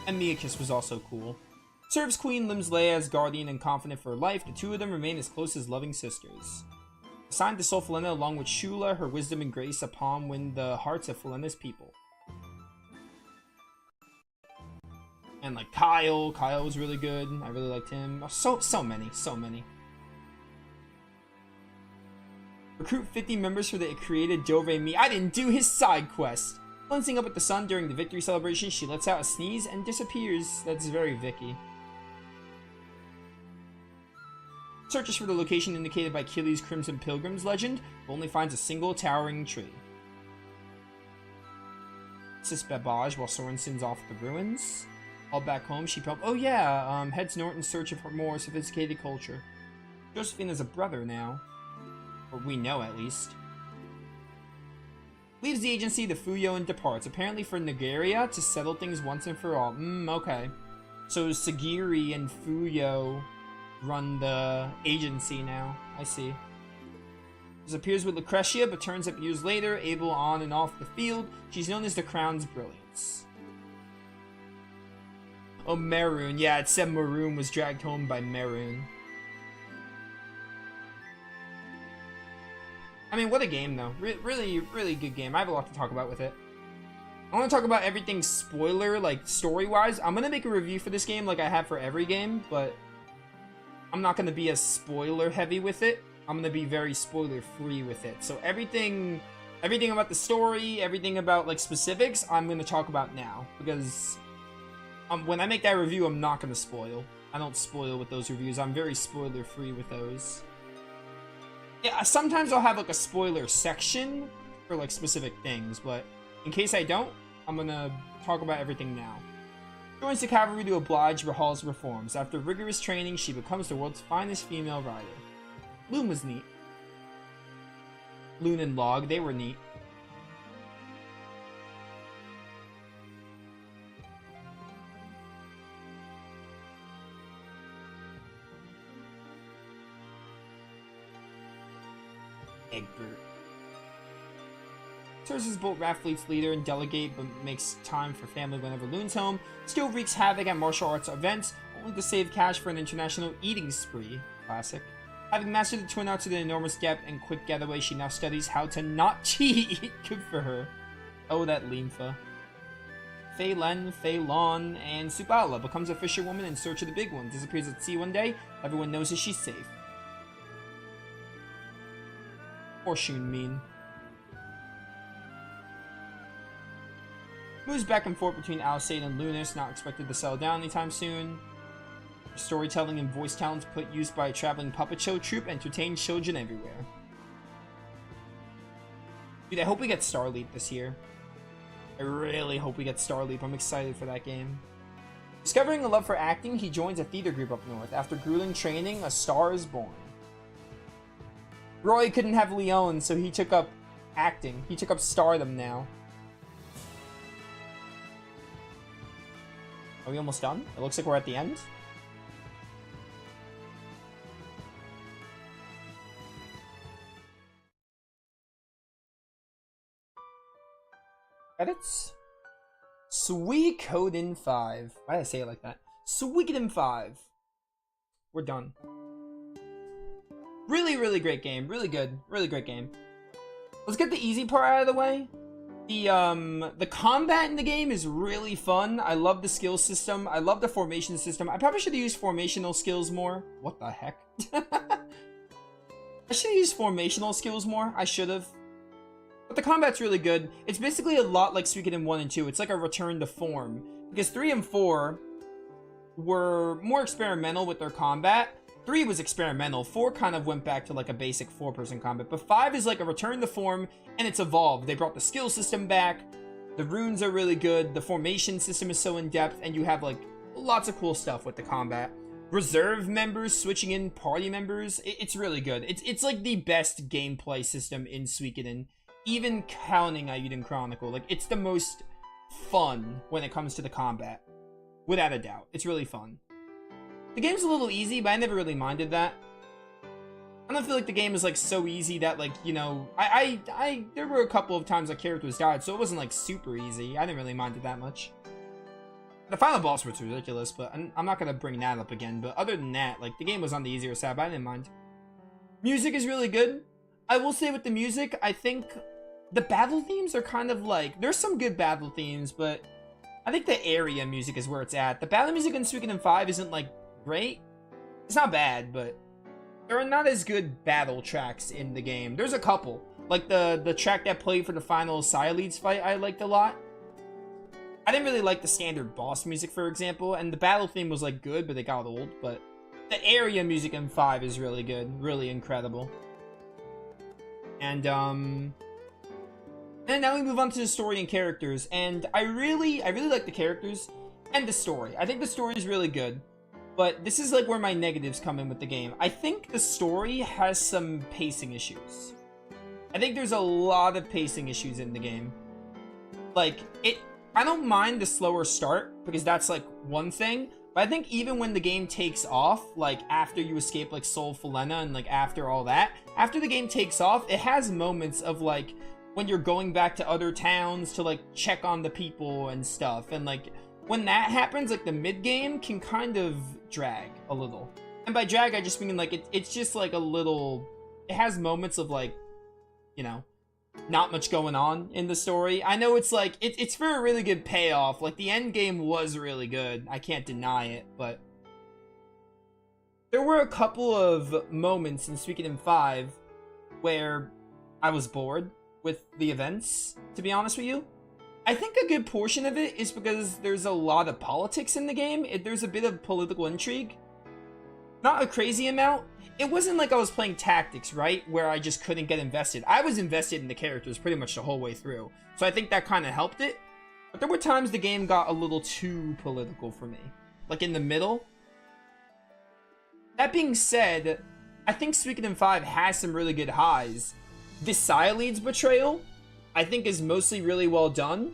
And Miyakis was also cool. Serves Queen, limbs Leia as guardian and confident for her life. The two of them remain as close as loving sisters. Assigned to Sol Falena along with Shula, her wisdom and grace upon win the hearts of Falena's people. And like Kyle was really good. I really liked him. So many. Recruit 50 members for the created Dove Mi. I didn't do his side quest. Glancing up at the sun during the victory celebration, she lets out a sneeze and disappears. That's very Vicky. Searches for the location indicated by Killy's Crimson Pilgrims legend, but only finds a single towering tree. Assists Babbage while Sorensen's off the ruins. All back home, she heads north in search of her more sophisticated culture. Josephine has a brother now. Or we know, at least. Leaves the agency to Fuyo and departs, apparently for Nagaria to settle things once and for all. Okay. So Sagiri and Fuyo run the agency now. I see. Disappears with Lucretia, but turns up years later, able on and off the field. She's known as the Crown's Brilliance. Oh, Maroon. Yeah, it said Maroon was dragged home by Maroon. I mean, what a game, though. Really, really good game. I have a lot to talk about with it. I want to talk about everything spoiler, like, story-wise. I'm going to make a review for this game like I have for every game, but I'm not going to be as spoiler-heavy with it. I'm going to be very spoiler-free with it. So everything about the story, everything about, like, specifics, I'm going to talk about now. Because when I make that review, I'm not going to spoil. I don't spoil with those reviews. I'm very spoiler-free with those. Yeah, sometimes I'll have, like, a spoiler section for, like, specific things, but in case I don't, I'm gonna talk about everything now. Joins the cavalry to oblige Rahal's reforms. After rigorous training, she becomes the world's finest female rider. Loon was neat. Loon and Log, they were neat. Egbert. Serves as both Rat Fleet's leader and delegate, but makes time for family whenever Loon's home. Still wreaks havoc at martial arts events, only to save cash for an international eating spree. Classic. Having mastered the twin arts of the enormous depth and quick getaway, she now studies how to not cheat. Good for her. Oh, that Lympha. Fei Len, Fei Lon, and Subala becomes a fisherwoman in search of the big one. Disappears at sea one day. Everyone knows that she's safe. Horseshoe mean. Moves back and forth between Alcide and Lunas, not expected to settle down anytime soon. Storytelling and voice talents put use by a traveling puppet show troupe entertain children everywhere. Dude, I hope we get Starleap this year. I really hope we get Starleap. I'm excited for that game. Discovering a love for acting, he joins a theater group up north. After grueling training, a star is born. Roy couldn't have Leon, so he took up acting. He took up stardom now. Are we almost done? It looks like we're at the end. Credits? Suikoden 5. Why did I say it like that? Suikoden 5. We're done. Really, really great game. Really good. Really great game. Let's get the easy part out of the way. The combat in the game is really fun. I love the skill system. I love the formation system. I probably should have used formational skills more. What the heck? I should have used formational skills more. I should have. But the combat's really good. It's basically a lot like Suikoden 1 and 2. It's like a return to form. Because 3 and 4 were more experimental with their combat. 3 was experimental. 4 kind of went back to like a basic 4-person combat. But 5 is like a return to form, and it's evolved. They brought the skill system back. The runes are really good. The formation system is so in-depth, and you have like lots of cool stuff with the combat. Reserve members switching in party members. It's really good. It's like the best gameplay system in Suikoden. Even counting Eiyuden Chronicle, like, it's the most fun when it comes to the combat. Without a doubt. It's really fun. The game's a little easy, but I never really minded that. I don't feel like the game is, like, so easy that, like, you know... there were a couple of times that characters died, so it wasn't, like, super easy. I didn't really mind it that much. The final boss was ridiculous, but I'm not gonna bring that up again. But other than that, like, the game was on the easier side, but I didn't mind. Music is really good. I will say with the music, I think... the battle themes are kind of like... there's some good battle themes, but I think the area music is where it's at. The battle music in Suikoden 5 isn't, like, great. It's not bad, but there are not as good battle tracks in the game. There's a couple. Like, the track that played for the final Sileeds fight I liked a lot. I didn't really like the standard boss music, for example, and the battle theme was, like, good, but it got old. But the area music in 5 is really good. Really incredible. And now we move on to the story and characters, and I really like the characters and the story. I think the story is really good, but this is like where my negatives come in with the game. I think the story has some pacing issues. I think there's a lot of pacing issues in the game. Like, I don't mind the slower start, because that's like one thing, but I think even when the game takes off, like after you escape like Sol Falena and like after all that, after the game takes off, it has moments of like, when you're going back to other towns to like check on the people and stuff, and like when that happens, like the mid game can kind of drag a little. And by drag, I just mean like it's just like a little. It has moments of like, you know, not much going on in the story. I know it's like it's for a really good payoff. Like the end game was really good. I can't deny it, but there were a couple of moments in Suikoden 5 where I was bored with the events, to be honest with you. I think a good portion of it is because there's a lot of politics in the game. There's a bit of political intrigue. Not a crazy amount. It wasn't like I was playing tactics, right? Where I just couldn't get invested. I was invested in the characters pretty much the whole way through. So I think that kind of helped it. But there were times the game got a little too political for me. Like in the middle. That being said, I think Suikoden 5 has some really good highs. The Sileeds betrayal, I think, is mostly really well done.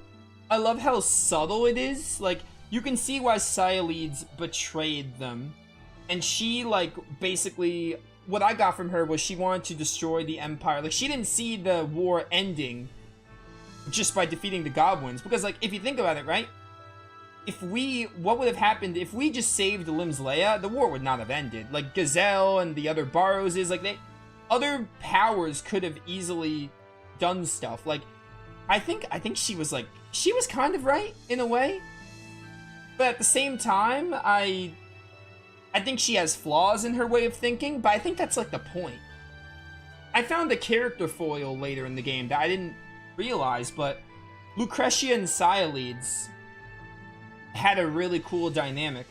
I love how subtle it is. Like, you can see why Sileeds betrayed them. And she, like, basically, what I got from her was she wanted to destroy the Empire. Like, she didn't see the war ending just by defeating the Goblins. Because, like, if you think about it, right? What would have happened if we just saved Limslea? The war would not have ended. Like, Gazelle and the other Barrowses, like, other powers could have easily done stuff. Like, I think she was like, she was kind of right in a way, but at the same time, I think she has flaws in her way of thinking, but I think that's like the point. I found a character foil later in the game that I didn't realize, but Lucretia and Sileeds had a really cool dynamic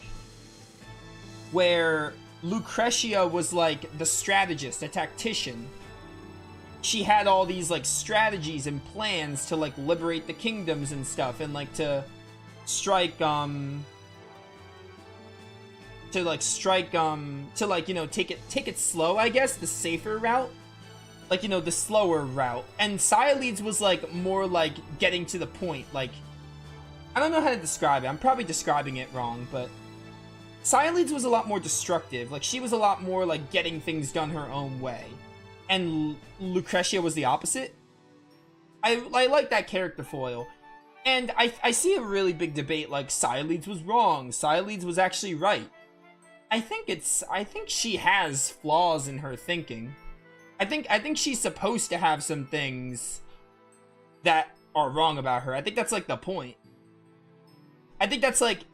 where Lucretia was like the strategist, the tactician. She had all these like strategies and plans to like liberate the kingdoms and stuff, and like to strike you know, take it slow, I guess, the safer route. Like, you know, the slower route. And Sileeds was like more like getting to the point, like I don't know how to describe it. I'm probably describing it wrong, but Sileeds was a lot more destructive. Like, she was a lot more, like, getting things done her own way. And Lucretia was the opposite. I like that character foil. And I see a really big debate, like, Sileeds was wrong, Sileeds was actually right. I think she has flaws in her thinking. I think she's supposed to have some things that are wrong about her. I think that's, like, the point. I think that's, like,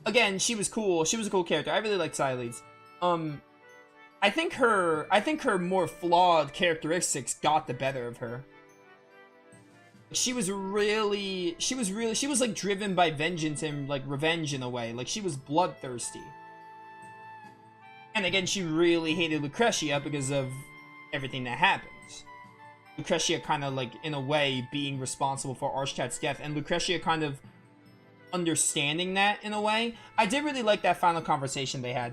again, she was cool. She was a cool character. I really like Sileeds. I think her more flawed characteristics got the better of her. She was like driven by vengeance and like revenge in a way. Like, she was bloodthirsty. And again, she really hated Lucretia because of everything that happened. Lucretia kind of, like, in a way, being responsible for Archtat's death, and Lucretia kind of understanding that in a way. I did really like that final conversation they had.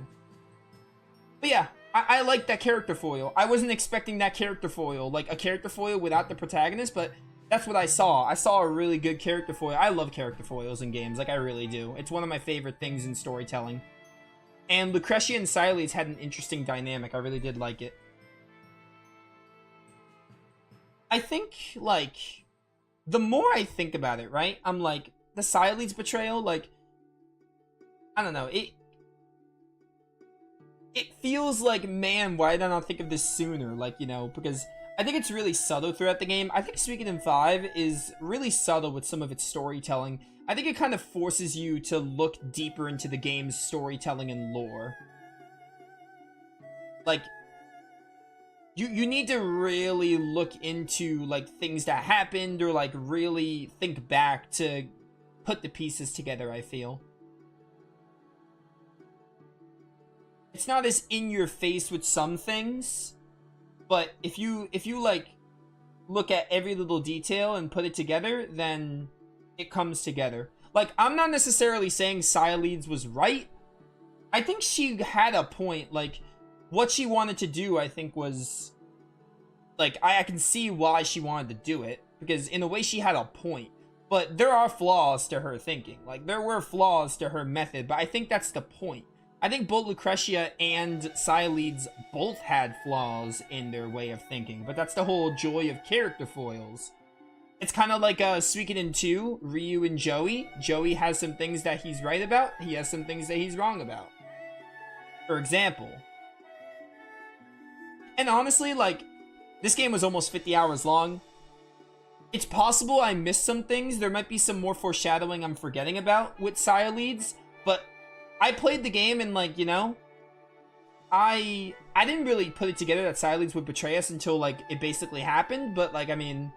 But yeah, I like that character foil. I wasn't expecting that character foil, like a character foil without the protagonist, but that's what I saw. I saw a really good character foil. I love character foils in games, like, I really do. It's one of my favorite things in storytelling. And Lucretia and Sileeds had an interesting dynamic. I really did like it. I think, like, the more I think about it, right, I'm like, the Sileeds betrayal, like, I don't know, it feels like, man, why did I not think of this sooner? Like, you know, because I think it's really subtle throughout the game. I think Suikoden 5 is really subtle with some of its storytelling. I think it kind of forces you to look deeper into the game's storytelling and lore. Like, you need to really look into, like, things that happened, or, like, really think back to put the pieces together, I feel. It's not as in your face with some things, but if you like look at every little detail and put it together, then it comes together. Like, I'm not necessarily saying Sileeds was right. I think she had a point. Like, what she wanted to do, I think, was, like, I can see why she wanted to do it, because in a way she had a point. But there are flaws to her thinking. Like, there were flaws to her method, but I think that's the point. I think both Lucretia and Sileeds both had flaws in their way of thinking, but that's the whole joy of character foils. It's kind of like Suikoden 2, Ryu and Joey. Joey has some things that he's right about, he has some things that he's wrong about. For example. And honestly, like, this game was almost 50 hours long. It's possible I missed some things. There might be some more foreshadowing I'm forgetting about with Sileeds, but I played the game and, like, you know, I didn't really put it together that Sileeds would betray us until, like, it basically happened, but, like, I mean,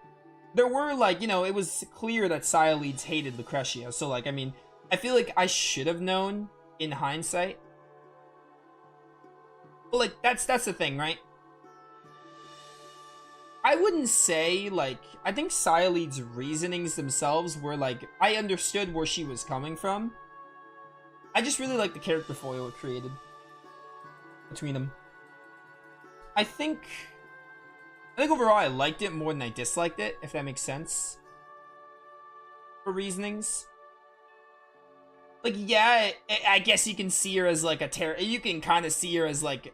there were, like, you know, it was clear that Sileeds hated Lucretia, so, like, I mean, I feel like I should have known in hindsight. But, like, that's the thing, right? I wouldn't say, like, I think Sileeds' reasonings themselves were, like, I understood where she was coming from. I just really like the character foil it created between them. I think overall I liked it more than I disliked it, if that makes sense. For reasonings. Like, yeah, I guess you can see her as, like, you can kind of see her as, like,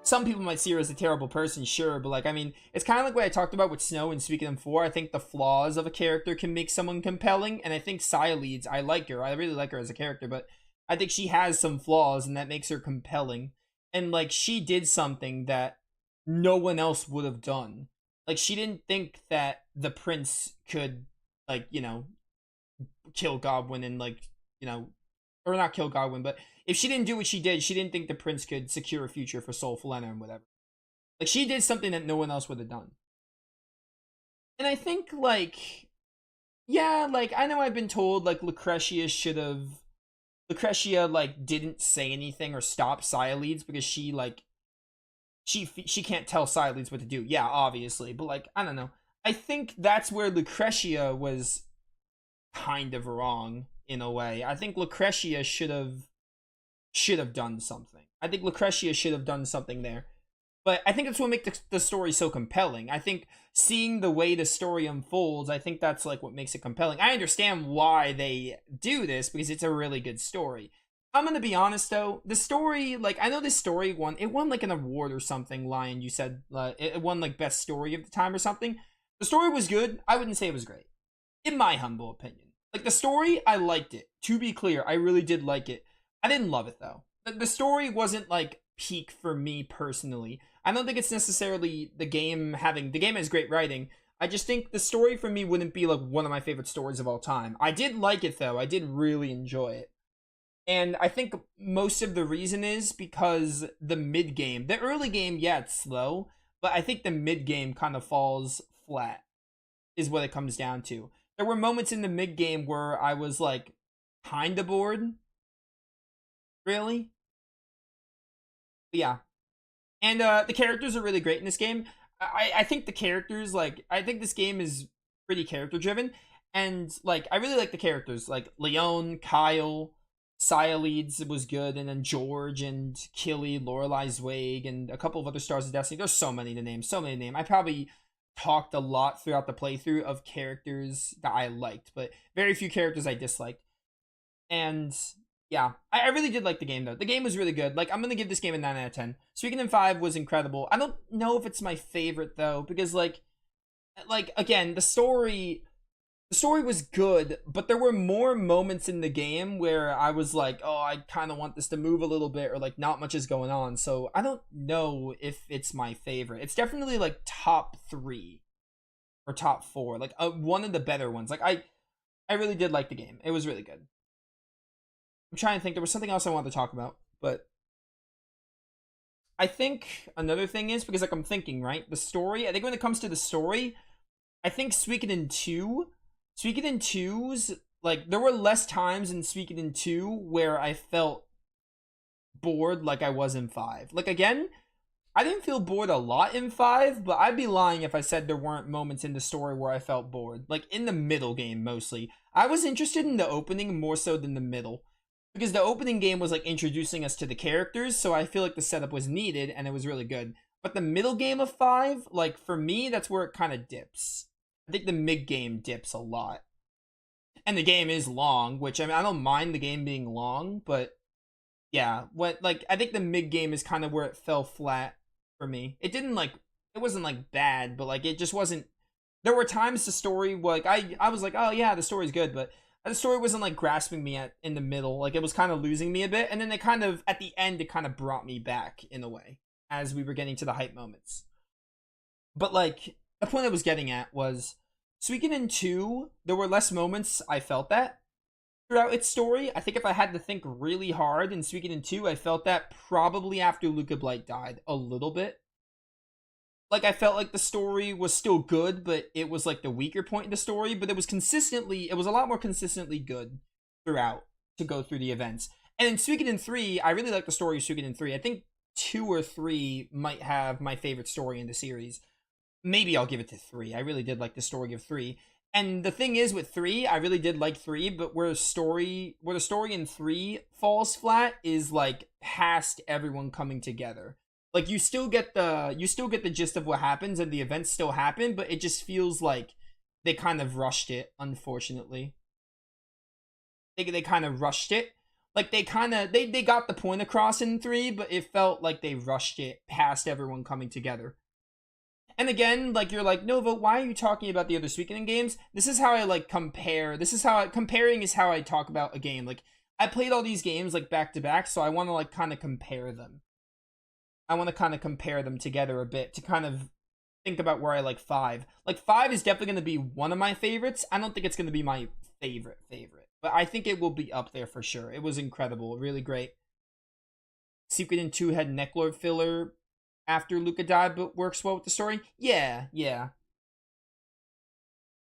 some people might see her as a terrible person, sure, but, like, I mean, it's kind of like what I talked about with Snow and Suikoden 4. I think the flaws of a character can make someone compelling, and I think Sileeds, I like her. I really like her as a character, but I think she has some flaws, and that makes her compelling. And, like, she did something that no one else would have done. Like, she didn't think that the prince could, like, you know, kill Godwin and, like, you know, or not kill Godwin, but if she didn't do what she did, she didn't think the prince could secure a future for Soul Felena and whatever. Like, she did something that no one else would have done. And I think, like, yeah, like, I know I've been told, like, Lucretia, like, didn't say anything or stop Sileeds because she, like, she can't tell Sileeds what to do. Yeah, obviously, but, like, I don't know. I think that's where Lucretia was kind of wrong, in a way. I think Lucretia should have done something. I think Lucretia should have done something there. But I think that's what makes the story so compelling. I think seeing the way the story unfolds, I think that's like what makes it compelling. I understand why they do this because it's a really good story. I'm gonna be honest though, the story, like, I know this story won like an award or something. Lion, you said it won like best story of the time or something. The story was good. I wouldn't say it was great, in my humble opinion. Like, the story, I liked it. To be clear, I really did like it. I didn't love it though. The story wasn't like peak for me personally. I don't think it's necessarily the game has great writing. I just think the story for me wouldn't be like one of my favorite stories of all time. I did like it though. I did really enjoy it. And I think most of the reason is because the mid game. The early game, yeah, it's slow, but I think the mid game kind of falls flat, is what it comes down to. There were moments in the mid game where I was like kind of bored. Really? But yeah. And the characters are really great in this game. I think the characters, like, I think this game is pretty character driven. And like, I really like the characters. Like Leon, Kyle, Cyaleeds was good, and then George and Killy, Lorelei Zweig, and a couple of other Stars of Destiny. There's so many to name, I probably talked a lot throughout the playthrough of characters that I liked, but very few characters I disliked. And yeah, I really did like the game though. The game was really good. Like, I'm gonna give this game a 9 out of 10. Suikoden 5 was incredible. I don't know if it's my favorite though, because like again, the story was good, but there were more moments in the game where I was like, oh, I kind of want this to move a little bit, or like not much is going on. So I don't know if it's my favorite. It's definitely like top 3 or top 4, like one of the better ones. Like, I really did like the game. It was really good. I'm trying to think. There was something else I wanted to talk about, but I think another thing is, because like I'm thinking, right, the story, I think when it comes to the story, I think Suikoden 2's, like, there were less times in Suikoden 2 where I felt bored like I was in 5. Like, again, I didn't feel bored a lot in 5, but I'd be lying if I said there weren't moments in the story where I felt bored. Like, in the middle game, mostly. I was interested in the opening more so than the middle, because the opening game was, like, introducing us to the characters, so I feel like the setup was needed, and it was really good. But the middle game of 5, like, for me, that's where it kind of dips. I think the mid-game dips a lot. And the game is long, which, I mean, I don't mind the game being long, but yeah, I think the mid-game is kind of where it fell flat for me. It wasn't, like, bad, but, like, it just wasn't, there were times the story, like, I was like, oh, yeah, the story's good, but the story wasn't, like, grasping me in the middle. Like, it was kind of losing me a bit, and then it kind of, at the end, it kind of brought me back, in a way, as we were getting to the hype moments. But, like, the point I was getting at was, Suikoden 2, there were less moments I felt that throughout its story. I think if I had to think really hard in Suikoden 2, I felt that probably after Luca Blight died a little bit. Like, I felt like the story was still good, but it was like the weaker point in the story, but it was a lot more consistently good throughout to go through the events. And in Suikoden 3, I really like the story of Suikoden 3. I think 2 or 3 might have my favorite story in the series. Maybe I'll give it to 3. I really did like the story of 3. And the thing is with 3, I really did like 3, but where the story in 3 falls flat is like past everyone coming together. Like, you still get the gist of what happens and the events still happen, but it just feels like they kind of rushed it, unfortunately. They kind of rushed it. Like, they got the point across in 3, but it felt like they rushed it past everyone coming together. And again, like, you're like, Nova, why are you talking about the other Suikoden games? This is how I, like, compare. Comparing is how I talk about a game. Like, I played all these games, like, back to back, so I want to, like, kind of compare them. I want to kind of compare them together a bit to kind of think about where I like 5. Like, 5 is definitely going to be one of my favorites. I don't think it's going to be my favorite. But I think it will be up there for sure. It was incredible. Really great. Suikoden 2 had Necklord filler after Luca died, but works well with the story. Yeah.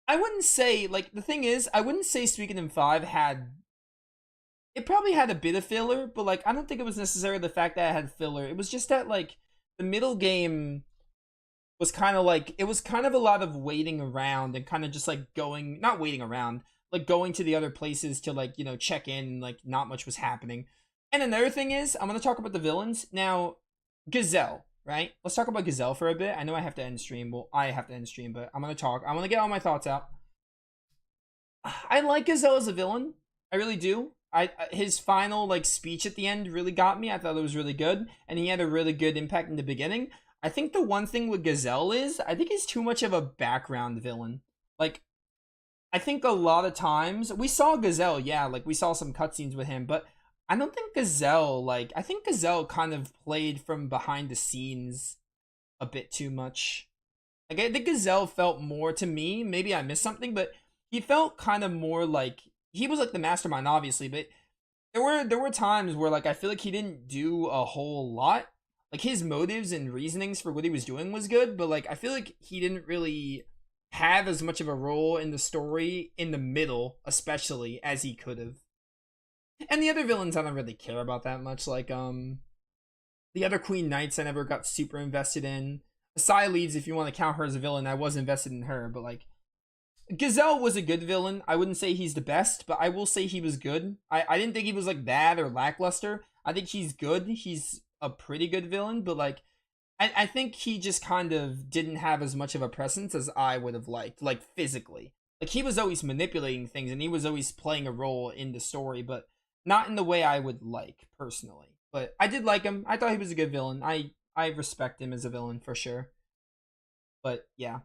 I wouldn't say, like, the thing is, I wouldn't say Suikoden 5 it probably had a bit of filler, but, like, I don't think it was necessarily the fact that it had filler. It was just that, like, the middle game was kind of, like, it was kind of a lot of waiting around and kind of just, like, not waiting around, like, going to the other places to, like, you know, check in, and, like, not much was happening. And another thing is, I'm going to talk about the villains. Now, Gazelle. right? Let's talk about Gazelle for a bit. I know I have to end stream. Well, I have to end stream, but I'm gonna talk. I'm gonna get all my thoughts out. I like Gazelle as a villain. I really do. His final like speech at the end really got me. I thought it was really good, and he had a really good impact in the beginning. I think the one thing with Gazelle is I think he's too much of a background villain. Like, I think a lot of times we saw Gazelle, yeah, like we saw some cutscenes with him, but I don't think Gazelle, like, I think Gazelle kind of played from behind the scenes a bit too much. Like, I think Gazelle felt more to me, maybe I missed something, but he felt kind of more like, he was like the mastermind, obviously, but there were times where like I feel like he didn't do a whole lot. Like his motives and reasonings for what he was doing was good, but like I feel like he didn't really have as much of a role in the story in the middle, especially, as he could have. And the other villains I don't really care about that much. Like the other Queen Knights I never got super invested in. Leads, if you want to count her as a villain, I was invested in her, but like Gazelle was a good villain. I wouldn't say he's the best, but I will say he was good. I didn't think he was like bad or lackluster. I think he's good. He's a pretty good villain, but like I think he just kind of didn't have as much of a presence as I would have liked, like physically. Like he was always manipulating things and he was always playing a role in the story, but not in the way I would like personally. But I did like him. I thought he was a good villain. I respect him as a villain for sure. But yeah.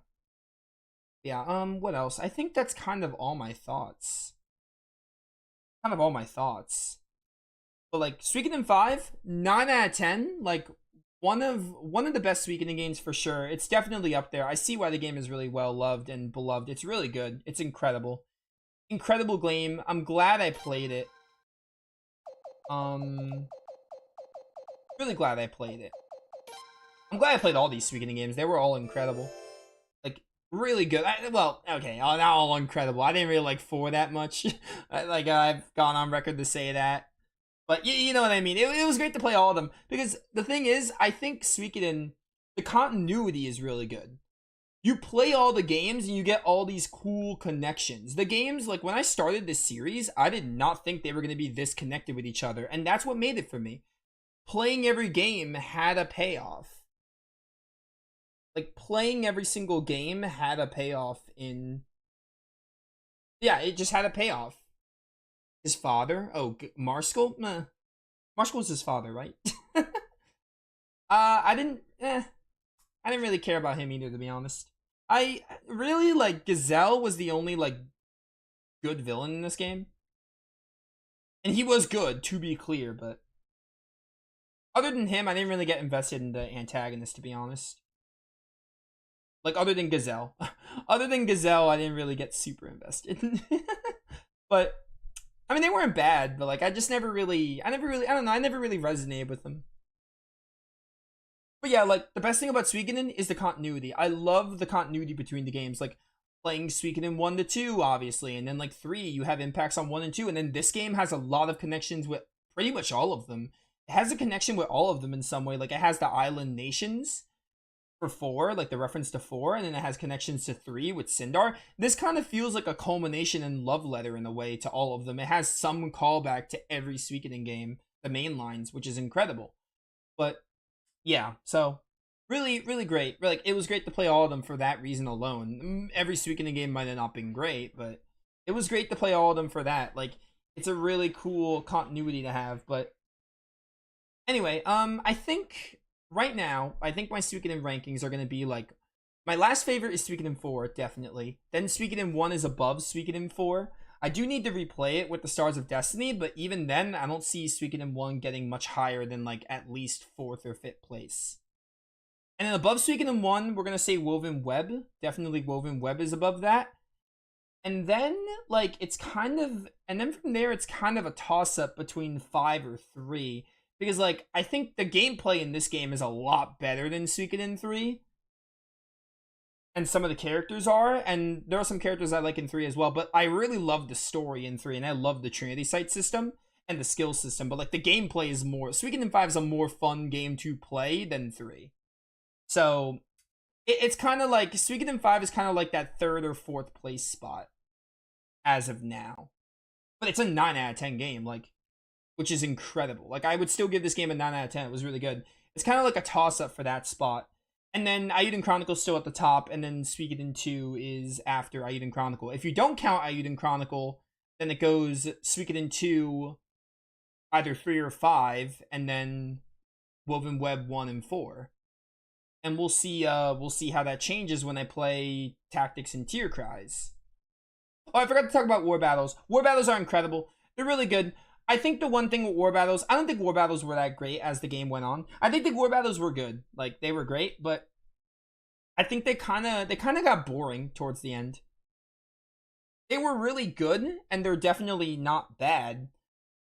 Yeah, what else? I think that's kind of all my thoughts. But like Suikoden 5, 9 out of 10, like one of the best Suikoden games for sure. It's definitely up there. I see why the game is really well loved and beloved. It's really good. It's incredible. Incredible game. I'm glad I played it. Really glad I played it. I'm glad I played all these Suikoden games. They were all incredible. Like really good. Well, okay, not all incredible. I didn't really like 4 that much. Like I've gone on record to say that. But you know what I mean. It was great to play all of them because the thing is, I think Suikoden, the continuity is really good. You play all the games and you get all these cool connections. The games, like when I started this series, I did not think they were going to be this connected with each other, and that's what made it for me. Playing every game had a payoff. Like playing every single game had a payoff in. Yeah, it just had a payoff. His father? Oh, Marskell? Meh. Marskell's his father, right? I didn't really care about him either, to be honest. I really, like, Gazelle was the only, like, good villain in this game. And he was good, to be clear, but other than him, I didn't really get invested in the antagonist, to be honest. Like, other than Gazelle. Other than Gazelle, I didn't really get super invested. But I mean, they weren't bad, but like I never really resonated with them. But yeah, like the best thing about Suikoden is the continuity. I love the continuity between the games. Like playing Suikoden 1 to 2, obviously, and then like 3, you have impacts on 1 and 2, and then this game has a lot of connections with pretty much all of them. It has a connection with all of them in some way. Like it has the island nations for 4, like the reference to 4, and then it has connections to 3 with Sindar. This kind of feels like a culmination and love letter in a way to all of them. It has some callback to every Suikoden game, the main lines, which is incredible. But yeah, so really, really great. Like it was great to play all of them for that reason alone. Every Suikoden game might have not been great, but it was great to play all of them for that. Like it's a really cool continuity to have. But anyway, I think right now, I think my Suikoden rankings are going to be like, my last favorite is Suikoden 4, definitely. Then Suikoden 1 is above Suikoden 4. I do need to replay it with the Stars of Destiny, but even then, I don't see Suikoden 1 getting much higher than like at least 4th or 5th place. And then above Suikoden 1, we're going to say Woven Web. Definitely Woven Web is above that. And then, like, it's kind of, and then from there, it's kind of a toss-up between 5 or 3. Because, like, I think the gameplay in this game is a lot better than Suikoden 3. And some of the characters are. And there are some characters I like in 3 as well. But I really love the story in 3. And I love the Trinity Sight system and the skill system. But, like, the gameplay is more... Suikoden 5 is a more fun game to play than 3. So, it's kind of like... Suikoden 5 is kind of like that 3rd or 4th place spot. As of now. But it's a 9 out of 10 game. Like... which is incredible. Like, I would still give this game a 9 out of 10. It was really good. It's kind of like a toss-up for that spot. And then Eiyuden Chronicle's still at the top, and then Suikoden 2 is after Eiyuden Chronicle. If you don't count Eiyuden Chronicle, then it goes Suikoden 2, either 3 or 5, and then Woven Web 1 and 4. And we'll see how that changes when I play Tactics and Tear Cries. Oh, I forgot to talk about War Battles. War Battles are incredible. They're really good. I think the one thing with War Battles, I don't think War Battles were that great as the game went on. I think the War Battles were good. Like, they were great, but I think they kind of got boring towards the end. They were really good, and they're definitely not bad,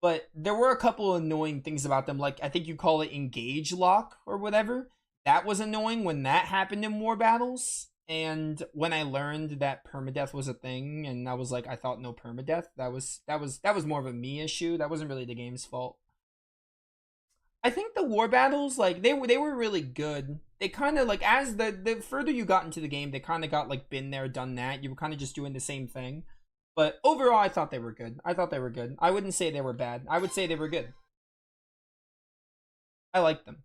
but there were a couple annoying things about them. Like, I think you call it engage lock or whatever. That was annoying when that happened in War Battles. And when I learned that permadeath was a thing, and I was like, I thought no permadeath. That was more of a me issue. That wasn't really the game's fault. I think the War Battles, like, they were really good. They kind of, like, as the further you got into the game, they kind of got, like, been there, done that. You were kind of just doing the same thing. But overall, I thought they were good. I wouldn't say they were bad. I would say they were good. I liked them.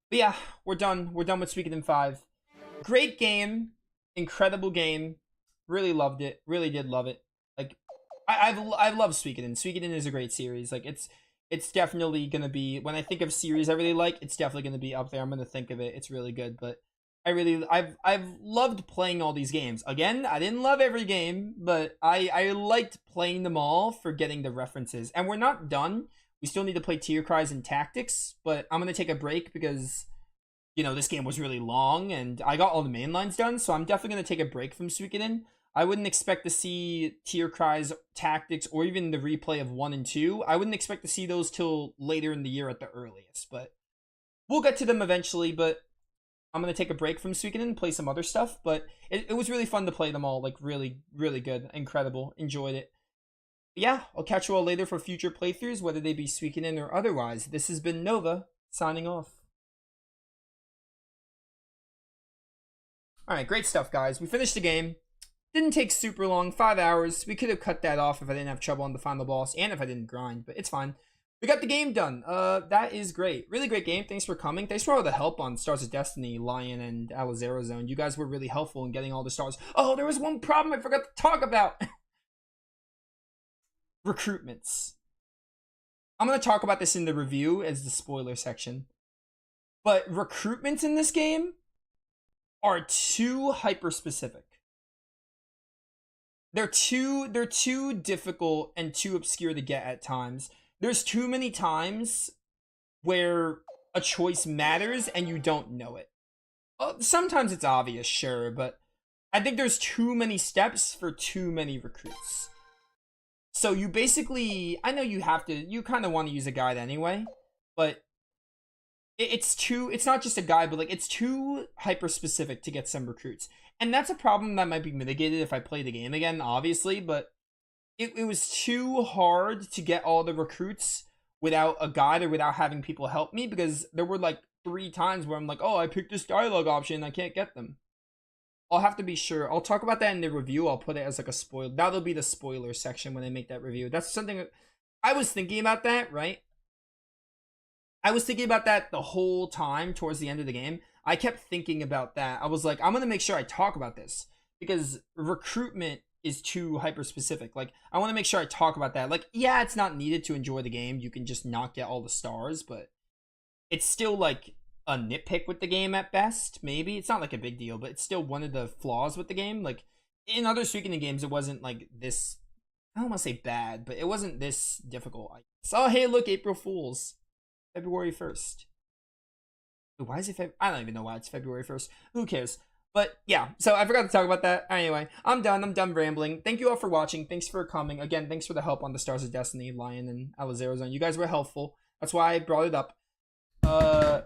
But yeah, we're done. We're done with Suikoden 5. Great game. Incredible game. Really loved it. Really did love it. Like, I love Suikoden. Suikoden is a great series. Like, it's definitely gonna be, when I think of series I really like, it's definitely gonna be up there. I'm gonna think of it. It's really good. But I've loved playing all these games. Again, I didn't love every game, but I liked playing them all for getting the references. And we're not done. We still need to play Tear Cries and Tactics, but I'm going to take a break because, you know, this game was really long and I got all the main lines done, so I'm definitely going to take a break from Suikoden. I wouldn't expect to see Tear Cries, Tactics, or even the replay of 1 and 2. I wouldn't expect to see those till later in the year at the earliest, but we'll get to them eventually. But I'm going to take a break from Suikoden and play some other stuff, but it was really fun to play them all. Like, really, really good. Incredible. Enjoyed it. Yeah, I'll catch you all later for future playthroughs, whether they be Suikoden or otherwise. This has been Nova, signing off. Alright, great stuff, guys. We finished the game. Didn't take super long, 5 hours. We could have cut that off if I didn't have trouble on the final boss, and if I didn't grind, but it's fine. We got the game done. That is great. Really great game. Thanks for coming. Thanks for all the help on Stars of Destiny, Lion, and Alizero Zone. You guys were really helpful in getting all the stars. Oh, there was one problem I forgot to talk about. Recruitments. I'm going to talk about this in the review as the spoiler section. But recruitments in this game are too hyper-specific. They're too difficult and too obscure to get at times. There's too many times where a choice matters and you don't know it. Sometimes it's obvious, sure, but I think there's too many steps for too many recruits. So you basically, I know you kind of want to use a guide anyway, but it's not just a guide, but like it's too hyper specific to get some recruits. And that's a problem that might be mitigated if I play the game again, obviously, but it was too hard to get all the recruits without a guide or without having people help me, because there were like 3 times where I'm like, oh, I picked this dialogue option, I can't get them. I'll have to be sure. I'll talk about that in the review. I'll put it as like a spoiler. That'll be the spoiler section when I make that review. That's something I was thinking about that, right? I was thinking about that the whole time towards the end of the game. I kept thinking about that. I was like, I'm going to make sure I talk about this because recruitment is too hyper specific. Like, I want to make sure I talk about that. Like, yeah, it's not needed to enjoy the game. You can just not get all the stars, but it's still like a nitpick with the game at best, maybe. It's not like a big deal, but it's still one of the flaws with the game. Like, in other Suikoden games, it wasn't like this, I don't want to say bad, but it wasn't this difficult. Oh, hey, look, April Fools. February 1st. Why is it I don't even know why it's February 1st. Who cares? But yeah, so I forgot to talk about that. Anyway, I'm done rambling. Thank you all for watching. Thanks for coming. Again, thanks for the help on the Stars of Destiny, Lion, and Alizero Zone. You guys were helpful. That's why I brought it up. I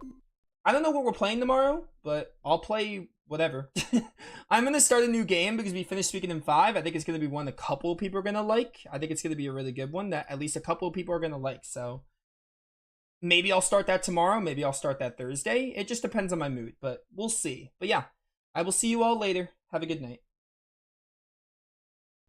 don't know what we're playing tomorrow, but I'll play whatever. I'm going to start a new game because we finished Suikoden 5. I think it's going to be one a couple people are going to like. I think it's going to be a really good one that at least a couple of people are going to like. So maybe I'll start that tomorrow. Maybe I'll start that Thursday. It just depends on my mood, but we'll see. But yeah, I will see you all later. Have a good night.